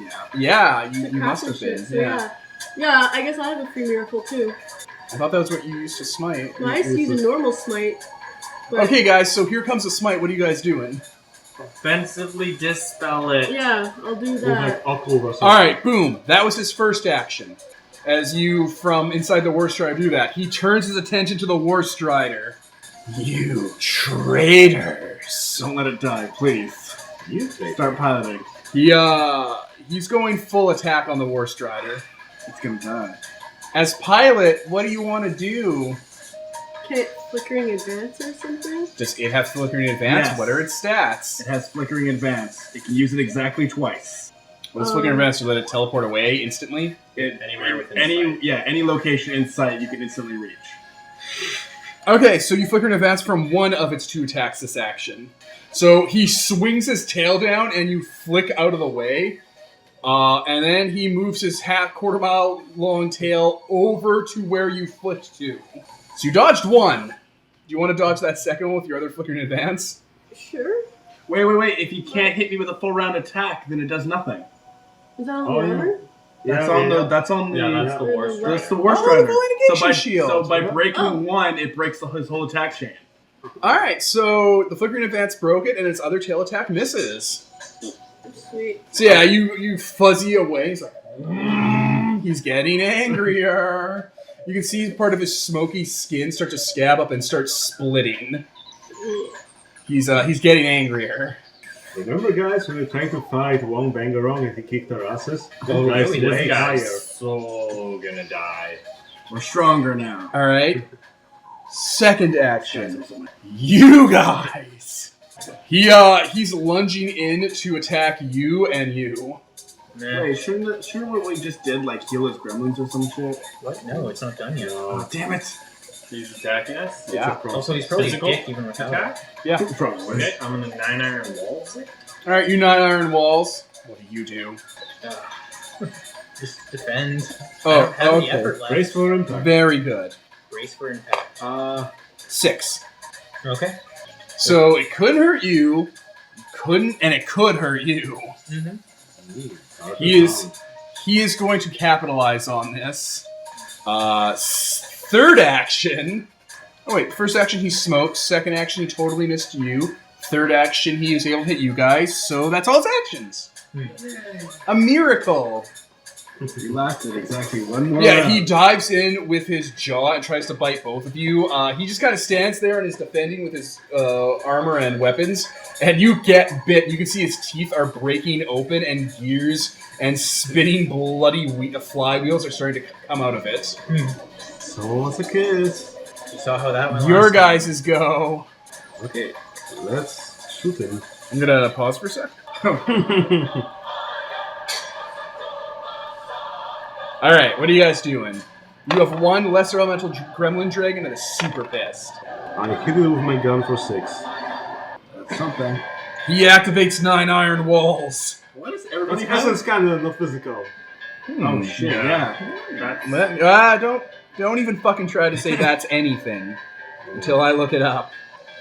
Yeah. Yeah, The you must have craftsmanship, been. so Yeah. Yeah, I guess I have a free miracle too. I thought that was what you used to smite. No, I used to use a normal smite. But Okay, guys, so here comes a smite. What are you guys doing? Offensively dispel it. Yeah, I'll do With that. like Occult or something. Alright, boom. That was his first action. As you, from inside the War Strider, do that, he turns his attention to the War Strider. You traitors. Don't let it die, please. You take Start piloting. He's going full attack on the War Strider. It's gonna die. As pilot, what do you want to do? Okay, flickering advance or something? Does it have flickering advance? Yes. What are its stats? It has flickering advance. It can use it exactly twice. What does flickering advance? To let it teleport away instantly? Anywhere within sight. any location in sight you can instantly reach. Okay, so you flicker an advance from one of its 2 attacks this action. So he swings his tail down and you flick out of the way. And then he moves his quarter mile long tail over to where you flicked to. So you dodged one. Do you want to dodge that second one with your other flickering advance? Sure. Wait. If you can't hit me with a full round attack, then it does nothing. Is that on Oh, the yeah. armor? That's on the. That's on the. Yeah, that's the Yeah. worst. That's the Oh, worst the strider. full negation shield. So by breaking Oh. one, it breaks his whole attack chain. Alright, so the flickering advance broke it and its other tail attack misses. Sweet. So yeah, you fuzzy away. He's like, he's getting angrier. You can see part of his smoky skin start to scab up and start splitting. He's getting angrier. Remember, guys, when we were trying to fight Wong Bangarong and he kicked our asses? Oh, Guys, really? This way guy's higher. so gonna die. We're stronger now. All right. Second action. You guys. He's lunging in to attack you and you. Nah. Wait, shouldn't what we just did like heal his gremlins or some shit? What? No, it's not done yet. Oh, damn it! He's attacking us? Yeah. Also, he's probably Physical dick even without it. attack? Yeah. Probably. Okay, I'm on the 9 iron walls. All right, you 9 iron walls. What do you do? Just defend. I Oh, don't have any okay. effort left. Brace for impact. Very good. Brace for impact. 6. Okay. So it could hurt you, and it could hurt you. Mm-hmm. He is going to capitalize on this. Third action. Oh wait, first action he smokes. Second action he totally missed you. Third action he is able to hit you guys. So that's all his actions. A miracle. He lasted exactly one more. Yeah, round. he dives in with his jaw and tries to bite both of you. He just kind of stands there and is defending with his armor and weapons. And you get bit. You can see his teeth are breaking open and gears and spinning bloody flywheels are starting to come out of it. So was a kiss. You saw how that went. Your last time. guys' go. Okay, let's shoot him. I'm gonna pause for a sec. Alright, what are you guys doing? You have one lesser elemental gremlin dragon that is super pissed. I hit it with my gun for 6. That's something. He activates 9 iron walls. What is That's everybody essence kind of not physical. Oh shit! Yeah. Don't even fucking try to say that's anything until I look it up.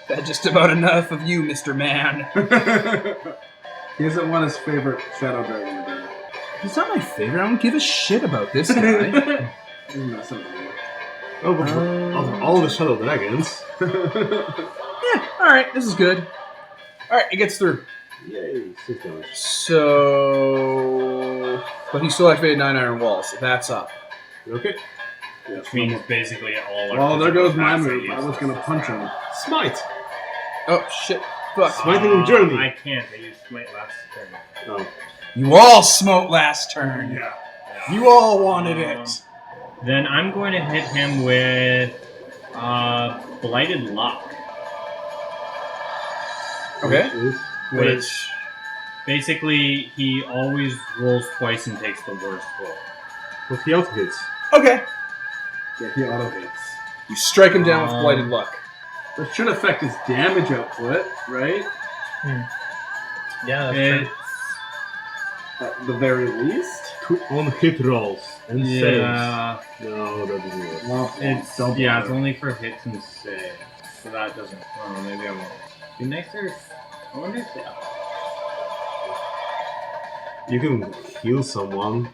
That's just about enough of you, Mr. Man. He doesn't want his favorite Shadow Dragon to be. He's not my favorite. I don't give a shit about this guy. Oh, but of all the Shadow Dragons. Yeah, alright, this is good. Alright, it gets through. Yay, 6 damage. So... But he still activated 9 iron walls, so that's up. Okay. Which means basically all our Well, there goes my attacks are move. I was useless gonna this punch turn. him. Smite! Oh, shit. Fuck. Smiting Journey. I can't. I used Smite last turn. Oh. You all smote last turn. Yeah. You all wanted it. Then I'm going to hit him with Blighted Luck. Okay. Is- Which... Basically, he always rolls twice and takes the worst roll. But he out hits. Okay. Yeah, he auto hits. You strike him down with Blighted Luck. That should affect his damage output, right? Yeah, that's It's, true. At the very least. On hit rolls and yeah, saves. No, that doesn't work. Well, it's don't yeah, bother. it's only for hits and saves, so that doesn't. Oh, maybe I won't. Be nicer. I wonder if You can heal someone.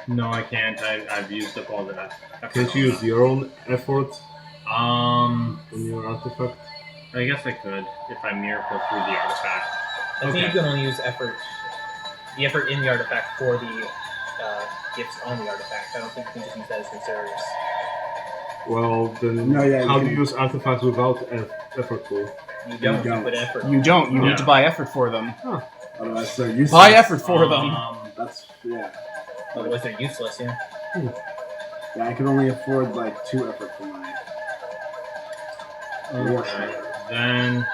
No, I can't. I've used up all that. Can't you use your own effort Um, on your artifact? I guess I could if I miracle through the artifact. I think Okay. you can only use effort, the effort in the artifact for the gifts on the artifact. I don't think you can just use that as reserves. Well, then No, yeah, how you do you can- use artifacts without effort pool? You don't. You don't. put effort. You don't. You Yeah. need to buy effort for them. Otherwise, they're useless. Buy effort for them. That's yeah. Otherwise, they're useless. Yeah. Yeah, I can only afford like 2 effort for my. War Okay. Shadow. Then.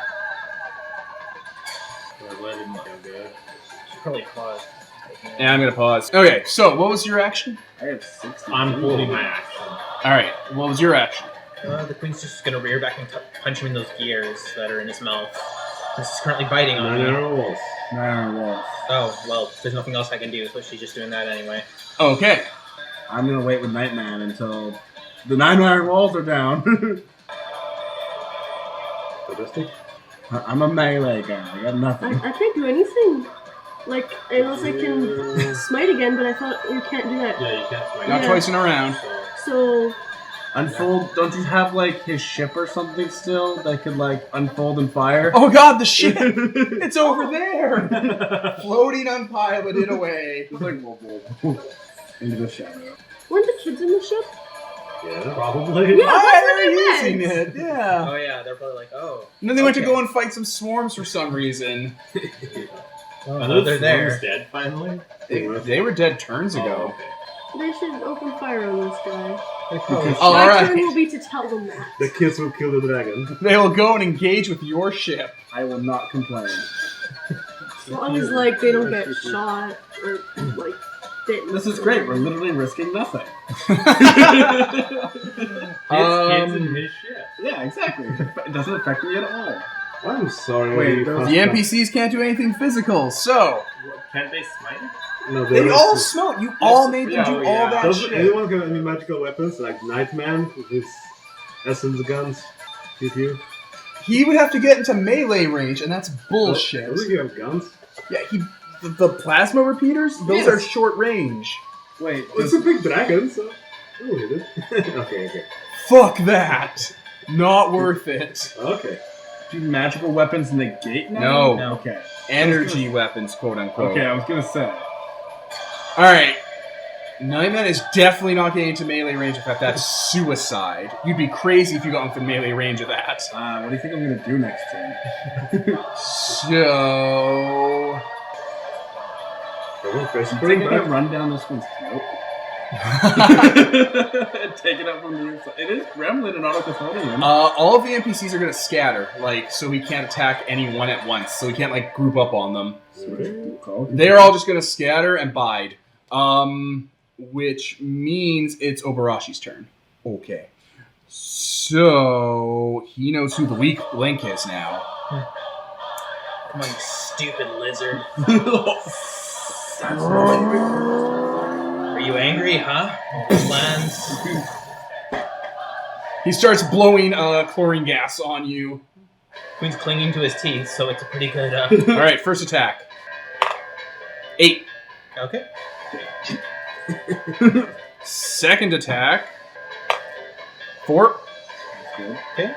Let him go good. Should probably pause. Yeah, I'm gonna pause. Okay, so what was your action? I have 60. I'm holding my action. Alright, what was your action? The queen's just gonna rear back and punch him in those gears that are in his mouth. This is currently biting on 9 me. arrow walls. 9 iron walls. Oh well, there's nothing else I can do, so she's just doing that anyway. Okay. I'm gonna wait with Nightman until the 9 iron walls are down. Fantastic. I'm a melee guy. I got nothing. I can't do anything. Like, unless I can smite again, but I thought you can't do that. Yeah, you can't swing. Not Yeah. twice in a round. So, Unfold. Don't you have like his ship or something still that could like unfold and fire? Oh god, the ship! It's over there! Floating unpiloted away. It's like into the shadow. weren't the kids in the ship? Yeah. Probably. Yeah, Oh, that's they're what I using meant. it, yeah. Oh yeah, they're probably like, oh. And then they went to Okay. go and fight some swarms for some reason. Oh, they're there. Dead finally. They were dead turns ago. They should open fire on this guy. Because Oh, My alright. turn will be to tell them that. The kids will kill the dragon. They will go and engage with your ship. I will not complain. As long as, like, they don't get shot or, like, bitten. This is great. We're literally risking nothing. His kids and his ship. Yeah, exactly. It doesn't affect me at all. I'm sorry. Wait, there was The NPCs can't do anything physical, so Can't they smite? No, they all smote. You all made them do all that Does shit. anyone have any magical weapons like Nightman with his essence guns? Hit you? He would have to get into melee range, and that's bullshit. Doesn't he have guns? Yeah, the plasma repeaters, those Yes. are short range. Wait, It's a big dragon, so. Oh, hit it. Okay. Fuck that. Not worth it. Okay. do magical weapons negate now? No. No. Okay. Energy weapons, quote unquote. Okay, I was gonna say. Alright. Nightman is definitely not getting into melee range. In fact, that's suicide. You'd be crazy if you got within melee range of that. What do you think I'm gonna do next turn? So... I'm gonna run down this one's throat. Take it up from the inside. It is Gremlin and Autochthonian. all of the NPCs are going to scatter, so we can't attack any one at once. So we can't, group up on them. They're all just going to scatter and bide. Which means it's Obarashi's turn. Okay. So he knows who the weak link is now. Come on, you stupid lizard. Are you angry, huh? Plans? He starts blowing chlorine gas on you. Queen's clinging to his teeth, so it's a pretty good. All right, first attack. 8. Okay. Second attack. 4. Okay.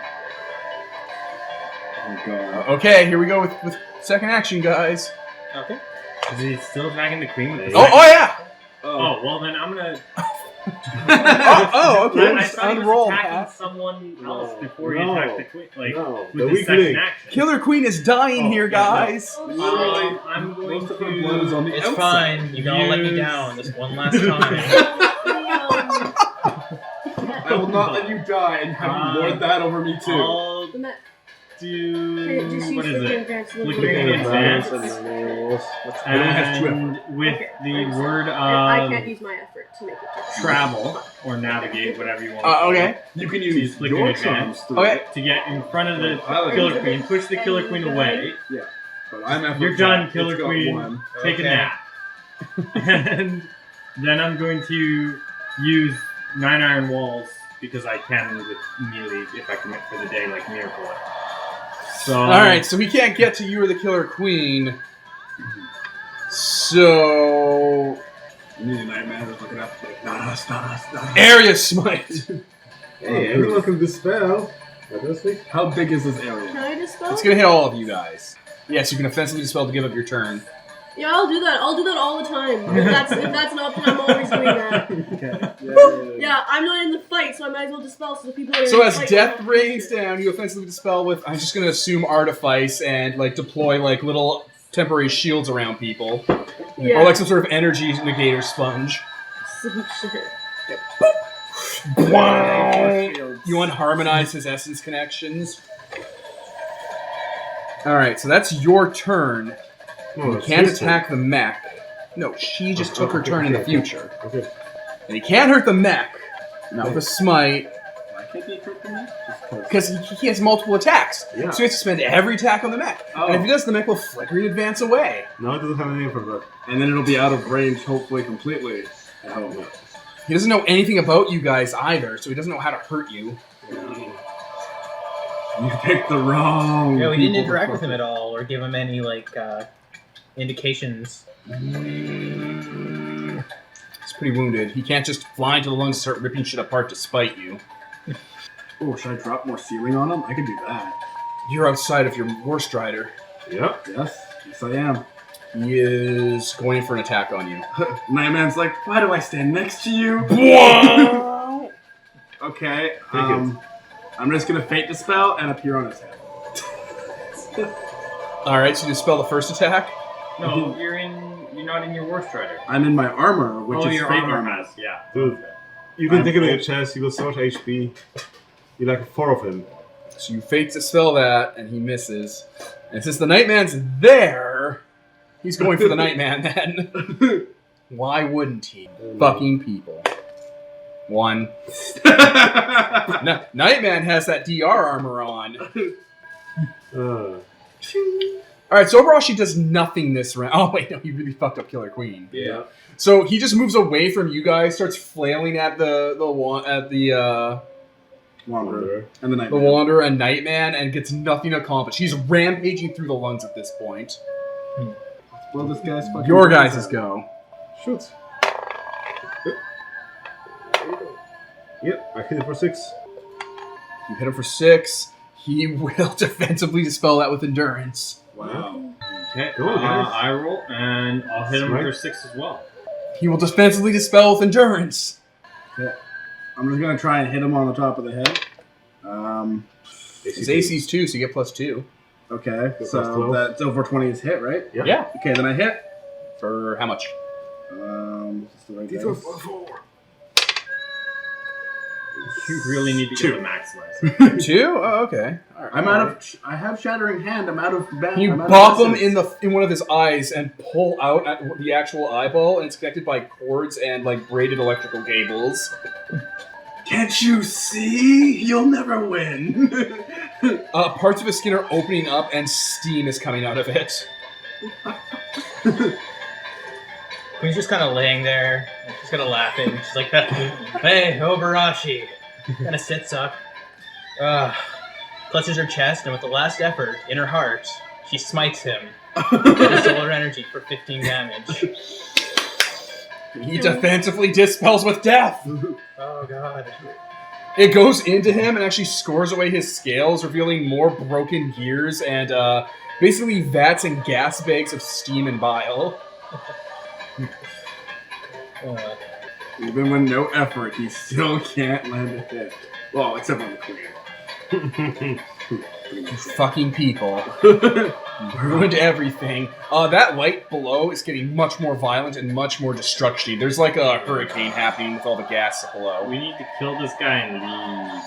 Oh god. Okay, here we go with second action, guys. Okay. Is he still attacking the queen with the Oh yeah. Oh, well then I'm gonna... Okay. I Just thought he was unroll, attacking Pat. someone else before he No. attacked the queen. Like, No, with the his weak second link. action. Killer Queen is dying Oh, here, yeah, no. guys. I'm going Most of her blood is to... on the It's outside. fine. You can all let me down this one last time. I will not let you die and have you lord that over me too. I'll The mech. do... What is it? Flickering Flickering advance. advance. It only has 2 And with Okay, the I'm sorry. word I can't of use my effort to make it. travel, or navigate, whatever you want. Okay. You can Use use flickering your advance. charms through Okay. it, To get in front of the Pilot. killer queen, push the killer queen away. but I'm at You're done, it's killer got queen. 1. Take a Okay. nap. And then I'm going to use 9 iron walls because I can with melee if I commit for the day like Miracle. So All right, so we can't get to you or the Killer Queen. So And the nightmare was looking up like, nah. area smite. Hey, anyone can dispel. Obviously. How big is this Can area? I dispel? It's gonna hit all of you guys. Yes, you can offensively dispel to give up your turn. Yeah, I'll do that. I'll do that all the time. If that's an option, I'm always doing that. Okay. Yeah, I'm not in the fight, so I might as well dispel so the people that are So in the as fight death won't rains use it. down, you offensively dispel with, I'm just gonna assume Artifice and like deploy like little temporary shields around people. Yeah. Or like some sort of energy negator sponge. Some shit. You unharmonize his essence connections. Alright, so that's your turn. No, You that's can't his attack the mech. No, she just took her Okay, turn in the okay, future. Okay. And he can't hurt the mech. Not with a smite. Why can't they hurt them? Because he has multiple attacks. Yeah. So he has to spend every attack on the mech. Oh. And if he does, the mech will flickering advance away. No, it doesn't have a name for that. And then it'll be out of range, hopefully, completely. I hope not. He doesn't know anything about you guys either, so he doesn't know how to hurt you. You picked the wrong. Yeah, we didn't people to interact with fuck him at all or give him any like indications. He's pretty wounded. He can't just fly into the lungs and start ripping shit apart to spite you. Oh, should I drop more ceiling on him? I could do that. You're outside of your War Strider. Yep. Yes, I am. He is going for an attack on you. Nightman's like, why do I stand next to you? Okay, I'm just gonna fate dispel and appear on his head. Alright, so you dispel the first attack. No, you're not in your War Strider. I'm in my armor, which is your fate armor armor. has, yeah. Dude, you can take him in your chest. You got so much HP. You like 4 of him. So you fate dispel that, and he misses. And since the Nightman's there, he's going for the Nightman then. Why wouldn't he? Fucking people. 1. Nightman has that DR armor on. Alright, so overall she does nothing this round. Oh wait, no, he really fucked up Killer Queen. Yeah. So he just moves away from you guys, starts flailing at the Wanderer. And the the Nightman. Wanderer and Nightman, and gets nothing accomplished. He's rampaging through the lungs at this point. Blow this guy's fucking Your brains guys' out. go. Shoot. Yep, I hit it for 6. You hit him for 6. He will defensively dispel that with endurance. Wow. Okay, Go on, guys. I roll, and I'll hit him Smite. for 6 as well. He will defensively dispel with endurance. I'm just gonna try and hit him on the top of the head. His AC's 2, so you get +2. Okay, Plus so 12. that's over 20 is hit, right? Yeah. Yeah. Okay, then I hit. For how much? What's the right dice? You really need to get the maximizer. 2? Oh, okay. All right. I'm out of. I have Shattering Hand. I'm out of. You I'm out of pop him essence. in one of his eyes and pull out at the actual eyeball, and it's connected by cords and like braided electrical cables. Can't you see? You'll never win. Parts of his skin are opening up and steam is coming out of it. Queen's just kind of laying there. She's kind of laughing. She's like, hey, Obarashi. Kind of sits up. Clutches her chest, and with the last effort in her heart, she smites him with her solar energy for 15 damage. He defensively dispels with death. Oh, God. It goes into him and actually scores away his scales, revealing more broken gears and basically vats and gas bags of steam and bile. Even with no effort, he still can't land a hit. Well, except on the queen. Fucking people. Ruined everything. That light below is getting much more violent and much more destructive. There's like a hurricane happening with all the gas below. We need to kill this guy and leave.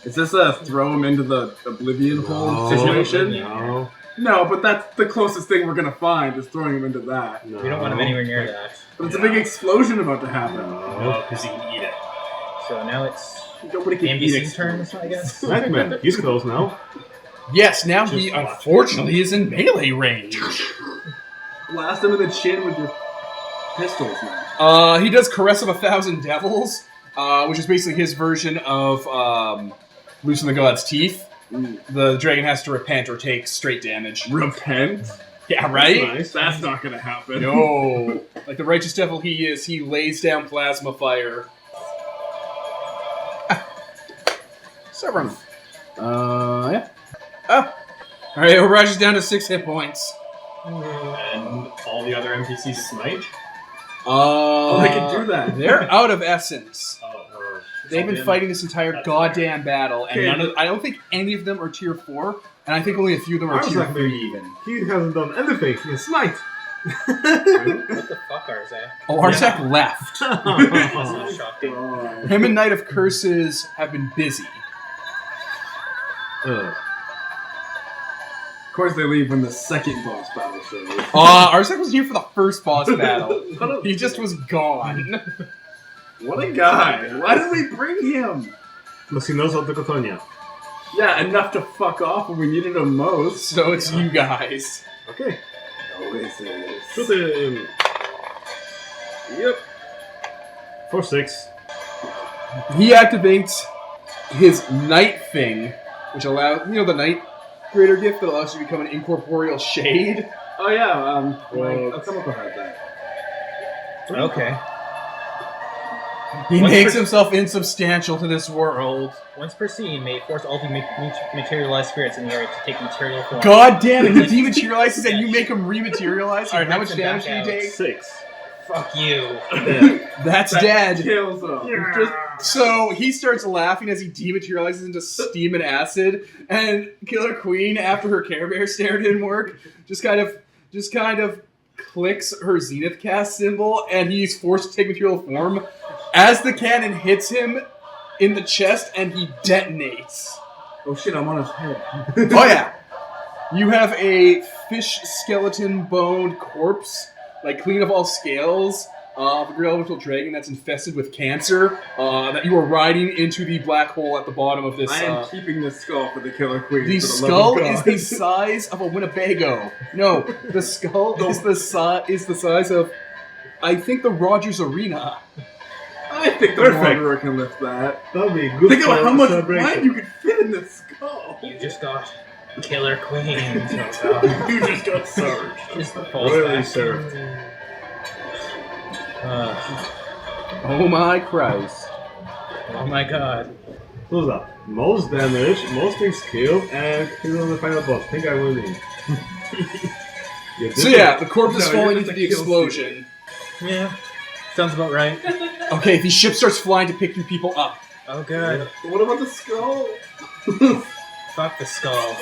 Is this a throw him into the oblivion hole situation? No. No, but that's the closest thing we're gonna find is throwing him into that. No. We don't want him anywhere near that. But it's a big explosion about to happen. Oh, because he can eat it. So now it's Nobody the can eat NPC's turn, explosions. I guess. Nightman, he's close now. Yes, now Just he watch. unfortunately is in melee range. Blast him in the chin with your pistols, man. He does Caress of 1,000 Devils, which is basically his version of Loosen the God's Teeth. The dragon has to repent or take straight damage. Repent? Yeah, right? Nice. That's not gonna happen. No. Like the righteous devil he is, he lays down plasma fire. Severin. Yeah. Oh. Alright, Overwatch is down to 6 hit points. And all the other NPCs smite? They can do that. They're out of essence. Oh, They've been fighting this entire That's goddamn battle, and Okay. I don't think any of them are tier 4, and I think only a few of them I are was tier like, 3 even. He hasn't done anything. He can smite. What the fuck, Arzak? Oh, Arzak left. That's not shocking. Him and Knight of Curses have been busy. Ugh. Of course they leave when the second boss battle shows. Arzak was here for the first boss battle. He just was gone. What a guy. Why did we bring him? Because he knows Autochthonian. Yeah, enough to fuck off when we needed him most. So it's you guys. Okay. Always is. Shoot him. Yep. For 6. He activates his Night Thing, which allows, the Night Greater Gift that allows you to become an incorporeal shade. Oh yeah, Well, I'll come up behind that. Okay. He What's makes for- himself insubstantial to this world. Once per scene, may force all materialized spirits in the area to take material form. God damn it, he dematerializes and you make him rematerialize? Alright, how much Brings him damage back do you out. take? 6. Fuck you. That's dead. Kills him. So he starts laughing as he dematerializes into steam and acid, and Killer Queen, after her Care Bear stare didn't work, just kind of clicks her Zenith cast symbol, and he's forced to take material form as the cannon hits him in the chest, and he detonates. Oh shit, I'm on his head. Oh yeah. You have a fish skeleton boned corpse, like clean of all scales, of a great elemental dragon that's infested with cancer, that you are riding into the black hole at the bottom of this. I am keeping the skull for the Killer Queen. The for the skull love of is God. the size of a Winnebago. No, the skull is the size of, I think, the Rogers Arena. I think the Perfect. Wanderer can lift that. That'll be good. Think about for how much celebration. wine you could fit in the skull. You just got Killer Queen. You just got served. Just falls Royally back. served. Oh my Christ. Oh my god. Close up. Most damage, most things killed, and he's on the final boss. Think I'm winning. So yeah, the corpse is No, falling you're into just the a kill explosion. Yeah. Sounds about right. Okay, the ship starts flying to pick you people up. Oh god. What about the skull? Fuck the skull.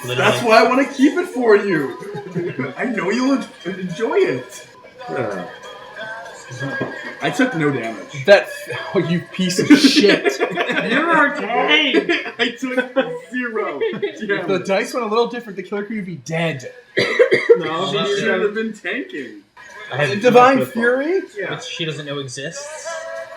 Literally. That's why I want to keep it for you. I know you'll enjoy it. Yeah. I took no damage. Oh, you piece of shit. You're okay! I took 0 If the damage. dice went a little different, the Killer Queen would be dead. No, she should have been tanking. I have Divine Not that Fury? Yeah. which she doesn't know exists.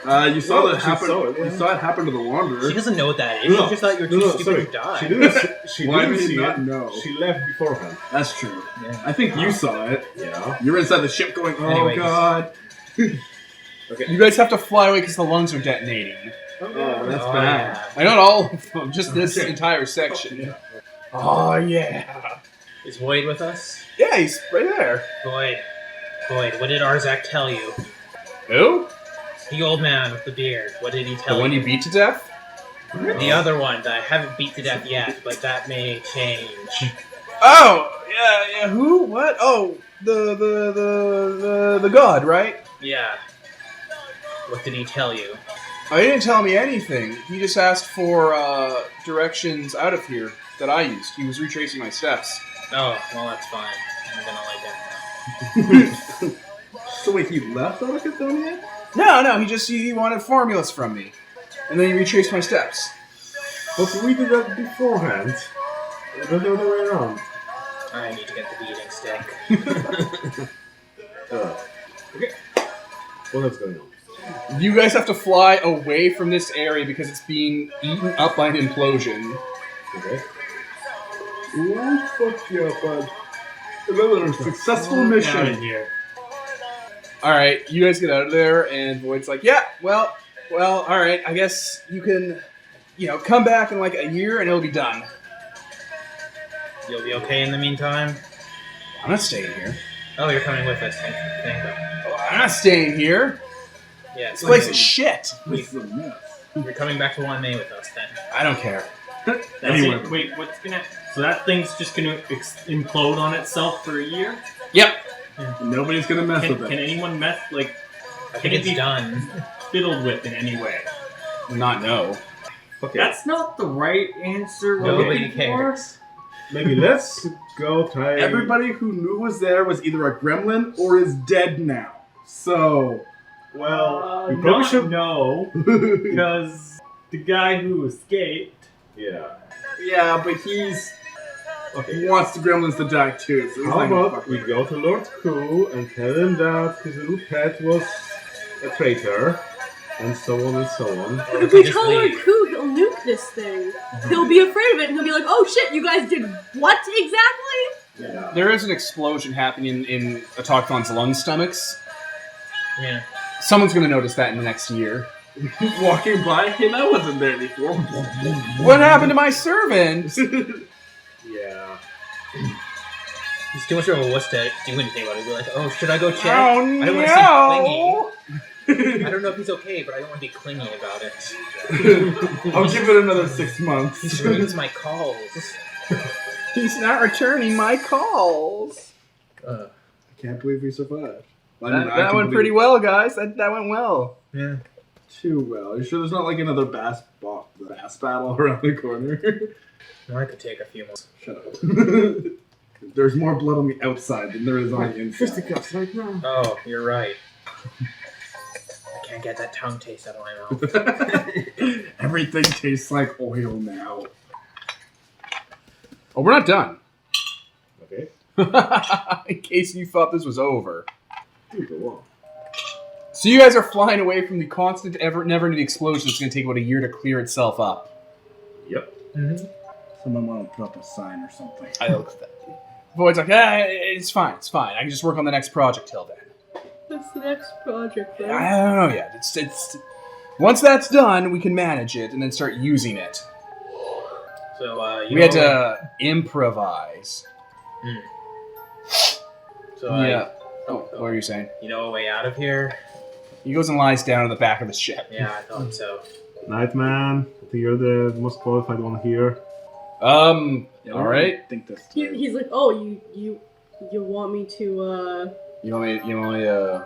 You saw No, that she happen. saw it, yeah. You saw it happen to the Wanderer. She doesn't know what that is. No, She just thought you were too no, stupid sorry. to die. She Why didn't did see you not it. know? She left beforehand. That's true. Yeah. I think you saw it. Yeah. You're inside the ship going, oh Anyways. god. You guys have to fly away because the lungs are detonating. Oh, that's Oh, bad. I not all of them, just this entire section. Oh, yeah. Is Void with us? Yeah, he's right there. Void, what did Arzak tell you? Who? The old man with the beard. What did he tell The one you beat to death? The other one that I haven't beat to death yet, but that may change. Oh, yeah. Who? What? Oh, the god, right? Yeah. What did he tell you? Oh, he didn't tell me anything. He just asked for directions out of here that I used. He was retracing my steps. Oh, well, that's fine. I'm gonna lie down now. So wait, he left Autochthonian? No, he wanted formulas from me. And then he retraced my steps. But we did that beforehand. Not the other way around. I need to get the beating stick. Okay. What else going on? You guys have to fly away from this area because it's being eaten up by an implosion. Okay. Oh, fuck you, bud. Another successful Out of mission. here. Alright, you guys get out of there, and Void's like, yeah, well, alright, I guess you can, come back in like a year and it'll be done. You'll be okay in the meantime? I'm not staying here. Oh, you're coming with us. Thank God. I'm not staying here. Yeah, This place is shit. This is a mess. You're coming back to 1A with us then. I don't care. That's Anyway. it. Wait, what's gonna? So that thing's just gonna implode on itself for a year? Yep. Nobody's gonna mess Can with it. anyone mess like? I Can think it it's be done. fiddled with in any way? Not no. Okay. That's not the right answer. we're Nobody looking for. cares. Maybe let's go try. Everybody who knew was there was either a gremlin or is dead now. So, Well, we probably Not should. know because the guy who escaped. Yeah. yeah, but he Okay. wants the gremlins to die too. So he's How not gonna about fuck we with go to Lord Ku and tell him that his little pet was a traitor, and so on and so on. Or If we we can just tell Lord leave. Ku, he'll nuke this thing. He'll be afraid of it, and he'll be like, "Oh shit, you guys did what exactly?" Yeah. There is an explosion happening in Autochthon's lung stomachs. Yeah. Someone's going to notice that in the next year. it. Walking by, hey, I wasn't there before. What happened to my servant? Yeah. He's too much of a wuss to do anything about it. He'll be like, oh, should I go check? Oh, I don't want no. to seem clingy. I don't know if he's okay, but I don't want to be clingy about it. I'll give it another 6 He months. screens my calls. He's not returning my calls. I can't believe we survived. I That, mean, I that can went believe pretty well, guys. That went well. Yeah. Too well. Are you sure there's not like another bass battle around the corner? No, I could take a few more. Shut up. There's more blood on the outside than there is on the inside. Fisticuffs right now. Oh, you're right. I can't get that tongue taste out of my mouth. Everything tastes like oil now. Oh, we're not done. Okay. In case you thought this was over. Dude, go on. So you guys are flying away from the constant, never-ending explosion. It's going to take about a year to clear itself up. Yep. Mm-hmm. Someone want to put up a sign or something. I looked at that. Void's like, it's fine. I can just work on the next project till then. What's the next project, then? I don't know yet. It's once that's done, we can manage it and then start using it. So, you We had know- to improvise. So, Yeah. Oh, what were you saying? you know a way out of here? He goes and lies down in the back of the ship. Yeah, I thought so. Nightman, I think you're the most qualified one here. All right. I think that's He's like, "Oh, you want me to You want me No.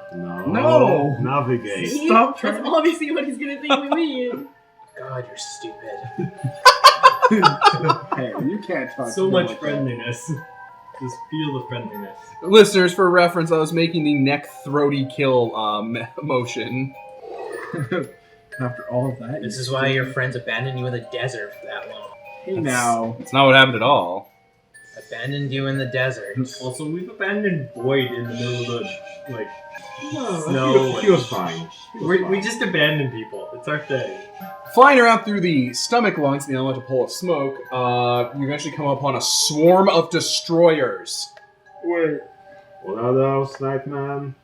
No. Navigate. see?" Stop That's trying- obviously what he's gonna think we mean. God, you're stupid. Hey, you can't talk So to me much like that. friendliness. Just feel the friendliness. Listeners, for reference, I was making the neck throaty kill motion. After all of that, This is why your friends abandoned you in the desert for that long. Hey now. It's not what happened at all. Abandoned you in the desert. Also, we've abandoned Boyd in the middle of the, like, No, snow. he was fine. He was We fine. just abandon people. It's our thing. Flying around through the stomach lungs in the elemental pull of smoke, you eventually come upon a swarm of destroyers. Wait. What are those, Nightman?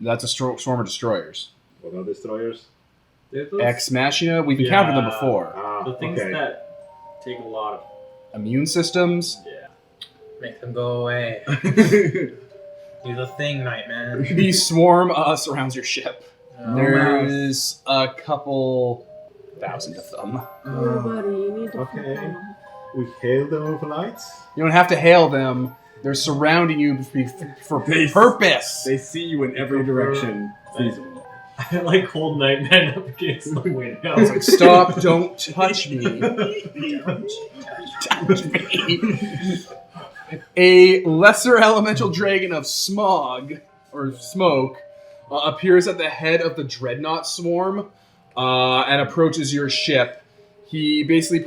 That's a swarm of destroyers. What are destroyers? They're those- Ex Machina, we've encountered them Yeah. before. the things okay. that take a lot of. Immune systems. Yeah. Make them go away. Do the thing, Nightman. The swarm surrounds your ship. Oh, There's a couple thousand of them. Oh, buddy, you need to okay. flip on. We hail them with lights. You don't have to hail them. They're surrounding you for They- purpose. They see you in every direction feasible. I like hold Nightman up against the window. It's like, stop, don't touch me. Touch me. A lesser elemental dragon of smog, or smoke, appears at the head of the dreadnought swarm and approaches your ship. He basically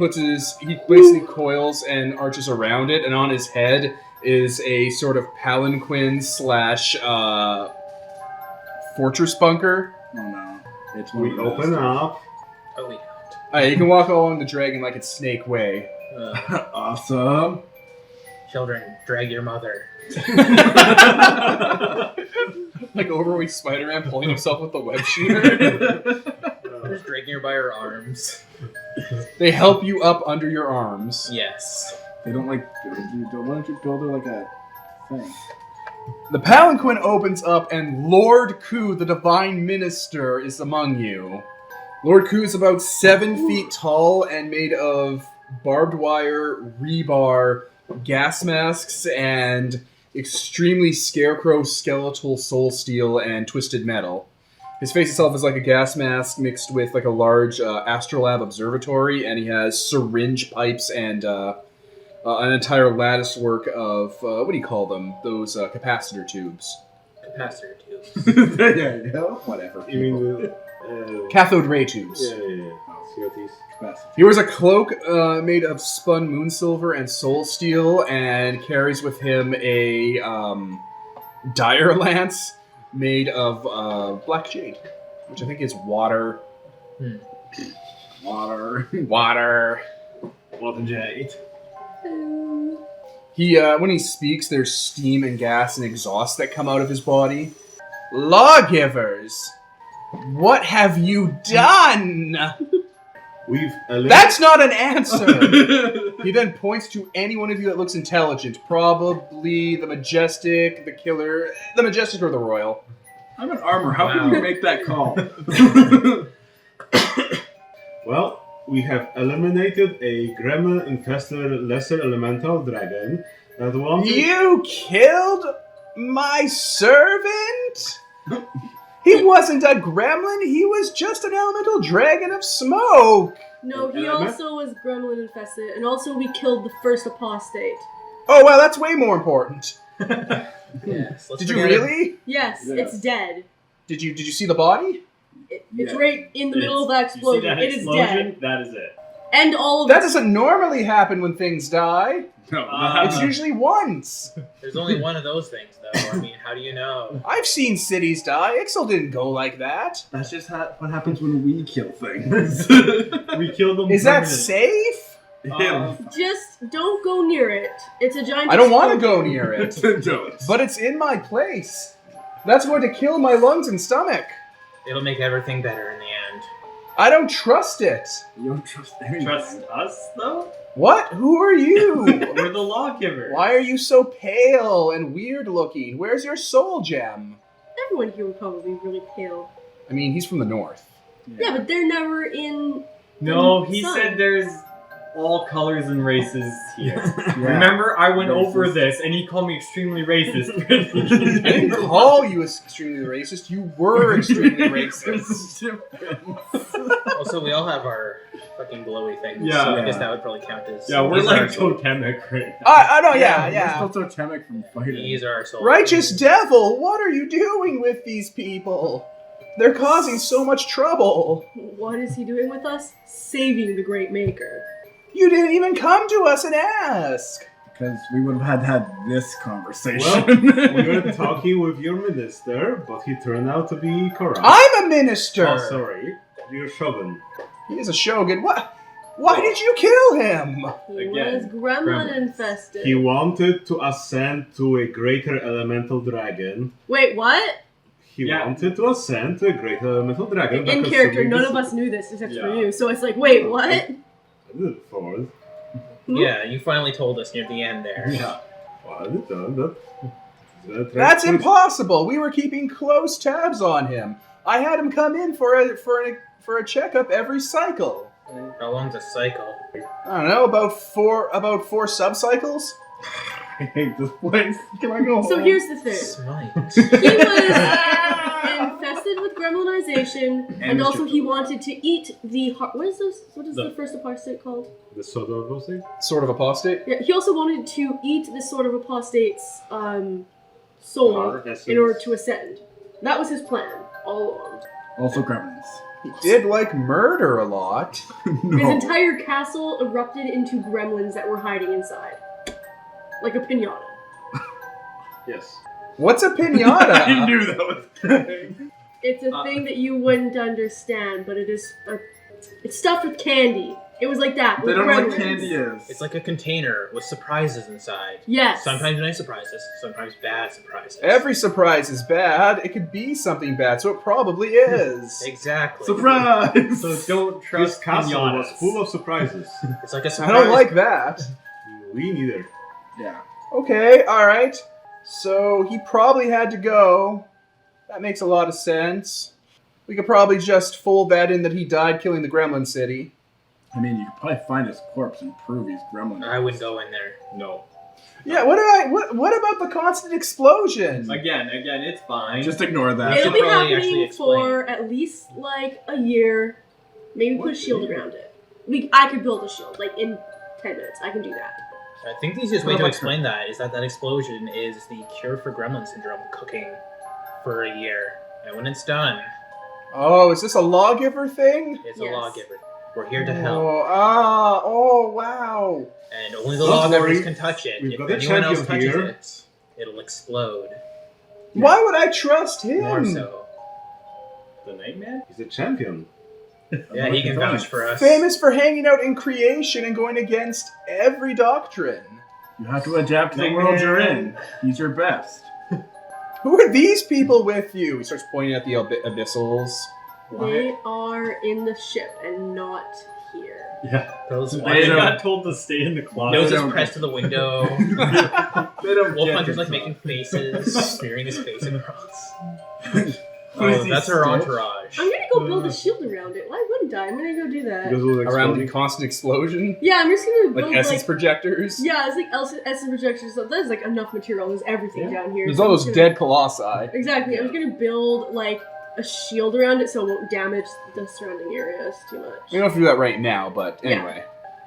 coils and arches around it, and on his head is a sort of palanquin / fortress bunker. Oh no. It's one We of those. open up. Oh, we You can walk along the dragon like it's Snake Way. don't. Awesome. Children, drag your mother. Like overweight Spider-Man pulling himself with the web shooter. Just dragging her by her arms. They help you up under your arms. Yes. They don't like. Why don't you build her like a thing? The palanquin opens up, and Lord Ku, the Divine Minister, is among you. Lord Ku is about 7 feet tall and made of barbed wire, rebar, gas masks, and extremely scarecrow skeletal soul steel and twisted metal. His face itself is like a gas mask mixed with like a large astrolab observatory, and he has syringe pipes and an entire lattice work of what do you call them? Those capacitor tubes. Capacitor tubes. There you go. Whatever. You mean the. Cathode ray tubes. Yeah. CRTs. Capacity. He wears a cloak made of spun moon silver and soul steel, and carries with him a dire lance made of black jade, which I think is water. Water. Water. Water jade. He when he speaks, there's steam and gas and exhaust that come out of his body. Lawgivers, what have you done? We've That's not an answer. He then points to any one of you that looks intelligent. Probably the Majestic, the Killer, the Majestic or the Royal. I'm an armor. How can you make that call? Well, we have eliminated a Gremlin infested lesser elemental dragon that wanted. You killed my servant? He wasn't a gremlin, he was just an elemental dragon of smoke. No, he Element? also was gremlin infested, and also we killed the first apostate. Oh, well, that's way more important. Yes. Let's Did you forget it. really? Yes, Yes. it's dead. Did you see the body? It's Yeah. right in the middle of that You see explosion. that It is explosion? dead. That is it. And all of That its- doesn't normally happen when things die. No, It's usually once. There's only one of those things, though. I mean, how do you know? I've seen cities die. Ixal didn't go like that. That's just what happens when we kill things. We killed them. Is that permanently. safe? Just don't go near it. It's a giant. I don't want to go explosion. near it. Don't. But it's in my place. That's going to kill my lungs and stomach. It'll make everything better in the end. I don't trust it. You don't trust anyone. Trust us, though? What? Who are you? We're the lawgiver. Why are you so pale and weird looking? Where's your soul gem? Everyone here would probably be really pale. I mean, he's from the north. Yeah, but they're never in. No, he Son. said there's all colors and races here. Yeah. Remember, I went over Racist. this, and he called me extremely racist. I didn't call you extremely racist. You were extremely racist. Also, we all have our fucking glowy things. Yeah. So I guess that would probably count as. Yeah, we're these are our like soul- totemic right now. I know, yeah. We're still totemic from fighting. These are our soul. Righteous devil, what are you doing with these people? They're causing so much trouble. What is he doing with us? Saving the Great Maker. You didn't even come to us and ask. because we would have had this conversation. Well, we were talking with your minister, but he turned out to be corrupt. I'm a minister. Oh, sorry. You're shogun. He is a shogun. What? Why did you kill him? He Again, was gremlin gremlins. infested. He wanted to ascend to a greater elemental dragon. Wait, what? He Yeah. wanted to ascend to a greater elemental dragon. In because character, something none is- of us knew this except for Yeah. you. So it's like, wait, what? I did it forward. Yeah, you finally told us near the end there. Yeah. Well, I did that. That's impossible. We were keeping close tabs on him. I had him come in for a checkup every cycle. How long's a cycle? I don't know, about four subcycles. I hate this place. Can I go home? So here's the thing. Smite. He was infested with gremlinization, and the also ship. he wanted to eat the... What is this? What is the The- first apostate called? The sort of those things? Sort of apostate. Yeah, he also wanted to eat this sort of apostate's soul Power, essence. in order to ascend. That was his plan all along. Also gremlins. He did like murder a lot. His entire castle erupted into gremlins that were hiding inside. Like a pinata. Yes. What's a I pinata? knew that was coming. It's a thing that you wouldn't understand, but it's stuffed with candy. It was like that. They with don't know gremlins. what candy is. It's like a container with surprises inside. Yes. Sometimes nice surprises, sometimes bad surprises. Every surprise is bad. It could be something bad, so it probably is. Exactly. Surprise! So don't This trust castle pinatas. was full of surprises. It's like a I surprise. don't like that. We neither. Yeah. Okay, alright. So he probably had to go. That makes a lot of sense. We could probably just fold that in that he died killing the Gremlin City. I mean, you could probably find his corpse and prove he's gremlin. I wouldn't go in there. No. Yeah, what about the constant explosion? Again, it's fine. Just ignore that. It'll be probably actually happening explain. for at least like a year. Maybe put a shield around it. I could build a shield like in 10 minutes. I can do that. I think the easiest way What to about explain that is that explosion is the cure for Gremlin syndrome cooking for a year. And when it's done, Oh, is this a lawgiver thing? it's Yes. a lawgiver. We're here to help. Oh, wow. And only the Don't lawgivers worry. can touch it. We've If got a anyone else champion touches here. it, it'll explode. Why would I trust him? More so. The Nightman? He's a champion. Yeah, he can vouch for us. Famous for hanging out in creation and going against every doctrine. You have to adapt to the world you're in. He's your best. Who are these people with you? He starts pointing at the abyssals. They are in the ship and not here. Yeah. Those They don't- got told to stay in the closet. noses don't pressed to the window. They don't Wolf get Hunter's it. like making faces, smearing his face across. Is Oh, he that's her still? entourage. I'm gonna go build a shield around it. Why wouldn't I? I'm gonna go do that. Because of the Around the exploding. constant explosion? Yeah, I'm just gonna Like build essence like projectors? yeah, it's like essence projectors. So there's like enough material. There's everything down here. There's So all I'm those just gonna- dead colossi. Exactly. I'm just gonna build like a shield around it so it won't damage the surrounding areas too much. We don't have to do that right now, but Yeah. anyway.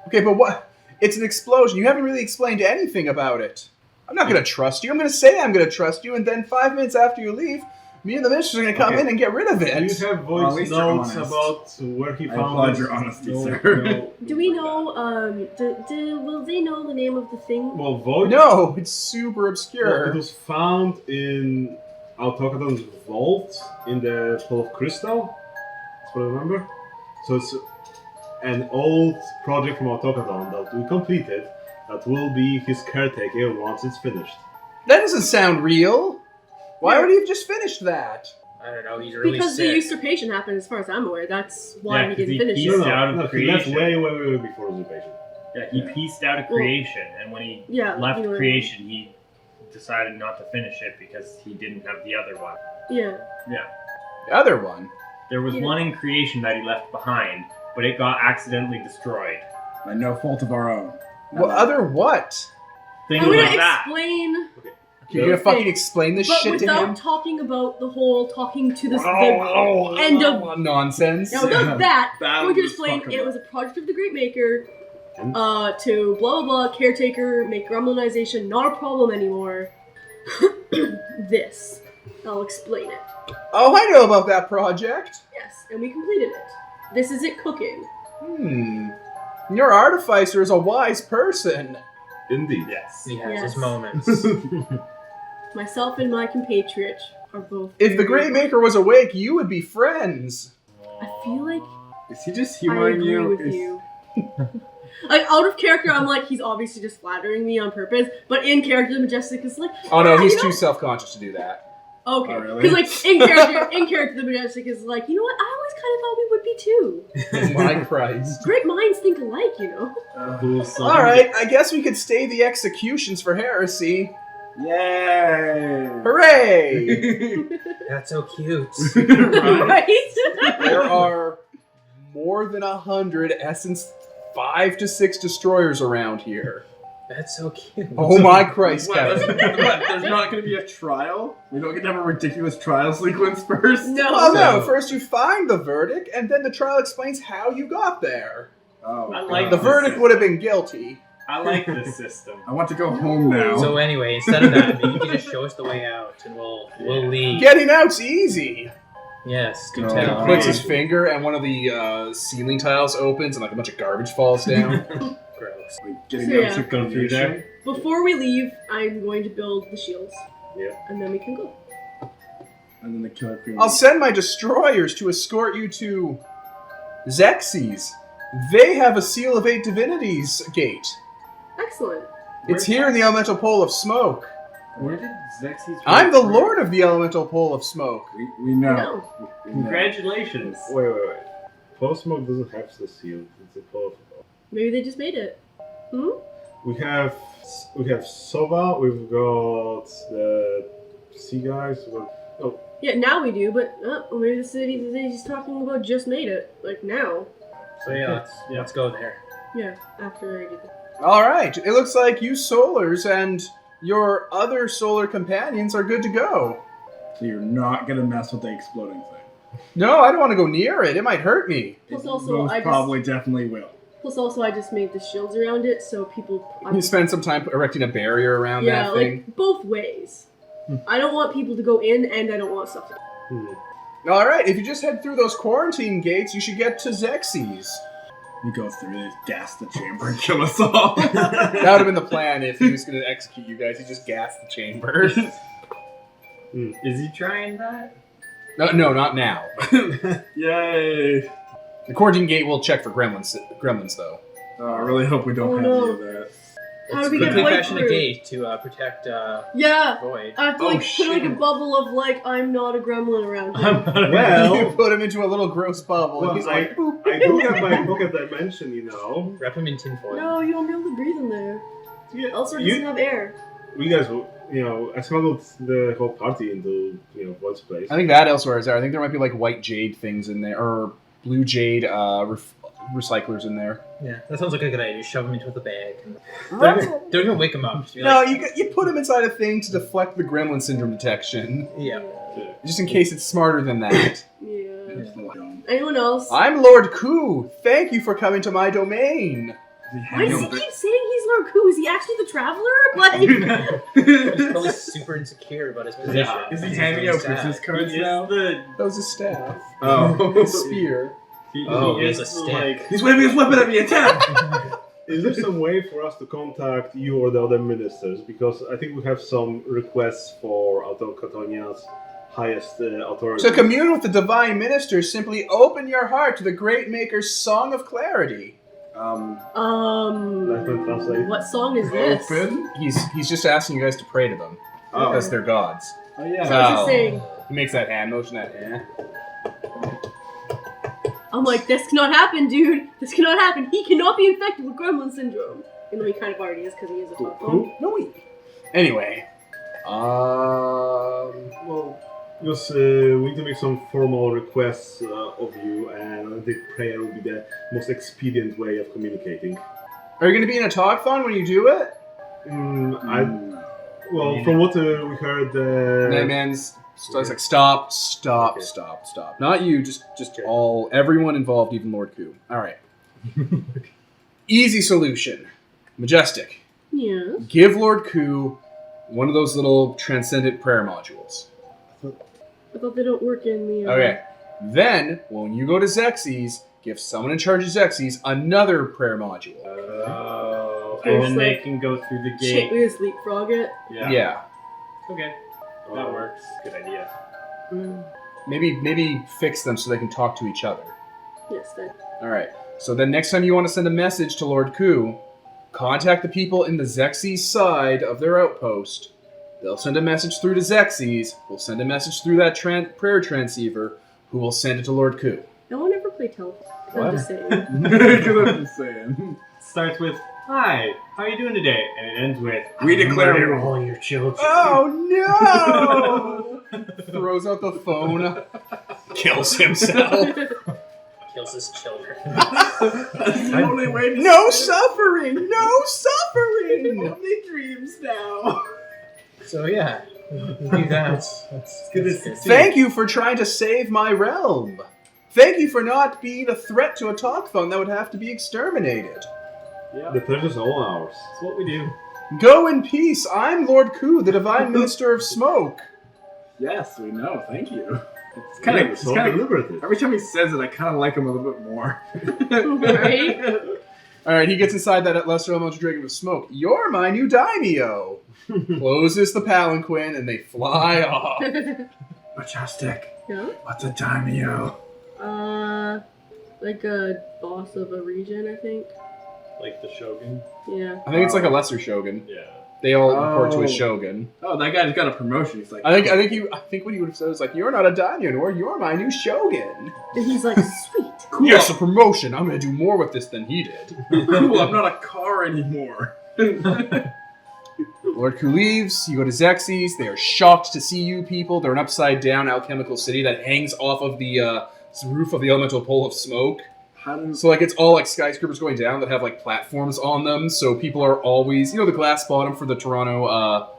Okay, but what? It's an explosion. You haven't really explained anything about it. I'm not going to trust you. I'm going to say I'm going to trust you, and then 5 minutes after you leave, me and the minister are going to come Okay. in and get rid of Do you it. have Well, at voice least you're notes honest. about where he I found applaud this? your honesty, No, sir. no. Do we know? Will they know the name of the thing? Well, voice. No, it's super Well, obscure. it was found in Autochthon's vault in the Pool of Crystal. That's what I remember. So it's an old project from Autochthon that we completed that will be his caretaker once it's finished. That doesn't sound real. Why would he have just finished that? I don't know, he's really Because the sick. usurpation happened, as far as I'm aware. That's why Yeah, he 'cause didn't he finish pieced it. No, no, out of no, he left creation. way before usurpation. Yeah, he pieced out of creation, and when he Yeah, left you know what I mean. creation, he decided not to finish it because he didn't have the other one. Yeah. The other one. There was Yeah. one in creation that he left behind, but it got accidentally destroyed. By no fault of our own. What other what? Things I'm gonna like that. explain, You're going to fucking explain this but shit to without him? talking about the whole talking to this the end of. Nonsense. No, not that. I'm That'll going to just explain fuck it him was a project of the Great Maker. And? To blah blah blah, caretaker, make gremlinization not a problem anymore. This. I'll explain it. Oh, I know about that project. Yes, and we completed it. This is it cooking. Your artificer is a wise person. Indeed. Yes. He has Yes. his moments. Myself and my compatriot are both. If the Great Maker was awake, you would be friends. I feel like Is he just I humoring agree you? with you. Like, out of character, I'm like, he's obviously just flattering me on purpose. But in character, the Majestic is like, Oh no, "Yeah, he's you know-" too self-conscious to do that. Okay. Oh, really? Because, like, in character, the Majestic is like, you know what? I always kind of thought we would be too. Oh my Christ. Great minds think alike, you know? Alright, I guess we could stay the executions for heresy. Yay! Hooray! That's so cute. Right? There are more than 100 Essence 5 to 6 destroyers around here. That's so cute. Oh my Christ, What, Kevin. there's not going to be a trial? We don't get to have a ridiculous trial sequence first? No. Oh no, first you find the verdict, and then the trial explains how you got there. Oh, I like The God. verdict would have been guilty. I like this system. I want to go home now. So anyway, instead of that, maybe you can just show us the way out, and we'll leave. Getting out's easy. Yes, do No. tell. Clicks his finger, and one of the ceiling tiles opens, and like a bunch of garbage falls down. Gross. Wait, getting So, out yeah. to Go through there. Before we leave, I'm going to build the shields. Yeah. And then we can go. And then the killer queen. I'll send my destroyers to escort you to Xerxes. They have a Seal of 8 Divinities gate. Excellent. It's here in the Elemental Pole of Smoke. Where did Xerxes... I'm the Lord of the Elemental Pole of Smoke. We know. No. We know. Congratulations. Wait. Pole of Smoke doesn't have the seal. It's a pole of... Maybe they just made it. Hmm? We have Sova. We've got the sea guys. We've got, Yeah, now we do, but maybe the city he's talking about just made it. Like, now. So yeah, let's go there. Yeah, after I did that. Alright, it looks like you Solars and your other Solar companions are good to go. So you're not going to mess with the exploding thing. No, I don't want to go near it. It might hurt me. Plus also, Most probably definitely will. I just made the shields around it, so people... You spend some time erecting a barrier around yeah, that thing. like, both ways. I don't want people to go in, and I don't want stuff to... Alright, if you just head through those quarantine gates, you should get to Xerxes. We go through this, gas the chamber, and kill us all. That would have been the plan if he was going to execute you guys. He just gassed the chamber. Is he trying that? No, not now. Yay! The quarantine gate will check for gremlins though. Oh, I really hope we don't Oh, have no. any of that. How do we get Quickly light fashion a through? gate to protect Yeah! Void. I have to, Oh, like, put, like, a shit. bubble of, like, I'm not a gremlin around here. I'm not You well, put him into a little gross bubble, and well he's like, boop. I do have my pocket dimension, you know. Wrap him in tinfoil. No, you won't be able to breathe in there. Yeah, Elsewhere doesn't have air. you guys, you know, I smuggled the whole party into, you know, Void's place. I think that elsewhere is there. I think there might be like white jade things in there, or blue jade recyclers in there. Yeah, that sounds like a good idea. Shove him into the bag. No, Don't even wake him up. Just be like, you put him inside a thing to deflect the gremlin syndrome detection, yeah. just in case it's smarter than that. Yeah. Anyone else? I'm Lord Ku. Thank you for coming to my domain. Why does he keep saying he's Lord Ku? Is he actually the Traveler? Like, He's probably super insecure about his position. Is he handing out business cards now? That was a staff. Oh. Spear. He is a is stick. like He's waving his weapon at me, attack! Is there some way for us to contact you or the other ministers? Because I think we have some requests for Autochtthonia's highest authority. To commune with the divine minister, simply open your heart to the great maker's song of clarity. Let them translate. what song is this? Open? He's just asking you guys to pray to them Oh. because they're gods. Oh, yeah. So what's it saying? He makes that hand motion. That I'm like, this cannot happen, dude. This cannot happen. He cannot be infected with Gremlin syndrome. Even though he kind of already is because he is a top Who? No, wait. Anyway, Well, because we need to make some formal requests of you, and I think prayer will be the most expedient way of communicating. are you going to be in a talkathon when you do it? Well, from what we heard, That man's like, stop. Not you, just Okay. everyone involved, even Lord Ku. All right. Easy solution. Majestic. Yeah. Give Lord Ku one of those little transcendent prayer modules. I thought they don't work in the... Okay. Then, when you go to Xerxes, give someone in charge of Xerxes another prayer module. Okay, and then so they can go through the shit, gate. we just leapfrog it. Yeah. Okay. That works. Good idea. Maybe fix them so they can talk to each other. Yes, then. All right. So then next time you want to send a message to Lord Ku, contact the people in the Xerxes side of their outpost. They'll send a message through to Xerxes, who'll send a message through that prayer transceiver, who will send it to Lord Ku. No one ever played telephone. What? I'm just saying. Because I'm just saying. Starts with, "Hi, how are you doing today?" And it ends with, We declare "Murder all your children." Oh no! Throws out the phone, kills himself. Kills his children. That's the only way to No suffering! No suffering! only dreams now. So yeah, do that. That's good to good. see. Thank you for trying to save my realm. Thank you for not being a threat to a Autochthon that would have to be exterminated. Yeah, The pleasure's all ours. that's what we do. Go in peace. I'm Lord Ku, the Divine Minister of Smoke. Yes, we know. Thank you. It's Kind kind of of. so deliberative. Every time he says it, I kind of like him a little bit more. Right? All right, he gets inside that lesser elemental dragon of smoke. You're my new daimyo. Closes the palanquin, and they fly off. Majestic. Yeah? What's a daimyo? Like a boss of a region, I think. Like the Shogun. Yeah. I think it's like a lesser shogun. Yeah. They all report to Oh. a shogun. Oh, that guy's got a promotion. He's like, I think what he would have said was like, "You're not a daimyo anymore. You're my new shogun." And he's like, sweet. cool. Yes, a promotion. I'm gonna do more with this than he did. Cool. I'm not a car anymore. Lord Ku leaves, you go to Xerxes, they are shocked to see you people. They're an upside-down alchemical city that hangs off of the roof of the elemental pole of smoke. How does So, like, it's all, like, skyscrapers going down that have, like, platforms on them, so people are always... You know the glass bottom for the Toronto,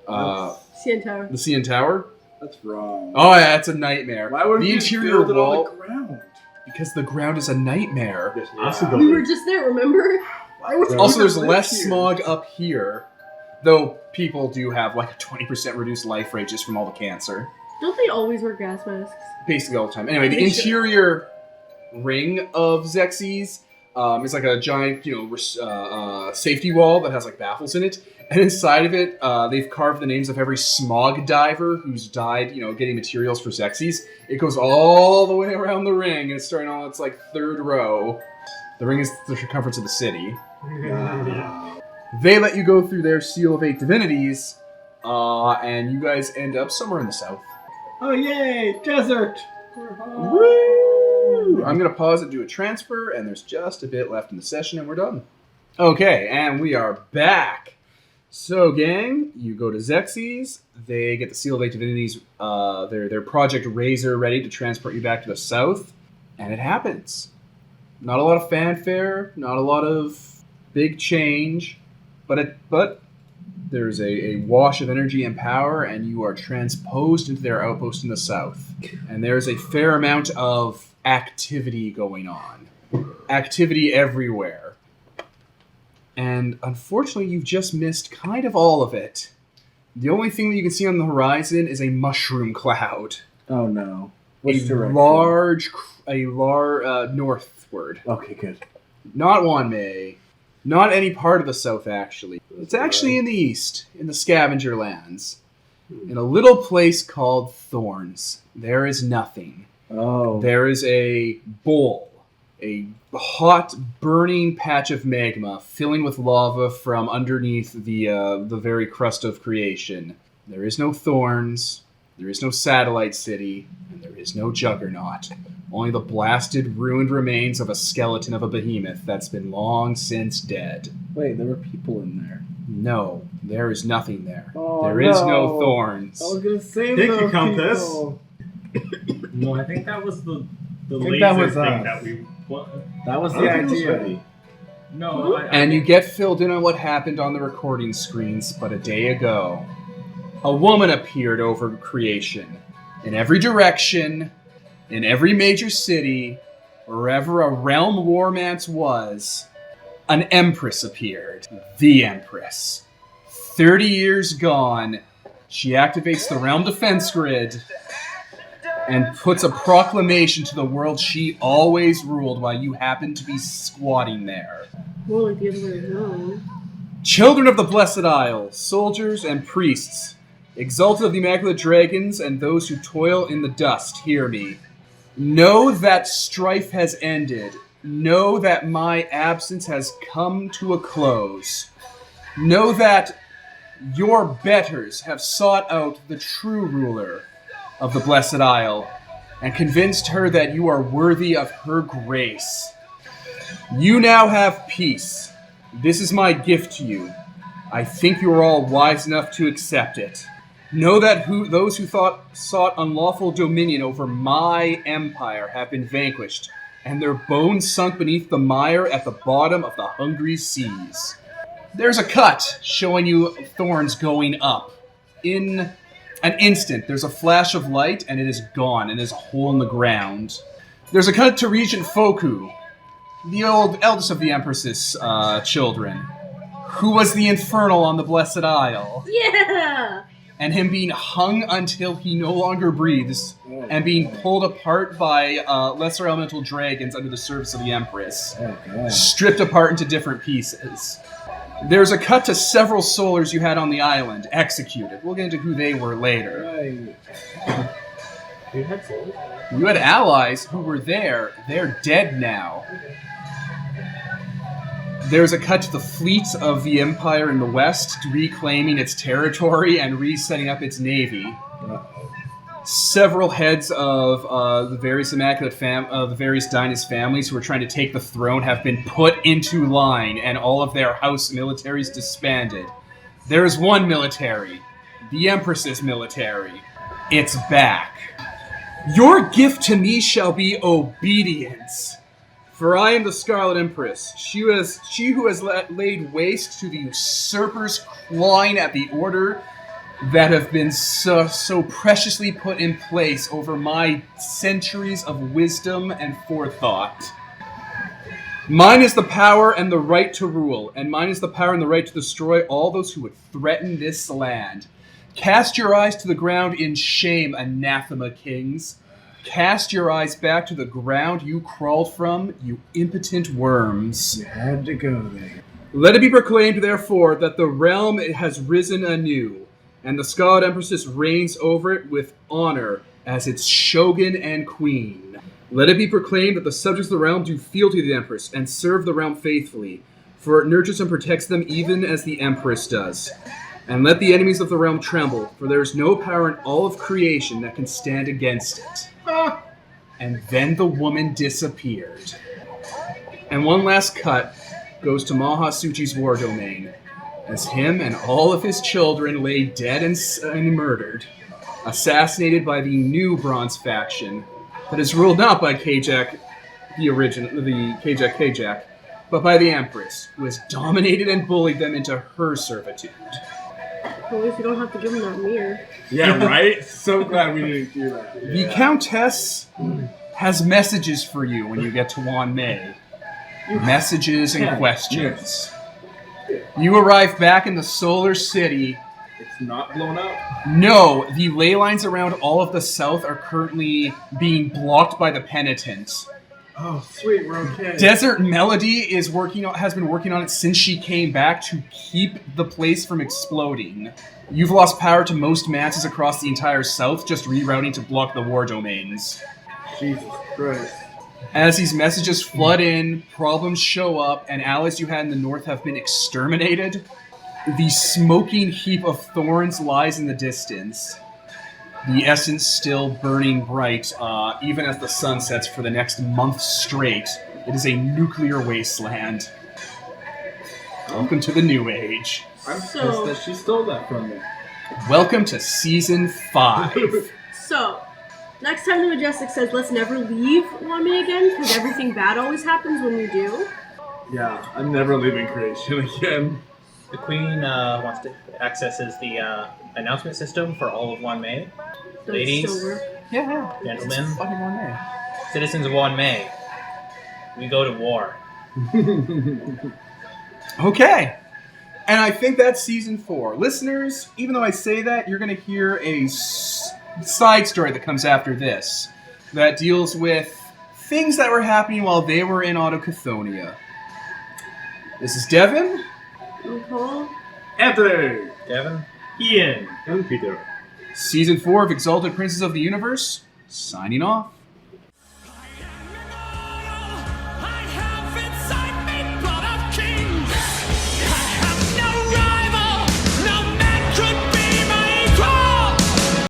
CN Tower. the CN Tower? that's wrong? Oh, yeah, it's a nightmare. Why would the you interior build it on wall... the ground? Because the ground is a nightmare. There's Yeah. acid We on were it. just there, remember? Why would Also, there's live less here? smog up here, though people do have, like, a 20% reduced life rate just from all the cancer. Don't they always wear gas masks? Basically all the time. Anyway, the They should. interior ring of Xerxes is like a giant, safety wall that has like baffles in it. And inside of it, they've carved the names of every smog diver who's died, getting materials for Xerxes. It goes all the way around the ring, and it's starting on its like third row. The ring is the circumference of the city. Yeah. They let you go through their Seal of 8 Divinities, and you guys end up somewhere in the south. Oh yay! Desert. Woo! I'm going to pause and do a transfer, and there's just a bit left in the session, and we're done. Okay, and we are back. So, gang, you go to Xerxes. They get the Seal of 8 Divinities, their Project Razor, ready to transport you back to the south, and it happens. Not a lot of fanfare, not a lot of big change, but there's a wash of energy and power, and you are transposed into their outpost in the south. And there's a fair amount of activity going on. Activity everywhere. And unfortunately, you've just missed kind of all of it. The only thing that you can see on the horizon is a mushroom cloud. Oh no. A large northward. Okay, good. Not Wanmei. Not any part of the south, actually. It's actually in the east, in the scavenger lands. In a little place called Thorns. There is nothing. Oh. There is a bowl. A hot, burning patch of magma filling with lava from underneath the very crust of creation. There is no thorns. There is no satellite city. And there is no juggernaut. Only the blasted, ruined remains of a skeleton of a behemoth that's been long since dead. Wait, there were people in there. No, there is nothing there. Oh, There is no no. thorns. I was gonna save Thank you, those Countess. people. No, I think that was the think laser that was thing us. that we. What? That was I the don't think it was idea. ready. No, And you get filled in on what happened on the recording screens, but a day ago, a woman appeared over creation. In every direction, in every major city, wherever a realm warmance was, an empress appeared. The Empress. 30 years gone, she activates the realm defense grid and puts a proclamation to the world she always ruled while you happen to be squatting there. More like the other way around. Children of the Blessed Isle, soldiers and priests, exalted of the Immaculate Dragons, and those who toil in the dust, hear me. Know that strife has ended. Know that my absence has come to a close. Know that your betters have sought out the true ruler of the Blessed Isle and convinced her that you are worthy of her grace. You now have peace. This is my gift to you. I think you are all wise enough to accept it. Know that those who sought unlawful dominion over my empire have been vanquished, and their bones sunk beneath the mire at the bottom of the hungry seas. There's a cut showing you thorns going up. In an instant, there's a flash of light, and it is gone, and there's a hole in the ground. There's a cut to Regent Foku, the eldest of the Empress's children, who was the Infernal on the Blessed Isle. Yeah! And him being hung until he no longer breathes, and being pulled apart by lesser elemental dragons under the service of the Empress. Stripped apart into different pieces. There's a cut to several solars you had on the island, executed. We'll get into who they were later. You had souls? You had allies who were there. They're dead now. There's a cut to the fleet of the Empire in the west, reclaiming its territory and resetting up its navy. Several heads of the various the various dynast families who are trying to take the throne have been put into line, and all of their house militaries disbanded. There is one military, the Empress's military. It's back. Your gift to me shall be obedience. For I am the Scarlet Empress, she who has laid waste to the usurpers clawing at the order that have been so preciously put in place over my centuries of wisdom and forethought. Mine is the power and the right to rule, and mine is the power and the right to destroy all those who would threaten this land. Cast your eyes to the ground in shame, anathema kings. Cast your eyes back to the ground you crawled from, you impotent worms. You had to go there. Let it be proclaimed, therefore, that the realm has risen anew, and the Scarlet Empress reigns over it with honor as its shogun and queen. Let it be proclaimed that the subjects of the realm do fealty to the Empress and serve the realm faithfully, for it nurtures and protects them even as the Empress does. And let the enemies of the realm tremble, for there is no power in all of creation that can stand against it. And then the woman disappeared. And one last cut goes to Mahasuchi's war domain, as him and all of his children lay dead and murdered, assassinated by the new Bronze faction that is ruled not by Kajak, the Kajak, but by the Empress, who has dominated and bullied them into her servitude. At least you don't have to give him that mirror. Yeah, right? So glad we didn't do that. The Countess has messages for you when you get to Wanmei. Messages and questions. You arrive back in the Solar City. It's not blown up? No, the ley lines around all of the south are currently being blocked by the Penitents. Oh, sweet, we're okay. Desert Melody has been working on it since she came back to keep the place from exploding. You've lost power to most masses across the entire south, just rerouting to block the war domains. Jesus Christ. As these messages flood in, problems show up, and allies you had in the north have been exterminated, the smoking heap of thorns lies in the distance. The essence still burning bright, even as the sun sets for the next month straight. It is a nuclear wasteland. Welcome to the New Age. I'm pissed that she stole that from me. Welcome to Season 5. So, next time the Majestic says, let's never leave Wanmei again, because everything bad always happens when we do. Yeah, I'm never leaving creation again. The Queen wants to accesses the announcement system for all of Wanmei. Does it Ladies, still work? Yeah. Gentlemen. It's fucking Wanmei. citizens of Wanmei, we go to war. Okay. And I think that's Season 4. Listeners, even though I say that, you're going to hear a side story that comes after this that deals with things that were happening while they were in Autochthonia. This is Devin. Okay. Anthony. Kevin? Ian. And Peter. Season 4 of Exalted Princes of the Universe, signing off.